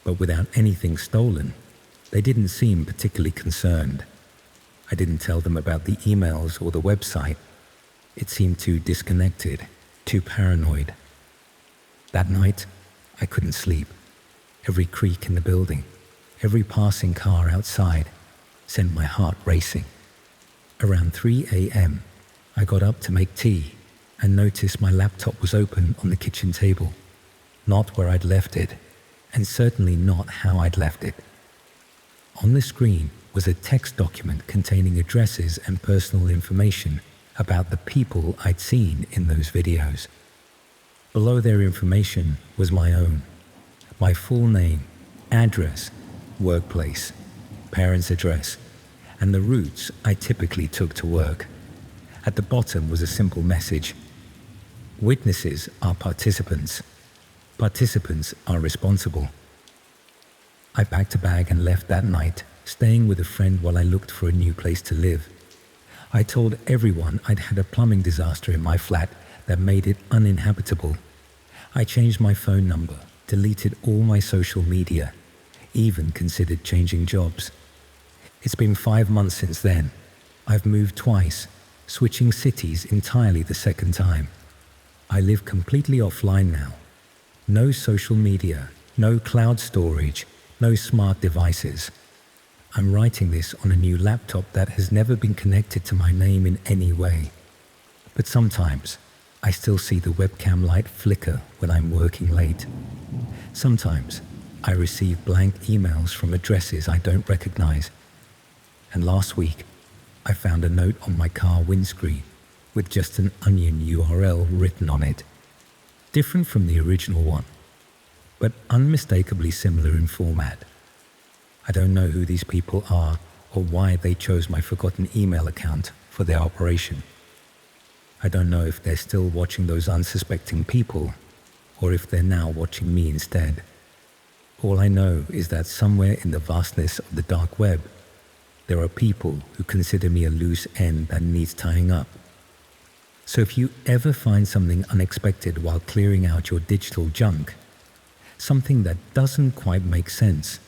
but without anything stolen, they didn't seem particularly concerned. I didn't tell them about the emails or the website. It seemed too disconnected, too paranoid. That night, I couldn't sleep. Every creak in the building, every passing car outside sent my heart racing. Around 3 a.m., I got up to make tea and noticed my laptop was open on the kitchen table. Not where I'd left it, and certainly not how I'd left it. On the screen was a text document containing addresses and personal information about the people I'd seen in those videos. Below their information was my own. My full name, address, workplace, parents' address, and the routes I typically took to work. At the bottom was a simple message. Witnesses are participants. Participants are responsible. I packed a bag and left that night, staying with a friend while I looked for a new place to live. I told everyone I'd had a plumbing disaster in my flat that made it uninhabitable. I changed my phone number, deleted all my social media, even considered changing jobs. It's been 5 months since then. I've moved twice, switching cities entirely the second time. I live completely offline now. No social media, no cloud storage, no smart devices. I'm writing this on a new laptop that has never been connected to my name in any way. But sometimes, I still see the webcam light flicker when I'm working late. Sometimes, I receive blank emails from addresses I don't recognize. And last week, I found a note on my car windscreen with just an Onion URL written on it. Different from the original one, but unmistakably similar in format. I don't know who these people are or why they chose my forgotten email account for their operation. I don't know if they're still watching those unsuspecting people or if they're now watching me instead. All I know is that somewhere in the vastness of the dark web, there are people who consider me a loose end that needs tying up. So if you ever find something unexpected while clearing out your digital junk, something that doesn't quite make sense,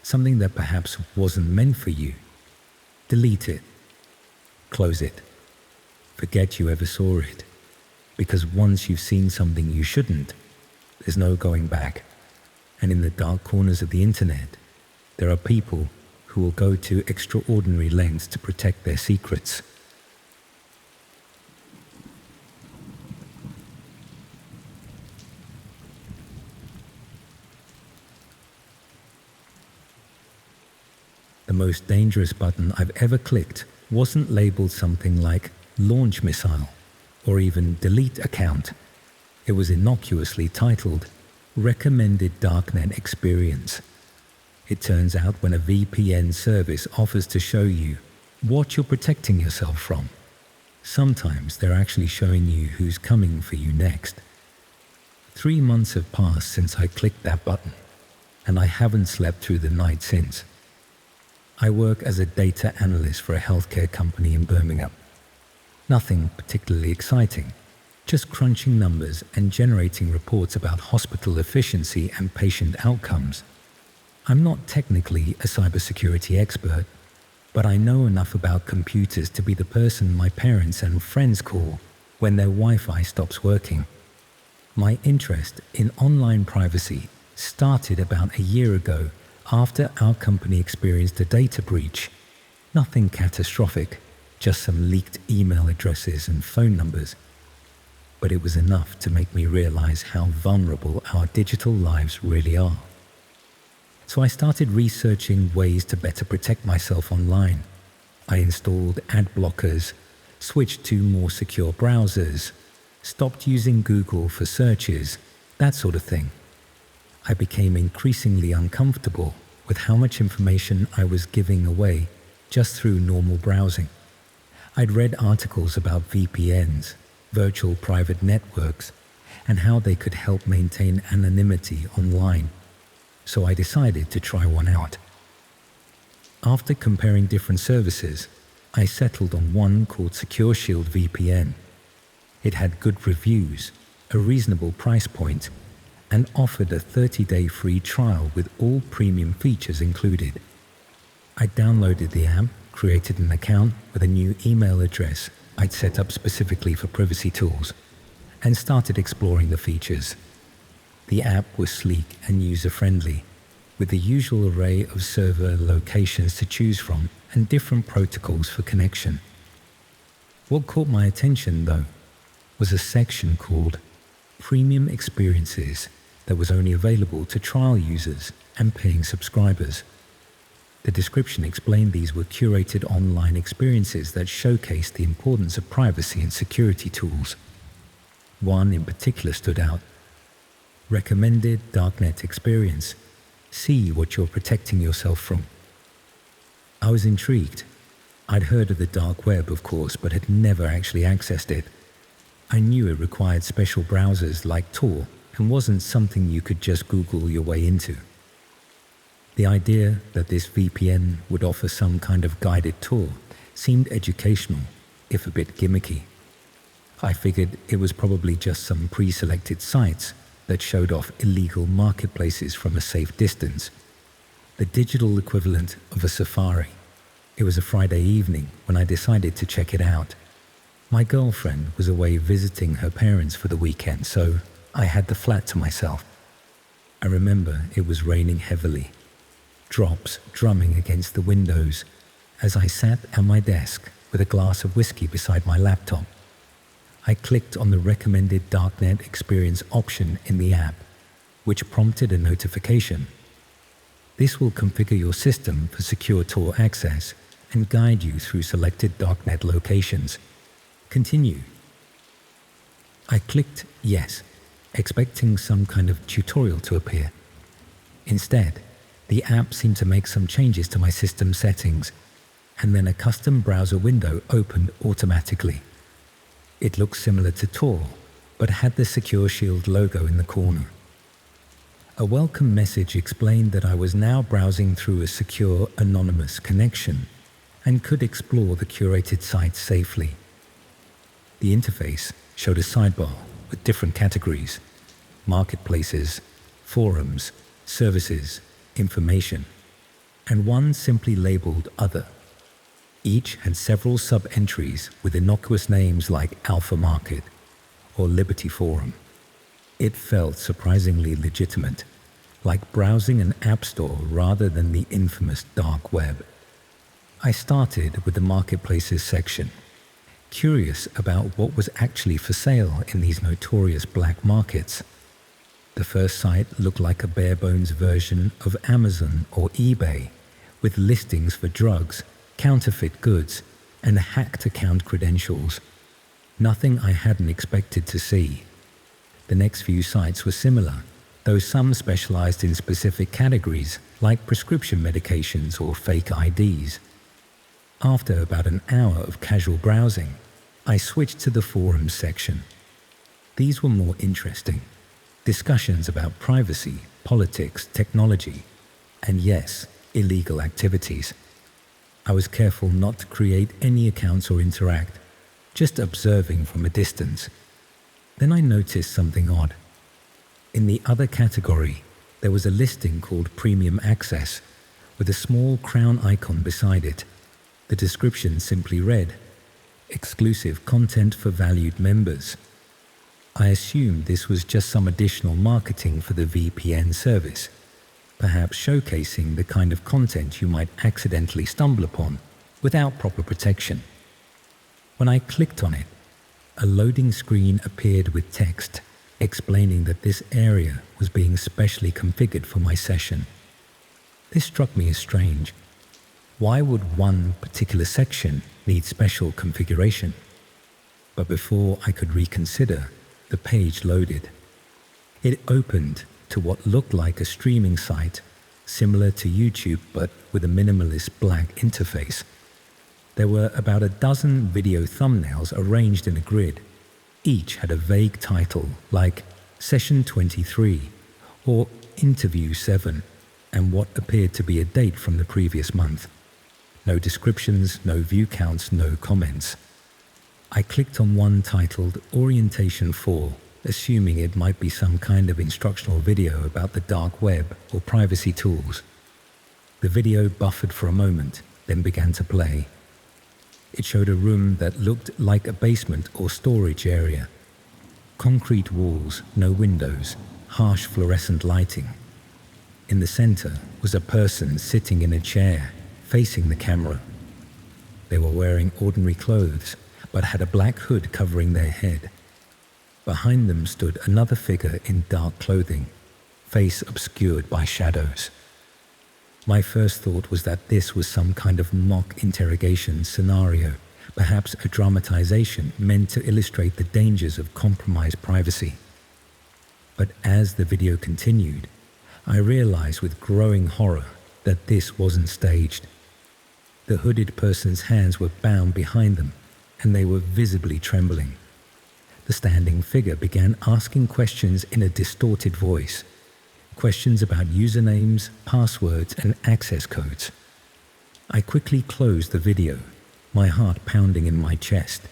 something that perhaps wasn't meant for you, delete it, close it, forget you ever saw it, because once you've seen something you shouldn't, there's no going back. And in the dark corners of the internet, there are people who who will go to extraordinary lengths to protect their secrets. The most dangerous button I've ever clicked wasn't labeled something like launch missile or even delete account. It was innocuously titled Recommended Darknet Experience. It turns out when a VPN service offers to show you what you're protecting yourself from, sometimes they're actually showing you who's coming for you next. 3 months have passed since I clicked that button, and I haven't slept through the night since. I work as a data analyst for a healthcare company in Birmingham. Nothing particularly exciting, just crunching numbers and generating reports about hospital efficiency and patient outcomes. I'm not technically a cybersecurity expert, but I know enough about computers to be the person my parents and friends call when their Wi-Fi stops working. My interest in online privacy started about a year ago after our company experienced a data breach. Nothing catastrophic, just some leaked email addresses and phone numbers. But it was enough to make me realize how vulnerable our digital lives really are. So I started researching ways to better protect myself online. I installed ad blockers, switched to more secure browsers, stopped using Google for searches, that sort of thing. I became increasingly uncomfortable with how much information I was giving away just through normal browsing. I'd read articles about VPNs, virtual private networks, and how they could help maintain anonymity online, so I decided to try one out. After comparing different services, I settled on one called Secure Shield VPN. It had good reviews, a reasonable price point, and offered a 30-day free trial with all premium features included. I downloaded the app, created an account with a new email address I'd set up specifically for privacy tools, and started exploring the features. The app was sleek and user-friendly, with the usual array of server locations to choose from and different protocols for connection. What caught my attention, though, was a section called Premium Experiences that was only available to trial users and paying subscribers. The description explained these were curated online experiences that showcased the importance of privacy and security tools. One in particular stood out. Recommended Darknet Experience. See what you're protecting yourself from. I was intrigued. I'd heard of the dark web, of course, but had never actually accessed it. I knew it required special browsers like Tor and wasn't something you could just Google your way into. The idea that this VPN would offer some kind of guided tour seemed educational, if a bit gimmicky. I figured it was probably just some pre-selected sites that showed off illegal marketplaces from a safe distance, the digital equivalent of a safari. It was a Friday evening when I decided to check it out. My girlfriend was away visiting her parents for the weekend, so I had the flat to myself. I remember it was raining heavily, drops drumming against the windows as I sat at my desk with a glass of whiskey beside my laptop. I clicked on the recommended Darknet Experience option in the app, which prompted a notification. This will configure your system for secure Tor access and guide you through selected Darknet locations. Continue. I clicked yes, expecting some kind of tutorial to appear. Instead, the app seemed to make some changes to my system settings, and then a custom browser window opened automatically. It looked similar to Tor, but had the Secure Shield logo in the corner. A welcome message explained that I was now browsing through a secure, anonymous connection and could explore the curated site safely. The interface showed a sidebar with different categories: marketplaces, forums, services, information, and one simply labeled Other. Each had several sub-entries with innocuous names like Alpha Market or Liberty Forum. It felt surprisingly legitimate, like browsing an app store rather than the infamous dark web. I started with the marketplaces section, curious about what was actually for sale in these notorious black markets. The first site looked like a bare-bones version of Amazon or eBay, with listings for drugs, counterfeit goods, and hacked account credentials. Nothing I hadn't expected to see. The next few sites were similar, though some specialized in specific categories like prescription medications or fake IDs. After about an hour of casual browsing, I switched to the forums section. These were more interesting. Discussions about privacy, politics, technology, and yes, illegal activities. I was careful not to create any accounts or interact, just observing from a distance. Then I noticed something odd. In the other category, there was a listing called Premium Access, with a small crown icon beside it. The description simply read, "Exclusive content for valued members." I assumed this was just some additional marketing for the VPN service, perhaps showcasing the kind of content you might accidentally stumble upon without proper protection. When I clicked on it, a loading screen appeared with text explaining that this area was being specially configured for my session. This struck me as strange. Why would one particular section need special configuration? But before I could reconsider, the page loaded. It opened to what looked like a streaming site, similar to YouTube but with a minimalist black interface. There were about a dozen video thumbnails arranged in a grid. Each had a vague title like Session 23 or Interview 7 and what appeared to be a date from the previous month. No descriptions, no view counts, no comments. I clicked on one titled Orientation 4, assuming it might be some kind of instructional video about the dark web or privacy tools. The video buffered for a moment, then began to play. It showed a room that looked like a basement or storage area. Concrete walls, no windows, harsh fluorescent lighting. In the center was a person sitting in a chair, facing the camera. They were wearing ordinary clothes, but had a black hood covering their head. Behind them stood another figure in dark clothing, face obscured by shadows. My first thought was that this was some kind of mock interrogation scenario, perhaps a dramatization meant to illustrate the dangers of compromised privacy. But as the video continued, I realized with growing horror that this wasn't staged. The hooded person's hands were bound behind them, and they were visibly trembling. The standing figure began asking questions in a distorted voice. Questions about usernames, passwords, and access codes. I quickly closed the video, my heart pounding in my chest.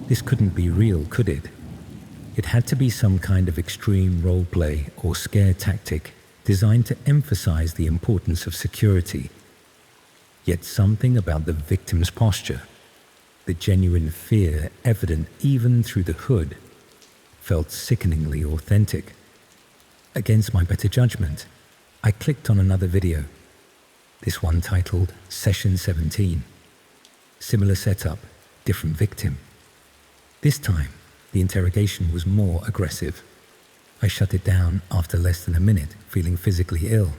This couldn't be real, could it? It had to be some kind of extreme roleplay or scare tactic designed to emphasize the importance of security. Yet something about the victim's posture, the genuine fear evident even through the hood, felt sickeningly authentic. Against my better judgment, I clicked on another video, this one titled Session 17. Similar setup, different victim. This time, the interrogation was more aggressive. I shut it down after less than a minute, feeling physically ill.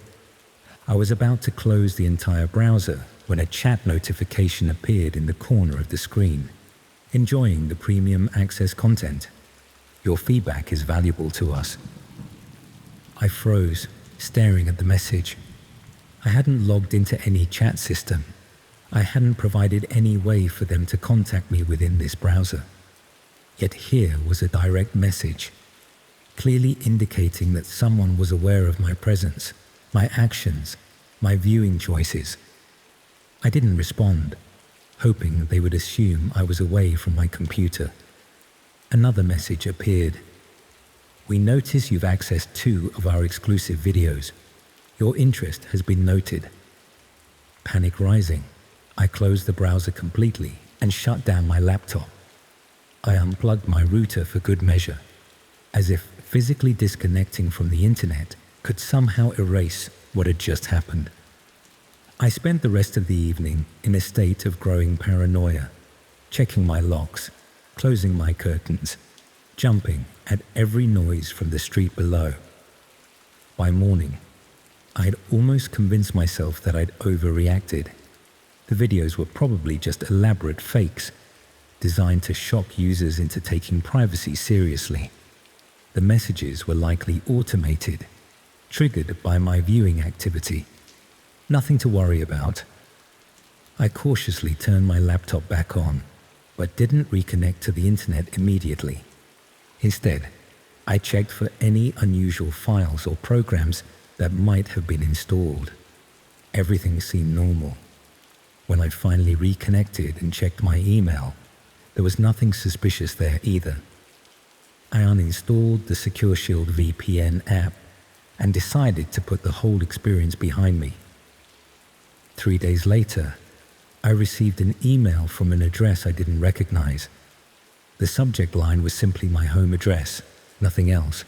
I was about to close the entire browser when a chat notification appeared in the corner of the screen. Enjoying the premium access content. Your feedback is valuable to us. I froze, staring at the message. I hadn't logged into any chat system. I hadn't provided any way for them to contact me within this browser. Yet here was a direct message, clearly indicating that someone was aware of my presence, my actions, my viewing choices. I didn't respond, hoping they would assume I was away from my computer. Another message appeared. We notice you've accessed 2 of our exclusive videos. Your interest has been noted. Panic rising, I closed the browser completely and shut down my laptop. I unplugged my router for good measure, as if physically disconnecting from the internet could somehow erase what had just happened. I spent the rest of the evening in a state of growing paranoia, checking my locks, closing my curtains, jumping at every noise from the street below. By morning, I had almost convinced myself that I'd overreacted. The videos were probably just elaborate fakes, designed to shock users into taking privacy seriously. The messages were likely automated, triggered by my viewing activity. Nothing to worry about. I cautiously turned my laptop back on, but didn't reconnect to the internet immediately. Instead, I checked for any unusual files or programs that might have been installed. Everything seemed normal. When I finally reconnected and checked my email, there was nothing suspicious there either. I uninstalled the Secure Shield VPN app and decided to put the whole experience behind me. 3 days later, I received an email from an address I didn't recognize. The subject line was simply my home address, nothing else.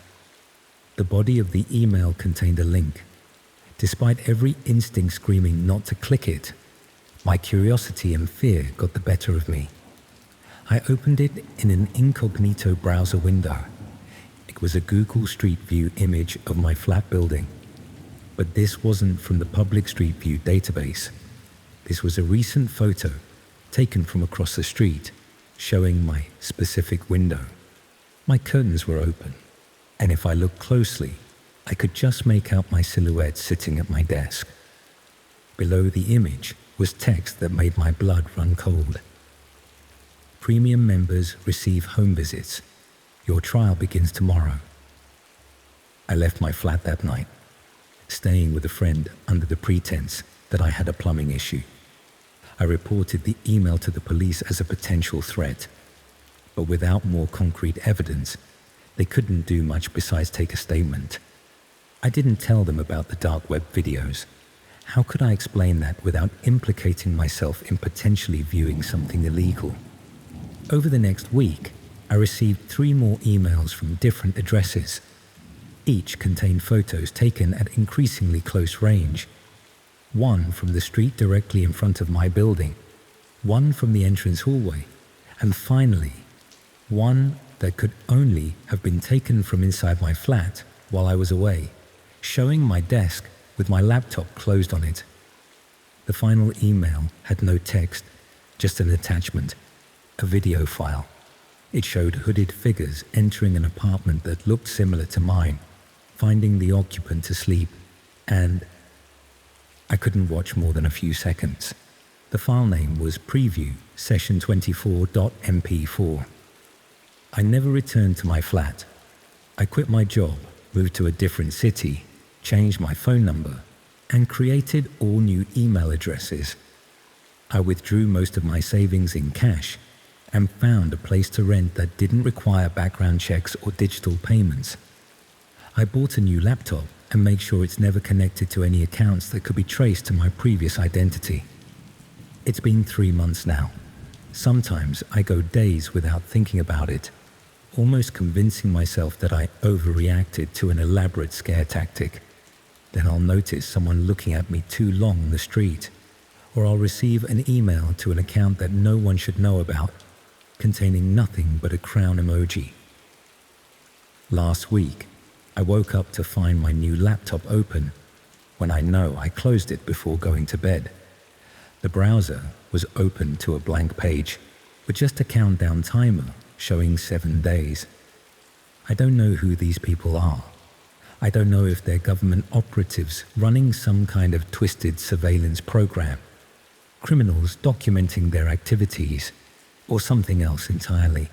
The body of the email contained a link. Despite every instinct screaming not to click it, my curiosity and fear got the better of me. I opened it in an incognito browser window. It was a Google Street View image of my flat building. But this wasn't from the public Street View database. This was a recent photo taken from across the street, showing my specific window. My curtains were open, and if I looked closely, I could just make out my silhouette sitting at my desk. Below the image was text that made my blood run cold. Premium members receive home visits. Your trial begins tomorrow. I left my flat that night, staying with a friend under the pretense that I had a plumbing issue. I reported the email to the police as a potential threat, but without more concrete evidence, they couldn't do much besides take a statement. I didn't tell them about the dark web videos. How could I explain that without implicating myself in potentially viewing something illegal? Over the next week, I received 3 more emails from different addresses. Each contained photos taken at increasingly close range. One from the street directly in front of my building, one from the entrance hallway, and finally, one that could only have been taken from inside my flat while I was away, showing my desk with my laptop closed on it. The final email had no text, just an attachment, a video file. It showed hooded figures entering an apartment that looked similar to mine, finding the occupant asleep, and I couldn't watch more than a few seconds. The file name was preview session24.mp4. I never returned to my flat. I quit my job, moved to a different city, changed my phone number, and created all new email addresses. I withdrew most of my savings in cash and found a place to rent that didn't require background checks or digital payments. I bought a new laptop and made sure it's never connected to any accounts that could be traced to my previous identity. It's been 3 months now. Sometimes I go days without thinking about it, almost convincing myself that I overreacted to an elaborate scare tactic. Then I'll notice someone looking at me too long on the street, or I'll receive an email to an account that no one should know about, containing nothing but a crown emoji. Last week, I woke up to find my new laptop open, when I know I closed it before going to bed. The browser was open to a blank page, with just a countdown timer showing 7 days. I don't know who these people are. I don't know if they're government operatives running some kind of twisted surveillance program, criminals documenting their activities, or something else entirely.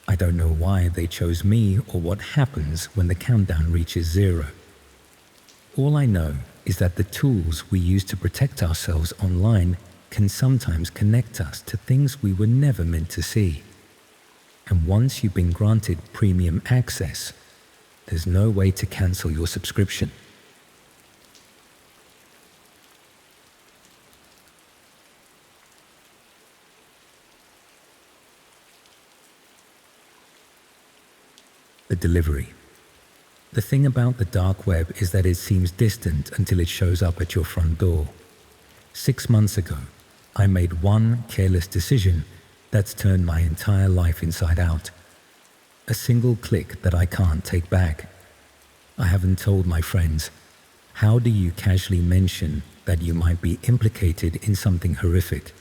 I don't know why they chose me or what happens when the countdown reaches 0. All I know is that the tools we use to protect ourselves online can sometimes connect us to things we were never meant to see. And once you've been granted premium access, there's no way to cancel your subscription. The delivery. The thing about the dark web is that it seems distant until it shows up at your front door. 6 months ago, I made one careless decision that's turned my entire life inside out. A single click that I can't take back. I haven't told my friends. How do you casually mention that you might be implicated in something horrific?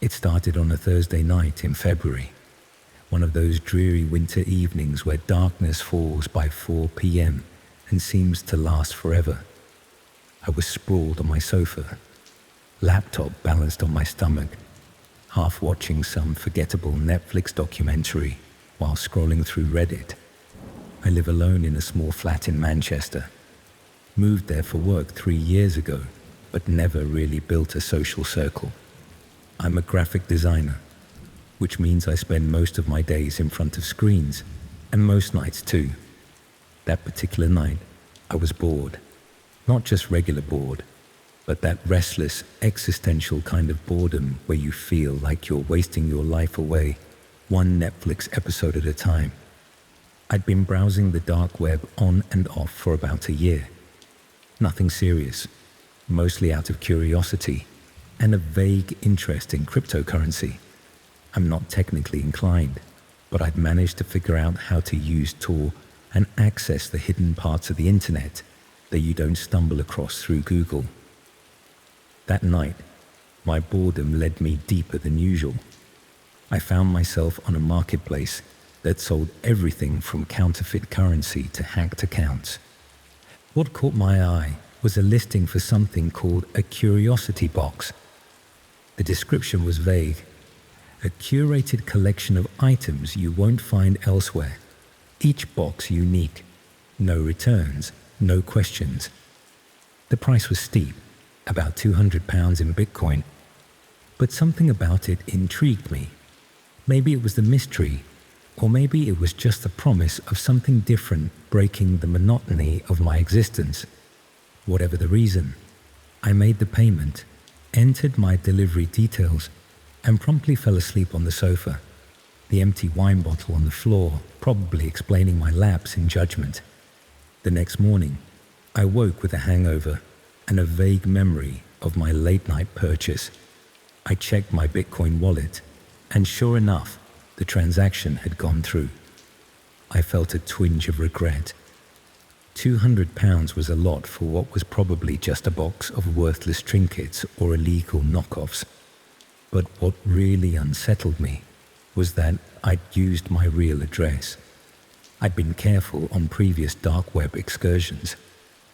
It started on a Thursday night in February, one of those dreary winter evenings where darkness falls by 4 p.m. and seems to last forever. I was sprawled on my sofa, laptop balanced on my stomach, half watching some forgettable Netflix documentary while scrolling through Reddit. I live alone in a small flat in Manchester. Moved there for work 3 years ago, but never really built a social circle. I'm a graphic designer, which means I spend most of my days in front of screens, and most nights too. That particular night, I was bored. Not just regular bored, but that restless, existential kind of boredom where you feel like you're wasting your life away, one Netflix episode at a time. I'd been browsing the dark web on and off for about a year. Nothing serious, mostly out of curiosity and a vague interest in cryptocurrency. I'm not technically inclined, but I'd managed to figure out how to use Tor and access the hidden parts of the internet that you don't stumble across through Google. That night, my boredom led me deeper than usual. I found myself on a marketplace that sold everything from counterfeit currency to hacked accounts. What caught my eye was a listing for something called a curiosity box. The description was vague. A curated collection of items you won't find elsewhere. Each box unique. No returns, no questions. The price was steep, about £200 in Bitcoin. But something about it intrigued me. Maybe it was the mystery, or maybe it was just the promise of something different breaking the monotony of my existence. Whatever the reason, I made the payment, entered my delivery details, and promptly fell asleep on the sofa, the empty wine bottle on the floor probably explaining my lapse in judgment. The next morning, I woke with a hangover and a vague memory of my late-night purchase. I checked my Bitcoin wallet, and sure enough, the transaction had gone through. I felt a twinge of regret. £200 was a lot for what was probably just a box of worthless trinkets or illegal knockoffs. But what really unsettled me was that I'd used my real address. I'd been careful on previous dark web excursions,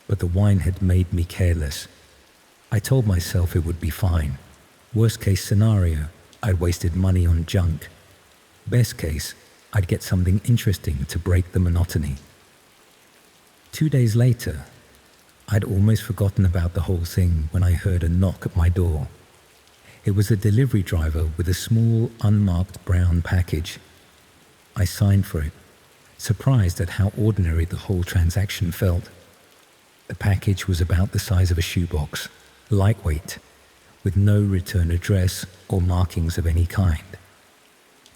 but the wine had made me careless. I told myself it would be fine. Worst case scenario, I'd wasted money on junk. Best case, I'd get something interesting to break the monotony. 2 days later, I'd almost forgotten about the whole thing when I heard a knock at my door. It was a delivery driver with a small, unmarked brown package. I signed for it, surprised at how ordinary the whole transaction felt. The package was about the size of a shoebox, lightweight, with no return address or markings of any kind.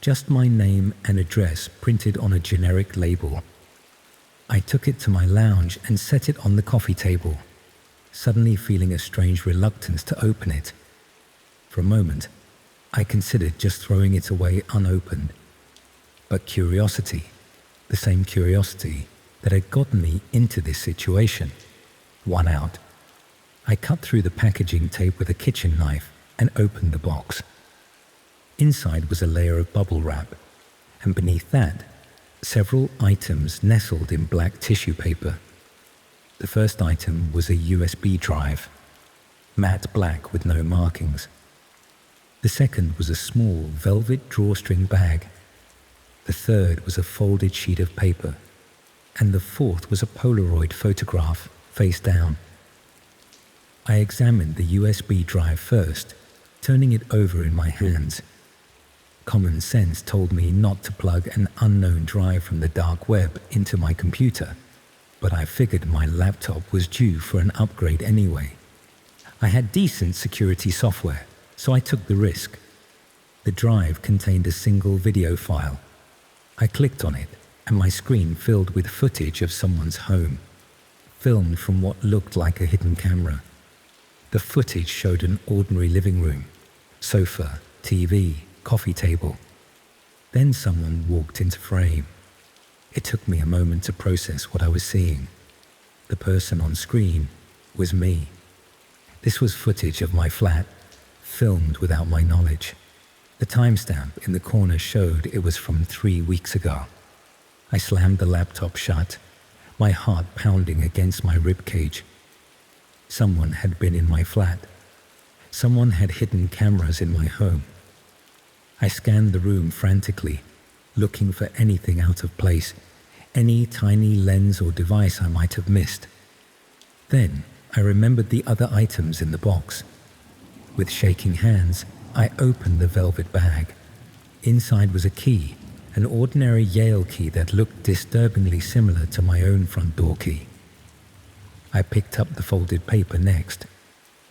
Just my name and address printed on a generic label. I took it to my lounge and set it on the coffee table, suddenly feeling a strange reluctance to open it. For a moment, I considered just throwing it away unopened. But curiosity, the same curiosity that had gotten me into this situation, won out. I cut through the packaging tape with a kitchen knife and opened the box. Inside was a layer of bubble wrap, and beneath that, several items nestled in black tissue paper. The first item was a USB drive, matte black with no markings. The second was a small velvet drawstring bag. The third was a folded sheet of paper, and the fourth was a Polaroid photograph, face down. I examined the USB drive first, turning it over in my hands. Common sense told me not to plug an unknown drive from the dark web into my computer, but I figured my laptop was due for an upgrade anyway. I had decent security software, so I took the risk. The drive contained a single video file. I clicked on it, and my screen filled with footage of someone's home, filmed from what looked like a hidden camera. The footage showed an ordinary living room, sofa, TV, coffee table. Then someone walked into frame. It took me a moment to process what I was seeing. The person on screen was me. This was footage of my flat, filmed without my knowledge. The timestamp in the corner showed it was from 3 weeks ago. I slammed the laptop shut, my heart pounding against my ribcage. Someone had been in my flat. Someone had hidden cameras in my home. I scanned the room frantically, looking for anything out of place, any tiny lens or device I might have missed. Then I remembered the other items in the box. With shaking hands, I opened the velvet bag. Inside was a key, an ordinary Yale key that looked disturbingly similar to my own front door key. I picked up the folded paper next.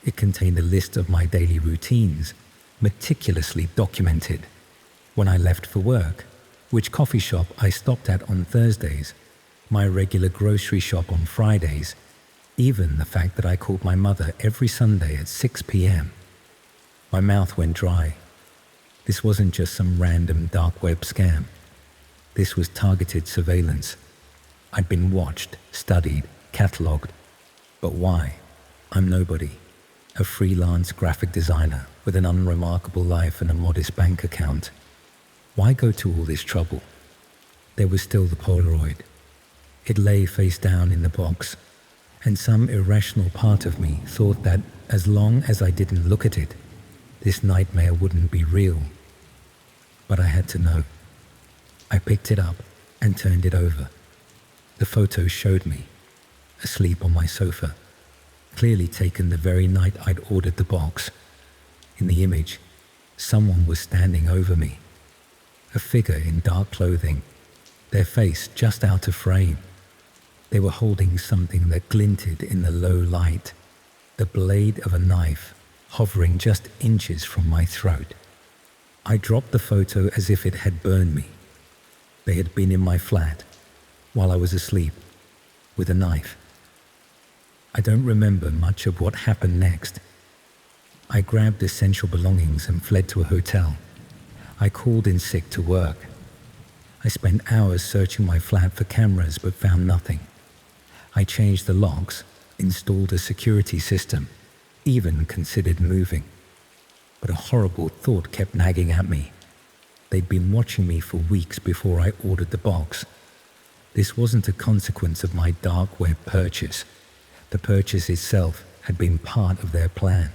It contained a list of my daily routines, meticulously documented. When I left for work, which coffee shop I stopped at on Thursdays, my regular grocery shop on Fridays, even the fact that I called my mother every Sunday at 6 p.m. My mouth went dry. This wasn't just some random dark web scam. This was targeted surveillance. I'd been watched, studied, catalogued. But why? I'm nobody. A freelance graphic designer with an unremarkable life and a modest bank account. Why go to all this trouble? There was still the Polaroid. It lay face down in the box, and some irrational part of me thought that as long as I didn't look at it, this nightmare wouldn't be real. But I had to know. I picked it up and turned it over. The photo showed me, asleep on my sofa, clearly taken the very night I'd ordered the box. In the image, someone was standing over me, a figure in dark clothing, their face just out of frame. They were holding something that glinted in the low light, the blade of a knife hovering just inches from my throat. I dropped the photo as if it had burned me. They had been in my flat while I was asleep with a knife. I don't remember much of what happened next. I grabbed essential belongings and fled to a hotel. I called in sick to work. I spent hours searching my flat for cameras but found nothing. I changed the locks, installed a security system, even considered moving. But a horrible thought kept nagging at me. They'd been watching me for weeks before I ordered the box. This wasn't a consequence of my dark web purchase. The purchase itself had been part of their plan.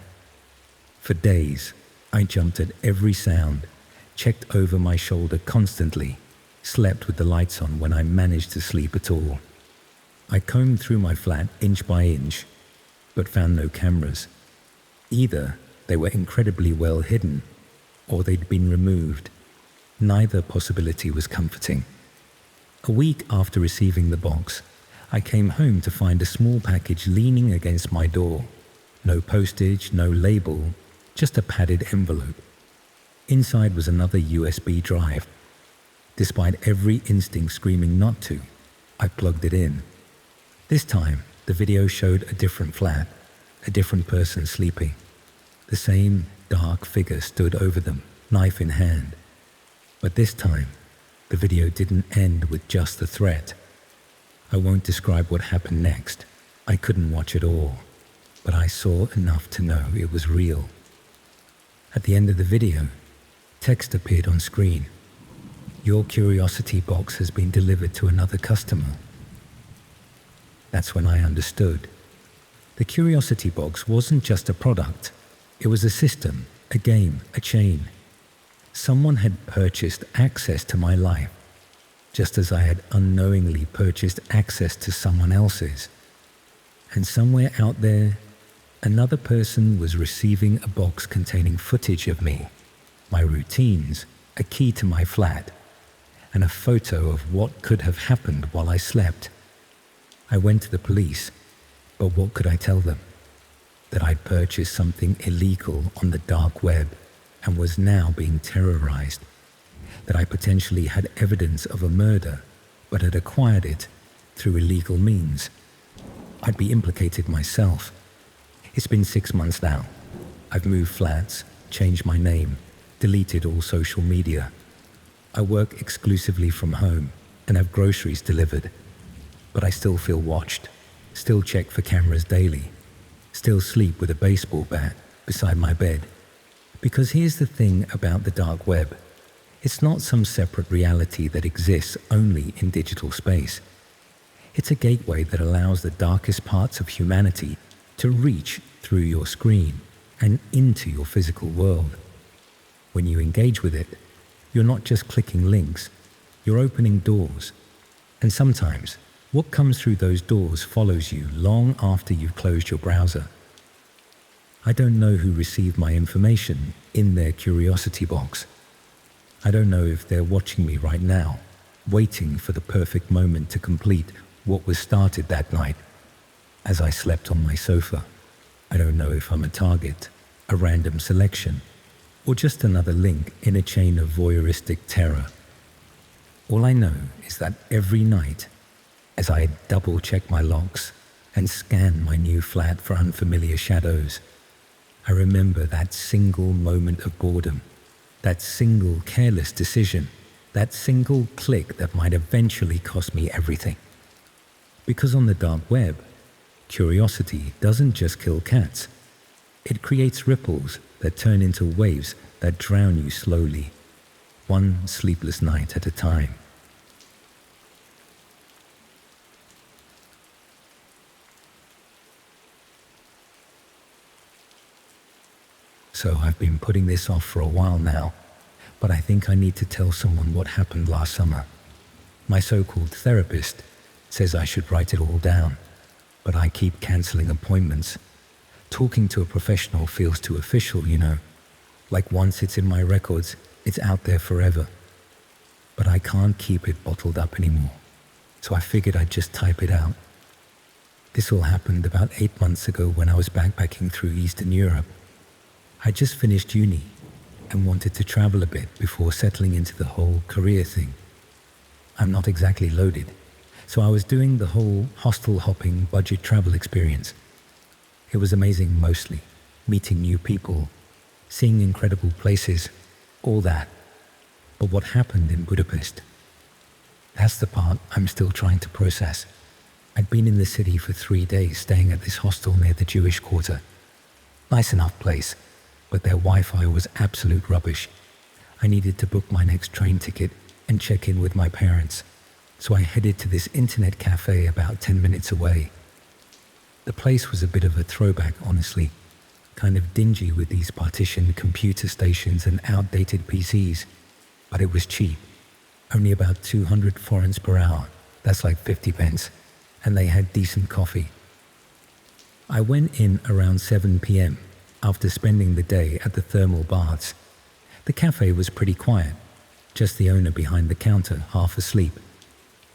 For days, I jumped at every sound, checked over my shoulder constantly, slept with the lights on when I managed to sleep at all. I combed through my flat inch by inch, but found no cameras. Either they were incredibly well hidden, or they'd been removed. Neither possibility was comforting. A week after receiving the box, I came home to find a small package leaning against my door. No postage, no label, just a padded envelope. Inside was another USB drive. Despite every instinct screaming not to, I plugged it in. This time, the video showed a different flat, a different person sleeping. The same dark figure stood over them, knife in hand. But this time, the video didn't end with just the threat. I won't describe what happened next. I couldn't watch it all, but I saw enough to know it was real. At the end of the video, text appeared on screen. Your curiosity box has been delivered to another customer. That's when I understood. The curiosity box wasn't just a product. It was a system, a game, a chain. Someone had purchased access to my life, just as I had unknowingly purchased access to someone else's. And somewhere out there, another person was receiving a box containing footage of me, my routines, a key to my flat, and a photo of what could have happened while I slept. I went to the police, but what could I tell them? That I'd purchased something illegal on the dark web and was now being terrorized. That I potentially had evidence of a murder, but had acquired it through illegal means. I'd be implicated myself. It's been 6 months now. I've moved flats, changed my name, deleted all social media. I work exclusively from home and have groceries delivered. But I still feel watched, still check for cameras daily, still sleep with a baseball bat beside my bed. Because here's the thing about the dark web. It's not some separate reality that exists only in digital space. It's a gateway that allows the darkest parts of humanity to reach through your screen and into your physical world. When you engage with it, you're not just clicking links, you're opening doors. And sometimes, what comes through those doors follows you long after you've closed your browser. I don't know who received my information in their curiosity box. I don't know if they're watching me right now, waiting for the perfect moment to complete what was started that night as I slept on my sofa. I don't know if I'm a target, a random selection, or just another link in a chain of voyeuristic terror. All I know is that every night, as I double-check my logs and scan my new flat for unfamiliar shadows, I remember that single moment of boredom, that single careless decision, that single click that might eventually cost me everything. Because on the dark web, curiosity doesn't just kill cats. It creates ripples that turn into waves that drown you slowly, one sleepless night at a time. So I've been putting this off for a while now, but I think I need to tell someone what happened last summer. My so-called therapist says I should write it all down, but I keep cancelling appointments. Talking to a professional feels too official, you know. Like once it's in my records, it's out there forever. But I can't keep it bottled up anymore, so I figured I'd just type it out. This all happened about 8 months ago when I was backpacking through Eastern Europe. I just finished uni and wanted to travel a bit before settling into the whole career thing. I'm not exactly loaded, so I was doing the whole hostel hopping budget travel experience. It was amazing mostly, meeting new people, seeing incredible places, all that. But what happened in Budapest? That's the part I'm still trying to process. I'd been in the city for 3 days staying at this hostel near the Jewish quarter. Nice enough place, but their Wi-Fi was absolute rubbish. I needed to book my next train ticket and check in with my parents, so I headed to this internet cafe about 10 minutes away. The place was a bit of a throwback, honestly, kind of dingy with these partitioned computer stations and outdated PCs, but it was cheap, only about 200 forints per hour, that's like 50 pence, and they had decent coffee. I went in around 7 p.m. after spending the day at the thermal baths. The cafe was pretty quiet, just the owner behind the counter, half asleep,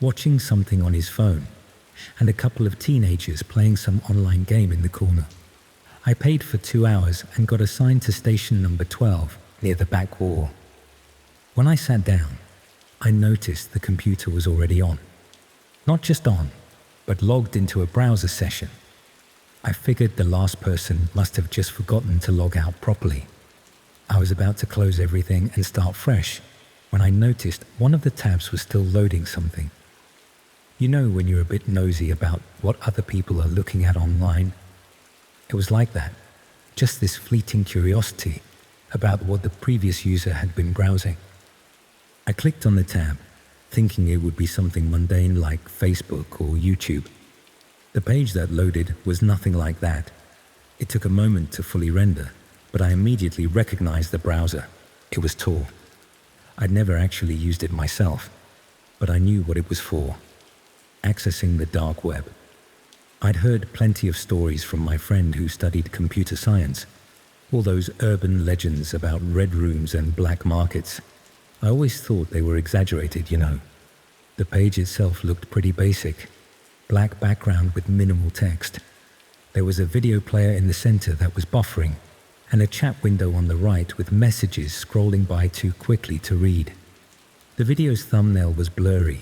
watching something on his phone, and a couple of teenagers playing some online game in the corner. I paid for 2 hours and got assigned to station number 12 near the back wall. When I sat down, I noticed the computer was already on. Not just on, but logged into a browser session. I figured the last person must have just forgotten to log out properly. I was about to close everything and start fresh when I noticed one of the tabs was still loading something. You know when you're a bit nosy about what other people are looking at online? It was like that, just this fleeting curiosity about what the previous user had been browsing. I clicked on the tab, thinking it would be something mundane like Facebook or YouTube. The page that loaded was nothing like that. It took a moment to fully render, but I immediately recognized the browser. It was Tor. I'd never actually used it myself, but I knew what it was for. Accessing the dark web. I'd heard plenty of stories from my friend who studied computer science, all those urban legends about red rooms and black markets. I always thought they were exaggerated, you know. The page itself looked pretty basic. Black background with minimal text. There was a video player in the center that was buffering, and a chat window on the right with messages scrolling by too quickly to read. The video's thumbnail was blurry,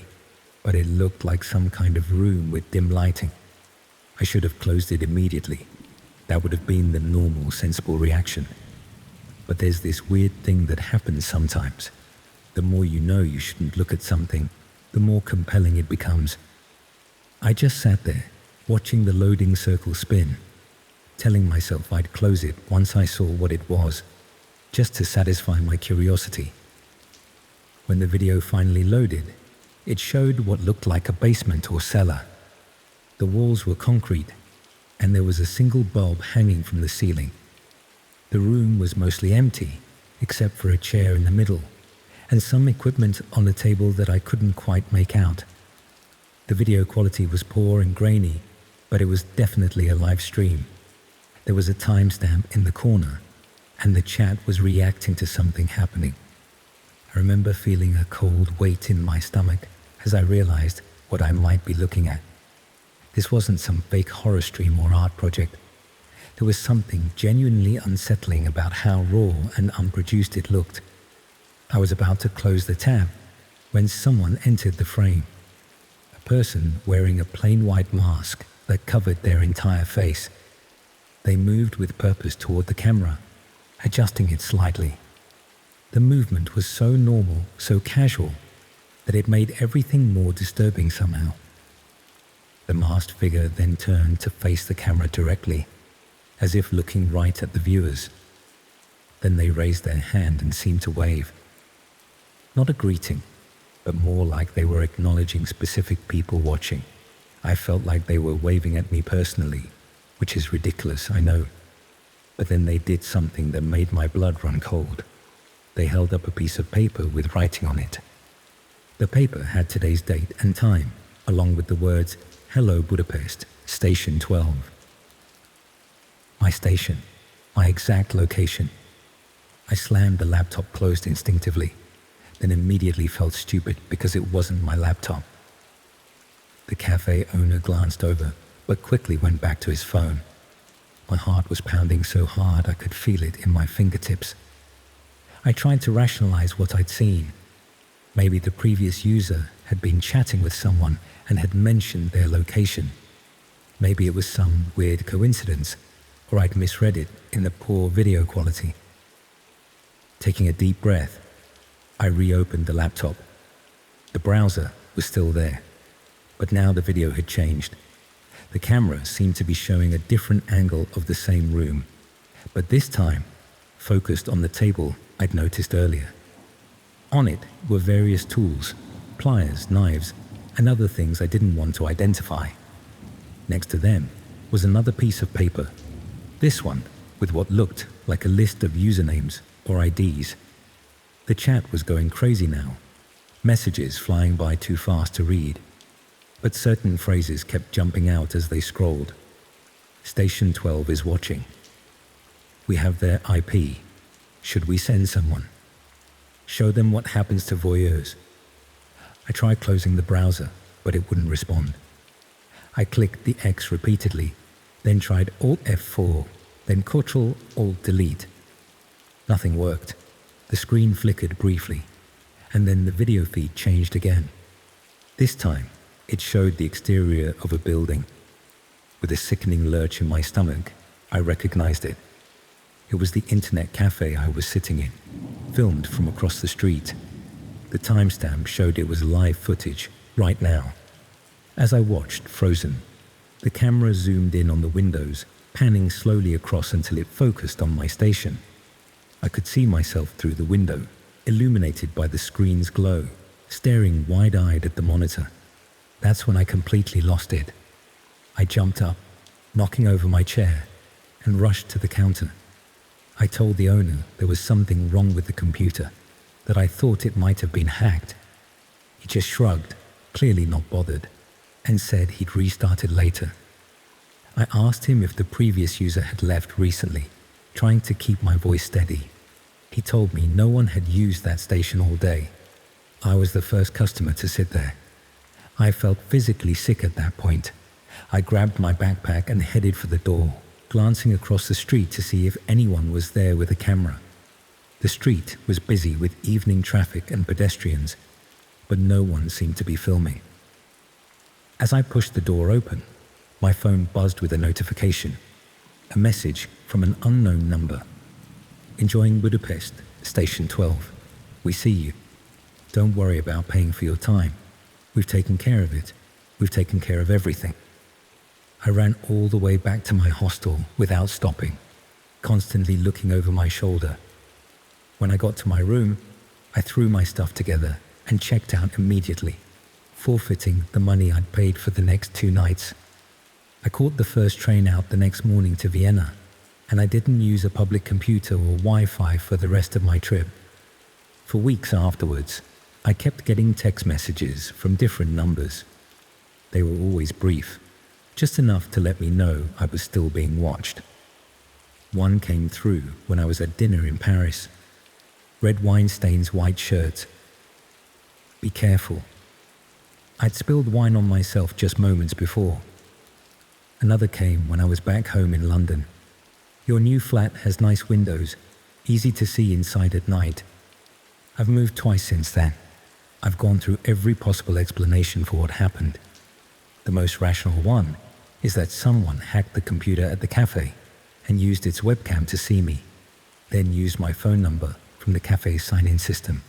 but it looked like some kind of room with dim lighting. I should have closed it immediately. That would have been the normal, sensible reaction. But there's this weird thing that happens sometimes. The more you know you shouldn't look at something, the more compelling it becomes. I just sat there, watching the loading circle spin, telling myself I'd close it once I saw what it was, just to satisfy my curiosity. When the video finally loaded, it showed what looked like a basement or cellar. The walls were concrete, and there was a single bulb hanging from the ceiling. The room was mostly empty, except for a chair in the middle, and some equipment on a table that I couldn't quite make out. The video quality was poor and grainy, but it was definitely a live stream. There was a timestamp in the corner, and the chat was reacting to something happening. I remember feeling a cold weight in my stomach as I realized what I might be looking at. This wasn't some fake horror stream or art project. There was something genuinely unsettling about how raw and unproduced it looked. I was about to close the tab when someone entered the frame. A person wearing a plain white mask that covered their entire face. They moved with purpose toward the camera, adjusting it slightly. The movement was so normal, so casual, that it made everything more disturbing somehow. The masked figure then turned to face the camera directly, as if looking right at the viewers. Then they raised their hand and seemed to wave. Not a greeting, but more like they were acknowledging specific people watching. I felt like they were waving at me personally, which is ridiculous, I know. But then they did something that made my blood run cold. They held up a piece of paper with writing on it. The paper had today's date and time, along with the words, "Hello Budapest, Station 12. My station, my exact location. I slammed the laptop closed instinctively, then immediately felt stupid because it wasn't my laptop. The cafe owner glanced over, but quickly went back to his phone. My heart was pounding so hard I could feel it in my fingertips. I tried to rationalize what I'd seen. Maybe the previous user had been chatting with someone and had mentioned their location. Maybe it was some weird coincidence, or I'd misread it in the poor video quality. Taking a deep breath, I reopened the laptop. The browser was still there, but now the video had changed. The camera seemed to be showing a different angle of the same room, but this time focused on the table I'd noticed earlier. On it were various tools, pliers, knives, and other things I didn't want to identify. Next to them was another piece of paper, this one with what looked like a list of usernames or IDs. The chat was going crazy now, messages flying by too fast to read, but certain phrases kept jumping out as they scrolled. Station 12 is watching. We have their IP. Should we send someone? Show them what happens to voyeurs. I tried closing the browser, but it wouldn't respond. I clicked the X repeatedly, then tried Alt F4, then Ctrl Alt Delete. Nothing worked. The screen flickered briefly, and then the video feed changed again. This time, it showed the exterior of a building. With a sickening lurch in my stomach, I recognized it. It was the internet cafe I was sitting in, filmed from across the street. The timestamp showed it was live footage right now. As I watched, frozen, the camera zoomed in on the windows, panning slowly across until it focused on my station. I could see myself through the window, illuminated by the screen's glow, staring wide-eyed at the monitor. That's when I completely lost it. I jumped up, knocking over my chair, and rushed to the counter. I told the owner there was something wrong with the computer, that I thought it might have been hacked. He just shrugged, clearly not bothered, and said he'd restart it later. I asked him if the previous user had left recently, trying to keep my voice steady. He told me no one had used that station all day. I was the first customer to sit there. I felt physically sick at that point. I grabbed my backpack and headed for the door, glancing across the street to see if anyone was there with a camera. The street was busy with evening traffic and pedestrians, but no one seemed to be filming. As I pushed the door open, my phone buzzed with a notification, a message from an unknown number. Enjoying Budapest, Station 12. We see you. Don't worry about paying for your time. We've taken care of it. We've taken care of everything. I ran all the way back to my hostel without stopping, constantly looking over my shoulder. When I got to my room, I threw my stuff together and checked out immediately, forfeiting the money I'd paid for the next 2 nights. I caught the first train out the next morning to Vienna, and I didn't use a public computer or Wi-Fi for the rest of my trip. For weeks afterwards, I kept getting text messages from different numbers. They were always brief, just enough to let me know I was still being watched. One came through when I was at dinner in Paris. Red wine stains white shirt. Be careful. I'd spilled wine on myself just moments before. Another came when I was back home in London. Your new flat has nice windows, easy to see inside at night. I've moved twice since then. I've gone through every possible explanation for what happened. The most rational one is that someone hacked the computer at the cafe and used its webcam to see me, then used my phone number from the cafe's sign-in system.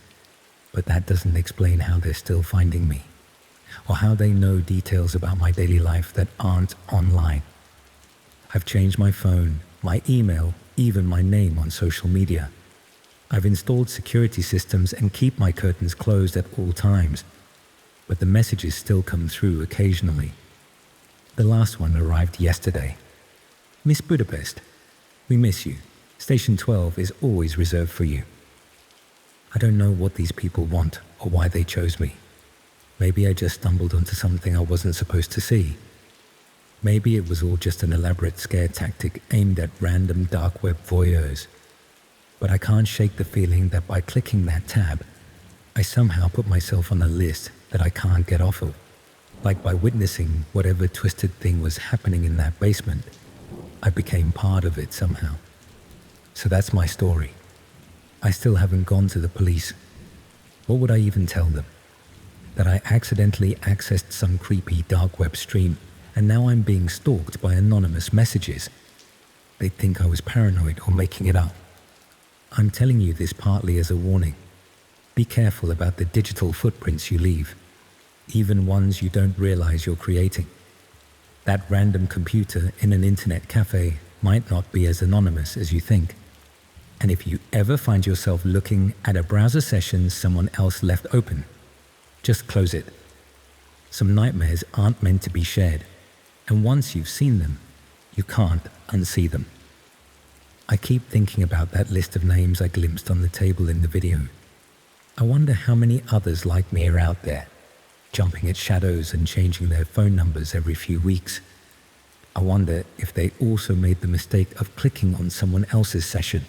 But that doesn't explain how they're still finding me, or how they know details about my daily life that aren't online. I've changed my phone, my email, even my name on social media. I've installed security systems and keep my curtains closed at all times, but the messages still come through occasionally. The last one arrived yesterday. Miss Budapest, we miss you. Station 12 is always reserved for you. I don't know what these people want or why they chose me. Maybe I just stumbled onto something I wasn't supposed to see. Maybe it was all just an elaborate scare tactic aimed at random dark web voyeurs. But I can't shake the feeling that by clicking that tab, I somehow put myself on a list that I can't get off of. Like by witnessing whatever twisted thing was happening in that basement, I became part of it somehow. So that's my story. I still haven't gone to the police. What would I even tell them? That I accidentally accessed some creepy dark web stream and now I'm being stalked by anonymous messages. They'd think I was paranoid or making it up. I'm telling you this partly as a warning. Be careful about the digital footprints you leave, even ones you don't realize you're creating. That random computer in an internet cafe might not be as anonymous as you think. And if you ever find yourself looking at a browser session someone else left open, just close it. Some nightmares aren't meant to be shared, and once you've seen them, you can't unsee them. I keep thinking about that list of names I glimpsed on the table in the video. I wonder how many others like me are out there, jumping at shadows and changing their phone numbers every few weeks. I wonder if they also made the mistake of clicking on someone else's session,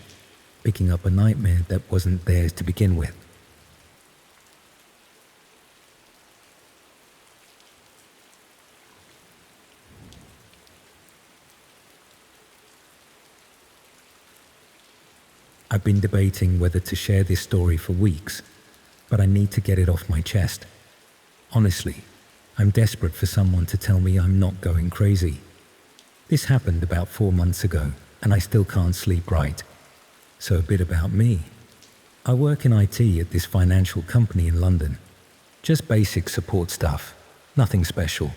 picking up a nightmare that wasn't theirs to begin with. I've been debating whether to share this story for weeks, but I need to get it off my chest. Honestly, I'm desperate for someone to tell me I'm not going crazy. This happened about 4 months ago, and I still can't sleep right. So a bit about me. I work in IT at this financial company in London. Just basic support stuff, nothing special.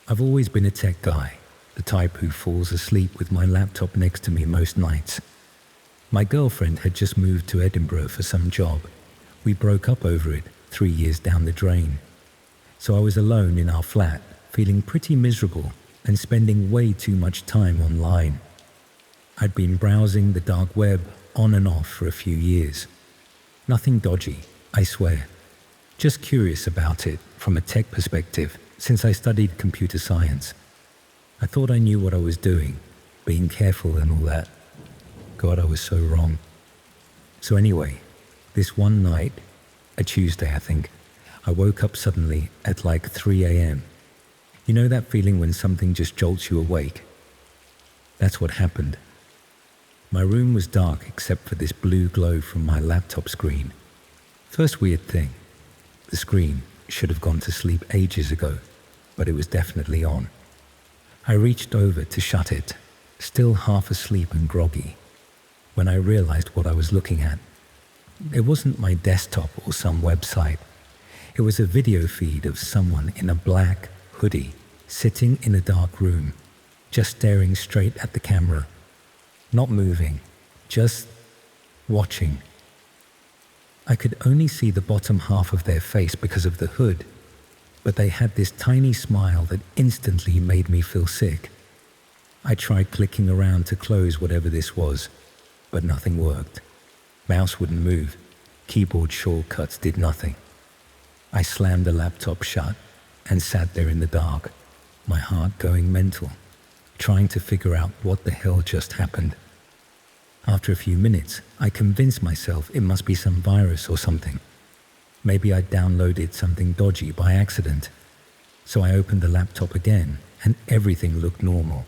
I've always been a tech guy, the type who falls asleep with my laptop next to me most nights. My girlfriend had just moved to Edinburgh for some job. We broke up over it 3 years down the drain. So I was alone in our flat, feeling pretty miserable and spending way too much time online. I'd been browsing the dark web on and off for a few years. Nothing dodgy, I swear. Just curious about it from a tech perspective since I studied computer science. I thought I knew what I was doing, being careful and all that. God, I was so wrong. So anyway, this one night, a Tuesday I think, I woke up suddenly at like 3 a.m. You know that feeling when something just jolts you awake? That's what happened. My room was dark except for this blue glow from my laptop screen. First weird thing, the screen should have gone to sleep ages ago, but it was definitely on. I reached over to shut it, still half asleep and groggy, when I realized what I was looking at. It wasn't my desktop or some website. It was a video feed of someone in a black hoodie sitting in a dark room, just staring straight at the camera, not moving, just watching. I could only see the bottom half of their face because of the hood, but they had this tiny smile that instantly made me feel sick. I tried clicking around to close whatever this was, but nothing worked. Mouse wouldn't move. Keyboard shortcuts did nothing. I slammed the laptop shut and sat there in the dark, my heart going mental, trying to figure out what the hell just happened. After a few minutes, I convinced myself it must be some virus or something. Maybe I'd downloaded something dodgy by accident. So I opened the laptop again and everything looked normal.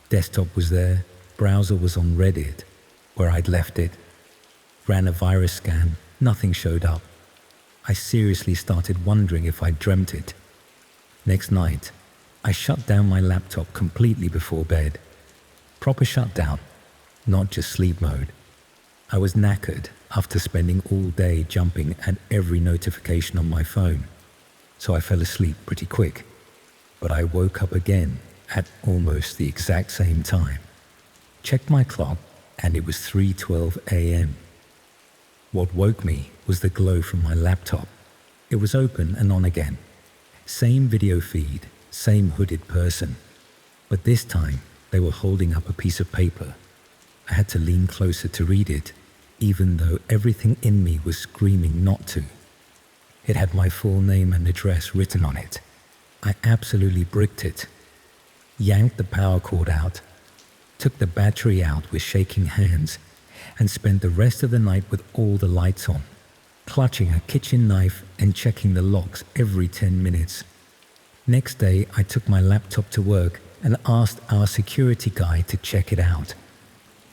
Desktop was there, browser was on Reddit, where I'd left it. Ran a virus scan, nothing showed up. I seriously started wondering if I'd dreamt it. Next night, I shut down my laptop completely before bed. Proper shutdown, not just sleep mode. I was knackered after spending all day jumping at every notification on my phone, so I fell asleep pretty quick. But I woke up again at almost the exact same time. Checked my clock and it was 3:12 a.m. What woke me was the glow from my laptop. It was open and on again. Same video feed, same hooded person. But this time, they were holding up a piece of paper. I had to lean closer to read it, even though everything in me was screaming not to. It had my full name and address written on it. I absolutely bricked it. Yanked the power cord out, took the battery out with shaking hands, and spent the rest of the night with all the lights on, clutching a kitchen knife and checking the locks every 10 minutes. Next day, I took my laptop to work and asked our security guy to check it out.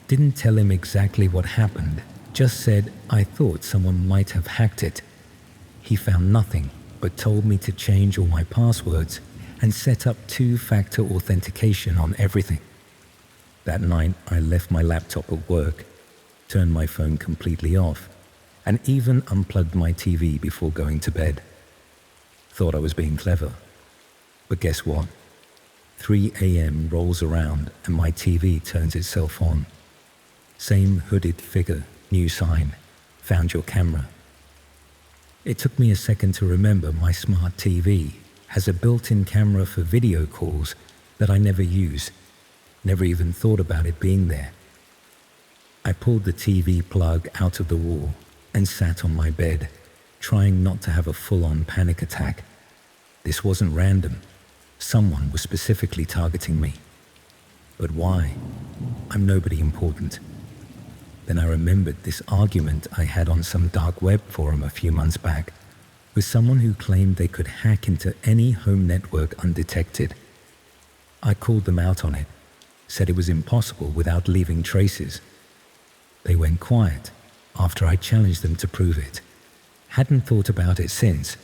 Didn't tell him exactly what happened, just said I thought someone might have hacked it. He found nothing, but told me to change all my passwords and set up two-factor authentication on everything. That night, I left my laptop at work, turned my phone completely off, and even unplugged my TV before going to bed. Thought I was being clever. But guess what? 3 a.m. rolls around and my TV turns itself on. Same hooded figure, new sign, found your camera. It took me a second to remember my smart TV has a built-in camera for video calls that I never use. Never even thought about it being there. I pulled the TV plug out of the wall and sat on my bed, trying not to have a full-on panic attack. This wasn't random. Someone was specifically targeting me. But why? I'm nobody important. Then I remembered this argument I had on some dark web forum a few months back with someone who claimed they could hack into any home network undetected. I called them out on it, said it was impossible without leaving traces. They went quiet after I challenged them to prove it. Hadn't thought about it since.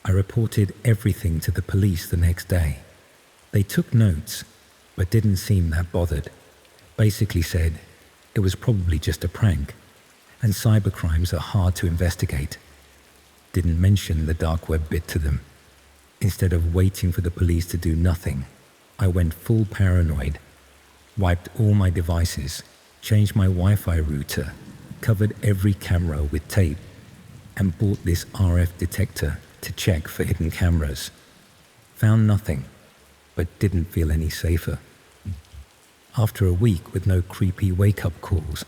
I reported everything to the police the next day. They took notes, but didn't seem that bothered. Basically said it was probably just a prank, and cybercrimes are hard to investigate. Didn't mention the dark web bit to them. Instead of waiting for the police to do nothing, I went full paranoid, wiped all my devices, changed my Wi-Fi router, covered every camera with tape, and bought this RF detector to check for hidden cameras. Found nothing, but didn't feel any safer. After a week with no creepy wake-up calls,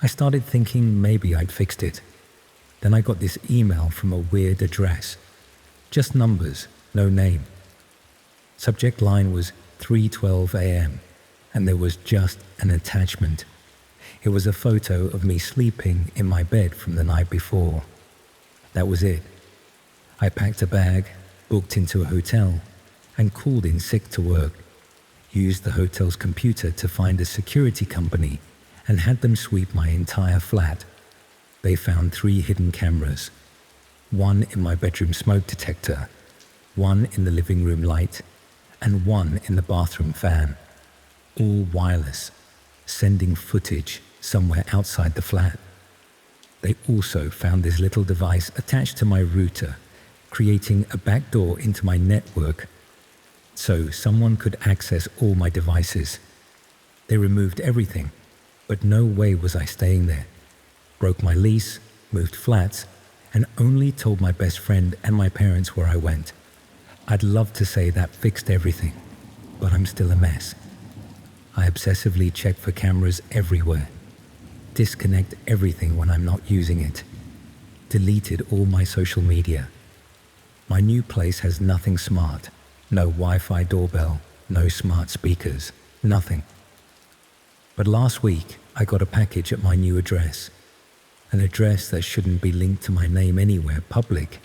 I started thinking maybe I'd fixed it. Then I got this email from a weird address. Just numbers, no name. Subject line was 3:12 a.m. and there was just an attachment. It was a photo of me sleeping in my bed from the night before. That was it. I packed a bag, booked into a hotel, and called in sick to work. Used the hotel's computer to find a security company and had them sweep my entire flat. They found 3 hidden cameras, one in my bedroom smoke detector, one in the living room light, and one in the bathroom fan, all wireless, sending footage somewhere outside the flat. They also found this little device attached to my router, creating a backdoor into my network so someone could access all my devices. They removed everything, but no way was I staying there. Broke my lease, moved flats, and only told my best friend and my parents where I went. I'd love to say that fixed everything, but I'm still a mess. I obsessively check for cameras everywhere, disconnect everything when I'm not using it, deleted all my social media. My new place has nothing smart, no Wi-Fi doorbell, no smart speakers, nothing. But last week, I got a package at my new address, an address that shouldn't be linked to my name anywhere public.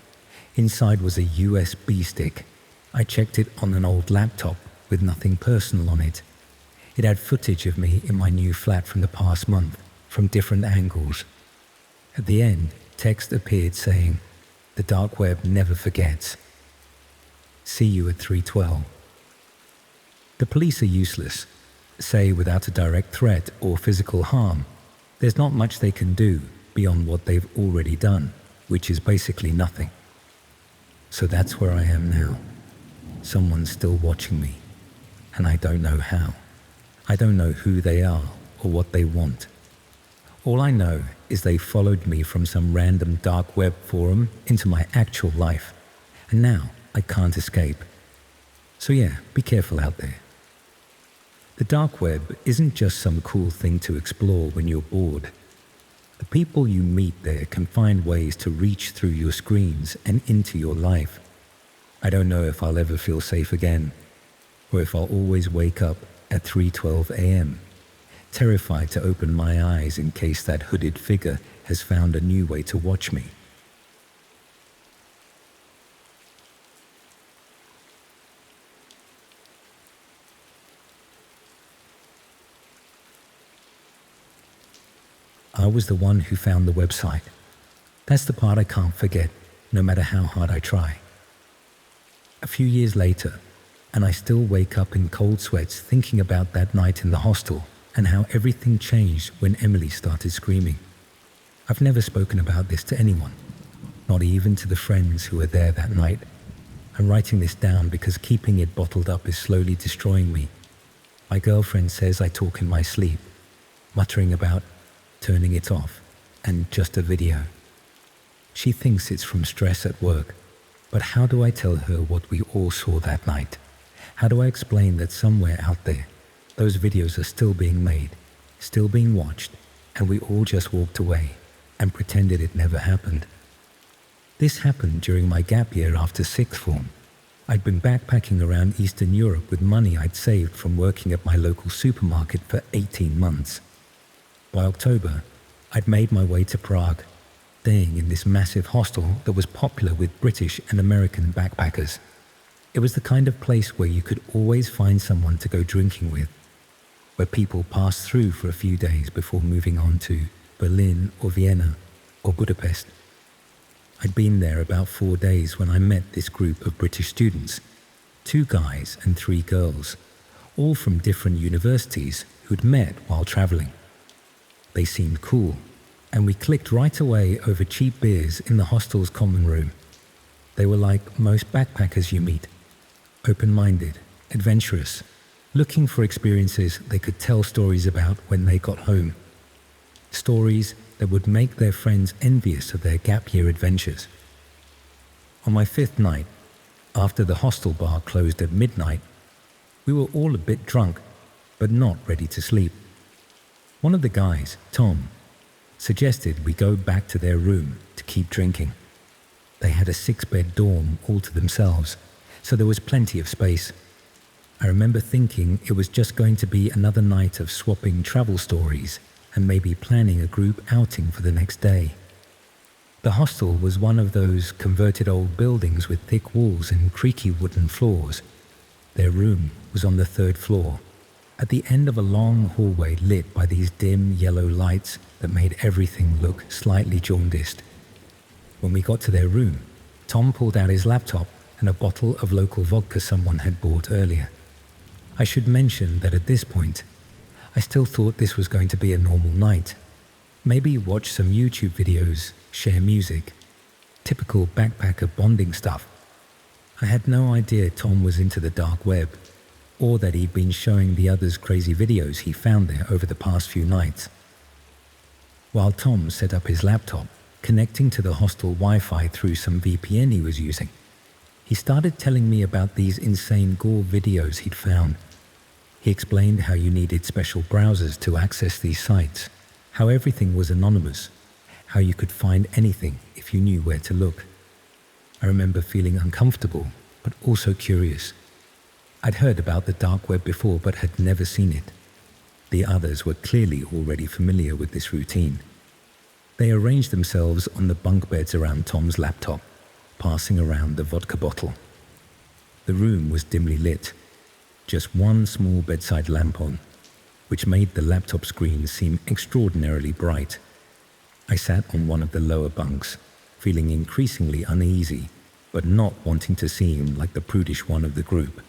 Inside was a USB stick. I checked it on an old laptop with nothing personal on it. It had footage of me in my new flat from the past month, from different angles. At the end, text appeared saying, "The dark web never forgets. See you at 3:12. The police are useless. Say without a direct threat or physical harm, there's not much they can do beyond what they've already done, which is basically nothing. So that's where I am now. Someone's still watching me, and I don't know how. I don't know who they are or what they want. All I know is they followed me from some random dark web forum into my actual life, and now I can't escape. So yeah, be careful out there. The dark web isn't just some cool thing to explore when you're bored. The people you meet there can find ways to reach through your screens and into your life. I don't know if I'll ever feel safe again, or if I'll always wake up at 3:12 a.m., terrified to open my eyes in case that hooded figure has found a new way to watch me. I was the one who found the website. That's the part I can't forget, no matter how hard I try. A few years later, and I still wake up in cold sweats thinking about that night in the hostel and how everything changed when Emily started screaming. I've never spoken about this to anyone, not even to the friends who were there that night. I'm writing this down because keeping it bottled up is slowly destroying me. My girlfriend says I talk in my sleep, muttering about turning it off and just a video. She thinks it's from stress at work, but how do I tell her what we all saw that night? How do I explain that somewhere out there, those videos are still being made, still being watched, and we all just walked away and pretended it never happened? This happened during my gap year after sixth form. I'd been backpacking around Eastern Europe with money I'd saved from working at my local supermarket for 18 months. By October, I'd made my way to Prague, staying in this massive hostel that was popular with British and American backpackers. It was the kind of place where you could always find someone to go drinking with, where people passed through for a few days before moving on to Berlin or Vienna or Budapest. I'd been there about 4 days when I met this group of British students, 2 guys and 3 girls, all from different universities who'd met while traveling. They seemed cool, and we clicked right away over cheap beers in the hostel's common room. They were like most backpackers you meet, open-minded, adventurous, looking for experiences they could tell stories about when they got home. Stories that would make their friends envious of their gap year adventures. On my 5th night, after the hostel bar closed at midnight, we were all a bit drunk, but not ready to sleep. One of the guys, Tom, suggested we go back to their room to keep drinking. They had a 6-bed dorm all to themselves, so there was plenty of space. I remember thinking it was just going to be another night of swapping travel stories and maybe planning a group outing for the next day. The hostel was one of those converted old buildings with thick walls and creaky wooden floors. Their room was on the 3rd floor, at the end of a long hallway lit by these dim yellow lights that made everything look slightly jaundiced. When we got to their room, Tom pulled out his laptop and a bottle of local vodka someone had bought earlier. I should mention that at this point, I still thought this was going to be a normal night. Maybe watch some YouTube videos, share music, typical backpacker bonding stuff. I had no idea Tom was into the dark web, or that he'd been showing the others crazy videos he found there over the past few nights. While Tom set up his laptop, connecting to the hostel Wi-Fi through some VPN he was using, he started telling me about these insane gore videos he'd found. He explained how you needed special browsers to access these sites, how everything was anonymous, how you could find anything if you knew where to look. I remember feeling uncomfortable, but also curious. I'd heard about the dark web before, but had never seen it. The others were clearly already familiar with this routine. They arranged themselves on the bunk beds around Tom's laptop, passing around the vodka bottle. The room was dimly lit, just one small bedside lamp on, which made the laptop screen seem extraordinarily bright. I sat on one of the lower bunks, feeling increasingly uneasy, but not wanting to seem like the prudish one of the group.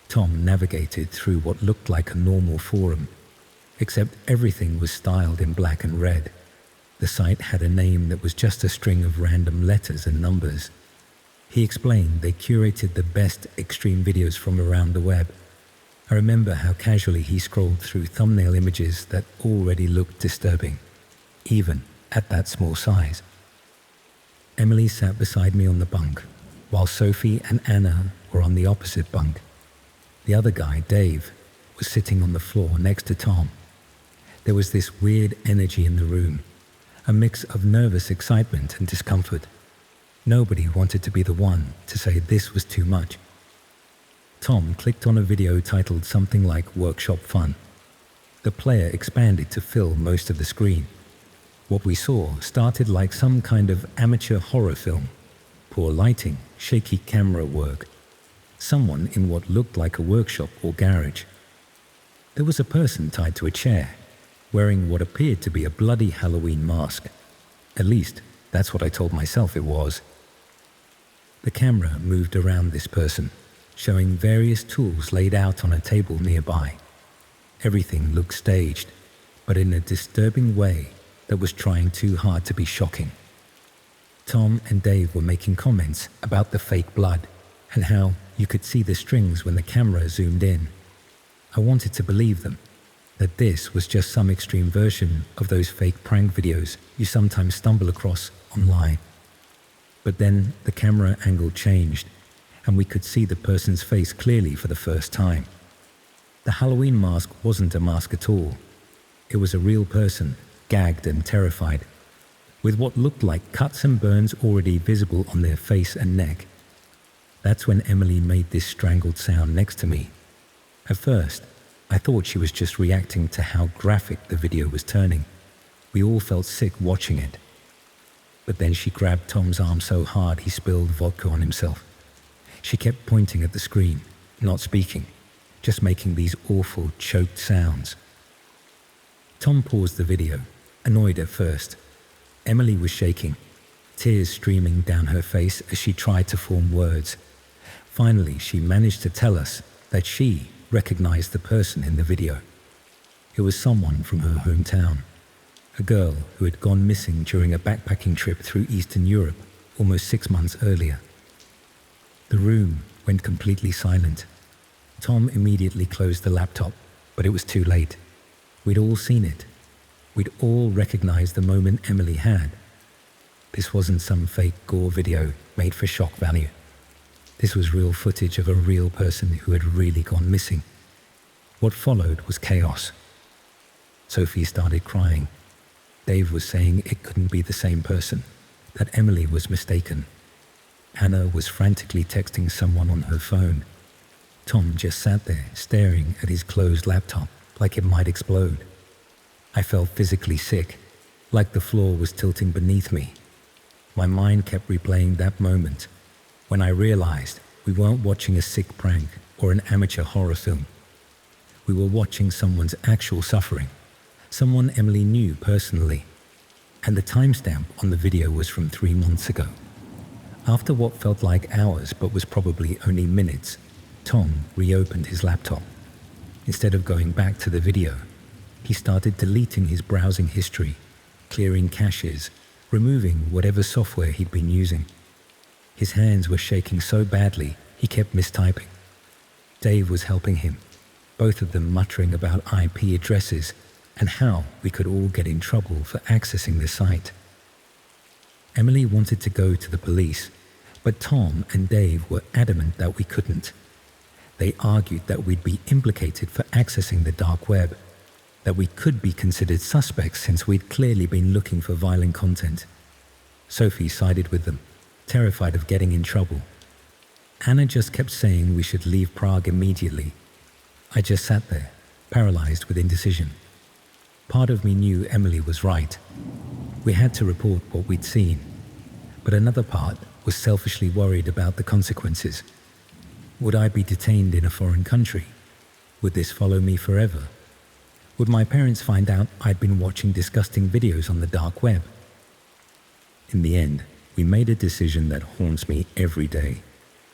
Tom navigated through what looked like a normal forum, except everything was styled in black and red. The site had a name that was just a string of random letters and numbers. He explained they curated the best extreme videos from around the web. I remember how casually he scrolled through thumbnail images that already looked disturbing, even at that small size. Emily sat beside me on the bunk, while Sophie and Anna were on the opposite bunk. The other guy, Dave, was sitting on the floor next to Tom. There was this weird energy in the room, a mix of nervous excitement and discomfort. Nobody wanted to be the one to say this was too much. Tom clicked on a video titled something like Workshop Fun. The player expanded to fill most of the screen. What we saw started like some kind of amateur horror film. Poor lighting, shaky camera work. Someone in what looked like a workshop or garage. There was a person tied to a chair, wearing what appeared to be a bloody Halloween mask. At least, that's what I told myself it was. The camera moved around this person, showing various tools laid out on a table nearby. Everything looked staged, but in a disturbing way that was trying too hard to be shocking. Tom and Dave were making comments about the fake blood and how you could see the strings when the camera zoomed in. I wanted to believe them, that this was just some extreme version of those fake prank videos you sometimes stumble across online. But then the camera angle changed, and we could see the person's face clearly for the first time. The Halloween mask wasn't a mask at all. It was a real person, gagged and terrified, with what looked like cuts and burns already visible on their face and neck. That's when Emily made this strangled sound next to me. At first, I thought she was just reacting to how graphic the video was turning. We all felt sick watching it. But then she grabbed Tom's arm so hard he spilled vodka on himself. She kept pointing at the screen, not speaking, just making these awful, choked sounds. Tom paused the video, annoyed at first. Emily was shaking, tears streaming down her face as she tried to form words. Finally, she managed to tell us that she recognized the person in the video. It was someone from her hometown, a girl who had gone missing during a backpacking trip through Eastern Europe almost 6 months earlier. The room went completely silent. Tom immediately closed the laptop, but it was too late. We'd all seen it. We'd all recognized the moment Emily had. This wasn't some fake gore video made for shock value. This was real footage of a real person who had really gone missing. What followed was chaos. Sophie started crying. Dave was saying it couldn't be the same person, that Emily was mistaken. Anna was frantically texting someone on her phone. Tom just sat there staring at his closed laptop like it might explode. I felt physically sick, like the floor was tilting beneath me. My mind kept replaying that moment when I realized we weren't watching a sick prank or an amateur horror film. We were watching someone's actual suffering, someone Emily knew personally, and the timestamp on the video was from 3 months ago. After what felt like hours but was probably only minutes, Tom reopened his laptop. Instead of going back to the video, he started deleting his browsing history, clearing caches, removing whatever software he'd been using. His hands were shaking so badly he kept mistyping. Dave was helping him, both of them muttering about IP addresses and how we could all get in trouble for accessing the site. Emily wanted to go to the police, but Tom and Dave were adamant that we couldn't. They argued that we'd be implicated for accessing the dark web, that we could be considered suspects since we'd clearly been looking for violent content. Sophie sided with them, terrified of getting in trouble. Anna just kept saying we should leave Prague immediately. I just sat there, paralyzed with indecision. Part of me knew Emily was right. We had to report what we'd seen, but another part was selfishly worried about the consequences. Would I be detained in a foreign country? Would this follow me forever? Would my parents find out I'd been watching disgusting videos on the dark web? In the end, we made a decision that haunts me every day.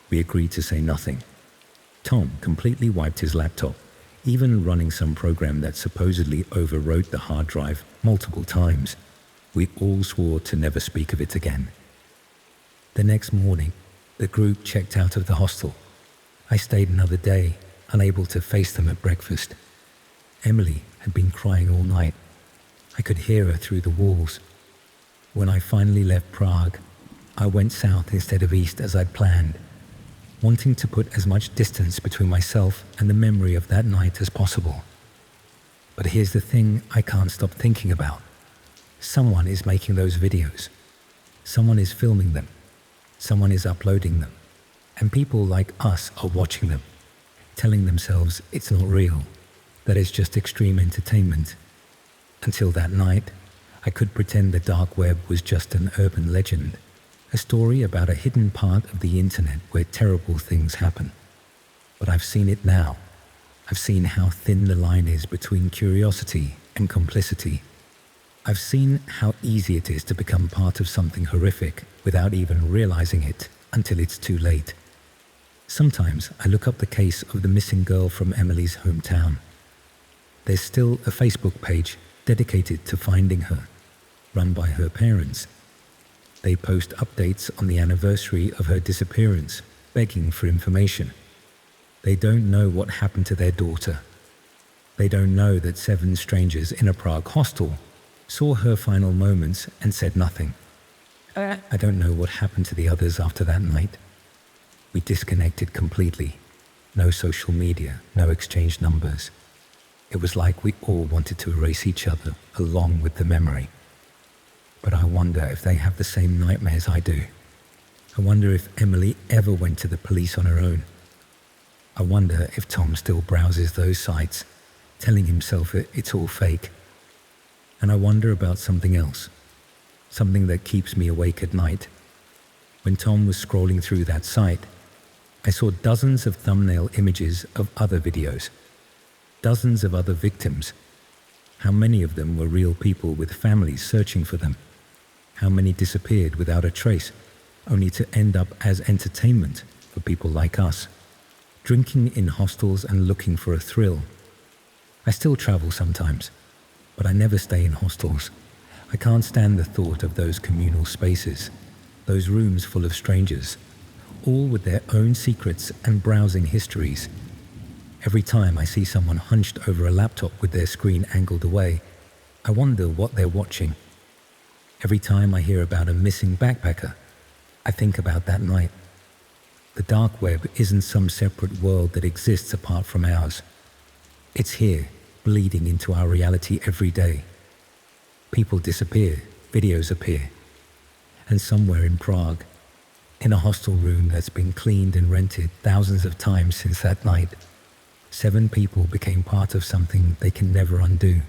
We agreed to say nothing. Tom completely wiped his laptop, even running some program that supposedly overwrote the hard drive multiple times. We all swore to never speak of it again. The next morning, the group checked out of the hostel. I stayed another day, unable to face them at breakfast. Emily had been crying all night. I could hear her through the walls. When I finally left Prague, I went south instead of east as I'd planned, wanting to put as much distance between myself and the memory of that night as possible. But here's the thing I can't stop thinking about. Someone is making those videos. Someone is filming them. Someone is uploading them. And people like us are watching them, telling themselves it's not real, that it's just extreme entertainment. Until that night, I could pretend the dark web was just an urban legend, a story about a hidden part of the internet where terrible things happen. But I've seen it now. I've seen how thin the line is between curiosity and complicity. I've seen how easy it is to become part of something horrific without even realizing it until it's too late. Sometimes I look up the case of the missing girl from Emily's hometown. There's still a Facebook page dedicated to finding her, run by her parents. They post updates on the anniversary of her disappearance, begging for information. They don't know what happened to their daughter. They don't know that 7 strangers in a Prague hostel saw her final moments and said nothing. I don't know what happened to the others after that night. We disconnected completely. No social media, no exchange numbers. It was like we all wanted to erase each other along with the memory. But I wonder if they have the same nightmares I do. I wonder if Emily ever went to the police on her own. I wonder if Tom still browses those sites, telling himself it's all fake. And I wonder about something else, something that keeps me awake at night. When Tom was scrolling through that site, I saw dozens of thumbnail images of other videos, dozens of other victims. How many of them were real people with families searching for them? How many disappeared without a trace, only to end up as entertainment for people like us, drinking in hostels and looking for a thrill? I still travel sometimes, but I never stay in hostels. I can't stand the thought of those communal spaces, those rooms full of strangers, all with their own secrets and browsing histories. Every time I see someone hunched over a laptop with their screen angled away, I wonder what they're watching. Every time I hear about a missing backpacker, I think about that night. The dark web isn't some separate world that exists apart from ours. It's here, bleeding into our reality every day. People disappear, videos appear. And somewhere in Prague, in a hostel room that's been cleaned and rented thousands of times since that night, 7 people became part of something they can never undo,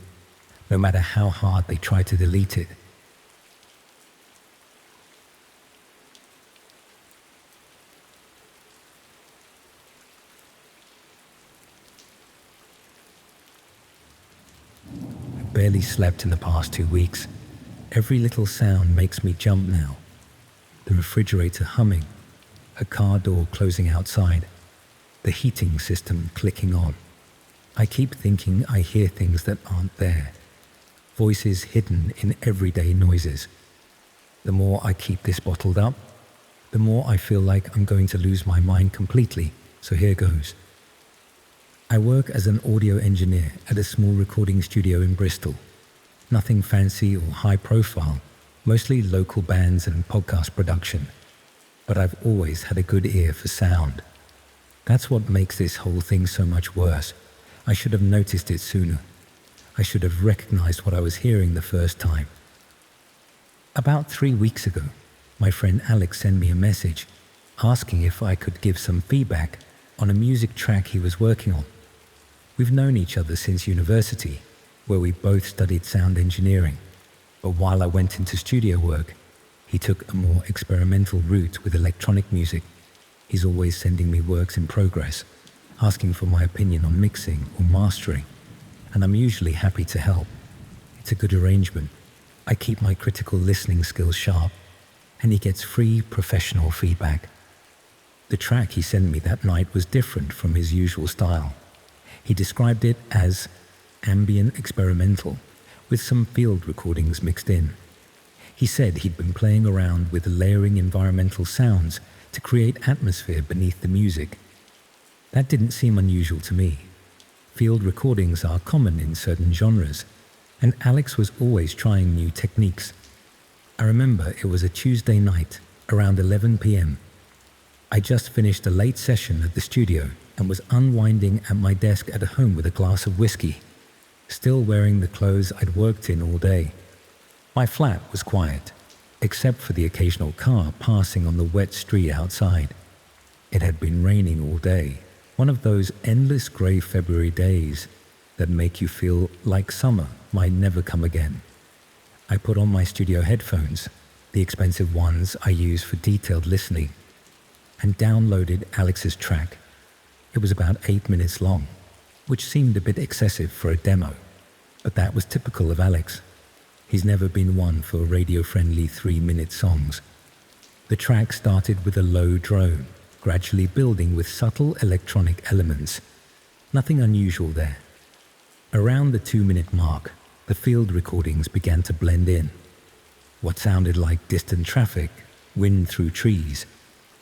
no matter how hard they try to delete it. I barely slept in the past 2 weeks. Every little sound makes me jump now. the refrigerator humming, a car door closing outside, the heating system clicking on. I keep thinking I hear things that aren't there, voices hidden in everyday noises. The more I keep this bottled up, the more I feel like I'm going to lose my mind completely, so here goes. I work as an audio engineer at a small recording studio in Bristol. Nothing fancy or high profile, mostly local bands and podcast production. But I've always had a good ear for sound. That's what makes this whole thing so much worse. I should have noticed it sooner. I should have recognized what I was hearing the first time. About 3 weeks ago, my friend Alex sent me a message asking if I could give some feedback on a music track he was working on. We've known each other since university, where we both studied sound engineering, but while I went into studio work, he took a more experimental route with electronic music. He's always sending me works in progress, asking for my opinion on mixing or mastering, and I'm usually happy to help. It's a good arrangement. I keep my critical listening skills sharp, and he gets free professional feedback. The track he sent me that night was different from his usual style. He described it as ambient experimental, with some field recordings mixed in. He said he'd been playing around with layering environmental sounds to create atmosphere beneath the music. That didn't seem unusual to me. Field recordings are common in certain genres, and Alex was always trying new techniques. I remember it was a Tuesday night, around 11 p.m. I just finished a late session at the studio and was unwinding at my desk at home with a glass of whiskey, still wearing the clothes I'd worked in all day. My flat was quiet, except for the occasional car passing on the wet street outside. It had been raining all day, one of those endless grey February days that make you feel like summer might never come again. I put on my studio headphones, the expensive ones I use for detailed listening, and downloaded Alex's track. It was about 8 minutes long, which seemed a bit excessive for a demo, but that was typical of Alex. He's never been one for radio-friendly 3-minute songs. The track started with a low drone, gradually building with subtle electronic elements. Nothing unusual there. Around the 2-minute mark, the field recordings began to blend in. What sounded like distant traffic, wind through trees,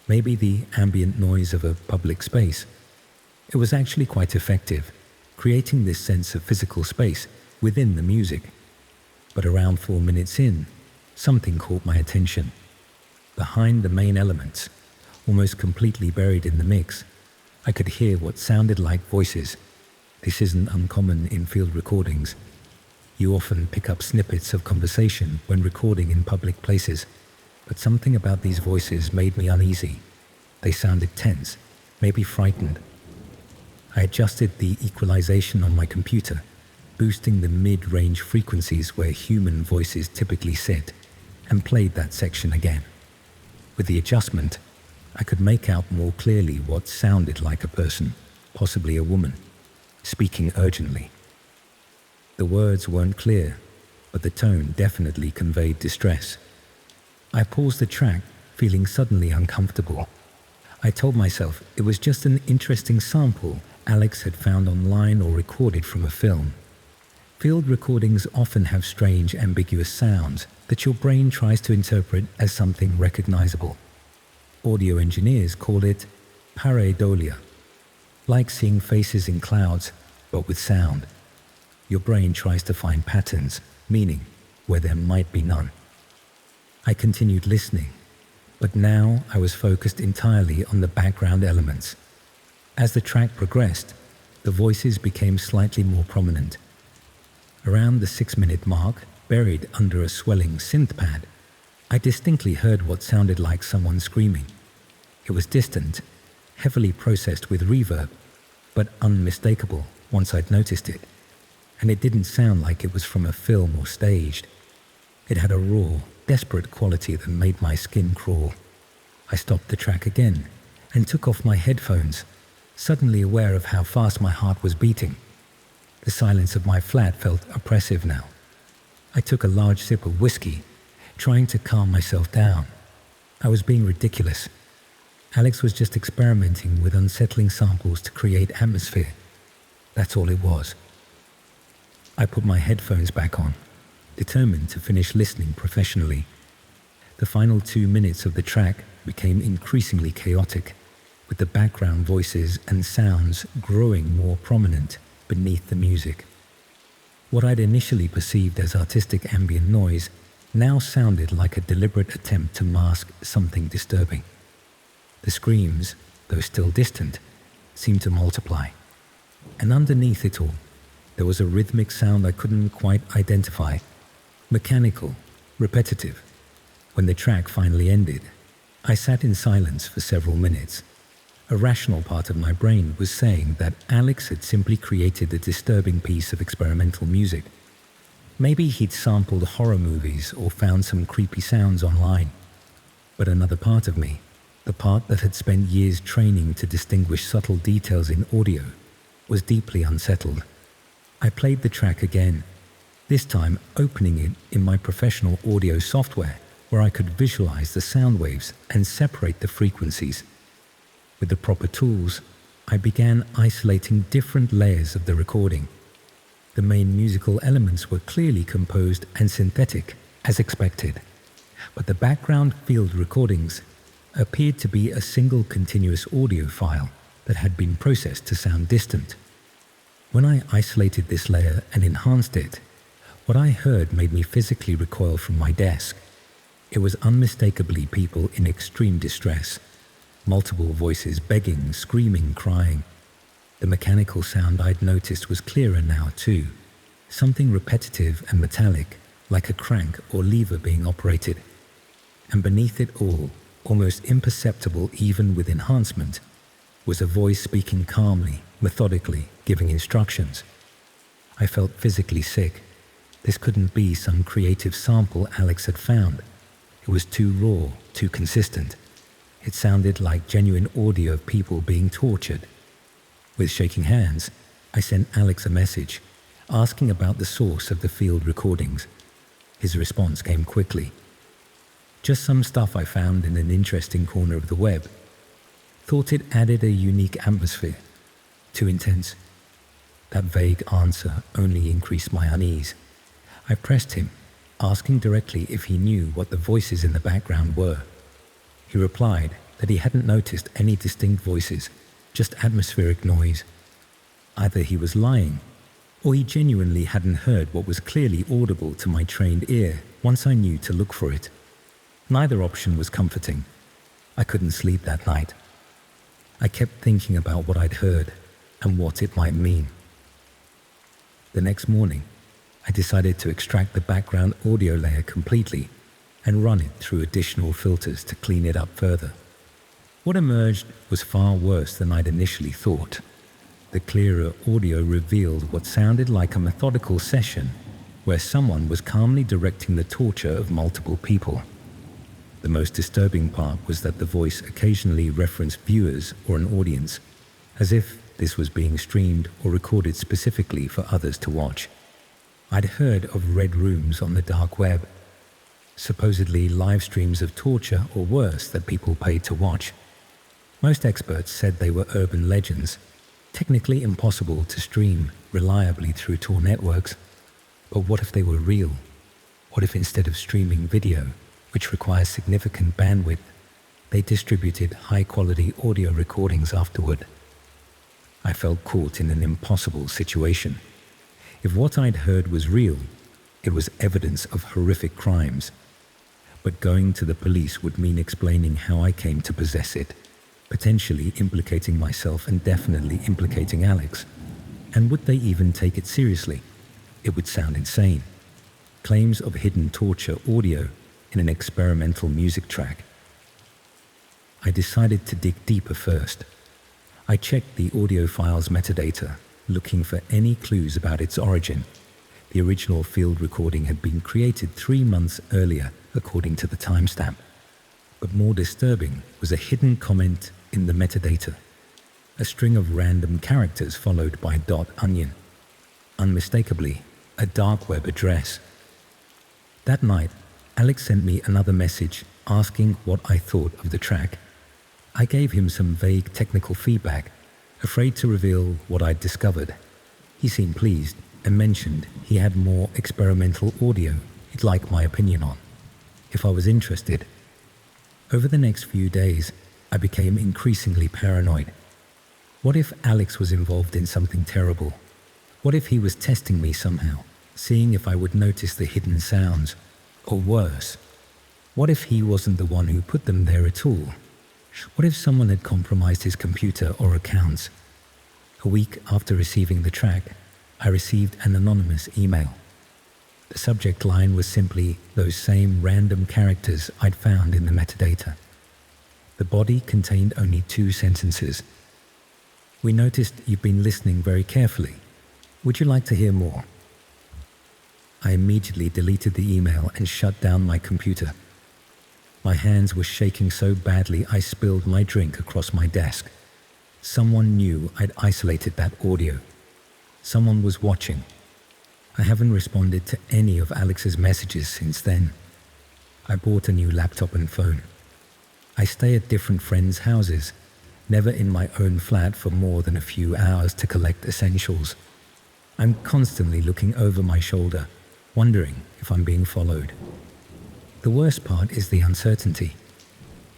maybe the ambient noise of a public space. It was actually quite effective, creating this sense of physical space within the music. But around 4 minutes in, something caught my attention. Behind the main elements, almost completely buried in the mix, I could hear what sounded like voices. This isn't uncommon in field recordings. You often pick up snippets of conversation when recording in public places, but something about these voices made me uneasy. They sounded tense, maybe frightened. I adjusted the equalization on my computer, boosting the mid-range frequencies where human voices typically sit, and played that section again. With the adjustment, I could make out more clearly what sounded like a person, possibly a woman, speaking urgently. The words weren't clear, but the tone definitely conveyed distress. I paused the track, feeling suddenly uncomfortable. I told myself it was just an interesting sample Alex had found online or recorded from a film. Field recordings often have strange, ambiguous sounds that your brain tries to interpret as something recognizable. Audio engineers call it pareidolia, like seeing faces in clouds, but with sound. Your brain tries to find patterns, meaning, where there might be none. I continued listening, but now I was focused entirely on the background elements. As the track progressed, the voices became slightly more prominent. Around the 6-minute mark, buried under a swelling synth pad, I distinctly heard what sounded like someone screaming. It was distant, heavily processed with reverb, but unmistakable once I'd noticed it. And it didn't sound like it was from a film or staged. It had a raw, desperate quality that made my skin crawl. I stopped the track again and took off my headphones, suddenly aware of how fast my heart was beating. The silence of my flat felt oppressive now. I took a large sip of whiskey, trying to calm myself down. I was being ridiculous. Alex was just experimenting with unsettling samples to create atmosphere. That's all it was. I put my headphones back on, determined to finish listening professionally. The final 2 minutes of the track became increasingly chaotic, with the background voices and sounds growing more prominent beneath the music. What I'd initially perceived as artistic ambient noise now sounded like a deliberate attempt to mask something disturbing. The screams, though still distant, seemed to multiply. And underneath it all, there was a rhythmic sound I couldn't quite identify. Mechanical, repetitive. When the track finally ended, I sat in silence for several minutes. A rational part of my brain was saying that Alex had simply created a disturbing piece of experimental music. Maybe he'd sampled horror movies or found some creepy sounds online. But another part of me, the part that had spent years training to distinguish subtle details in audio, was deeply unsettled. I played the track again, this time opening it in my professional audio software where I could visualize the sound waves and separate the frequencies. With the proper tools, I began isolating different layers of the recording. The main musical elements were clearly composed and synthetic, as expected, but the background field recordings appeared to be a single continuous audio file that had been processed to sound distant. When I isolated this layer and enhanced it, what I heard made me physically recoil from my desk. It was unmistakably people in extreme distress. Multiple voices begging, screaming, crying. The mechanical sound I'd noticed was clearer now too. Something repetitive and metallic, like a crank or lever being operated. And beneath it all, almost imperceptible even with enhancement, was a voice speaking calmly, methodically, giving instructions. I felt physically sick. This couldn't be some creative sample Alex had found. It was too raw, too consistent. It sounded like genuine audio of people being tortured. With shaking hands, I sent Alex a message, asking about the source of the field recordings. His response came quickly. Just some stuff I found in an interesting corner of the web. Thought it added a unique atmosphere. Too intense. That vague answer only increased my unease. I pressed him, asking directly if he knew what the voices in the background were. He replied that he hadn't noticed any distinct voices, just atmospheric noise. Either he was lying, or he genuinely hadn't heard what was clearly audible to my trained ear once I knew to look for it. Neither option was comforting. I couldn't sleep that night. I kept thinking about what I'd heard and what it might mean. The next morning, I decided to extract the background audio layer completely and run it through additional filters to clean it up further. What emerged was far worse than I'd initially thought. The clearer audio revealed what sounded like a methodical session where someone was calmly directing the torture of multiple people. The most disturbing part was that the voice occasionally referenced viewers or an audience, as if this was being streamed or recorded specifically for others to watch. I'd heard of red rooms on the dark web, supposedly live streams of torture or worse that people paid to watch. Most experts said they were urban legends, technically impossible to stream reliably through Tor networks. But what if they were real? What if instead of streaming video, which requires significant bandwidth, they distributed high-quality audio recordings afterward? I felt caught in an impossible situation. If what I'd heard was real, it was evidence of horrific crimes. But going to the police would mean explaining how I came to possess it, potentially implicating myself and definitely implicating Alex. And would they even take it seriously? It would sound insane. Claims of hidden torture audio in an experimental music track. I decided to dig deeper first. I checked the audio file's metadata, looking for any clues about its origin. The original field recording had been created 3 months earlier, according to the timestamp. But more disturbing was a hidden comment in the metadata, a string of random characters followed by .onion. Unmistakably, a dark web address. That night, Alex sent me another message asking what I thought of the track. I gave him some vague technical feedback, afraid to reveal what I'd discovered. He seemed pleased and mentioned he had more experimental audio he'd like my opinion on, if I was interested. Over the next few days, I became increasingly paranoid. What if Alex was involved in something terrible? What if he was testing me somehow, seeing if I would notice the hidden sounds? Or worse, what if he wasn't the one who put them there at all? What if someone had compromised his computer or accounts? A week after receiving the track, I received an anonymous email. The subject line was simply those same random characters I'd found in the metadata. The body contained only 2 sentences. "We noticed you've been listening very carefully. Would you like to hear more?" I immediately deleted the email and shut down my computer. My hands were shaking so badly I spilled my drink across my desk. Someone knew I'd isolated that audio. Someone was watching. I haven't responded to any of Alex's messages since then. I bought a new laptop and phone. I stay at different friends' houses, never in my own flat for more than a few hours to collect essentials. I'm constantly looking over my shoulder, wondering if I'm being followed. The worst part is the uncertainty.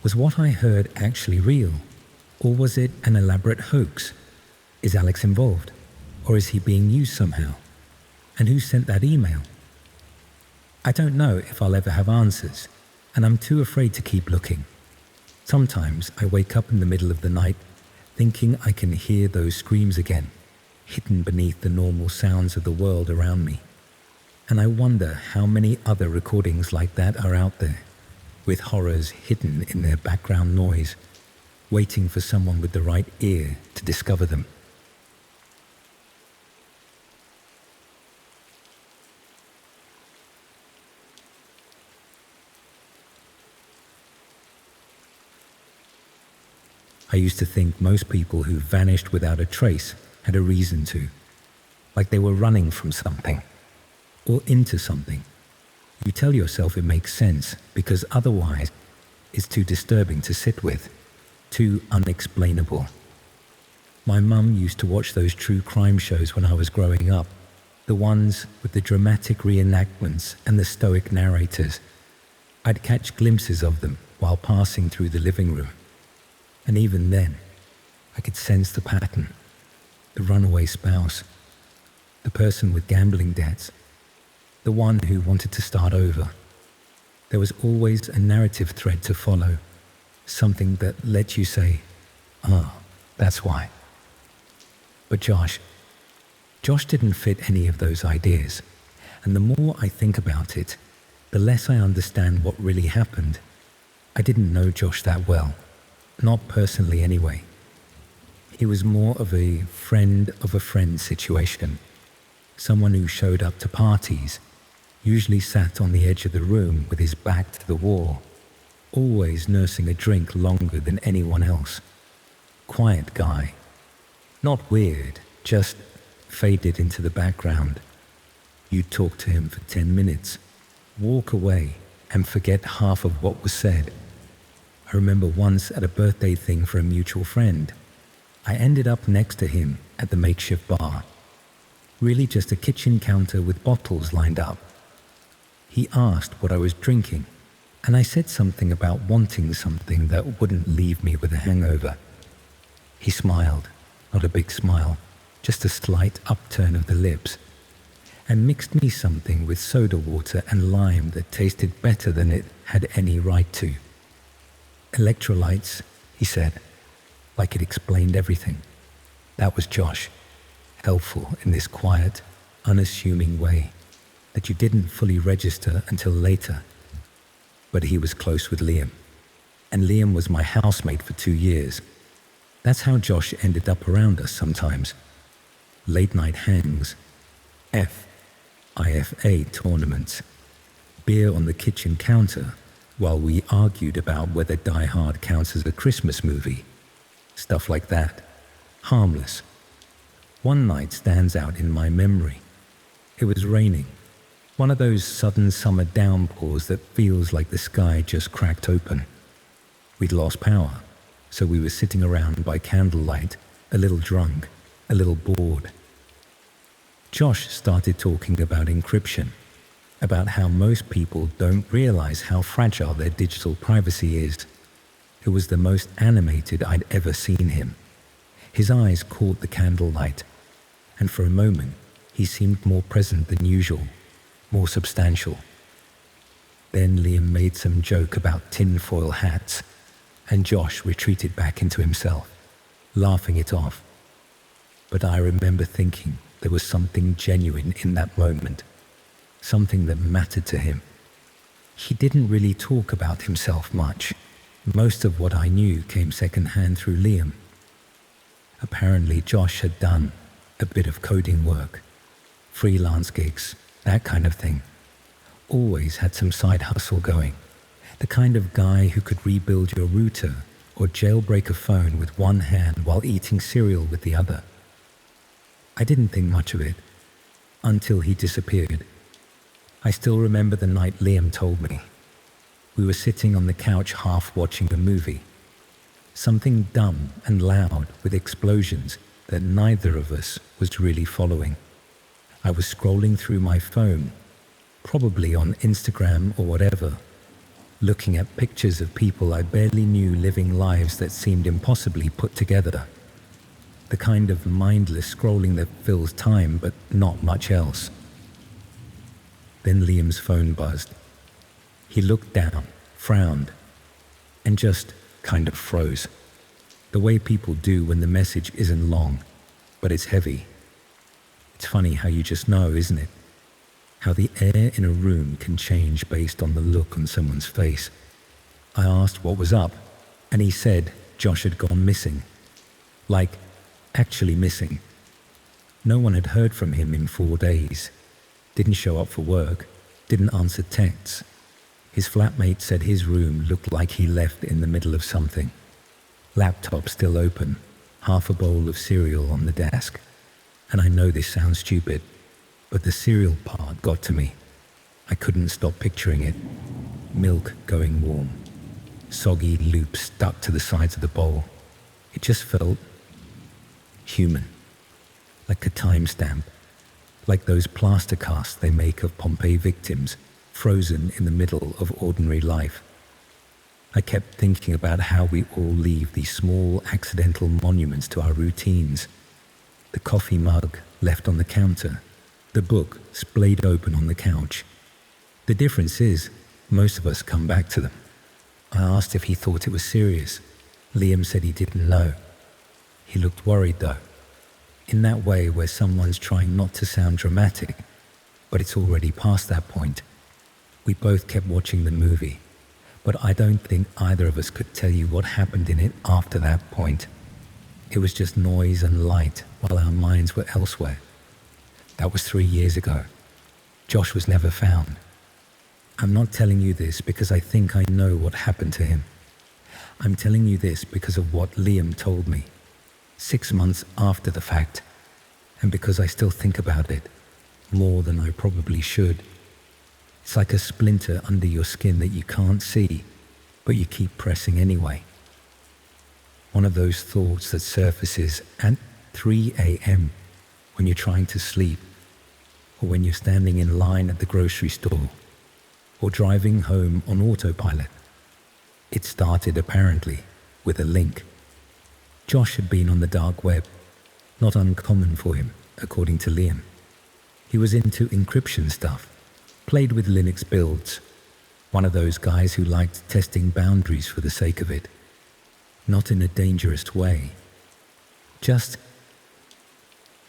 Was what I heard actually real? Or was it an elaborate hoax? Is Alex involved? Or is he being used somehow? And who sent that email? I don't know if I'll ever have answers, and I'm too afraid to keep looking. Sometimes I wake up in the middle of the night thinking I can hear those screams again, hidden beneath the normal sounds of the world around me. And I wonder how many other recordings like that are out there, with horrors hidden in their background noise, waiting for someone with the right ear to discover them. I used to think most people who vanished without a trace had a reason to, like they were running from something, or into something. You tell yourself it makes sense because otherwise it's too disturbing to sit with, too unexplainable. My mum used to watch those true crime shows when I was growing up, the ones with the dramatic reenactments and the stoic narrators. I'd catch glimpses of them while passing through the living room. And even then, I could sense the pattern, the runaway spouse, the person with gambling debts, the one who wanted to start over. There was always a narrative thread to follow, something that let you say, "Ah, that's why." But Josh didn't fit any of those ideas, and the more I think about it, the less I understand what really happened. I didn't know Josh that well. Not personally anyway. He was more of a friend situation. Someone who showed up to parties, usually sat on the edge of the room with his back to the wall, always nursing a drink longer than anyone else. Quiet guy. Not weird, just faded into the background. You'd talk to him for 10 minutes, walk away, and forget half of what was said. I remember once at a birthday thing for a mutual friend, I ended up next to him at the makeshift bar. Really just a kitchen counter with bottles lined up. He asked what I was drinking, and I said something about wanting something that wouldn't leave me with a hangover. He smiled, not a big smile, just a slight upturn of the lips, and mixed me something with soda water and lime that tasted better than it had any right to. "Electrolytes," he said, like it explained everything. That was Josh, helpful in this quiet, unassuming way that you didn't fully register until later. But he was close with Liam, and Liam was my housemate for 2 years. That's how Josh ended up around us sometimes. Late night hangs, IFA tournaments, beer on the kitchen counter, while we argued about whether Die Hard counts as a Christmas movie. Stuff like that. Harmless. One night stands out in my memory. It was raining. One of those sudden summer downpours that feels like the sky just cracked open. We'd lost power, so we were sitting around by candlelight, a little drunk, a little bored. Josh started talking about encryption, about how most people don't realize how fragile their digital privacy is. It was the most animated I'd ever seen him. His eyes caught the candlelight, and for a moment he seemed more present than usual, more substantial. Then Liam made some joke about tinfoil hats, and Josh retreated back into himself, laughing it off. But I remember thinking there was something genuine in that moment, something that mattered to him. He didn't really talk about himself much. Most of what I knew came secondhand through Liam. Apparently Josh had done a bit of coding work, freelance gigs, that kind of thing. Always had some side hustle going. The kind of guy who could rebuild your router or jailbreak a phone with one hand while eating cereal with the other. I didn't think much of it until he disappeared. I still remember the night Liam told me. We were sitting on the couch half watching a movie. Something dumb and loud with explosions that neither of us was really following. I was scrolling through my phone, probably on Instagram or whatever, looking at pictures of people I barely knew living lives that seemed impossibly put together. The kind of mindless scrolling that fills time but not much else. Then Liam's phone buzzed. He looked down, frowned, and just kind of froze. The way people do when the message isn't long, but it's heavy. It's funny how you just know, isn't it? How the air in a room can change based on the look on someone's face. I asked what was up, and he said Josh had gone missing. Like, actually missing. No one had heard from him in 4 days. Didn't show up for work, didn't answer texts. His flatmate said his room looked like he left in the middle of something. Laptop still open, half a bowl of cereal on the desk. And I know this sounds stupid, but the cereal part got to me. I couldn't stop picturing it. Milk going warm. Soggy loops stuck to the sides of the bowl. It just felt human. Like a timestamp. Like those plaster casts they make of Pompeii victims, frozen in the middle of ordinary life. I kept thinking about how we all leave these small accidental monuments to our routines. The coffee mug left on the counter, the book splayed open on the couch. The difference is, most of us come back to them. I asked if he thought it was serious. Liam said he didn't know. He looked worried though, in that way where someone's trying not to sound dramatic, but it's already past that point. We both kept watching the movie, but I don't think either of us could tell you what happened in it after that point. It was just noise and light while our minds were elsewhere. That was 3 years ago. Josh was never found. I'm not telling you this because I think I know what happened to him. I'm telling you this because of what Liam told me, 6 months after the fact, and because I still think about it, more than I probably should. It's like a splinter under your skin that you can't see, but you keep pressing anyway. One of those thoughts that surfaces at 3 a.m. when you're trying to sleep, or when you're standing in line at the grocery store, or driving home on autopilot. It started, apparently, with a link. Josh had been on the dark web, not uncommon for him, according to Liam. He was into encryption stuff, played with Linux builds, one of those guys who liked testing boundaries for the sake of it. Not in a dangerous way. Just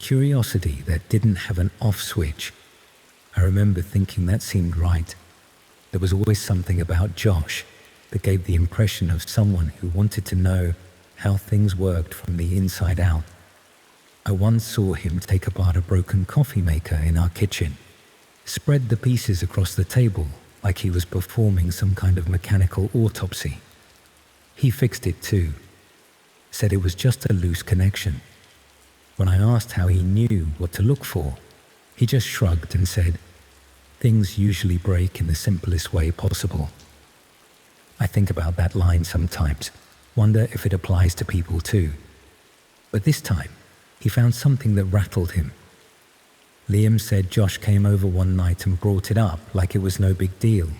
curiosity that didn't have an off switch. I remember thinking that seemed right. There was always something about Josh that gave the impression of someone who wanted to know how things worked from the inside out. I once saw him take apart a broken coffee maker in our kitchen, spread the pieces across the table like he was performing some kind of mechanical autopsy. He fixed it too, said it was just a loose connection. When I asked how he knew what to look for, he just shrugged and said, Things usually break in the simplest way possible. I think about that line sometimes, wonder if it applies to people too. But this time, he found something that rattled him. Liam said Josh came over one night and brought it up like it was no big deal.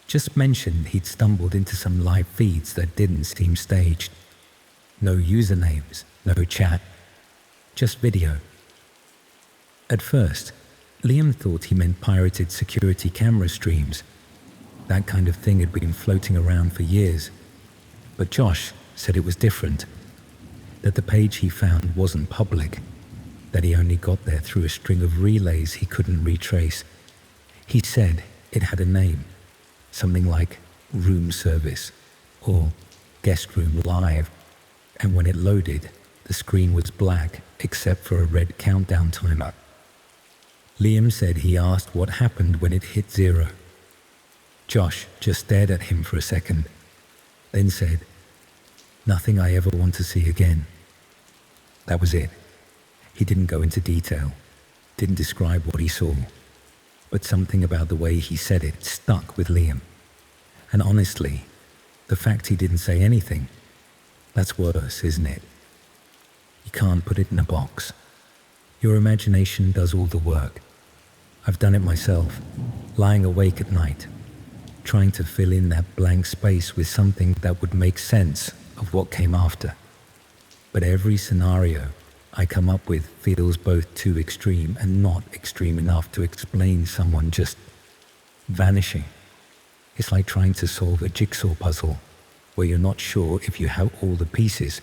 Just mentioned he'd stumbled into some live feeds that didn't seem staged. No usernames, no chat, just video. At first, Liam thought he meant pirated security camera streams. That kind of thing had been floating around for years. But Josh said it was different, that the page he found wasn't public, that he only got there through a string of relays he couldn't retrace. He said it had a name, something like room service or guest room live, and when it loaded, the screen was black except for a red countdown timer. Liam said he asked what happened when it hit 0. Josh just stared at him for a second, then said, "Nothing I ever want to see again." That was it. He didn't go into detail, didn't describe what he saw, but something about the way he said it stuck with Liam. And honestly, the fact he didn't say anything, that's worse, isn't it? You can't put it in a box. Your imagination does all the work. I've done it myself, lying awake at night, trying to fill in that blank space with something that would make sense of what came after. But every scenario I come up with feels both too extreme and not extreme enough to explain someone just vanishing. It's like trying to solve a jigsaw puzzle where you're not sure if you have all the pieces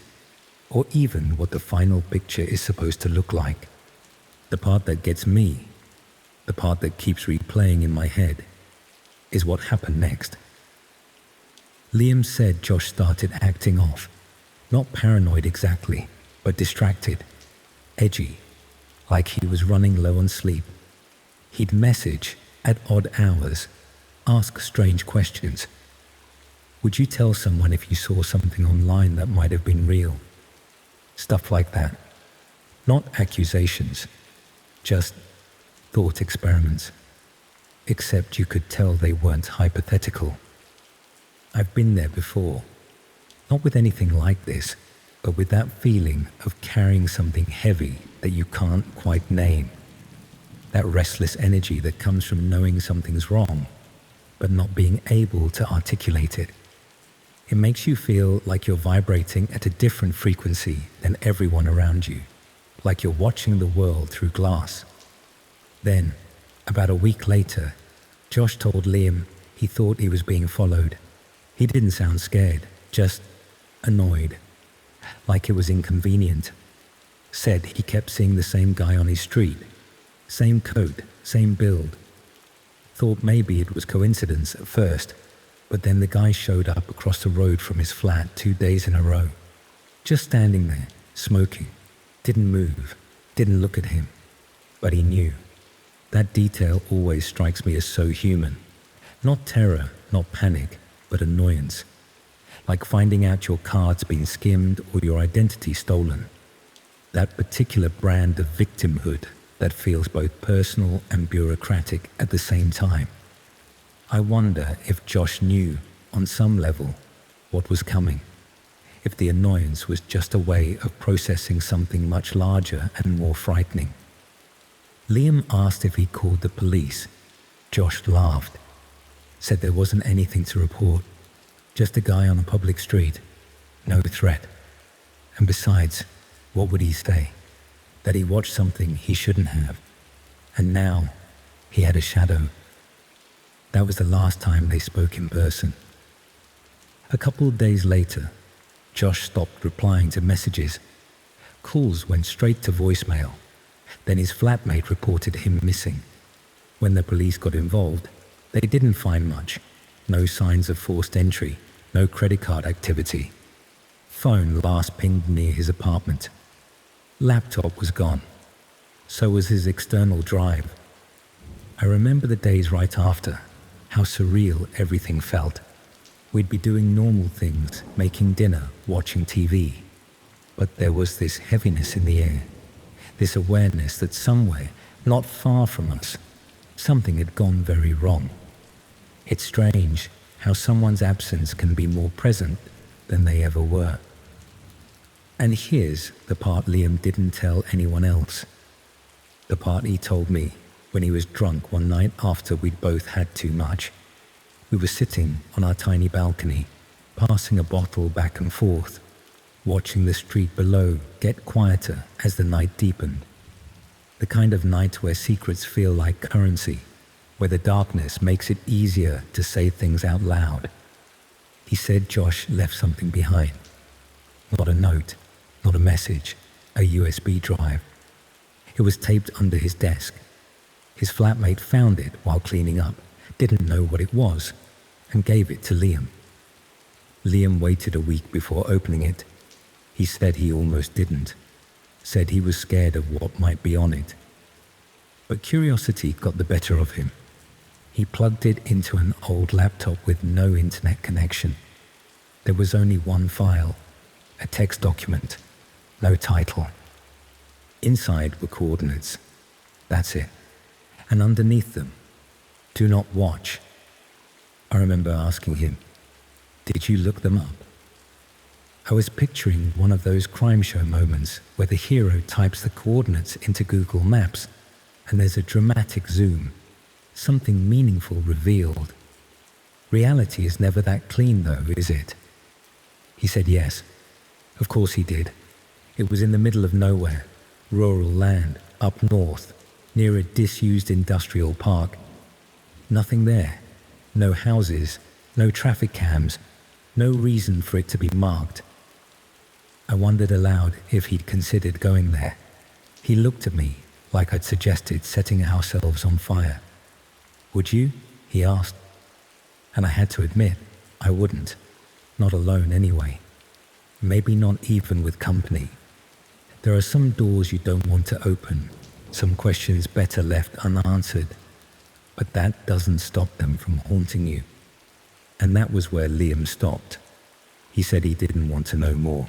or even what the final picture is supposed to look like. The part that gets me, the part that keeps replaying in my head, is what happened next. Liam said Josh started acting off, not paranoid exactly, but distracted, edgy, like he was running low on sleep. He'd message at odd hours, ask strange questions. Would you tell someone if you saw something online that might have been real? Stuff like that. Not accusations, just thought experiments. Except you could tell they weren't hypothetical. I've been there before. Not with anything like this, but with that feeling of carrying something heavy that you can't quite name. That restless energy that comes from knowing something's wrong, but not being able to articulate it. It makes you feel like you're vibrating at a different frequency than everyone around you, like you're watching the world through glass. Then, about a week later, Josh told Liam he thought he was being followed. He didn't sound scared, just annoyed, like it was inconvenient. Said he kept seeing the same guy on his street, same coat, same build. Thought maybe it was coincidence at first, but then the guy showed up across the road from his flat 2 days in a row. Just standing there, smoking, didn't move, didn't look at him, but he knew. That detail always strikes me as so human. Not terror, not panic, but annoyance. Like finding out your card's been skimmed or your identity stolen. That particular brand of victimhood that feels both personal and bureaucratic at the same time. I wonder if Josh knew, on some level, what was coming. If the annoyance was just a way of processing something much larger and more frightening. Liam asked if he called the police. Josh laughed. Said there wasn't anything to report. Just a guy on a public street. No threat. And besides, what would he say? That he watched something he shouldn't have. And now, he had a shadow. That was the last time they spoke in person. A couple of days later, Josh stopped replying to messages. Calls went straight to voicemail. Then his flatmate reported him missing. When the police got involved, they didn't find much. No signs of forced entry, no credit card activity. Phone last pinged near his apartment. Laptop was gone. So was his external drive. I remember the days right after, how surreal everything felt. We'd be doing normal things, making dinner, watching TV. But there was this heaviness in the air, this awareness that somewhere, not far from us, Something had gone very wrong. It's strange how someone's absence can be more present than they ever were. And here's the part Liam didn't tell anyone else. The part he told me when he was drunk one night after we'd both had too much. We were sitting on our tiny balcony, passing a bottle back and forth, watching the street below get quieter as the night deepened. The kind of night where secrets feel like currency, where the darkness makes it easier to say things out loud. He said Josh left something behind. Not a note, not a message, a USB drive. It was taped under his desk. His flatmate found it while cleaning up, didn't know what it was, and gave it to Liam. Liam waited a week before opening it. He said he almost didn't, said he was scared of what might be on it. But curiosity got the better of him. He plugged it into an old laptop with no internet connection. There was only one file, a text document, no title. Inside were coordinates. That's it. And underneath them, do not watch. I remember asking him, did you look them up? I was picturing one of those crime show moments where the hero types the coordinates into Google Maps and there's a dramatic zoom, something meaningful revealed. Reality is never that clean though, is it? He said yes. Of course he did. It was in the middle of nowhere, rural land, up north, near a disused industrial park. Nothing there. No houses, no traffic cams, no reason for it to be marked. I wondered aloud if he'd considered going there. He looked at me like I'd suggested setting ourselves on fire. Would you? He asked. And I had to admit, I wouldn't. Not alone anyway. Maybe not even with company. There are some doors you don't want to open, some questions better left unanswered, but that doesn't stop them from haunting you. And that was where Liam stopped. He said he didn't want to know more,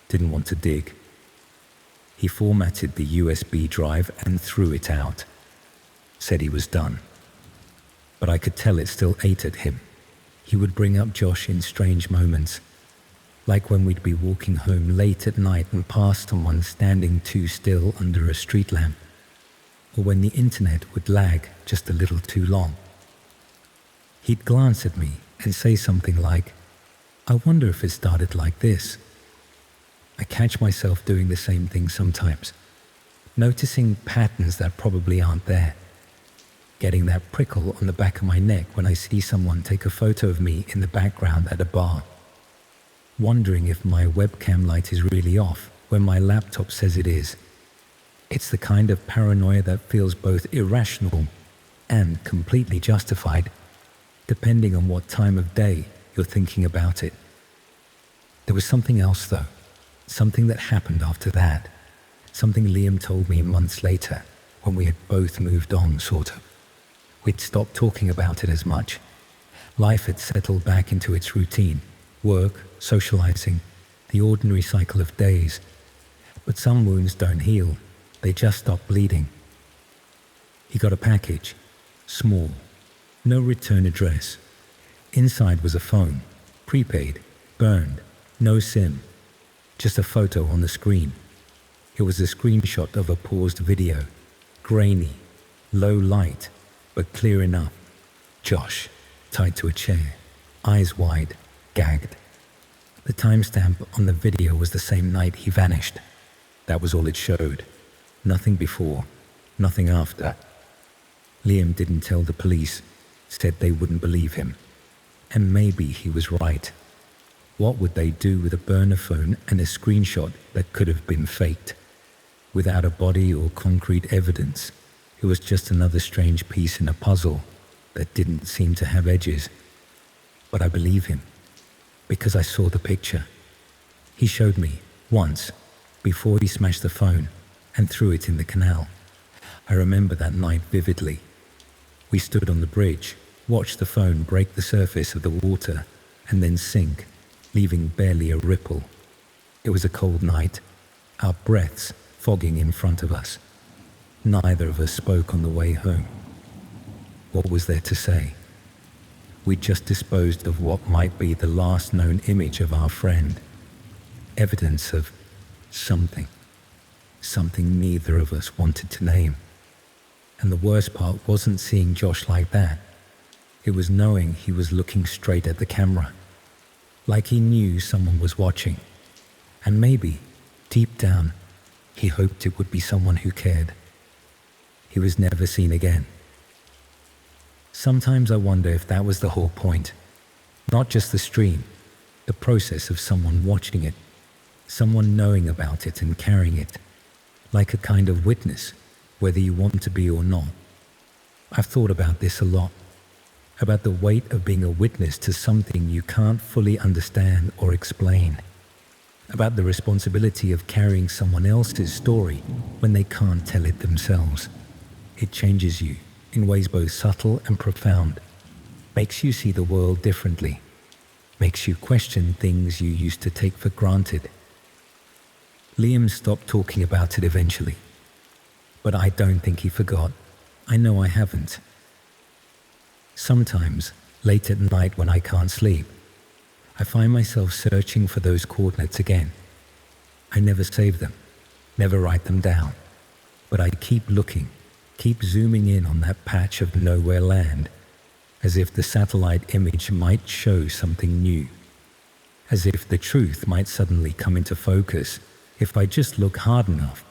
didn't want to dig. He formatted the USB drive and threw it out, said he was done. But I could tell it still ate at him. He would bring up Josh in strange moments, like when we'd be walking home late at night and pass someone standing too still under a street lamp, or when the internet would lag just a little too long. He'd glance at me and say something like, I wonder if it started like this. I catch myself doing the same thing sometimes, noticing patterns that probably aren't there, getting that prickle on the back of my neck when I see someone take a photo of me in the background at a bar, wondering if my webcam light is really off when my laptop says it is. It's the kind of paranoia that feels both irrational and completely justified, depending on what time of day you're thinking about it. There was something else though, something that happened after that, something Liam told me months later when we had both moved on, sort of. We'd stopped talking about it as much. Life had settled back into its routine, work, socializing, the ordinary cycle of days. But some wounds don't heal, they just stop bleeding. He got a package, small, no return address. Inside was a phone, prepaid, burned, no SIM, just a photo on the screen. It was a screenshot of a paused video, grainy, low light, but clear enough. Josh, tied to a chair, eyes wide, gagged. The timestamp on the video was the same night he vanished. That was all it showed. Nothing before, nothing after. Liam didn't tell the police, said they wouldn't believe him. And maybe he was right. What would they do with a burner phone and a screenshot that could have been faked? Without a body or concrete evidence, it was just another strange piece in a puzzle that didn't seem to have edges. But I believe him, because I saw the picture. He showed me, once, before he smashed the phone and threw it in the canal. I remember that night vividly. We stood on the bridge, watched the phone break the surface of the water and then sink, leaving barely a ripple. It was a cold night, our breaths fogging in front of us. Neither of us spoke on the way home. what was there to say? We'd just disposed of what might be the last known image of our friend. Evidence of something. Something neither of us wanted to name. And the worst part wasn't seeing Josh like that. It was knowing he was looking straight at the camera. Like he knew someone was watching. And maybe, deep down, he hoped it would be someone who cared. He was never seen again. Sometimes I wonder if that was the whole point. Not just the stream, the process of someone watching it, someone knowing about it and carrying it, like a kind of witness, whether you want to be or not. I've thought about this a lot, about the weight of being a witness to something you can't fully understand or explain, about the responsibility of carrying someone else's story when they can't tell it themselves. It changes you in ways both subtle and profound, makes you see the world differently, makes you question things you used to take for granted. Liam stopped talking about it eventually, but I don't think he forgot. I know I haven't. Sometimes, late at night when I can't sleep, I find myself searching for those coordinates again. I never save them, never write them down, but I keep looking, keep zooming in on that patch of nowhere land, as if the satellite image might show something new, as if the truth might suddenly come into focus if I just look hard enough.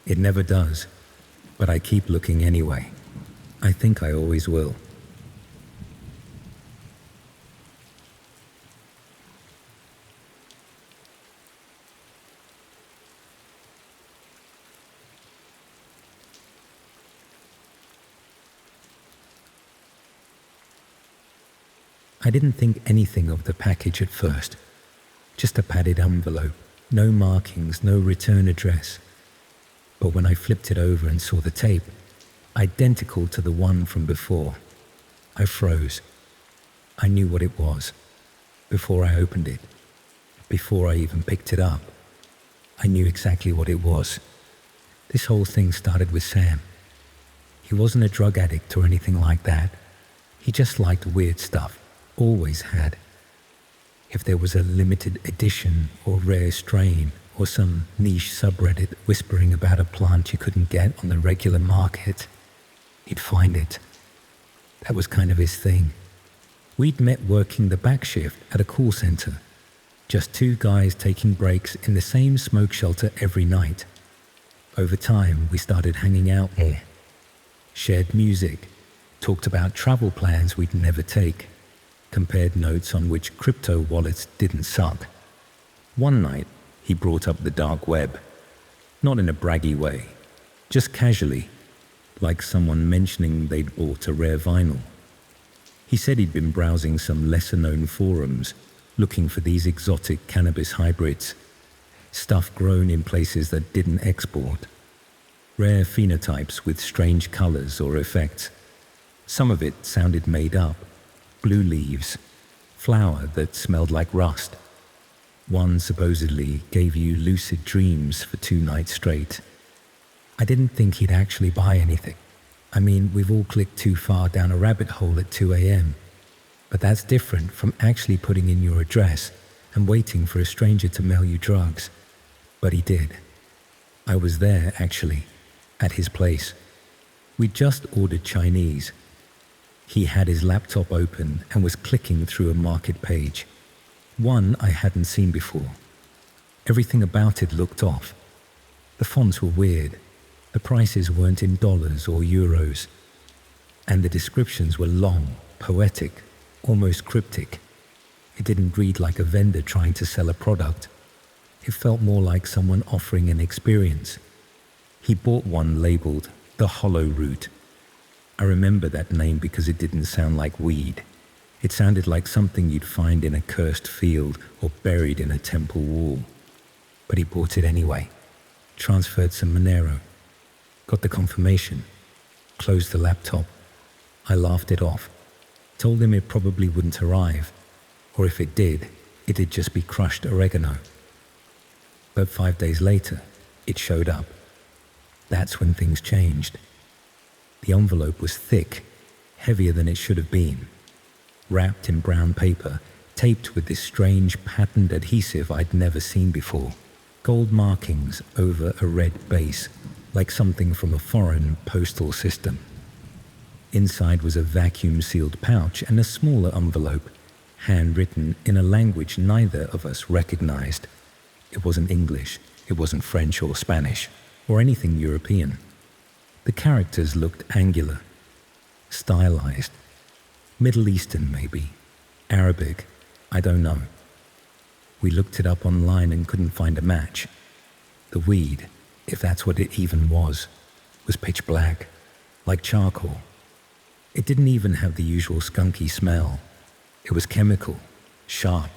It never does, but I keep looking anyway. I think I always will. I didn't think anything of the package at first. Just a padded envelope, no markings, no return address. But when I flipped it over and saw the tape, identical to the one from before, I froze. I knew what it was, before I opened it, before I even picked it up. I knew exactly what it was. This whole thing started with Sam. He wasn't a drug addict or anything like that. He just liked weird stuff. Always had. If there was a limited edition or rare strain or some niche subreddit whispering about a plant you couldn't get on the regular market, he'd find it. That was kind of his thing. We'd met working the back shift at a call center, just two guys taking breaks in the same smoke shelter every night. Over time, we started hanging out there, shared music, talked about travel plans we'd never take, compared notes on which crypto wallets didn't suck. One night, he brought up the dark web, not in a braggy way, just casually, like someone mentioning they'd bought a rare vinyl. He said he'd been browsing some lesser-known forums, looking for these exotic cannabis hybrids, stuff grown in places that didn't export, rare phenotypes with strange colors or effects. Some of it sounded made up. Blue leaves, flower that smelled like rust. One supposedly gave you lucid dreams for 2 nights straight. I didn't think he'd actually buy anything. I mean, we've all clicked too far down a rabbit hole at 2 a.m. But that's different from actually putting in your address and waiting for a stranger to mail you drugs. But he did. I was there, actually, at his place. We'd just ordered Chinese. He had his laptop open and was clicking through a market page, one I hadn't seen before. Everything about it looked off. The fonts were weird, the prices weren't in dollars or euros, and the descriptions were long, poetic, almost cryptic. It didn't read like a vendor trying to sell a product. It felt more like someone offering an experience. He bought one labeled The Hollow Root. I remember that name because it didn't sound like weed. It sounded like something you'd find in a cursed field or buried in a temple wall. But he bought it anyway, transferred some Monero, got the confirmation, closed the laptop. I laughed it off, told him it probably wouldn't arrive, or if it did, it'd just be crushed oregano. But 5 days later, it showed up. That's when things changed. The envelope was thick, heavier than it should have been, wrapped in brown paper, taped with this strange patterned adhesive I'd never seen before. Gold markings over a red base, like something from a foreign postal system. Inside was a vacuum-sealed pouch and a smaller envelope, handwritten in a language neither of us recognized. It wasn't English, it wasn't French or Spanish, or anything European. The characters looked angular, stylized, Middle Eastern maybe, Arabic, I don't know. We looked it up online and couldn't find a match. The weed, if that's what it even was pitch black, like charcoal. It didn't even have the usual skunky smell. It was chemical, sharp,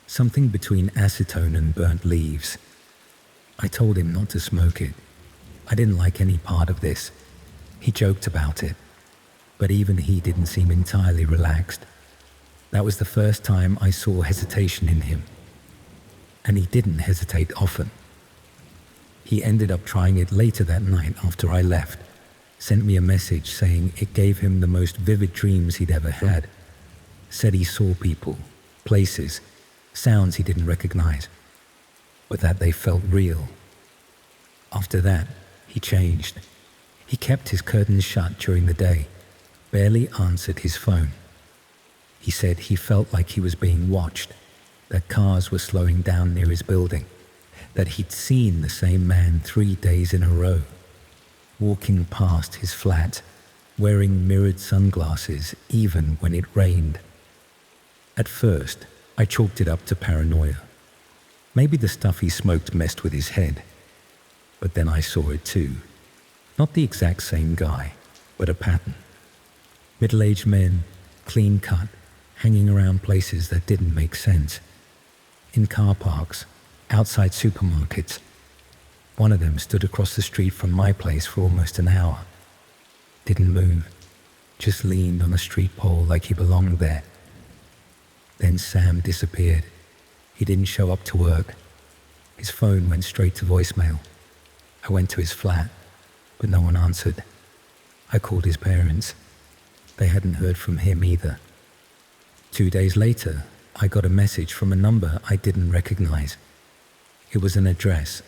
something between acetone and burnt leaves. I told him not to smoke it. I didn't like any part of this. He joked about it, but even he didn't seem entirely relaxed. That was the first time I saw hesitation in him, and he didn't hesitate often. He ended up trying it later that night after I left, sent me a message saying it gave him the most vivid dreams he'd ever had. Said he saw people, places, sounds he didn't recognize, but that they felt real. After that, he changed. He kept his curtains shut during the day, barely answered his phone. He said he felt like he was being watched, that cars were slowing down near his building, that he'd seen the same man 3 days in a row, walking past his flat, wearing mirrored sunglasses even when it rained. At first, I chalked it up to paranoia. Maybe the stuff he smoked messed with his head. But then I saw it too. Not the exact same guy, but a pattern. Middle-aged men, clean-cut, hanging around places that didn't make sense. In car parks, outside supermarkets. One of them stood across the street from my place for almost an hour. Didn't move, just leaned on a street pole like he belonged there. Then Sam disappeared. He didn't show up to work. His phone went straight to voicemail. I went to his flat, but no one answered. I called his parents. They hadn't heard from him either. 2 days later, I got a message from a number I didn't recognize. It was an address.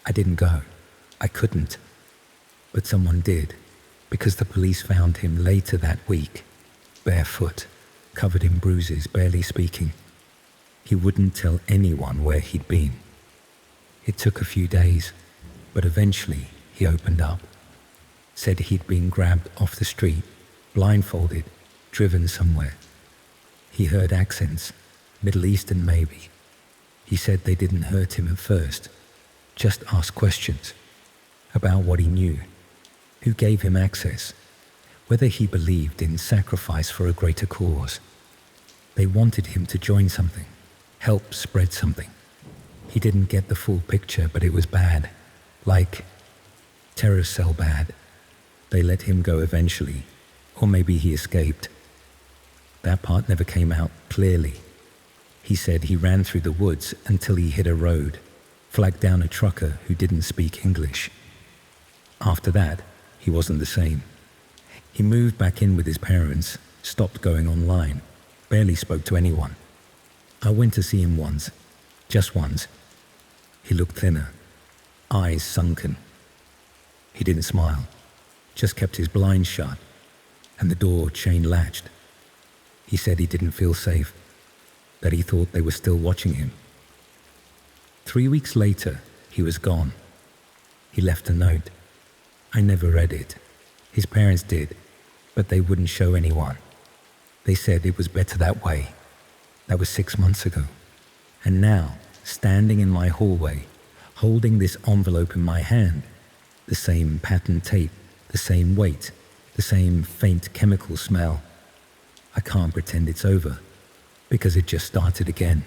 I didn't go. I couldn't. But someone did, because the police found him later that week, barefoot, covered in bruises, barely speaking. He wouldn't tell anyone where he'd been. It took a few days, but eventually he opened up. Said he'd been grabbed off the street, blindfolded, driven somewhere. He heard accents, Middle Eastern maybe. He said they didn't hurt him at first, just asked questions about what he knew, who gave him access, whether he believed in sacrifice for a greater cause. They wanted him to join something, help spread something. He didn't get the full picture, but it was bad, like terror cell bad. They let him go eventually, or maybe he escaped. That part never came out clearly. He said he ran through the woods until he hit a road, flagged down a trucker who didn't speak English. After that, he wasn't the same. He moved back in with his parents, stopped going online, barely spoke to anyone. I went to see him once, just once. He looked thinner, eyes sunken. He didn't smile, just kept his blinds shut, and the door chain-latched. He said he didn't feel safe, that he thought they were still watching him. 3 weeks later, he was gone. He left a note. I never read it. His parents did, but they wouldn't show anyone. They said it was better that way. That was 6 months ago. And now, standing in my hallway, holding this envelope in my hand, the same pattern tape, the same weight, the same faint chemical smell. I can't pretend it's over, because it just started again.